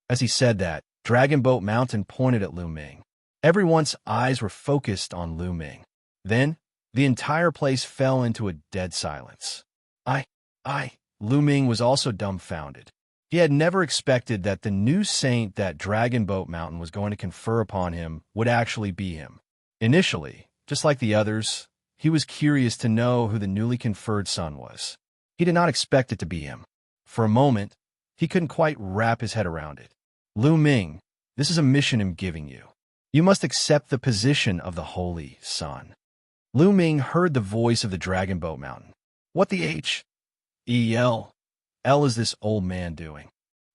As he said that, Dragon Boat Mountain pointed at Lu Ming. Everyone's eyes were focused on Lu Ming. Then, the entire place fell into a dead silence. Lu Ming was also dumbfounded. He had never expected that the new saint that Dragon Boat Mountain was going to confer upon him would actually be him. Initially, just like the others, he was curious to know who the newly conferred son was. He did not expect it to be him. For a moment, he couldn't quite wrap his head around it. Lu Ming, this is a mission I'm giving you. You must accept the position of the Holy Son. Lu Ming heard the voice of the Dragon Boat Mountain. What the L is this old man doing?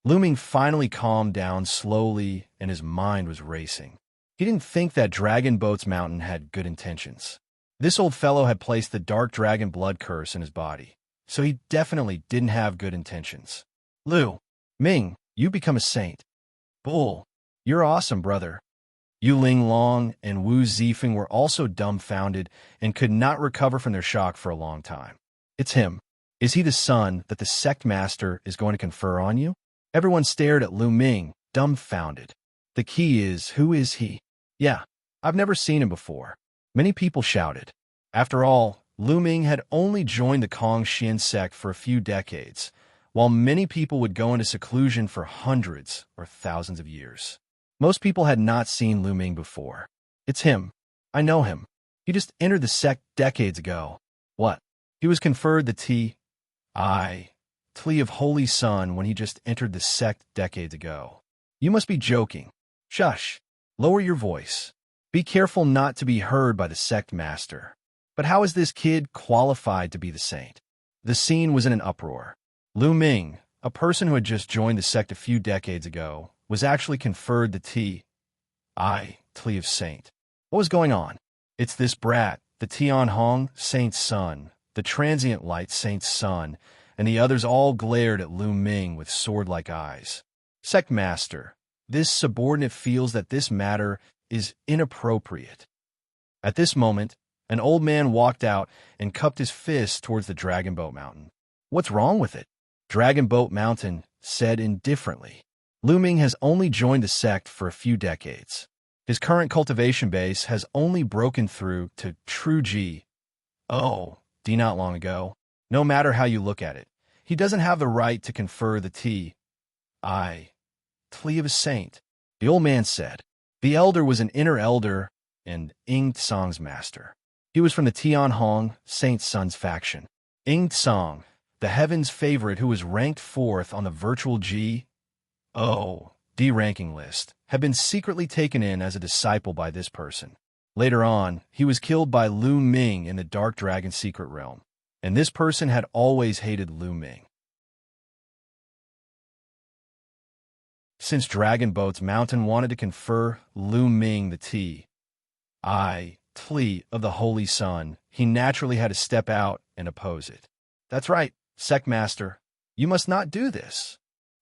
Lu Ming finally calmed down slowly, and his mind was racing. He didn't think that Dragon Boat's Mountain had good intentions. This old fellow had placed the dark dragon blood curse in his body, so he definitely didn't have good intentions. Lu Ming, you become a saint. Bull, you're awesome, brother. Yu Linglong and Wu Zifeng were also dumbfounded and could not recover from their shock for a long time. It's him. Is he the son that the sect master is going to confer on you? Everyone stared at Lu Ming, dumbfounded. The key is, who is he? Yeah, I've never seen him before. Many people shouted. After all, Lu Ming had only joined the Kongxian sect for a few decades, while many people would go into seclusion for hundreds or thousands of years. Most people had not seen Lu Ming before. It's him. I know him. He just entered the sect decades ago. What? He was conferred the Tli of Holy Son when he just entered the sect decades ago. You must be joking. Shush. Lower your voice. Be careful not to be heard by the sect master. But how is this kid qualified to be the saint? The scene was in an uproar. Lu Ming, a person who had just joined the sect a few decades ago, was actually conferred the Tli of Saint. What was going on? It's this brat, the Tianhong Saint's son, the transient light Saint's son, and the others all glared at Lu Ming with sword-like eyes. Sect master, this subordinate feels that this matter is inappropriate. At this moment, An old man walked out and cupped his fist towards the Dragon Boat Mountain. What's wrong with it? Dragon Boat Mountain said indifferently. Lu Ming has only joined the sect for a few decades. His current cultivation base has only broken through to true G. Oh, D not long ago. No matter how you look at it, he doesn't have the right to confer the T. I. Plea of a saint, the old man said. The elder was an inner elder and Ing Tsang's master. He was from the Tianhong Saint Sun's faction. Ing Tsang, the heaven's favorite who was ranked 4th on the virtual G. O. D ranking list, had been secretly taken in as a disciple by this person. Later on, he was killed by Lu Ming in the Dark Dragon secret realm, and this person had always hated Lu Ming. Since Dragon Boat's Mountain wanted to confer Lu Ming the T.I. plea of the Holy Sun, he naturally had to step out and oppose it. That's right, Sect Master, you must not do this.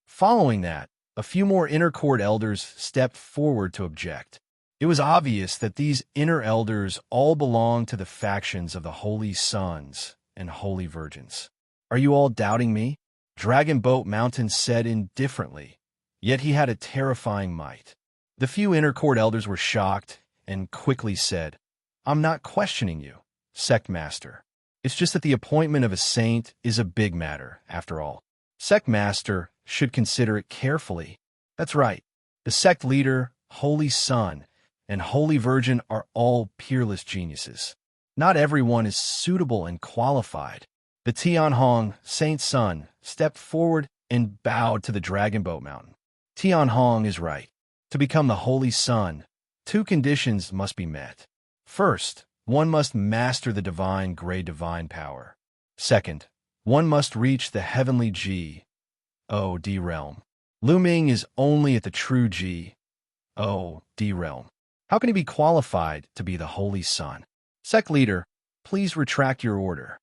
Following that, a few more inner court elders stepped forward to object. It was obvious that these inner elders all belonged to the factions of the Holy Sons and Holy Virgins. Are you all doubting me? Dragon Boat Mountain said indifferently, yet he had a terrifying might. The few inner court elders were shocked and quickly said, I'm not questioning you, Sect Master. It's just that the appointment of a saint is a big matter, after all. Sect Master should consider it carefully. That's right. The sect leader, Holy Sun, and Holy Virgin are all peerless geniuses. Not everyone is suitable and qualified. The Tianhong Saint Sun stepped forward and bowed to the Dragon Boat Mountain. Tianhong is right. To become the Holy Sun, 2 conditions must be met. First, one must master the divine grade divine power. Second, one must reach the heavenly G.O.D. realm. Lu Ming is only at the true G.O.D. realm. How can he be qualified to be the Holy Sun? Sect leader, please retract your order.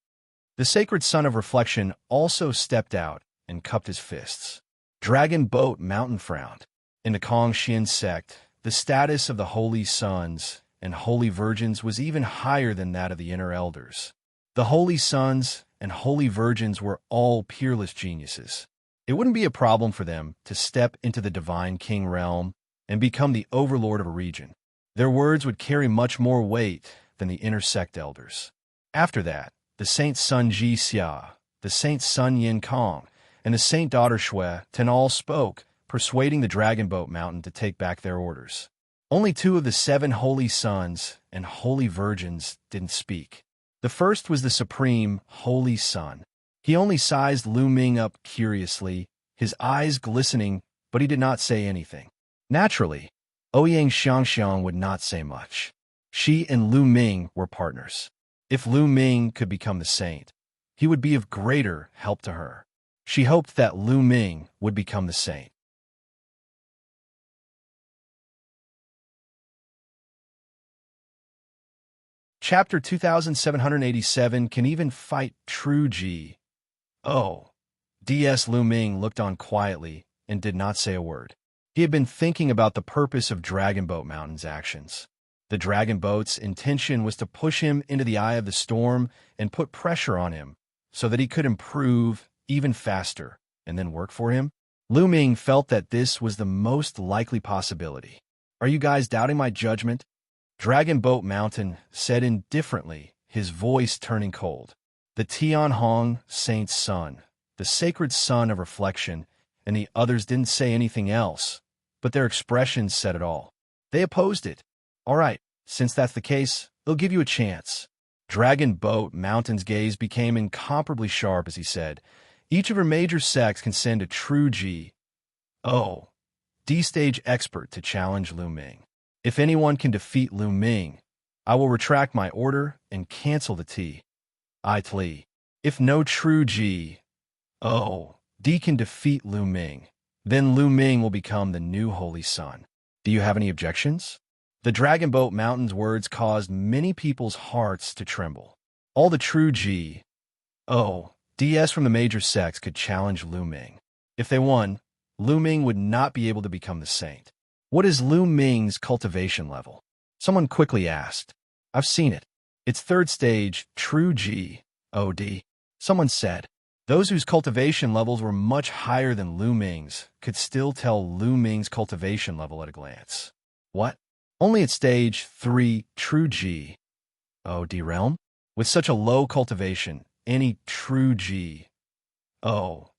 The sacred Son of Reflection also stepped out and cupped his fists. Dragon Boat Mountain frowned. In the Kongxian sect, the status of the Holy Sons and Holy Virgins was even higher than that of the inner elders. The Holy Sons and Holy Virgins were all peerless geniuses. It wouldn't be a problem for them to step into the Divine King realm and become the overlord of a region. Their words would carry much more weight than the inner sect elders. After that, the Saint Sun Xianxia, the Saint Sun Yin Kong, and the Saint Daughter Shui Ten all spoke, persuading the Dragon Boat Mountain to take back their orders. Only 2 of the 7 Holy Sons and Holy Virgins didn't speak. The first was the Supreme Holy Sun. He only sized Lu Ming up curiously, his eyes glistening, but he did not say anything. Naturally, Ouyang Xianxia would not say much. She and Lu Ming were partners. If Lu Ming could become the saint, he would be of greater help to her. She hoped that Lu Ming would become the saint. Chapter 2787 can even fight true G. Oh. DS Lu Ming looked on quietly and did not say a word. He had been thinking about the purpose of Dragon Boat Mountain's actions. The Dragon Boat's intention was to push him into the eye of the storm and put pressure on him so that he could improve even faster and then work for him. Lu Ming felt that this was the most likely possibility. Are you guys doubting my judgment? Dragon Boat Mountain said indifferently, his voice turning cold. The Tianhong Saint Sun, the sacred Son of Reflection, and the others didn't say anything else, but their expressions said it all. They opposed it. All right, since that's the case, they'll give you a chance. Dragon Boat Mountain's gaze became incomparably sharp as he said, each of her major sects can send a true D-stage expert to challenge Lu Ming. If anyone can defeat Lu Ming, I will retract my order and cancel the T.I. plea. If no true D can defeat Lu Ming, then Lu Ming will become the new Holy Sun. Do you have any objections? The Dragon Boat Mountain's words caused many people's hearts to tremble. All the true DS from the major sects could challenge Lu Ming. If they won, Lu Ming would not be able to become the saint. What is Lu Ming's cultivation level? Someone quickly asked. I've seen it. It's third stage, true G, OD. Someone said. Those whose cultivation levels were much higher than Lu Ming's could still tell Lu Ming's cultivation level at a glance. What? Only at stage 3, true G, OD realm? With such a low cultivation, any true G, OD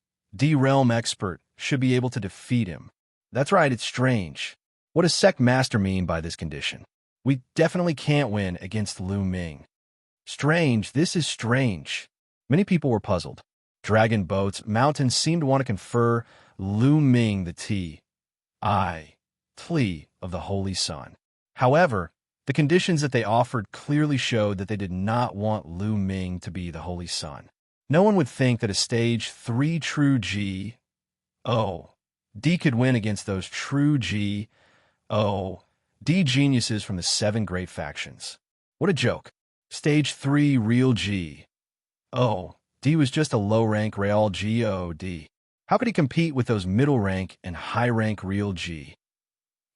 realm expert should be able to defeat him. That's right, it's strange. What does Sect Master mean by this condition? We definitely can't win against Lu Ming. Strange, this is strange. Many people were puzzled. Dragon Boat's mountains seemed to want to confer Lu Ming the plea of the Holy Sun. However, the conditions that they offered clearly showed that they did not want Lu Ming to be the Holy Sun. No one would think that a stage 3 true G, D could win against those true G, D geniuses from the 7 great factions. What a joke. Stage 3 real G, D was just a low-rank real G, D. How could he compete with those middle-rank and high-rank real G,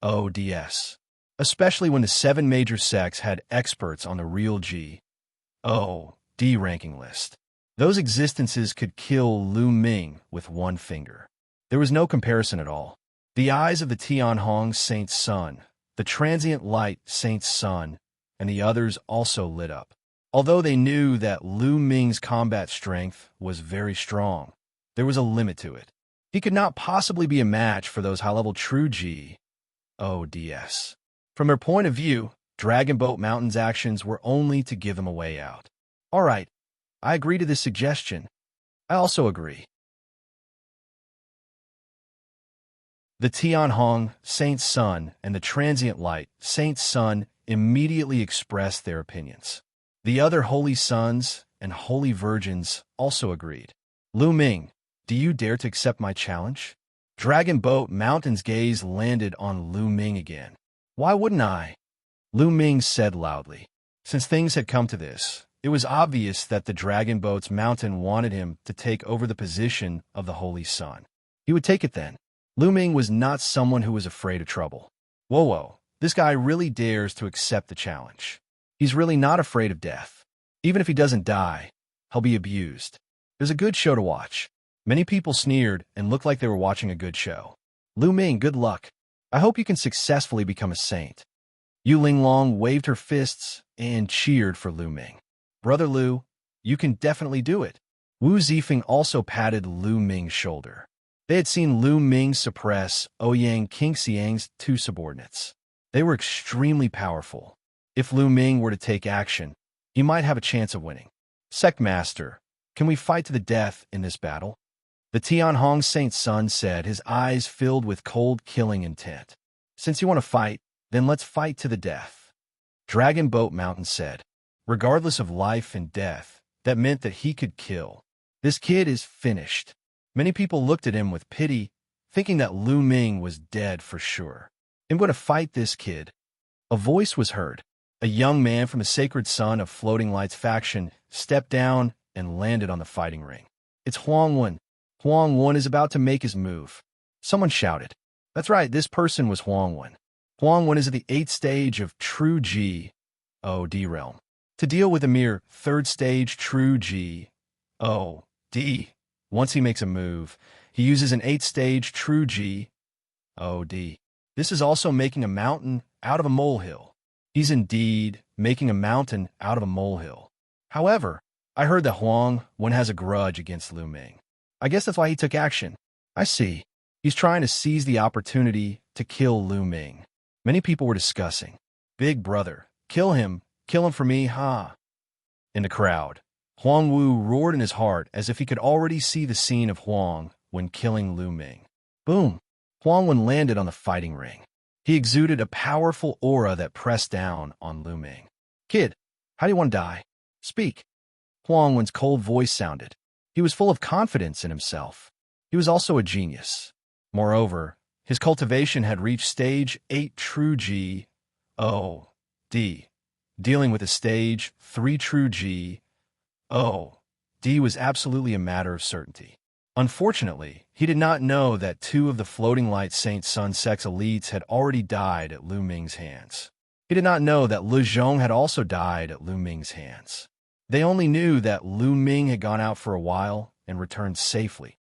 DS? Especially when the 7 major sects had experts on the real G, D ranking list. Those existences could kill Lu Ming with one finger. There was no comparison at all. The eyes of the Tianhong Saint's son, the transient light Saint's son, and the others also lit up. Although they knew that Lu Ming's combat strength was very strong, there was a limit to it. He could not possibly be a match for those high-level true G, DS. From their point of view, Dragon Boat Mountain's actions were only to give them a way out. All right, I agree to this suggestion. I also agree. The Tianhong Saint's son and the transient light Saint's son immediately expressed their opinions. The other holy sons and holy virgins also agreed. Lu Ming, do you dare to accept my challenge? Dragon Boat Mountain's gaze landed on Lu Ming again. Why wouldn't I? Lu Ming said loudly. Since things had come to this, it was obvious that the Dragon Boat's Mountain wanted him to take over the position of the Holy Sun. He would take it then. Lu Ming was not someone who was afraid of trouble. Whoa, this guy really dares to accept the challenge. He's really not afraid of death. Even if he doesn't die, he'll be abused. It was a good show to watch. Many people sneered and looked like they were watching a good show. Lu Ming, good luck. I hope you can successfully become a saint. Yu Linglong waved her fists and cheered for Lu Ming. Brother Lu, you can definitely do it. Wu Zifeng also patted Lu Ming's shoulder. They had seen Lu Ming suppress Ouyang Qingxiang's 2 subordinates. They were extremely powerful. If Lu Ming were to take action, he might have a chance of winning. Sect Master, can we fight to the death in this battle? The Tianhong Saint's son said, his eyes filled with cold killing intent. Since you want to fight, then let's fight to the death. Dragon Boat Mountain said, regardless of life and death, that meant that he could kill. This kid is finished. Many people looked at him with pity, thinking that Lu Ming was dead for sure. I'm going to fight this kid. A voice was heard. A young man from the Sacred Son of Floating Light's faction stepped down and landed on the fighting ring. It's Huang Wen. Huang Wen is about to make his move. Someone shouted. That's right, this person was Huang Wen. Huang Wen is at the 8th stage of true G, D realm. To deal with a mere 3rd stage true G, D. Once he makes a move, he uses an 8th stage true G, D. This is also making a mountain out of a molehill. He's indeed making a mountain out of a molehill. However, I heard that Huang Wen has a grudge against Lu Ming. I guess that's why he took action. I see. He's trying to seize the opportunity to kill Lu Ming. Many people were discussing. Big brother, kill him for me, huh? In the crowd, Huang Wu roared in his heart as if he could already see the scene of Huang when killing Lu Ming. Boom! Huang Wen landed on the fighting ring. He exuded a powerful aura that pressed down on Lu Ming. Kid, how do you want to die? Speak. Huang Wen's cold voice sounded. He was full of confidence in himself. He was also a genius. Moreover, his cultivation had reached stage 8 true G, D. Dealing with a stage 3 true G, D was absolutely a matter of certainty. Unfortunately, he did not know that 2 of the Floating Light Saint Sun Sect's elites had already died at Lu Ming's hands. He did not know that Lu Zhong had also died at Lu Ming's hands. They only knew that Lu Ming had gone out for a while and returned safely.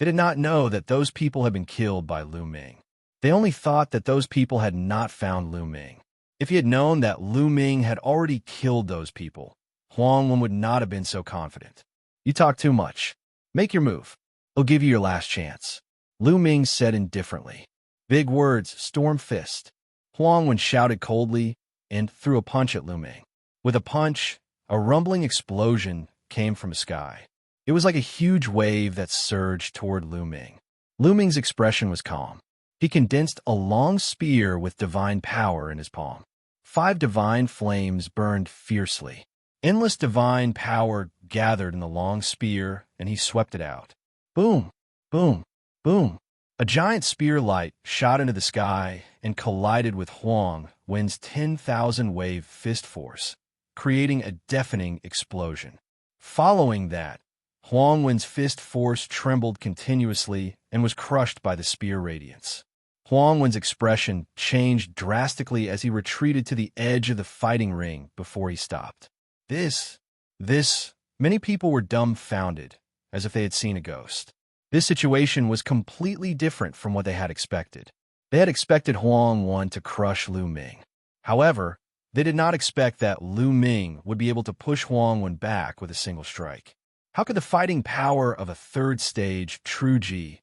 They did not know that those people had been killed by Lu Ming. They only thought that those people had not found Lu Ming. If he had known that Lu Ming had already killed those people, Huang Wen would not have been so confident. You talk too much. Make your move. I'll give you your last chance. Lu Ming said indifferently. Big words, storm fist. Huang Wen shouted coldly and threw a punch at Lu Ming. With a punch, a rumbling explosion came from the sky. It was like a huge wave that surged toward Lu Ming. Lu Ming's expression was calm. He condensed a long spear with divine power in his palm. 5 divine flames burned fiercely. Endless divine power gathered in the long spear, and he swept it out. Boom, boom, boom. A giant spear light shot into the sky and collided with Huang Wen's 10,000 wave fist force, creating a deafening explosion. Following that, Huang Wen's fist force trembled continuously and was crushed by the spear radiance. Huang Wen's expression changed drastically as he retreated to the edge of the fighting ring before he stopped. Many people were dumbfounded, as if they had seen a ghost. This situation was completely different from what they had expected. They had expected Huang Wen to crush Lu Ming. However, they did not expect that Lu Ming would be able to push Huang Wen back with a single strike. How could the fighting power of a third stage true G,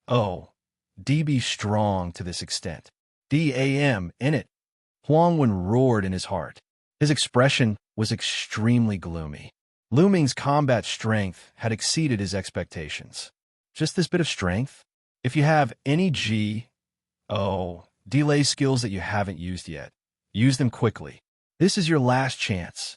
D be strong to this extent? DAM in it. Huang Wen roared in his heart. His expression was extremely gloomy. Lu Ming's combat strength had exceeded his expectations. Just this bit of strength? If you have any delay skills that you haven't used yet, use them quickly. This is your last chance.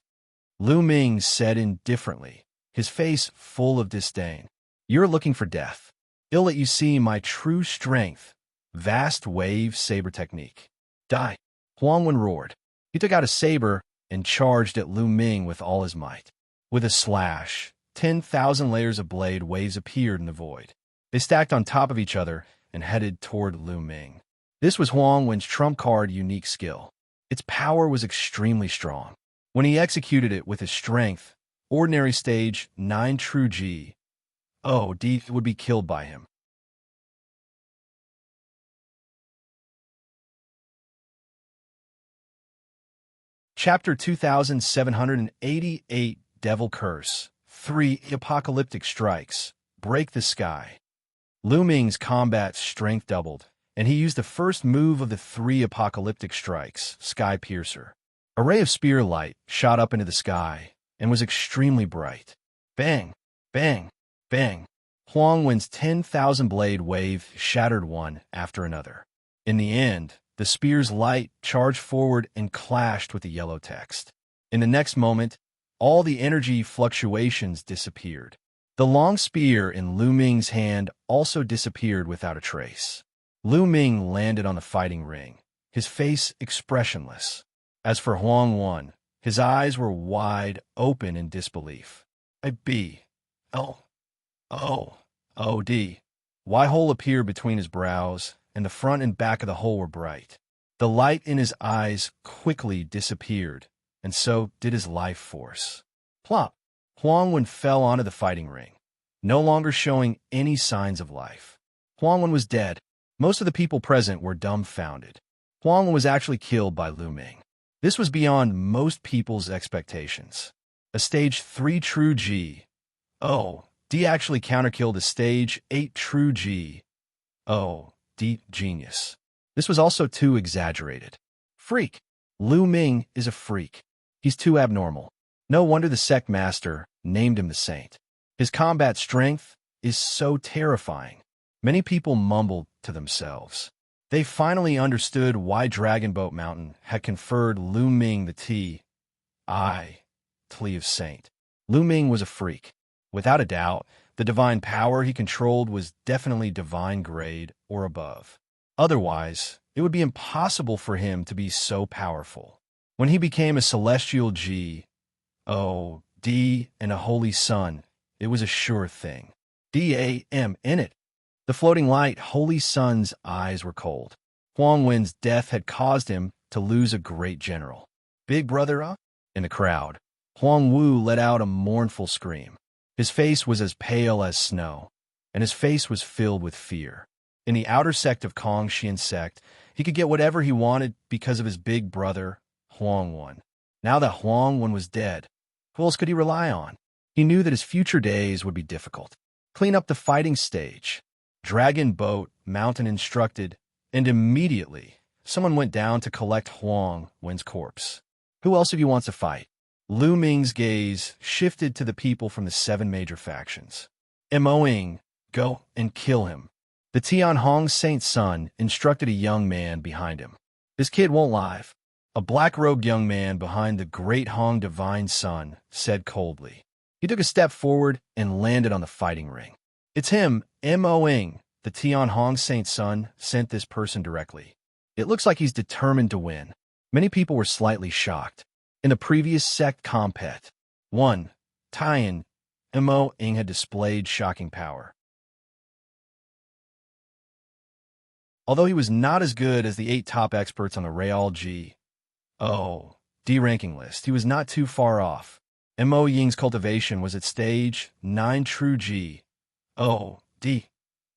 Lu Ming said indifferently, his face full of disdain. You're looking for death. I'll let you see my true strength. Vast wave saber technique. Die. Huang Wen roared. He took out a saber and charged at Lu Ming with all his might. With a slash, 10,000 layers of blade waves appeared in the void. They stacked on top of each other and headed toward Lu Ming. This was Huang Wen's trump card unique skill. Its power was extremely strong. When he executed it with his strength, ordinary stage 9 true G, D would be killed by him. Chapter 2788 Devil Curse 3 Apocalyptic Strikes Break the Sky. Lu Ming's combat strength doubled, and he used the first move of the 3 apocalyptic strikes, Sky Piercer. A ray of spear light shot up into the sky and was extremely bright. Bang, bang, bang. Huang Wen's 10,000 blade wave shattered one after another. In the end, the spear's light charged forward and clashed with the yellow text. In the next moment, all the energy fluctuations disappeared. The long spear in Lu Ming's hand also disappeared without a trace. Lu Ming landed on the fighting ring, his face expressionless. As for Huang Wen, his eyes were wide open in disbelief. Y-hole appeared between his brows, and the front and back of the hole were bright. The light in his eyes quickly disappeared, and so did his life force. Plop! Huang Wen fell onto the fighting ring, no longer showing any signs of life. Huang Wen was dead. Most of the people present were dumbfounded. Huang Wen was actually killed by Lu Ming. This was beyond most people's expectations. A stage 3 true G, D actually counterkilled a stage 8 true G, D genius. This was also too exaggerated. Freak. Lu Ming is a freak. He's too abnormal. No wonder the sect master named him the saint. His combat strength is so terrifying. Many people mumbled to themselves. They finally understood why Dragon Boat Mountain had conferred Lu Ming the T of Saint. Lu Ming was a freak. Without a doubt, the divine power he controlled was definitely divine grade or above. Otherwise, it would be impossible for him to be so powerful. When he became a celestial G, D, and a holy sun, it was a sure thing. DAM in it. The floating light, holy sun's eyes were cold. Huang Wen's death had caused him to lose a great general. Big brother, In the crowd, Huang Wu let out a mournful scream. His face was as pale as snow, and his face was filled with fear. In the outer sect of Xianxia sect, he could get whatever he wanted because of his big brother, Huang Wen. Now that Huang Wen was dead, who else could he rely on? He knew that his future days would be difficult. Clean up the fighting stage. Dragon boat, mountain instructed, and immediately someone went down to collect Huang Wen's corpse. Who else of you wants to fight? Lu Ming's gaze shifted to the people from the 7 major factions. Moing, go and kill him. The Tianhong Saint's son instructed a young man behind him. This kid won't live. A black-robed young man behind the great Hong Divine Son said coldly. He took a step forward and landed on the fighting ring. It's him, Moing. The Tianhong Saint's son sent this person directly. It looks like he's determined to win. Many people were slightly shocked. In the previous sect compet, 1. Tian, Moing had displayed shocking power. Although he was not as good as the 8 top experts on the Real D ranking list, he was not too far off. Mo Ying's cultivation was at stage 9 true D.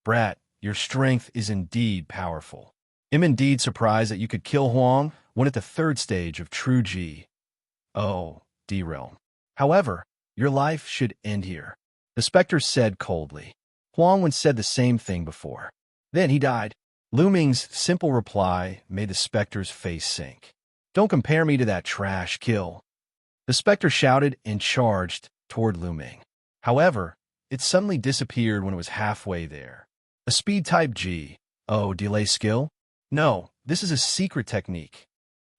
Brat, your strength is indeed powerful. I'm indeed surprised that you could kill Huang when at the 3rd stage of true D realm. However, your life should end here. The specter said coldly. Huang Wen said the same thing before. Then he died. Lu Ming's simple reply made the specter's face sink. Don't compare me to that trash, kill. The specter shouted and charged toward Lu Ming. However, it suddenly disappeared when it was halfway there. A speed type G. Delay skill? No, this is a secret technique.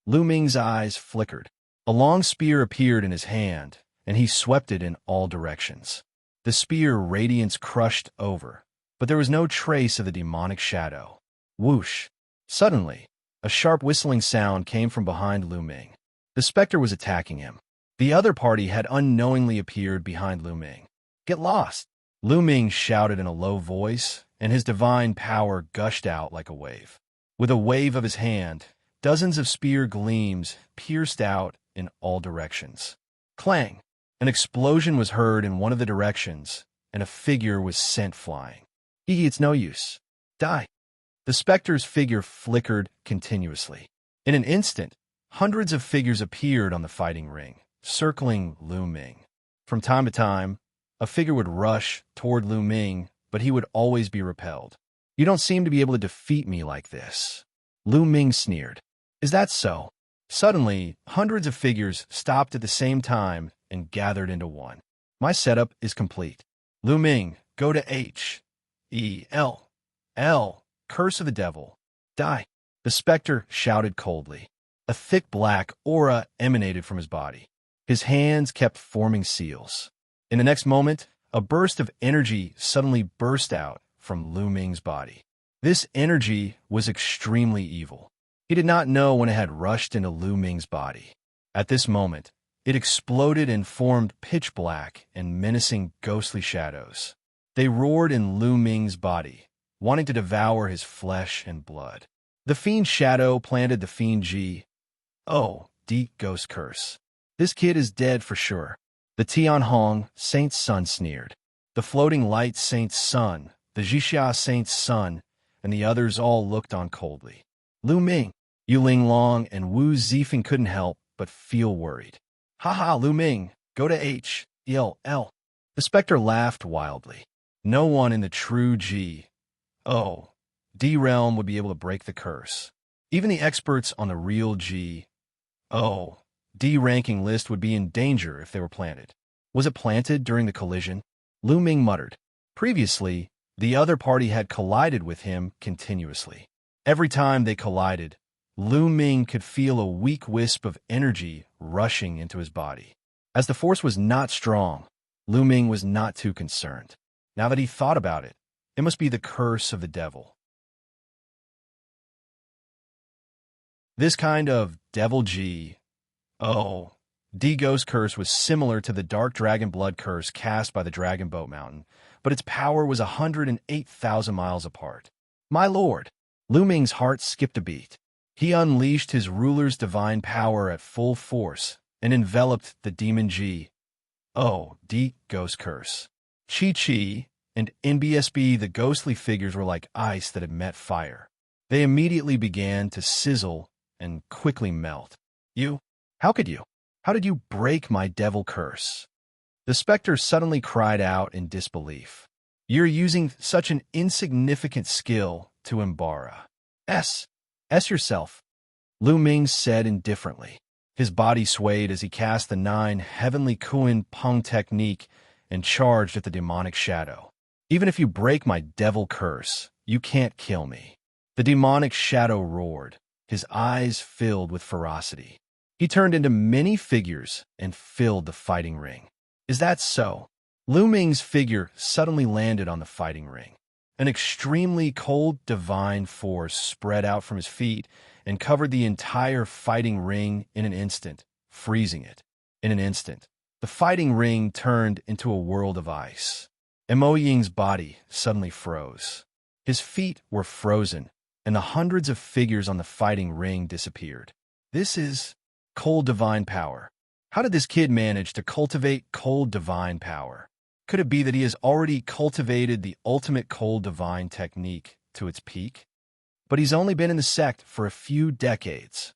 Lu Ming's eyes flickered. A long spear appeared in his hand, and he swept it in all directions. The spear radiance crushed over, but there was no trace of the demonic shadow. Whoosh! Suddenly, a sharp whistling sound came from behind Lu Ming. The specter was attacking him. The other party had unknowingly appeared behind Lu Ming. Get lost! Lu Ming shouted in a low voice, and his divine power gushed out like a wave. With a wave of his hand, dozens of spear gleams pierced out in all directions. Clang! An explosion was heard in one of the directions, and a figure was sent flying. It's no use. Die! The specter's figure flickered continuously. In an instant, hundreds of figures appeared on the fighting ring, circling Lu Ming. From time to time, a figure would rush toward Lu Ming, but he would always be repelled. You don't seem to be able to defeat me like this. Lu Ming sneered. Is that so? Suddenly, hundreds of figures stopped at the same time and gathered into one. My setup is complete. Lu Ming, go to H-E-L. Curse of the devil. Die. The specter shouted coldly. A thick black aura emanated from his body. His hands kept forming seals. In the next moment, a burst of energy suddenly burst out from Lu Ming's body. This energy was extremely evil. He did not know when it had rushed into Lu Ming's body. At this moment, it exploded and formed pitch black and menacing ghostly shadows. They roared in Lu Ming's body, wanting to devour his flesh and blood. The fiend shadow planted the fiend G. Ghost curse. This kid is dead for sure. The Tianhong Saint's son sneered. The floating light Saint's son, the Xianxia Saint's son, and the others all looked on coldly. Lu Ming, Yuling Long, and Wu Zifeng couldn't help but feel worried. Ha, Lu Ming, go to H-E-L. The specter laughed wildly. No one in the true D realm would be able to break the curse. Even the experts on the real D ranking list would be in danger if they were planted. Was it planted during the collision? Lu Ming muttered. Previously, the other party had collided with him continuously. Every time they collided, Lu Ming could feel a weak wisp of energy rushing into his body. As the force was not strong, Lu Ming was not too concerned. Now that he thought about it, it must be the curse of the devil. This kind of devil ghost curse was similar to the dark dragon blood curse cast by the Dragon Boat Mountain, but its power was 108,000 miles apart. My lord, Lu Ming's heart skipped a beat. He unleashed his ruler's divine power at full force and enveloped the demon Ji. Oh, D ghost curse. Chi and NBSB, the ghostly figures, were like ice that had met fire. They immediately began to sizzle and quickly melt. You? How could you? How did you break my devil curse? The specter suddenly cried out in disbelief. You're using such an insignificant skill to Imbara. S yourself, Lu Ming said indifferently. His body swayed as he cast the 9 heavenly Kuan Peng technique and charged at the demonic shadow. Even if you break my devil curse, you can't kill me. The demonic shadow roared, his eyes filled with ferocity. He turned into many figures and filled the fighting ring. Is that so? Lu Ming's figure suddenly landed on the fighting ring. An extremely cold divine force spread out from his feet and covered the entire fighting ring in an instant, freezing it. In an instant, the fighting ring turned into a world of ice. Mo Ying's body suddenly froze. His feet were frozen, and the hundreds of figures on the fighting ring disappeared. This is cold divine power. How did this kid manage to cultivate cold divine power? Could it be that he has already cultivated the ultimate cold divine technique to its peak? But he's only been in the sect for a few decades.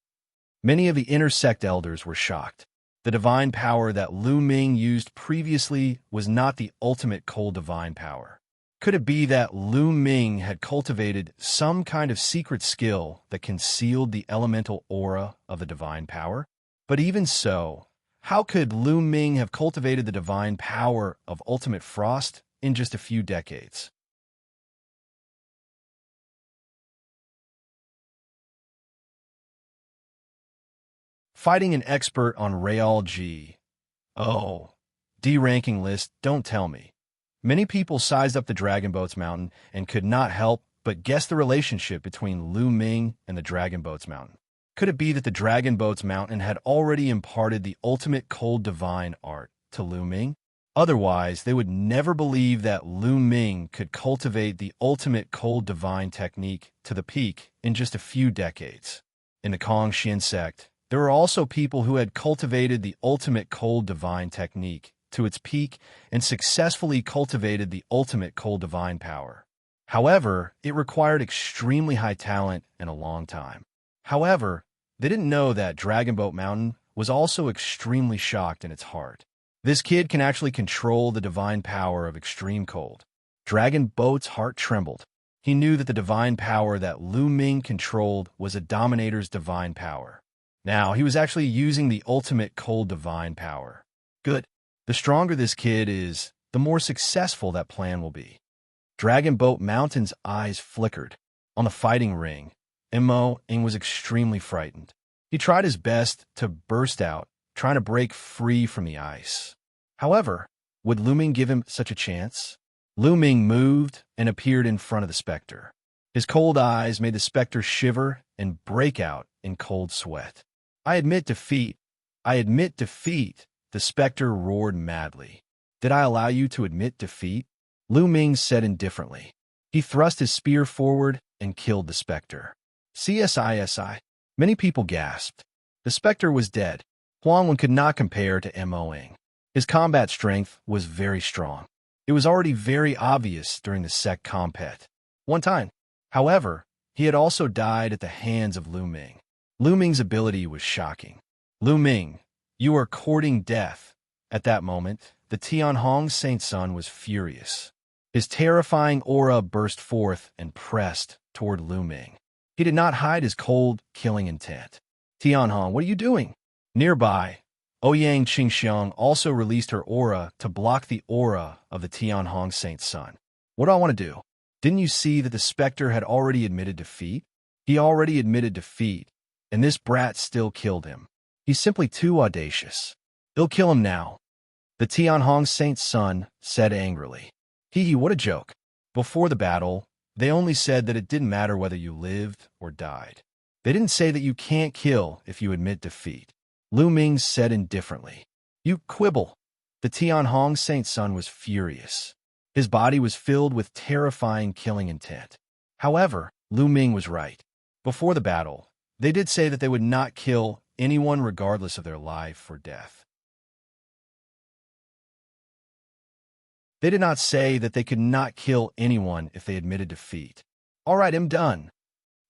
Many of the inner sect elders were shocked. The divine power that Lu Ming used previously was not the ultimate cold divine power. Could it be that Lu Ming had cultivated some kind of secret skill that concealed the elemental aura of the divine power? But even so, how could Lu Ming have cultivated the divine power of ultimate frost in just a few decades? Fighting an expert on Real G. Oh, D ranking list, don't tell me. Many people sized up the Dragon Boats Mountain and could not help but guess the relationship between Lu Ming and the Dragon Boats Mountain. Could it be that the Dragon Boats Mountain had already imparted the ultimate cold divine art to Lu Ming? Otherwise, they would never believe that Lu Ming could cultivate the ultimate cold divine technique to the peak in just a few decades. In the Kongxian sect, there were also people who had cultivated the ultimate cold divine technique to its peak and successfully cultivated the ultimate cold divine power. However, it required extremely high talent and a long time. However, they didn't know that Dragon Boat Mountain was also extremely shocked in its heart. This kid can actually control the divine power of extreme cold. Dragon Boat's heart trembled. He knew that the divine power that Lu Ming controlled was a dominator's divine power. Now, he was actually using the ultimate cold divine power. Good. The stronger this kid is, the more successful that plan will be. Dragon Boat Mountain's eyes flickered. On the fighting ring, Mo Ying was extremely frightened. He tried his best to burst out, trying to break free from the ice. However, would Lu Ming give him such a chance? Lu Ming moved and appeared in front of the specter. His cold eyes made the specter shiver and break out in cold sweat. I admit defeat. I admit defeat, the specter roared madly. Did I allow you to admit defeat? Lu Ming said indifferently. He thrust his spear forward and killed the specter. CSISI. Many people gasped. The specter was dead. Huangwen could not compare to Mo Ying. His combat strength was very strong. It was already very obvious during the sect compet. One time, however, he had also died at the hands of Lu Ming. Lu Ming's ability was shocking. Lu Ming, you are courting death. At that moment, the Tianhong Saint Sun was furious. His terrifying aura burst forth and pressed toward Lu Ming. He did not hide his cold, killing intent. Tianhong, what are you doing? Nearby, Ouyang Qingxiang also released her aura to block the aura of the Tianhong Saint Sun. What do I want to do? Didn't you see that the specter had already admitted defeat? He already admitted defeat, and this brat still killed him. He's simply too audacious. He'll kill him now. The Tianhong Saint Sun said angrily. Hee hee, what a joke. Before the battle, they only said that it didn't matter whether you lived or died. They didn't say that you can't kill if you admit defeat. Lu Ming said indifferently. You quibble. The Tianhong Saint Sun was furious. His body was filled with terrifying killing intent. However, Lu Ming was right. Before the battle, they did say that they would not kill anyone regardless of their life or death. They did not say that they could not kill anyone if they admitted defeat. All right, I'm done.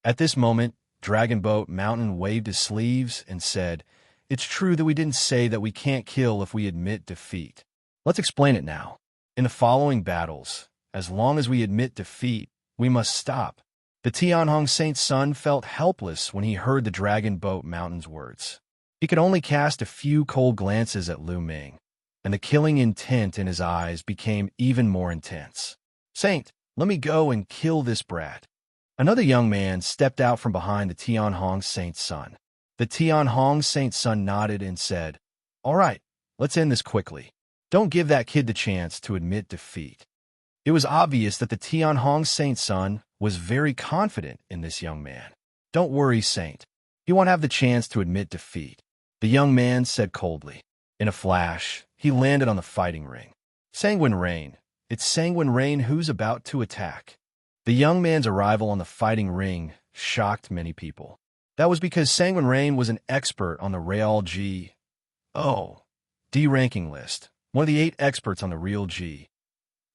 At this moment, Dragon Boat Mountain waved his sleeves and said, "It's true that we didn't say that we can't kill if we admit defeat. Let's explain it now. In the following battles, as long as we admit defeat, we must stop." The Tianhong Saint's son felt helpless when he heard the Dragon Boat Mountain's words. He could only cast a few cold glances at Lu Ming, and the killing intent in his eyes became even more intense. "Saint, let me go and kill this brat." Another young man stepped out from behind the Tianhong Saint's son. The Tianhong Saint's son nodded and said, "All right, let's end this quickly. Don't give that kid the chance to admit defeat." It was obvious that the Tianhong Saint's son was very confident in this young man. "Don't worry, Saint. He won't have the chance to admit defeat," the young man said coldly. In a flash, he landed on the fighting ring. "Sanguine Rain. It's Sanguine Rain who's about to attack." The young man's arrival on the fighting ring shocked many people. That was because Sanguine Rain was an expert on the Real G. O. D ranking list, one of the 8 experts on the Real G.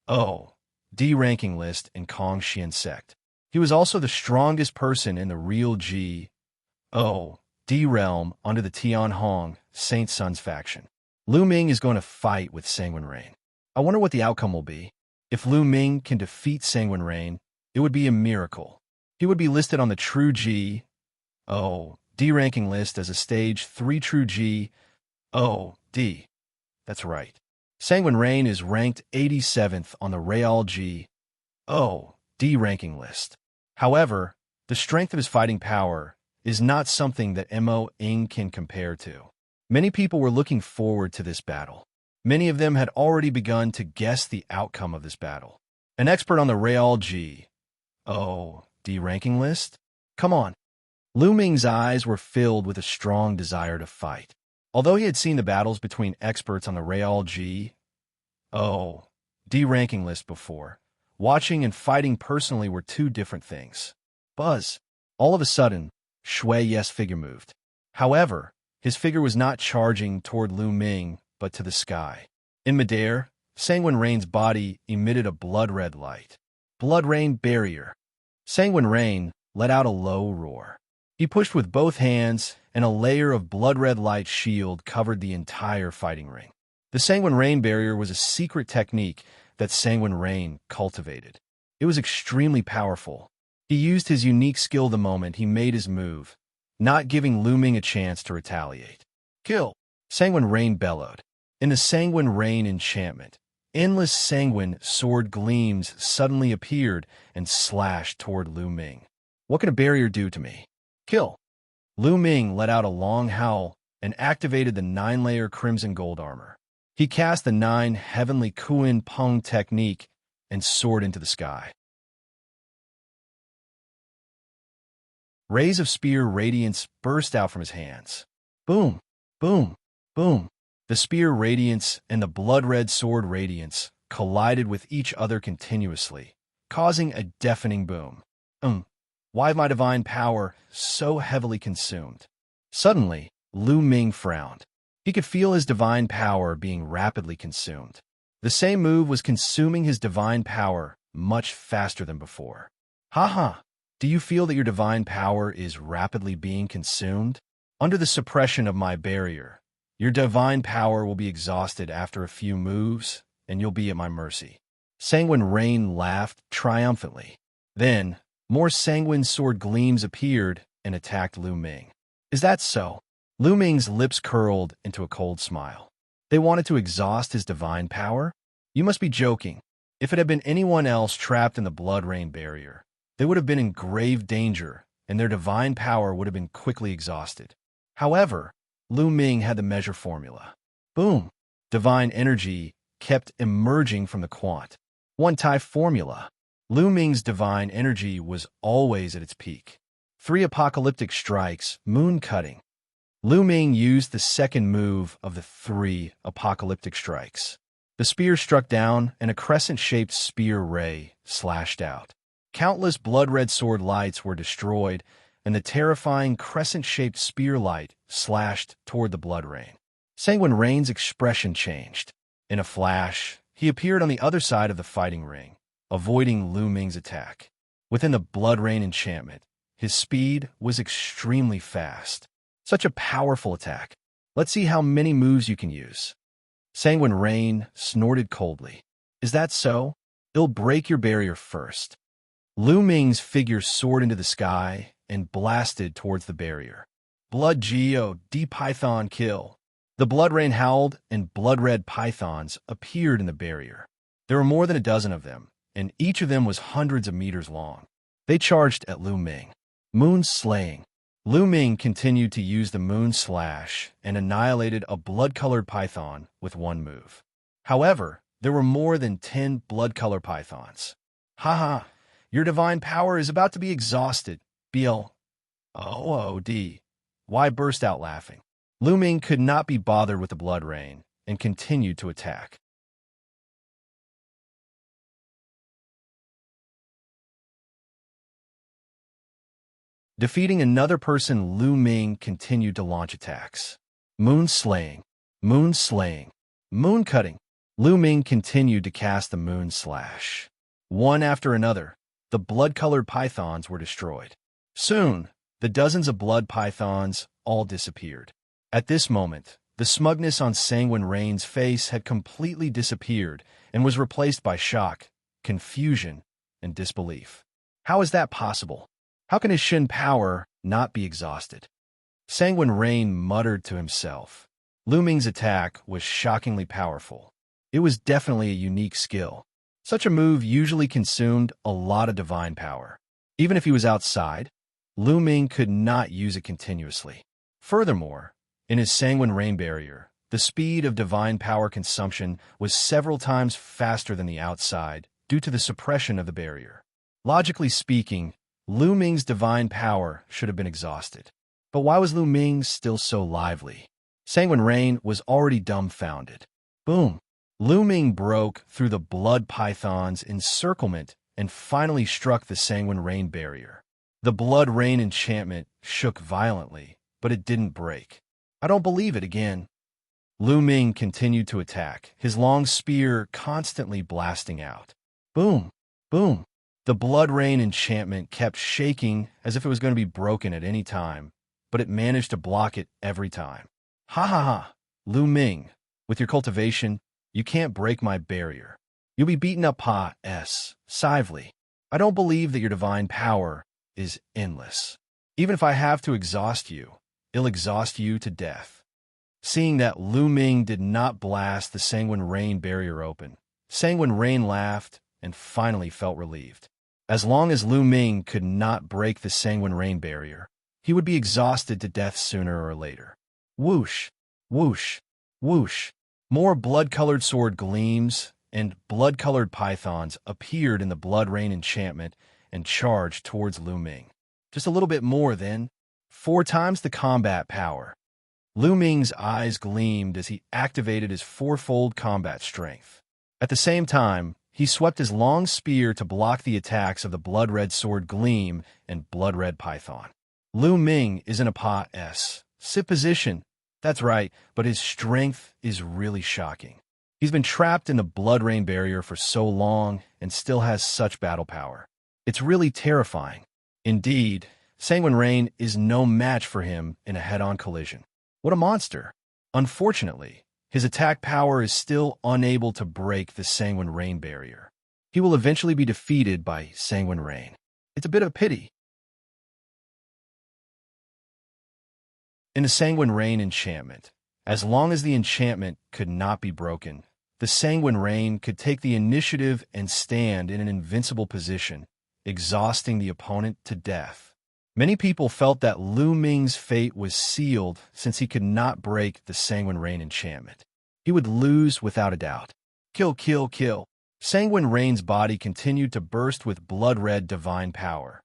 O. D ranking list in Xianxia sect. He was also the strongest person in the Real G. O. D realm under the Tianhong Saint Sun's faction. Lu Ming is going to fight with Sanguine Rain. I wonder what the outcome will be. If Lu Ming can defeat Sanguine Rain, it would be a miracle. He would be listed on the True G. O. D ranking list as a Stage 3 True G. O. D. That's right. Sanguine Rain is ranked 87th on the Real G. O. D ranking list. However, the strength of his fighting power is not something that Mo Ing can compare to. Many people were looking forward to this battle. Many of them had already begun to guess the outcome of this battle. An expert on the Real G. O. D ranking list? Come on. Lu Ming's eyes were filled with a strong desire to fight. Although he had seen the battles between experts on the Real G. O. D ranking list before, watching and fighting personally were two different things. Buzz. All of a sudden, Shui Ye's figure moved. However, his figure was not charging toward Lu Ming, but to the sky. In midair, Sanguine Rain's body emitted a blood-red light. Blood Rain Barrier. Sanguine Rain let out a low roar. He pushed with both hands, and a layer of blood-red light shield covered the entire fighting ring. The Sanguine Rain Barrier was a secret technique that Sanguine Rain cultivated. It was extremely powerful. He used his unique skill the moment he made his move, not giving Lu Ming a chance to retaliate. "Kill!" Sanguine Rain bellowed. In the Sanguine Rain enchantment, endless sanguine sword gleams suddenly appeared and slashed toward Lu Ming. "What can a barrier do to me?" "Kill!" Lu Ming let out a long howl and activated the 9-layer crimson gold armor. He cast the 9 heavenly Kuin Peng technique and soared into the sky. Rays of spear radiance burst out from his hands. Boom, boom, boom. The spear radiance and the blood-red sword radiance collided with each other continuously, causing a deafening boom. Why my divine power so heavily consumed? Suddenly, Lu Ming frowned. He could feel his divine power being rapidly consumed. The same move was consuming his divine power much faster than before. Haha, do you feel that your divine power is rapidly being consumed? Under the suppression of my barrier, your divine power will be exhausted after a few moves, and you'll be at my mercy. Sanguine Rain laughed triumphantly. Then, more sanguine sword gleams appeared and attacked Lu Ming. Is that so? Lu Ming's lips curled into a cold smile. They wanted to exhaust his divine power? You must be joking. If it had been anyone else trapped in the Blood Rain barrier, they would have been in grave danger, and their divine power would have been quickly exhausted. However, Lu Ming had the measure formula. Boom! Divine energy kept emerging from the quant. One-type formula. Lu Ming's divine energy was always at its peak. 3 apocalyptic strikes, moon cutting. Lu Ming used the second move of the 3 apocalyptic strikes. The spear struck down, and a crescent-shaped spear ray slashed out. Countless blood-red sword lights were destroyed, and the terrifying crescent-shaped spear light slashed toward the blood rain. Sanguine Rain's expression changed. In a flash, he appeared on the other side of the fighting ring, avoiding Lu Ming's attack. Within the blood rain enchantment, his speed was extremely fast. Such a powerful attack. Let's see how many moves you can use. Sanguine Rain snorted coldly. Is that so? It'll break your barrier first. Lu Ming's figure soared into the sky and blasted towards the barrier. Blood Geo, D-Python kill. The blood rain howled, and blood-red pythons appeared in the barrier. There were more than a dozen of them, and each of them was hundreds of meters long. They charged at Lu Ming. Moon Slaying. Lu Ming continued to use the Moon Slash and annihilated a blood-colored python with one move. However, there were more than 10 blood-colored pythons. Haha, your divine power is about to be exhausted, BLOOD. Why burst out laughing? Lu Ming could not be bothered with the blood rain and continued to attack. Defeating another person, Lu Ming continued to launch attacks. Moon Slaying, Moon Slaying, Moon Cutting. Lu Ming continued to cast the Moon Slash. One after another, the blood-colored pythons were destroyed. Soon, the dozens of blood pythons all disappeared. At this moment, the smugness on Sanguine Rain's face had completely disappeared and was replaced by shock, confusion, and disbelief. How is that possible? How can his Shin power not be exhausted? Sanguine Rain muttered to himself. Lu Ming's attack was shockingly powerful. It was definitely a unique skill. Such a move usually consumed a lot of divine power. Even if he was outside, Lu Ming could not use it continuously. Furthermore, in his Sanguine Rain barrier, the speed of divine power consumption was several times faster than the outside due to the suppression of the barrier. Logically speaking, Lu Ming's divine power should have been exhausted. But why was Lu Ming still so lively? Sanguine Rain was already dumbfounded. Boom! Lu Ming broke through the blood python's encirclement and finally struck the Sanguine Rain barrier. The blood rain enchantment shook violently, but it didn't break. I don't believe it again. Lu Ming continued to attack, his long spear constantly blasting out. Boom! Boom! The blood rain enchantment kept shaking as if it was going to be broken at any time, but it managed to block it every time. Ha ha ha! Lu Ming, with your cultivation, you can't break my barrier. You'll be beaten up Sively. I don't believe that your divine power is endless. Even if I have to exhaust you, it'll exhaust you to death. Seeing that Lu Ming did not blast the Sanguine Rain barrier open, Sanguine Rain laughed and finally felt relieved. As long as Lu Ming could not break the Sanguine Rain barrier, he would be exhausted to death sooner or later. Whoosh, whoosh, whoosh. More blood-colored sword gleams and blood-colored pythons appeared in the blood rain enchantment and charged towards Lu Ming. Just a little bit more, then. 4 times the combat power. Lu Ming's eyes gleamed as he activated his 4-fold combat strength. At the same time, he swept his long spear to block the attacks of the blood-red sword gleam and blood-red python. Lu Ming is in a sit position. That's right, but his strength is really shocking. He's been trapped in the blood rain barrier for so long and still has such battle power. It's really terrifying. Indeed, Sanguine Rain is no match for him in a head-on collision. What a monster! Unfortunately, his attack power is still unable to break the Sanguine Rain barrier. He will eventually be defeated by Sanguine Rain. It's a bit of a pity. In the Sanguine Rain enchantment, as long as the enchantment could not be broken, the Sanguine Rain could take the initiative and stand in an invincible position, exhausting the opponent to death. Many people felt that Lu Ming's fate was sealed since he could not break the Sanguine Rain enchantment. He would lose without a doubt. Kill, kill, kill. Sanguine Rain's body continued to burst with blood-red divine power,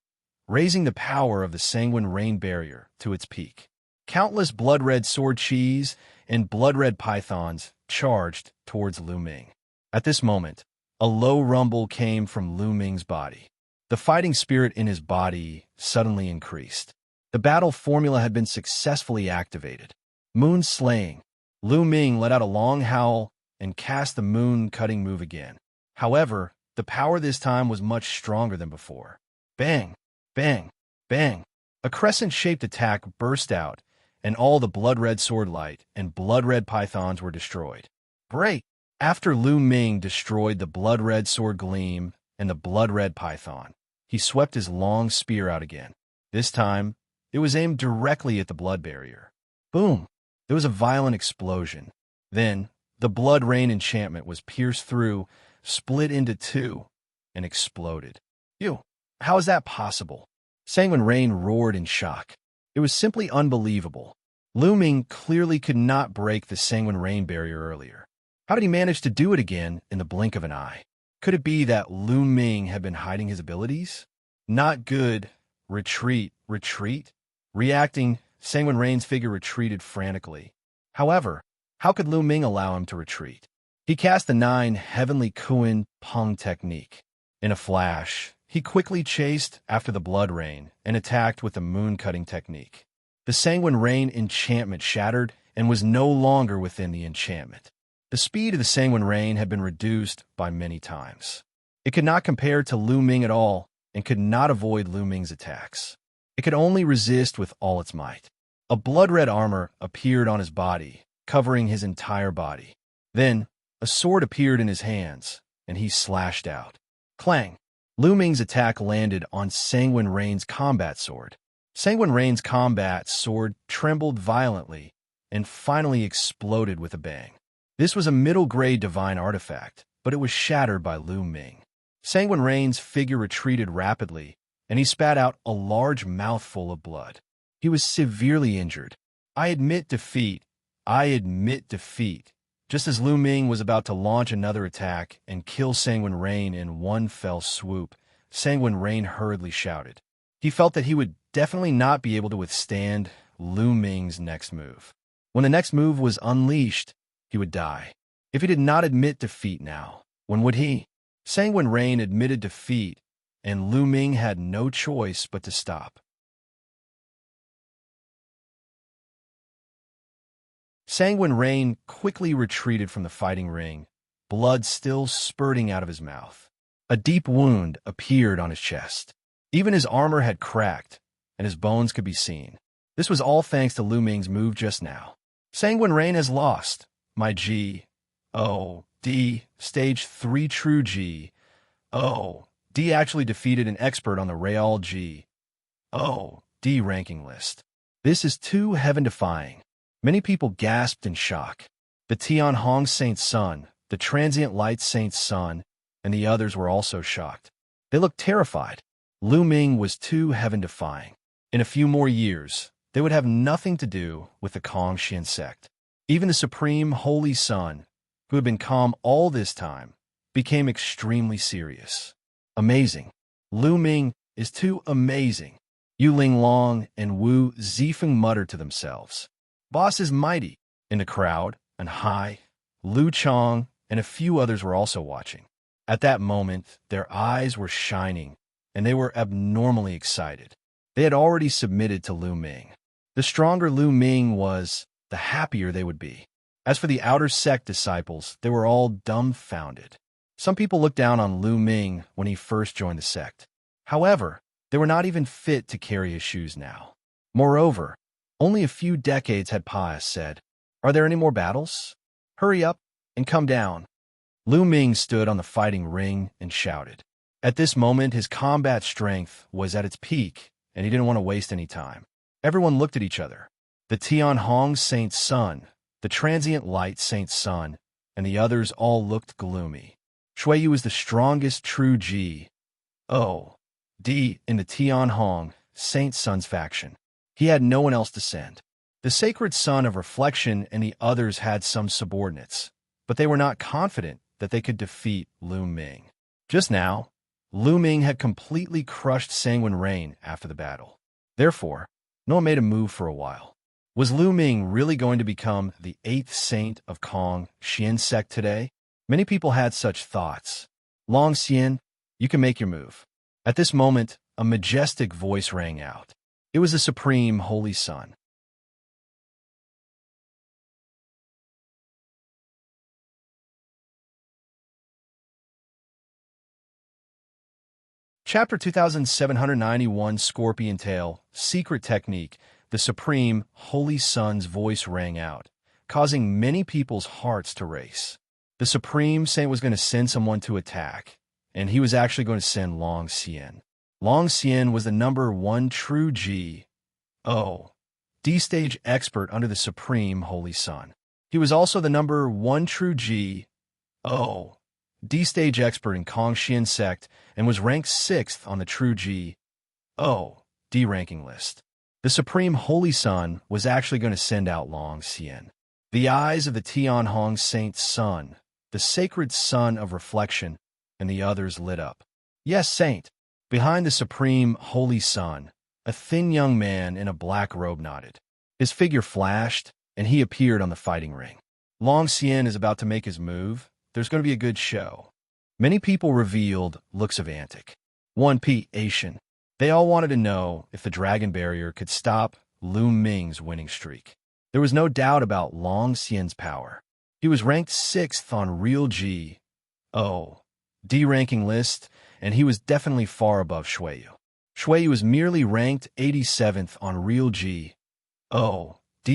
raising the power of the Sanguine Rain barrier to its peak. Countless blood-red sword cheese and blood-red pythons charged towards Lu Ming. At this moment, a low rumble came from Lu Ming's body. The fighting spirit in his body suddenly increased. The battle formula had been successfully activated. Moon slaying. Lu Ming let out a long howl and cast the moon-cutting move again. However, the power this time was much stronger than before. Bang! Bang! Bang! A crescent-shaped attack burst out, and all the blood-red sword light and blood-red pythons were destroyed. Break! After Lu Ming destroyed the blood-red sword gleam and the blood-red python, he swept his long spear out again. This time, it was aimed directly at the blood barrier. Boom! There was a violent explosion. Then, the blood rain enchantment was pierced through, split into two, and exploded. Ew! How is that possible? Sanguine Rain roared in shock. It was simply unbelievable. Lu Ming clearly could not break the Sanguine Rain barrier earlier. How did he manage to do it again in the blink of an eye? Could it be that Lu Ming had been hiding his abilities? Not good. Retreat, retreat. Reacting, Sanguine Rain's figure retreated frantically. However, how could Lu Ming allow him to retreat? He cast the 9 Heavenly Kuan Peng technique. In a flash, he quickly chased after the blood rain and attacked with the moon-cutting technique. The Sanguine Rain enchantment shattered and was no longer within the enchantment. The speed of the Sanguine Rain had been reduced by many times. It could not compare to Lu Ming at all and could not avoid Lu Ming's attacks. It could only resist with all its might. A blood-red armor appeared on his body, covering his entire body. Then, a sword appeared in his hands, and he slashed out. Clang! Lu Ming's attack landed on Sanguine Rain's combat sword. Sanguine Rain's combat sword trembled violently and finally exploded with a bang. This was a middle-grade divine artifact, but it was shattered by Lu Ming. Sanguine Rain's figure retreated rapidly, and he spat out a large mouthful of blood. He was severely injured. I admit defeat. I admit defeat. Just as Lu Ming was about to launch another attack and kill Sanguine Rain in one fell swoop, Sanguine Rain hurriedly shouted. He felt that he would definitely not be able to withstand Lu Ming's next move. When the next move was unleashed, he would die. If he did not admit defeat now, when would he? Sanguine Rain admitted defeat, and Lu Ming had no choice but to stop. Sanguine Rain quickly retreated from the fighting ring, blood still spurting out of his mouth. A deep wound appeared on his chest. Even his armor had cracked, and his bones could be seen. This was all thanks to Lu Ming's move just now. Sanguine Rain has lost. My G. Oh, D. Stage 3 True G. Oh, D actually defeated an expert on the Real G. Oh, D ranking list. This is too heaven-defying. Many people gasped in shock. The Tianhong Saint's son, the Transient Light Saint's son, and the others were also shocked. They looked terrified. Lu Ming was too heaven-defying. In a few more years, they would have nothing to do with the Kongxian sect. Even the Supreme Holy Sun, who had been calm all this time, became extremely serious. Amazing. Lu Ming is too amazing. Yu Linglong and Wu Zifeng muttered to themselves. Boss is mighty. In the crowd, and Hai, Lu Chong, and a few others were also watching. At that moment, their eyes were shining, and they were abnormally excited. They had already submitted to Lu Ming. The stronger Lu Ming was, the happier they would be. As for the outer sect disciples, they were all dumbfounded. Some people looked down on Lu Ming when he first joined the sect. However, they were not even fit to carry his shoes now. Moreover, only a few decades had passed. Said, "Are there any more battles? Hurry up and come down." Lu Ming stood on the fighting ring and shouted. At this moment, his combat strength was at its peak, and he didn't want to waste any time. Everyone looked at each other. The Tianhong Saint's son, the Transient Light Saint's son, and the others all looked gloomy. Shuiyu was the strongest true G. O. D in the Tianhong Saint's son's faction. He had no one else to send. The Sacred Son of Reflection and the others had some subordinates, but they were not confident that they could defeat Lu Ming. Just now, Lu Ming had completely crushed Sanguine Rain after the battle. Therefore, no one made a move for a while. Was Lu Ming really going to become the 8th saint of Kongxian sect today? Many people had such thoughts. Long Xian, you can make your move. At this moment, a majestic voice rang out. It was the Supreme Holy Sun. Chapter 2791, Scorpion Tail, Secret Technique. The Supreme Holy Sun's voice rang out, causing many people's hearts to race. The Supreme Saint was going to send someone to attack, and he was actually going to send Long Xian. Long Xian was the number 1 true D-stage expert under the Supreme Holy Sun. He was also the number 1 true D-stage expert in Kongxian sect and was ranked 6th on the true D ranking list. The Supreme Holy Sun was actually going to send out Long Xian. The eyes of the Tianhong Saint's son, the sacred sun of reflection, and the others lit up. Yes, Saint. Behind the Supreme Holy Sun, a thin young man in a black robe nodded. His figure flashed, and he appeared on the fighting ring. Long Xian is about to make his move. There's going to be a good show. Many people revealed looks of antic. 1P Asian. They all wanted to know if the Dragon Barrier could stop Lu Ming's winning streak. There was no doubt about Long Xian's power. He was ranked 6th on real D ranking list, and he was definitely far above Shuiyu. Shuiyu was merely ranked 87th on real D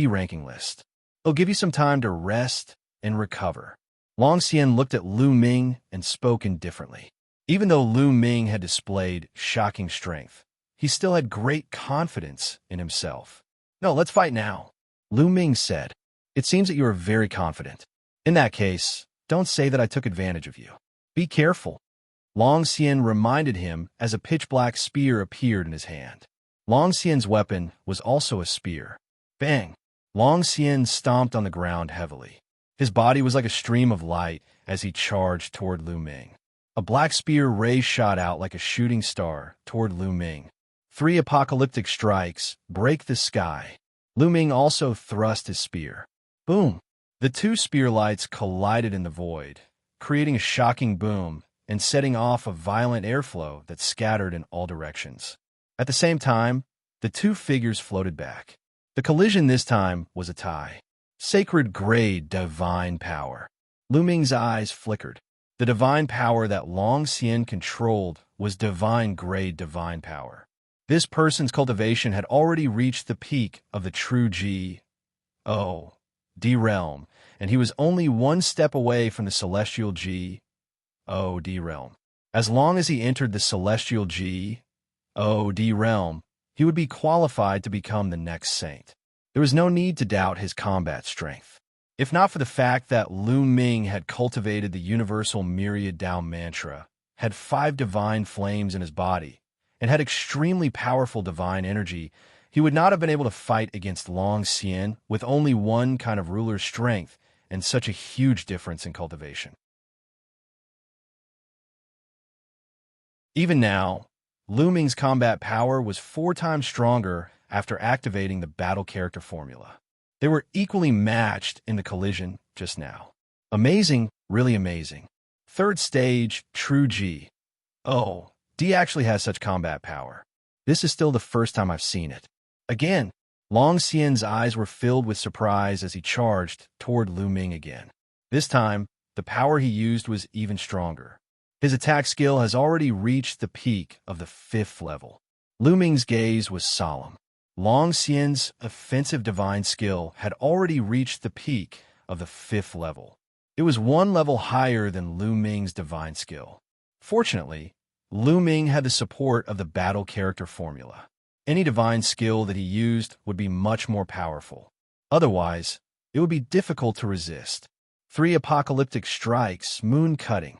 ranking list. It'll give you some time to rest and recover. Long Xian looked at Lu Ming and spoke indifferently. Even though Lu Ming had displayed shocking strength, he still had great confidence in himself. No, let's fight now, Lu Ming said. It seems that you are very confident. In that case, don't say that I took advantage of you. Be careful. Long Xian reminded him as a pitch-black spear appeared in his hand. Long Xian's weapon was also a spear. Bang! Long Xian stomped on the ground heavily. His body was like a stream of light as he charged toward Lu Ming. A black spear ray shot out like a shooting star toward Lu Ming. 3 apocalyptic strikes break the sky. Lu Ming also thrust his spear. Boom! The 2 spear lights collided in the void, creating a shocking boom and setting off a violent airflow that scattered in all directions. At the same time, the 2 figures floated back. The collision this time was a tie. Sacred grade divine power. Lu Ming's eyes flickered. The divine power that Long Xian controlled was divine grade divine power. This person's cultivation had already reached the peak of the true D realm, and he was only 1 step away from the celestial D realm. As long as he entered the celestial D realm, he would be qualified to become the next saint. There was no need to doubt his combat strength. If not for the fact that Lu Ming had cultivated the universal myriad Dao mantra, had 5 divine flames in his body, and had extremely powerful divine energy, he would not have been able to fight against Long Xian with only 1 kind of ruler's strength and such a huge difference in cultivation. Even now, Lu Ming's combat power was 4 times stronger after activating the battle character formula. They were equally matched in the collision just now. Amazing, really amazing. 3rd stage, true D actually has such combat power. This is still the first time I've seen it. Again, Long Xian's eyes were filled with surprise as he charged toward Lu Ming again. This time, the power he used was even stronger. His attack skill has already reached the peak of the 5th level. Lu Ming's gaze was solemn. Long Xian's offensive divine skill had already reached the peak of the 5th level. It was 1 level higher than Lu Ming's divine skill. Fortunately, Lu Ming had the support of the battle character formula. Any divine skill that he used would be much more powerful. Otherwise, it would be difficult to resist. 3 apocalyptic strikes, moon cutting.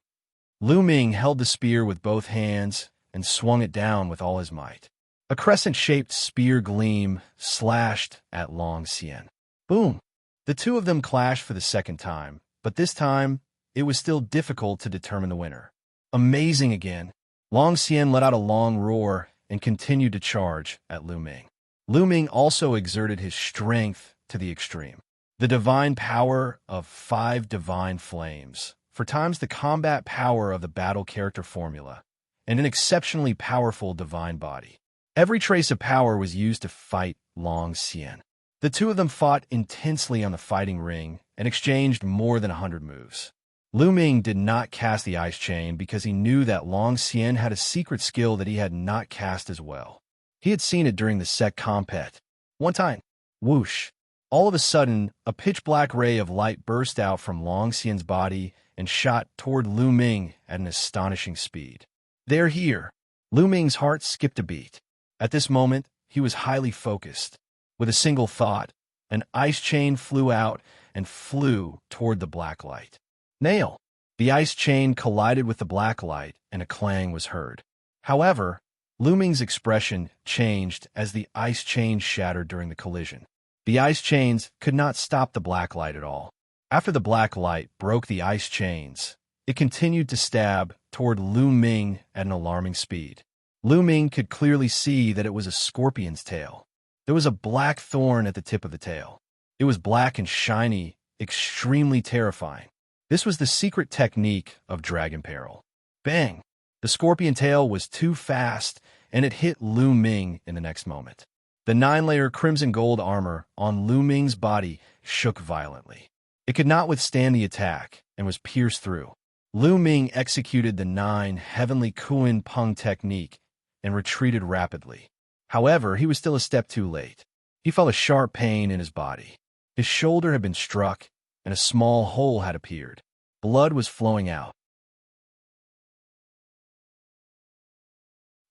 Lu Ming held the spear with both hands and swung it down with all his might. A crescent-shaped spear gleam slashed at Long Xian. Boom! The 2 of them clashed for the 2nd time, but this time, it was still difficult to determine the winner. Amazing again. Long Xian let out a long roar and continued to charge at Lu Ming. Lu Ming also exerted his strength to the extreme. The divine power of 5 divine flames, 4 times the combat power of the battle character formula, and an exceptionally powerful divine body. Every trace of power was used to fight Long Xian. The two of them fought intensely on the fighting ring and exchanged more than 100 moves. Lu Ming did not cast the ice chain because he knew that Long Xian had a secret skill that he had not cast as well. He had seen it during the sect compet. One time, whoosh! All of a sudden, a pitch-black ray of light burst out from Long Xian's body and shot toward Lu Ming at an astonishing speed. "They're here!" Lu Ming's heart skipped a beat. At this moment, he was highly focused. With a single thought, an ice chain flew out and flew toward the black light. Nail! The ice chain collided with the black light, and a clang was heard. However, Lu Ming's expression changed as the ice chain shattered during the collision. The ice chains could not stop the black light at all. After the black light broke the ice chains, it continued to stab toward Lu Ming at an alarming speed. Lu Ming could clearly see that it was a scorpion's tail. There was a black thorn at the tip of the tail. It was black and shiny, extremely terrifying. This was the secret technique of Dragon Peril. Bang! The scorpion tail was too fast, and it hit Lu Ming in the next moment. The 9-layer crimson gold armor on Lu Ming's body shook violently. It could not withstand the attack and was pierced through. Lu Ming executed the 9 heavenly Kuan Peng technique and retreated rapidly. However, he was still a step too late. He felt a sharp pain in his body. His shoulder had been struck, and a small hole had appeared. Blood was flowing out.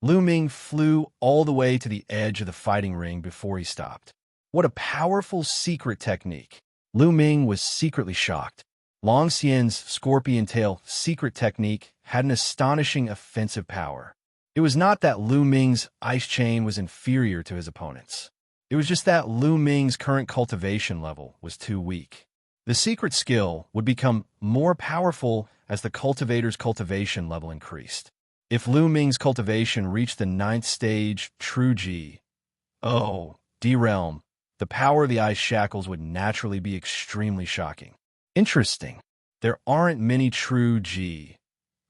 Lu Ming flew all the way to the edge of the fighting ring before he stopped. What a powerful secret technique! Lu Ming was secretly shocked. Long Xian's scorpion tail secret technique had an astonishing offensive power. It was not that Lu Ming's ice chain was inferior to his opponent's. It was just that Lu Ming's current cultivation level was too weak. The secret skill would become more powerful as the cultivator's cultivation level increased. If Lu Ming's cultivation reached the 9th stage, True G, D-Realm, the power of the ice shackles would naturally be extremely shocking. Interesting. There aren't many True G,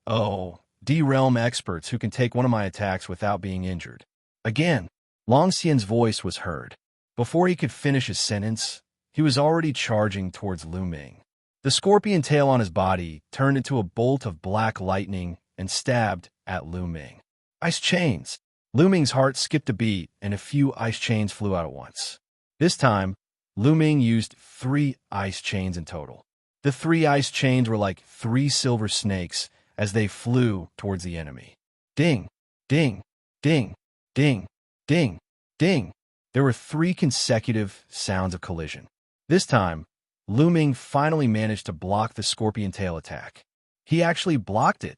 D-Realm experts who can take one of my attacks without being injured. Again, Long Xian's voice was heard. Before he could finish his sentence, he was already charging towards Lu Ming. The scorpion tail on his body turned into a bolt of black lightning and stabbed at Lu Ming. Ice chains! Lu Ming's heart skipped a beat, and a few ice chains flew out at once. This time, Lu Ming used 3 ice chains in total. The 3 ice chains were like 3 silver snakes as they flew towards the enemy. Ding! Ding! Ding! Ding! Ding! Ding! There were 3 consecutive sounds of collision. This time, Lu Ming finally managed to block the scorpion tail attack. He actually blocked it.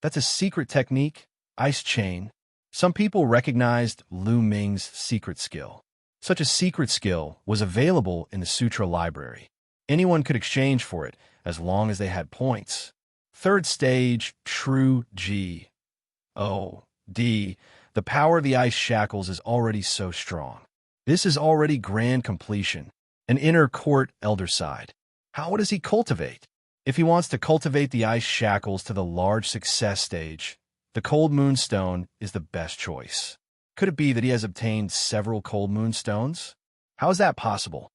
That's a secret technique, ice chain. Some people recognized Lu Ming's secret skill. Such a secret skill was available in the Sutra library. Anyone could exchange for it as long as they had points. 3rd stage, True G, D. The power of the ice shackles is already so strong. This is already grand completion, an inner court elder side. How does he cultivate? If he wants to cultivate the ice shackles to the large success stage, the Cold Moonstone is the best choice. Could it be that he has obtained several Cold Moonstones? How is that possible?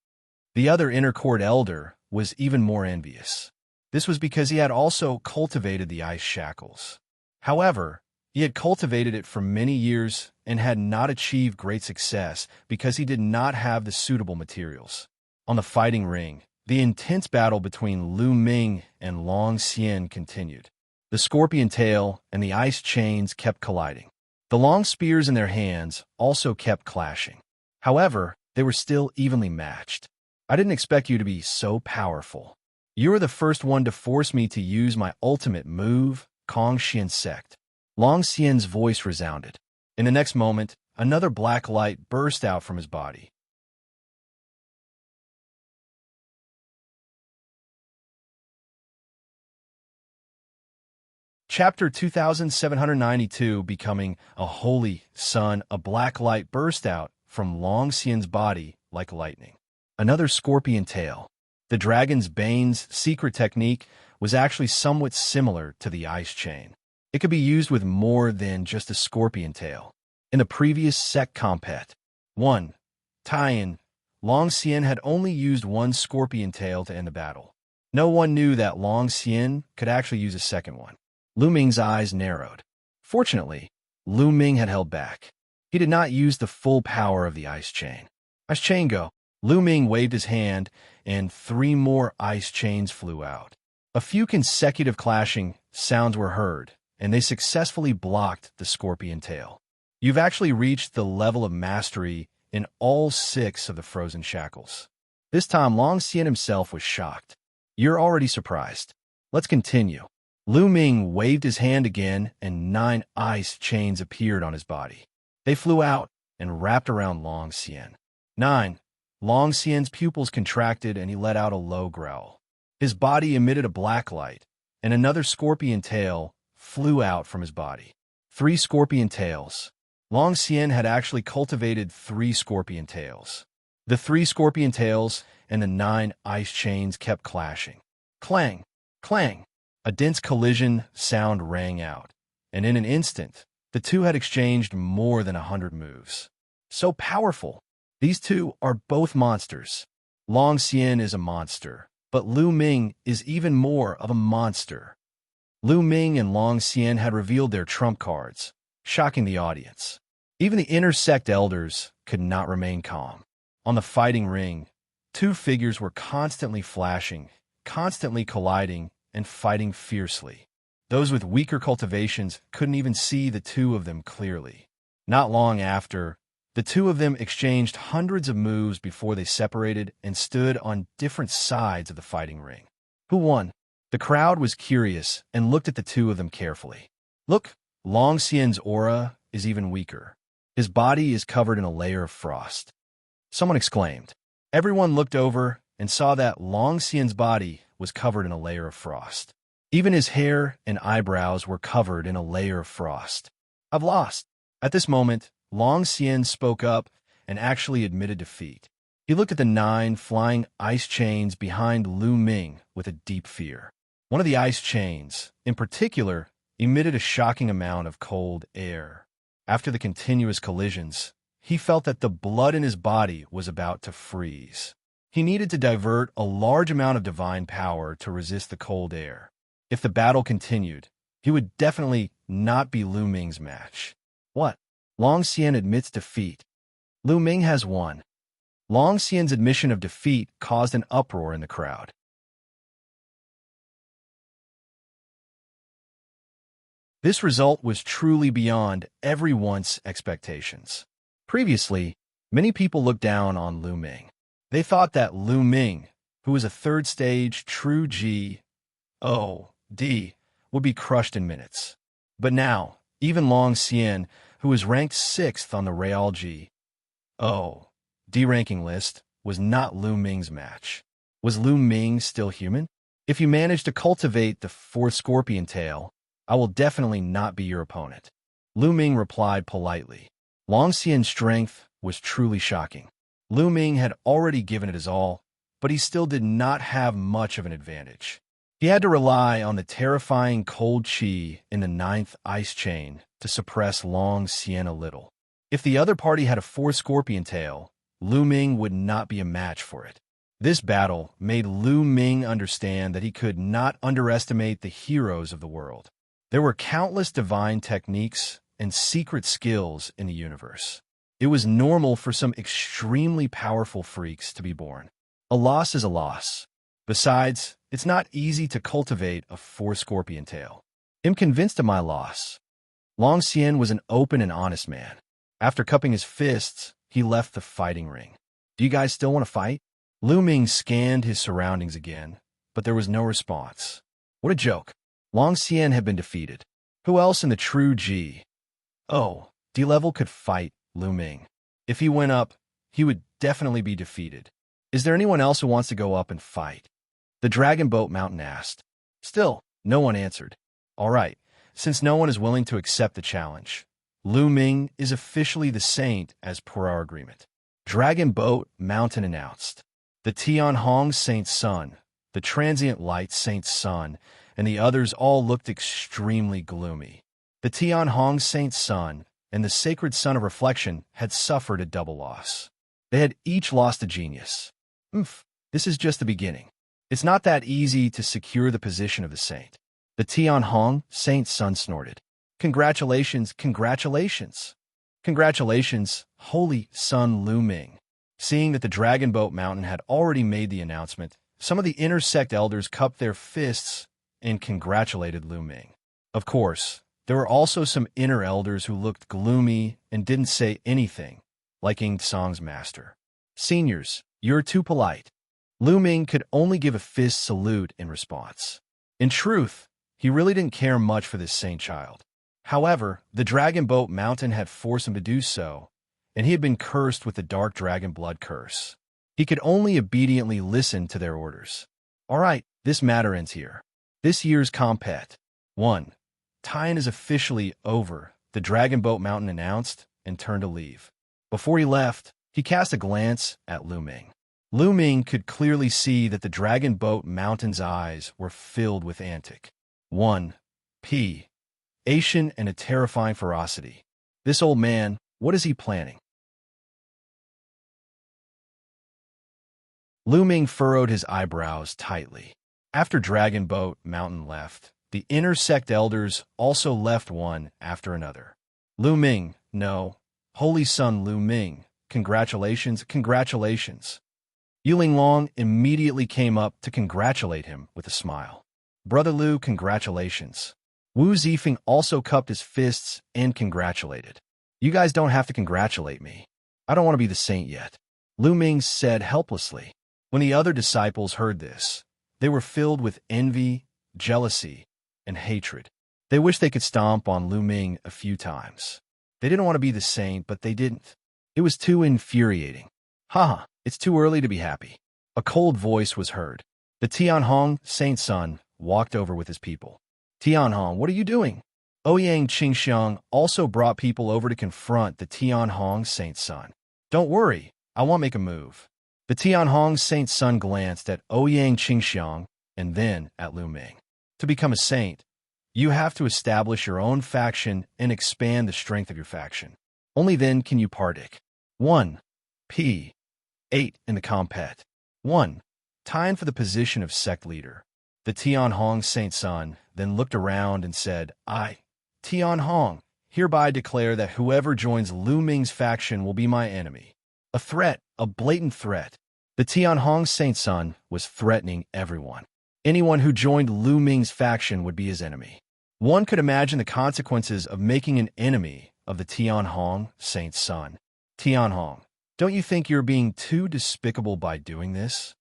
The other inner court elder was even more envious. This was because he had also cultivated the ice shackles. However, he had cultivated it for many years and had not achieved great success because he did not have the suitable materials. On the fighting ring, the intense battle between Lu Ming and Long Xian continued. The scorpion tail and the ice chains kept colliding. The long spears in their hands also kept clashing. However, they were still evenly matched. I didn't expect you to be so powerful. You were the first one to force me to use my ultimate move, Kong Xian Sect. Long Xian's voice resounded. In the next moment, another black light burst out from his body. Chapter 2792, Becoming a Holy Sun. A black light burst out from Long Xian's body like lightning. Another scorpion tail. The dragon's bane's secret technique was actually somewhat similar to the ice chain. It could be used with more than just a scorpion tail. In the previous sect compet, 1. Tie-in, Long Xian had only used one scorpion tail to end the battle. No one knew that Long Xian could actually use a second one. Lu Ming's eyes narrowed. Fortunately, Lu Ming had held back. He did not use the full power of the ice chain. Ice chain go. Lu Ming waved his hand, and 3 more ice chains flew out. A few consecutive clashing sounds were heard, and they successfully blocked the scorpion tail. You've actually reached the level of mastery in all 6 of the frozen shackles. This time, Long Xian himself was shocked. You're already surprised. Let's continue. Lu Ming waved his hand again, and 9 ice chains appeared on his body. They flew out and wrapped around Long Xian. 9. Long Xian's pupils contracted, and he let out a low growl. His body emitted a black light, and another scorpion tail flew out from his body. 3 scorpion tails. Long Xian had actually cultivated 3 scorpion tails. The 3 scorpion tails and the 9 ice chains kept clashing. Clang! Clang! A dense collision sound rang out, and in an instant, the two had exchanged more than 100 moves. So powerful! These two are both monsters. Long Xian is a monster, but Lu Ming is even more of a monster. Lu Ming and Long Xian had revealed their trump cards, shocking the audience. Even the inner sect elders could not remain calm. On the fighting ring, 2 figures were constantly flashing, constantly colliding, and fighting fiercely. Those with weaker cultivations couldn't even see the 2 of them clearly. Not long after, the 2 of them exchanged hundreds of moves before they separated and stood on different sides of the fighting ring. Who won? The crowd was curious and looked at the 2 of them carefully. Look, Long Xian's aura is even weaker. His body is covered in a layer of frost. Someone exclaimed. Everyone looked over and saw that Long Xian's body was covered in a layer of frost. Even his hair and eyebrows were covered in a layer of frost. I've lost. At this moment, Long Xian spoke up and actually admitted defeat. He looked at the 9 flying ice chains behind Lu Ming with a deep fear. One of the ice chains, in particular, emitted a shocking amount of cold air. After the continuous collisions, he felt that the blood in his body was about to freeze. He needed to divert a large amount of divine power to resist the cold air. If the battle continued, he would definitely not be Lu Ming's match. What? Long Xian admits defeat. Lu Ming has won. Long Xian's admission of defeat caused an uproar in the crowd. This result was truly beyond everyone's expectations. Previously, many people looked down on Lu Ming. They thought that Lu Ming, who was a 3rd stage true G.O.D., would be crushed in minutes. But now, even Long Xian, who was ranked 6th on the Real G.O.D. ranking list, was not Lu Ming's match. Was Lu Ming still human? If you manage to cultivate the 4th scorpion tail, I will definitely not be your opponent. Lu Ming replied politely. Long Xian's strength was truly shocking. Lu Ming had already given it his all, but he still did not have much of an advantage. He had to rely on the terrifying cold chi in the 9th ice chain to suppress Long Xian a little. If the other party had a 4th scorpion tail, Lu Ming would not be a match for it. This battle made Lu Ming understand that he could not underestimate the heroes of the world. There were countless divine techniques and secret skills in the universe. It was normal for some extremely powerful freaks to be born. A loss is a loss. Besides, it's not easy to cultivate a 4 scorpion tail. I'm convinced of my loss. Long Xian was an open and honest man. After cupping his fists, he left the fighting ring. Do you guys still want to fight? Lu Ming scanned his surroundings again, but there was no response. What a joke. Long Xian had been defeated. Who else in the true G.O.D. level could fight Lu Ming? If he went up, he would definitely be defeated. Is there anyone else who wants to go up and fight? The Dragon Boat Mountain asked. Still, no one answered. All right, since no one is willing to accept the challenge, Lu Ming is officially the saint as per our agreement. Dragon Boat Mountain announced. The Tianhong Saint's son, the Transient Light Saint's son, and the others all looked extremely gloomy. The Tianhong Saint's son and the Sacred Son of Reflection had suffered a double loss. They had each lost a genius. This is just the beginning. It's not that easy to secure the position of the saint. The Tianhong Saint's son snorted. Congratulations, congratulations. Congratulations, Holy Son Lu Ming. Seeing that the Dragon Boat Mountain had already made the announcement, some of the inner sect elders cupped their fists and congratulated Lu Ming. Of course, there were also some inner elders who looked gloomy and didn't say anything, like Ying Tsang's master. Seniors, you're too polite. Lu Ming could only give a fist salute in response. In truth, he really didn't care much for this saint child. However, the Dragon Boat Mountain had forced him to do so, and he had been cursed with the Dark Dragon Blood Curse. He could only obediently listen to their orders. All right, this matter ends here. This year's compet. 1. Time is officially over, the Dragon Boat Mountain announced, and turned to leave. Before he left, he cast a glance at Lu Ming. Lu Ming could clearly see that the Dragon Boat Mountain's eyes were filled with antic. 1. P. Asian and a terrifying ferocity. This old man, what is he planning? Lu Ming furrowed his eyebrows tightly. After Dragon Boat Mountain left, the inner sect elders also left one after another. Lu Ming, no. Holy Son Lu Ming, congratulations, congratulations. Yuling Long immediately came up to congratulate him with a smile. Brother Lu, congratulations. Wu Zifeng also cupped his fists and congratulated. You guys don't have to congratulate me. I don't want to be the saint yet. Lu Ming said helplessly. When the other disciples heard this, they were filled with envy, jealousy, and hatred. They wished they could stomp on Lu Ming a few times. They didn't want to be the saint, but they didn't. It was too infuriating. Haha, it's too early to be happy. A cold voice was heard. The Tianhong Saint's son walked over with his people. Tianhong, what are you doing? Ouyang Qingxiang also brought people over to confront the Tianhong Saint's son. Don't worry, I won't make a move. The Tianhong Saint's son glanced at Ouyang Qingxiang and then at Lu Ming. To become a saint, you have to establish your own faction and expand the strength of your faction. Only then can you partake. 1. P. 8 in the compet. 1. Time for the position of sect leader. The Tianhong Saint's son then looked around and said, I, Tianhong, hereby declare that whoever joins Lu Ming's faction will be my enemy. A threat, a blatant threat. The Tianhong Saint's son was threatening everyone. Anyone who joined Lu Ming's faction would be his enemy. One could imagine the consequences of making an enemy of the Tianhong Saint's son. Tianhong, don't you think you're being too despicable by doing this?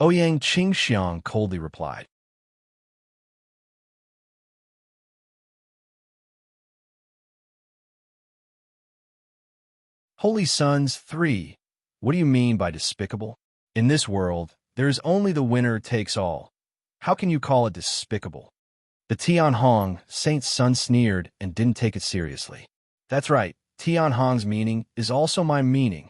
Ouyang Qingxiang coldly replied. Holy Sons 3. What do you mean by despicable? In this world, there is only the winner takes all. How can you call it despicable? The Tianhong Saint's son sneered and didn't take it seriously. That's right, Tianhong's meaning is also my meaning.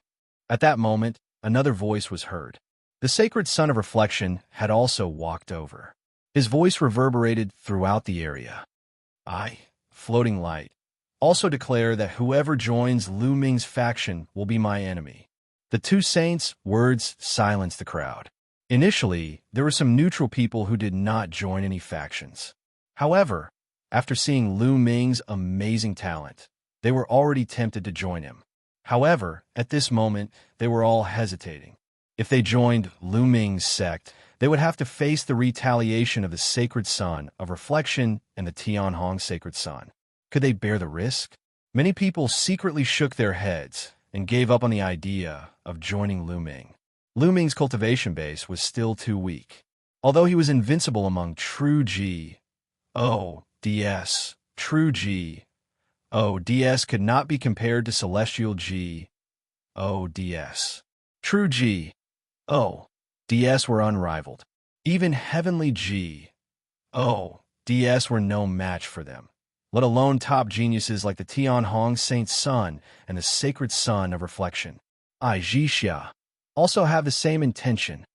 At that moment, another voice was heard. The Sacred Son of Reflection had also walked over. His voice reverberated throughout the area. I, floating light, also declare that whoever joins Lu Ming's faction will be my enemy. The two saints' words silenced the crowd. Initially, there were some neutral people who did not join any factions. However, after seeing Lu Ming's amazing talent, they were already tempted to join him. However, at this moment, they were all hesitating. If they joined Lu Ming's sect, they would have to face the retaliation of the Sacred Son of Reflection and the Tianhong Sacred Son. Could they bear the risk? Many people secretly shook their heads and gave up on the idea of joining Lu Ming. Lu Ming's cultivation base was still too weak. Although he was invincible among true G, DS, true G, DS could not be compared to celestial G, DS. True G, DS were unrivaled. Even heavenly G, DS were no match for them, let alone top geniuses like the Tianhong Saint's son and the Sacred Son of Reflection. Xianxia also have the same intention.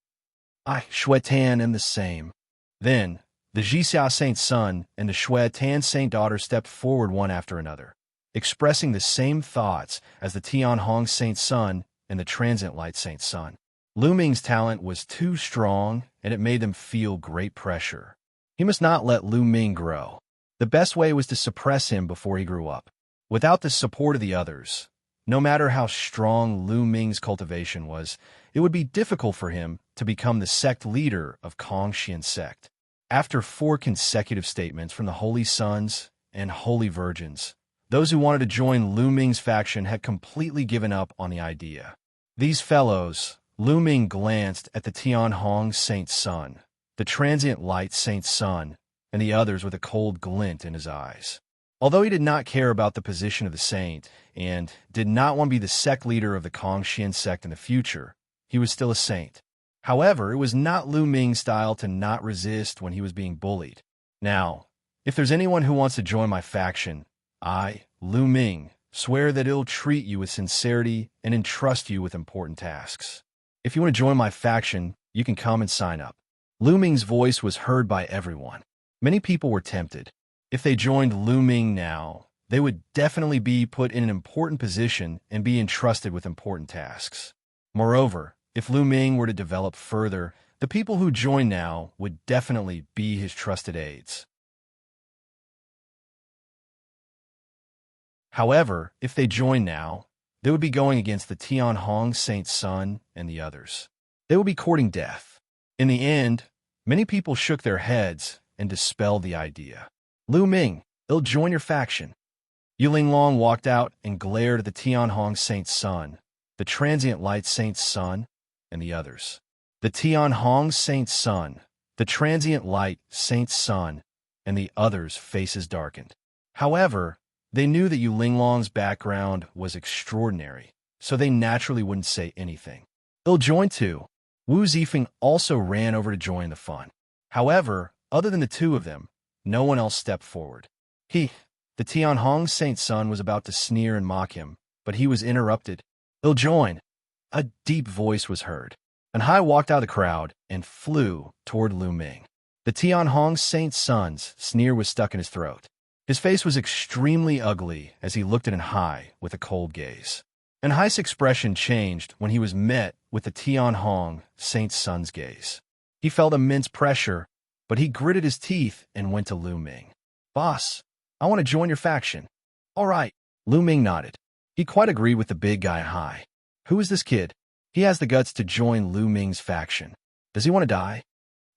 Shuetan am the same. Then, The Xianxia Saint Son and the Shui Tan Saint Daughter stepped forward one after another, expressing the same thoughts as the Tianhong Saint Son and the Transient Light Saint Son. Lu Ming's talent was too strong, and it made them feel great pressure. He must not let Lu Ming grow. The best way was to suppress him before he grew up. Without the support of the others, no matter how strong Lu Ming's cultivation was, it would be difficult for him to become the sect leader of Xianxia sect. After 4 consecutive statements from the Holy Sons and Holy Virgins, those who wanted to join Lu Ming's faction had completely given up on the idea. These fellows, Lu Ming glanced at the Tianhong Saint Son, the Transient Light Saint Son, and the others with a cold glint in his eyes. Although he did not care about the position of the saint and did not want to be the sect leader of the Xianxia sect in the future, he was still a saint. However, it was not Lu Ming's style to not resist when he was being bullied. Now, if there's anyone who wants to join my faction, I, Lu Ming, swear that it'll treat you with sincerity and entrust you with important tasks. If you want to join my faction, you can come and sign up. Lu Ming's voice was heard by everyone. Many people were tempted. If they joined Lu Ming now, they would definitely be put in an important position and be entrusted with important tasks. Moreover, if Lu Ming were to develop further, the people who join now would definitely be his trusted aides. However, if they join now, they would be going against the Tianhong Saint Son and the others. They would be courting death. In the end, many people shook their heads and dispelled the idea. Lu Ming, they'll join your faction. Yu Linglong walked out and glared at the Tianhong Saint Son, the Transient Light Saint Son, and the others. The Tianhong Saint Son, the Transient Light Saint Son, and the others' faces darkened. However, they knew that Yu Linglong's background was extraordinary, so they naturally wouldn't say anything. They'll join too. Wu Zifeng also ran over to join the fun. However, other than the two of them, no one else stepped forward. The Tianhong Saint Son, was about to sneer and mock him, but he was interrupted. They'll join. A deep voice was heard. And Hai walked out of the crowd and flew toward Lu Ming. The Tianhong Saint Son's sneer was stuck in his throat. His face was extremely ugly as he looked at Hai with a cold gaze. And Hai's expression changed when he was met with the Tianhong Saint Son's gaze. He felt immense pressure, but he gritted his teeth and went to Lu Ming. Boss, I want to join your faction. All right. Lu Ming nodded. He quite agreed with the big guy Hai. Who is this kid? He has the guts to join Lu Ming's faction. Does he want to die?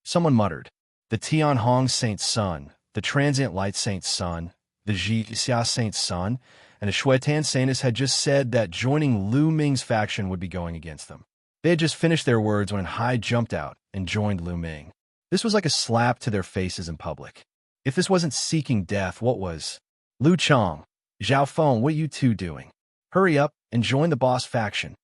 Someone muttered. The Tianhong Saint Son, the Transient Light Saint Son, the Xianxia Saint Son, and the Shuitan Saints had just said that joining Lu Ming's faction would be going against them. They had just finished their words when Hai jumped out and joined Lu Ming. This was like a slap to their faces in public. If this wasn't seeking death, what was? Lu Chang, Zhao Feng, what are you two doing? Hurry up and join the boss faction.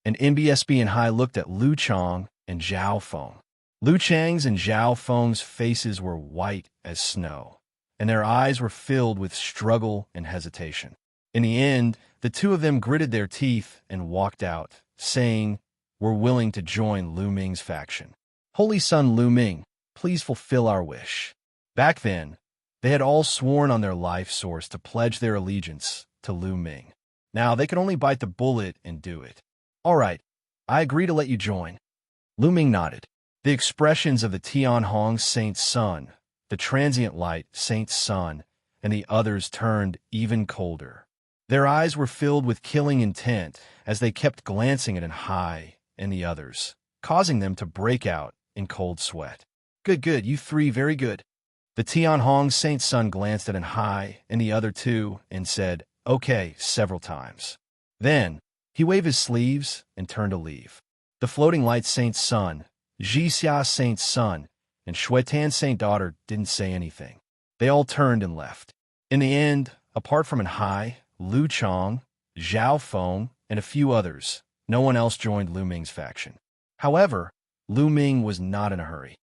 And NBSB and Hai looked at Lu Chang and Zhao Feng. Lu Chang's and Zhao Feng's faces were white as snow, and their eyes were filled with struggle and hesitation. In the end, the two of them gritted their teeth and walked out, saying, "We're willing to join Lu Ming's faction. Holy Son Lu Ming, please fulfill our wish." Back then, they had all sworn on their life source to pledge their allegiance to Lu Ming. Now they could only bite the bullet and do it. All right, I agree to let you join. Lu Ming nodded. The expressions of the Tianhong Saint Son, the Transient Light Saint Son, and the others turned even colder. Their eyes were filled with killing intent as they kept glancing at Hai and the others, causing them to break out in cold sweat. Good, you three, very good. The Tianhong Saint Son glanced at Hai and the other two and said, "Okay," several times. Then, he waved his sleeves and turned to leave. The Floating Light Saint Son, Xianxia Saint Son, and Shuitan Saint Daughter didn't say anything. They all turned and left. In the end, apart from Hai, Lu Chang, Zhao Feng, and a few others, no one else joined Lu Ming's faction. However, Lu Ming was not in a hurry.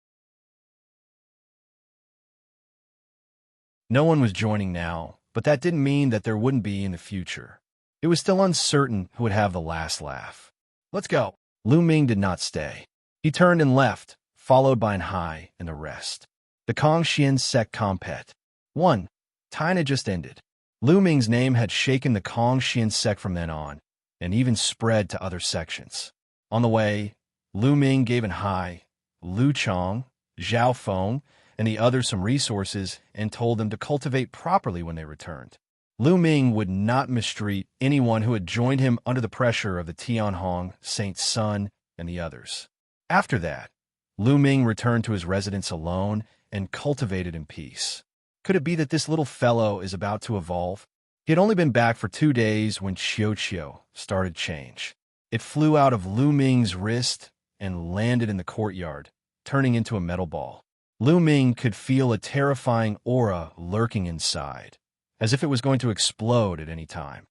No one was joining now, but that didn't mean that there wouldn't be in the future. It was still uncertain who would have the last laugh. Let's go. Lu Ming did not stay. He turned and left, followed by Hai and the rest. The Kongxian Sect Compet. 1. Time had just ended. Lu Ming's name had shaken the Kongxian Sect from then on, and even spread to other sections. On the way, Lu Ming gave an Hai, Lu Chong, Zhao Feng, and the others some resources and told them to cultivate properly when they returned. Lu Ming would not mistreat anyone who had joined him under the pressure of the Tianhong, Saint Sun, and the others. After that, Lu Ming returned to his residence alone and cultivated in peace. Could it be that this little fellow is about to evolve? He had only been back for 2 days when Xianxia started change. It flew out of Lu Ming's wrist and landed in the courtyard, turning into a metal ball. Lu Ming could feel a terrifying aura lurking inside, as if it was going to explode at any time.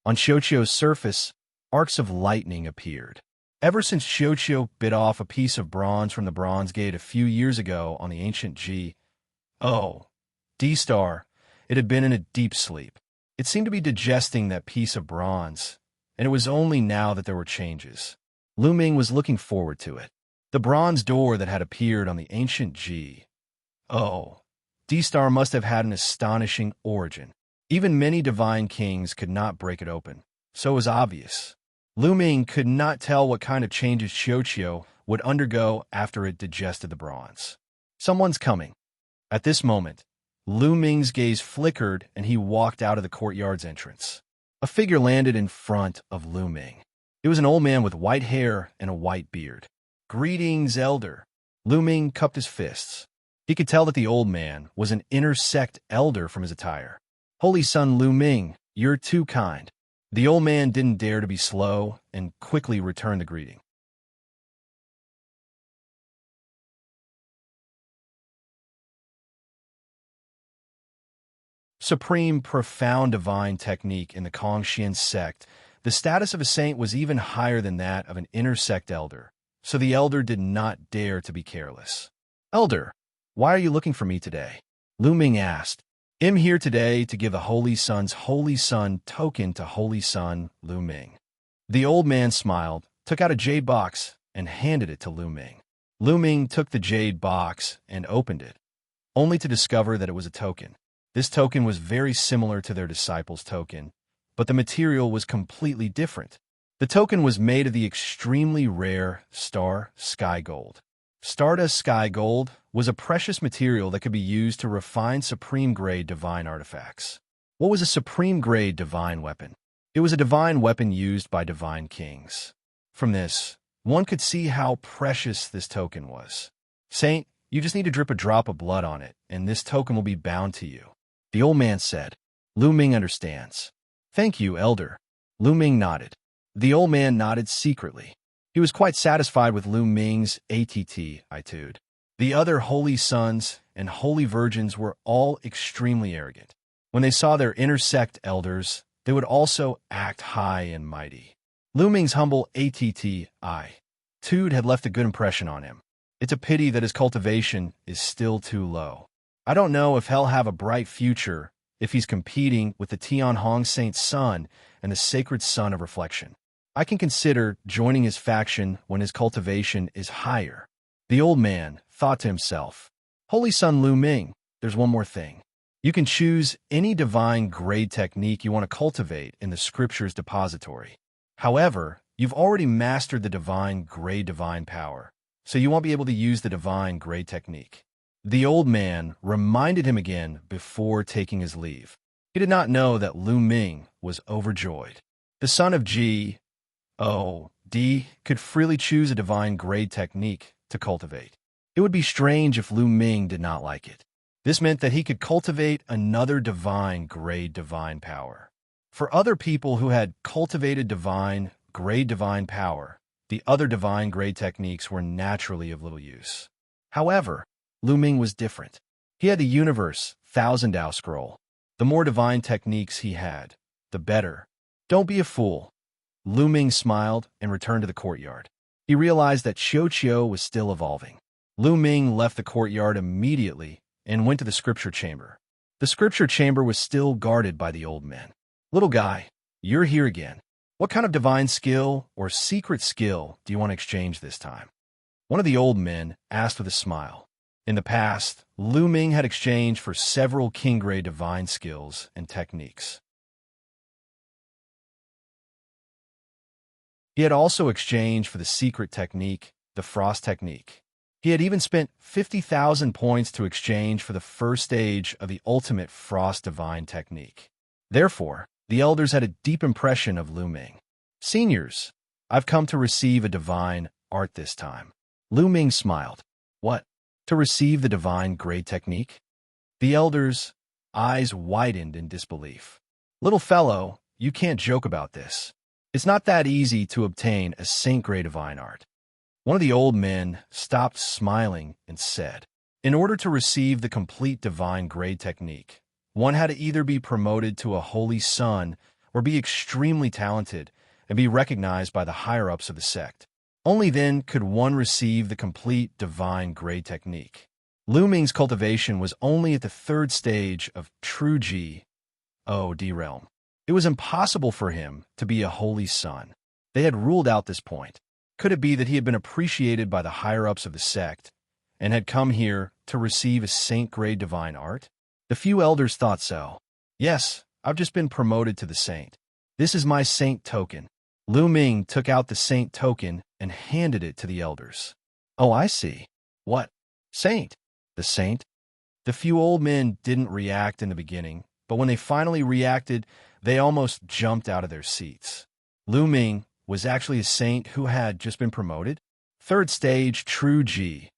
On Xianxia's surface, arcs of lightning appeared. Ever since Xianxia bit off a piece of bronze from the Bronze Gate a few years ago on the ancient D-Star, it had been in a deep sleep. It seemed to be digesting that piece of bronze, and it was only now that there were changes. Lu Ming was looking forward to it. The bronze door that had appeared on the ancient D-Star must have had an astonishing origin. Even many divine kings could not break it open, so it was obvious. Lu Ming could not tell what kind of changes Xianxia would undergo after it digested the bronze. Someone's coming. At this moment, Lu Ming's gaze flickered and he walked out of the courtyard's entrance. A figure landed in front of Lu Ming. It was an old man with white hair and a white beard. "Greetings, elder." Lu Ming cupped his fists. He could tell that the old man was an inner sect elder from his attire. "Holy son Lu Ming, you're too kind." The old man didn't dare to be slow and quickly returned the greeting. Supreme, profound divine technique in the Kongxian sect, the status of a saint was even higher than that of an inner sect elder, so the elder did not dare to be careless. "Elder, why are you looking for me today?" Lu Ming asked. "I'm here today to give the Holy Son's Holy Son token to Holy Son Lu Ming." The old man smiled, took out a jade box, and handed it to Lu Ming. Lu Ming took the jade box and opened it, only to discover that it was a token. This token was very similar to their disciples' token, but the material was completely different. The token was made of the extremely rare star sky gold. Stardust sky gold was a precious material that could be used to refine supreme-grade divine artifacts. What was a supreme-grade divine weapon? It was a divine weapon used by divine kings. From this, one could see how precious this token was. "Saint, you just need to drip a drop of blood on it, and this token will be bound to you," the old man said. "Lu Ming understands." "Thank you, elder." Lu Ming nodded. The old man nodded secretly. He was quite satisfied with Lu Ming's attitude. The other holy sons and holy virgins were all extremely arrogant. When they saw their inner sect elders, they would also act high and mighty. Lu Ming's humble attitude had left a good impression on him. It's a pity that his cultivation is still too low. I don't know if he'll have a bright future if he's competing with the Tianhong Saint Sun and the Sacred Sun of Reflection. I can consider joining his faction when his cultivation is higher. The old man thought to himself, "Holy Son Lu Ming, there's one more thing. You can choose any divine grade technique you want to cultivate in the Scripture's depository. However, you've already mastered the divine grade divine power, so you won't be able to use the divine grade technique." The old man reminded him again before taking his leave. He did not know that Lu Ming was overjoyed. The son of could freely choose a divine grade technique to cultivate. It would be strange if Lu Ming did not like it. This meant that he could cultivate another divine grade divine power. For other people who had cultivated divine grade divine power, the other divine grade techniques were naturally of little use. However, Lu Ming was different. He had the universe 1000 scroll. The more divine techniques he had, the better. "Don't be a fool." Lu Ming smiled and returned to the courtyard. He realized that Xianxia was still evolving. Lu Ming left the courtyard immediately and went to the scripture chamber. The scripture chamber was still guarded by the old men. "Little guy, you're here again. What kind of divine skill or secret skill do you want to exchange this time?" One of the old men asked with a smile. In the past, Lu Ming had exchanged for several king-grade divine skills and techniques. He had also exchanged for the secret technique, the frost technique. He had even spent 50,000 points to exchange for the first stage of the ultimate frost divine technique. Therefore, the elders had a deep impression of Lu Ming. Seniors, I've come to receive a divine art this time. Lu Ming smiled. What? To receive the divine grade technique? The elders' eyes widened in disbelief. Little fellow, you can't joke about this. It's not that easy to obtain a saint-grade divine art. One of the old men stopped smiling and said, in order to receive the complete divine grade technique, one had to either be promoted to a holy son or be extremely talented and be recognized by the higher-ups of the sect. Only then could one receive the complete divine grade technique. Lu Ming's cultivation was only at the third stage of true G, O, D realm. It was impossible for him to be a holy son. They had ruled out this point. Could it be that he had been appreciated by the higher-ups of the sect and had come here to receive a saint-grade divine art? The few elders thought so. Yes, I've just been promoted to the saint. This is my saint token. Lu Ming took out the saint token and handed it to the elders. Oh, I see. What? Saint? The saint? The few old men didn't react in the beginning, but when they finally reacted, they almost jumped out of their seats. Lu Ming was actually a saint who had just been promoted. Third stage, true G.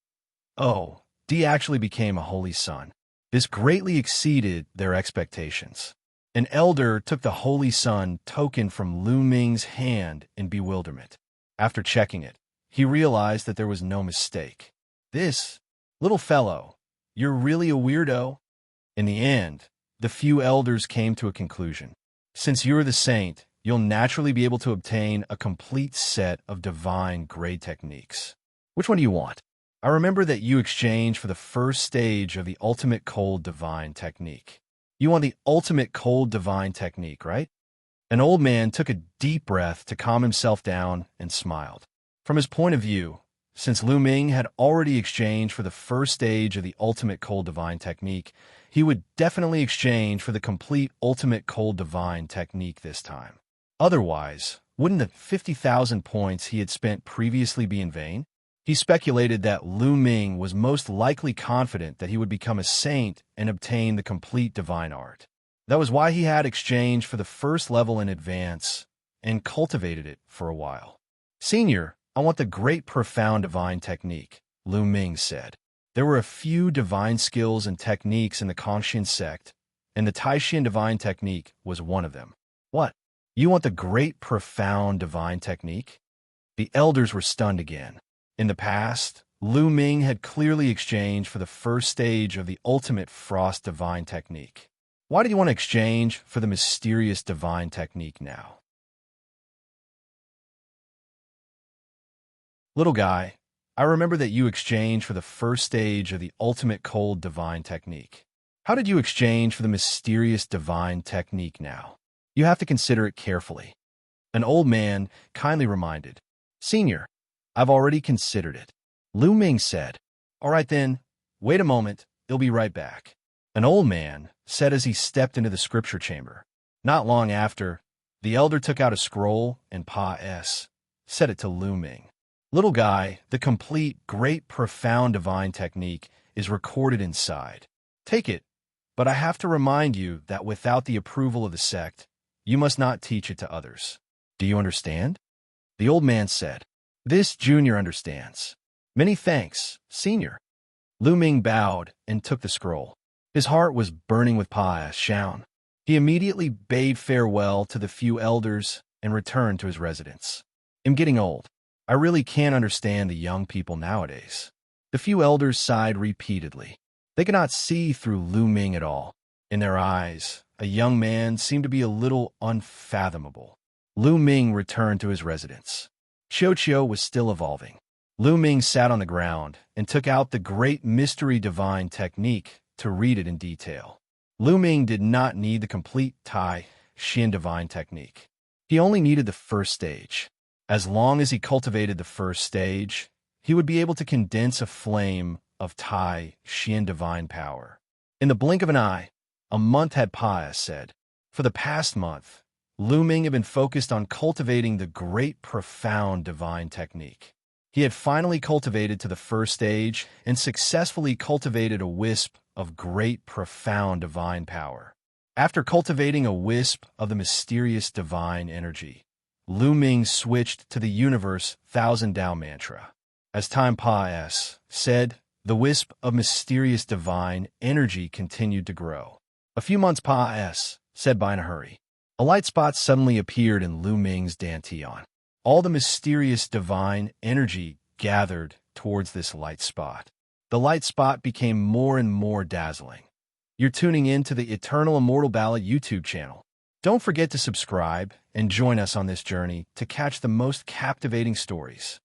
Oh, D actually became a holy son. This greatly exceeded their expectations. An elder took the holy son token from Lu Ming's hand in bewilderment. After checking it, he realized that there was no mistake. This, little fellow, you're really a weirdo? In the end, the few elders came to a conclusion. Since you're the saint, you'll naturally be able to obtain a complete set of divine grade techniques. Which one do you want? I remember that you exchanged for the first stage of the ultimate cold divine technique. You want the ultimate cold divine technique, right? An old man took a deep breath to calm himself down and smiled. From his point of view, since Lu Ming had already exchanged for the first stage of the ultimate cold divine technique, he would definitely exchange for the complete ultimate cold divine technique this time. Otherwise, wouldn't the 50,000 points he had spent previously be in vain? He speculated that Lu Ming was most likely confident that he would become a saint and obtain the complete divine art. That was why he had exchanged for the first level in advance and cultivated it for a while. Senior, I want the great profound divine technique, Lu Ming said. There were a few divine skills and techniques in the Confucian sect, and the Taishan divine technique was one of them. What? You want the great profound divine technique? The elders were stunned again. In the past, Lu Ming had clearly exchanged for the first stage of the ultimate frost divine technique. Why did you want to exchange for the mysterious divine technique now? Little guy, I remember that you exchanged for the first stage of the ultimate cold divine technique. How did you exchange for the mysterious divine technique now? You have to consider it carefully. An old man kindly reminded, Senior, I've already considered it. Lu Ming said, All right then, wait a moment, they'll be right back. An old man said as he stepped into the scripture chamber. Not long after, the elder took out a scroll and said it to Lu Ming. Little guy, the complete, great, profound divine technique is recorded inside. Take it, but I have to remind you that without the approval of the sect, you must not teach it to others. Do you understand? The old man said, This junior understands. Many thanks, senior. Lu Ming bowed and took the scroll. His heart was burning with passion. He immediately bade farewell to the few elders and returned to his residence. I'm getting old. I really can't understand the young people nowadays. The few elders sighed repeatedly. They could not see through Lu Ming at all. In their eyes, a young man seemed to be a little unfathomable. Lu Ming returned to his residence. Xianxia was still evolving. Lu Ming sat on the ground and took out the great mystery divine technique to read it in detail. Lu Ming did not need the complete Taishan divine technique. He only needed the first stage. As long as he cultivated the first stage, he would be able to condense a flame of Tai Xian divine power. In the blink of an eye, a month had passed, said. For the past month, Lu Ming had been focused on cultivating the great profound divine technique. He had finally cultivated to the first stage and successfully cultivated a wisp of great profound divine power. After cultivating a wisp of the mysterious divine energy, Lu Ming switched to the universe Thousand Tao mantra. As time passed, said, the wisp of mysterious divine energy continued to grow. A few months passed, said by in a hurry. A light spot suddenly appeared in Lu Ming's dantian. All the mysterious divine energy gathered towards this light spot. The light spot became more and more dazzling. You're tuning in to the Eternal Immortal Ballad YouTube channel. Don't forget to subscribe and join us on this journey to catch the most captivating stories.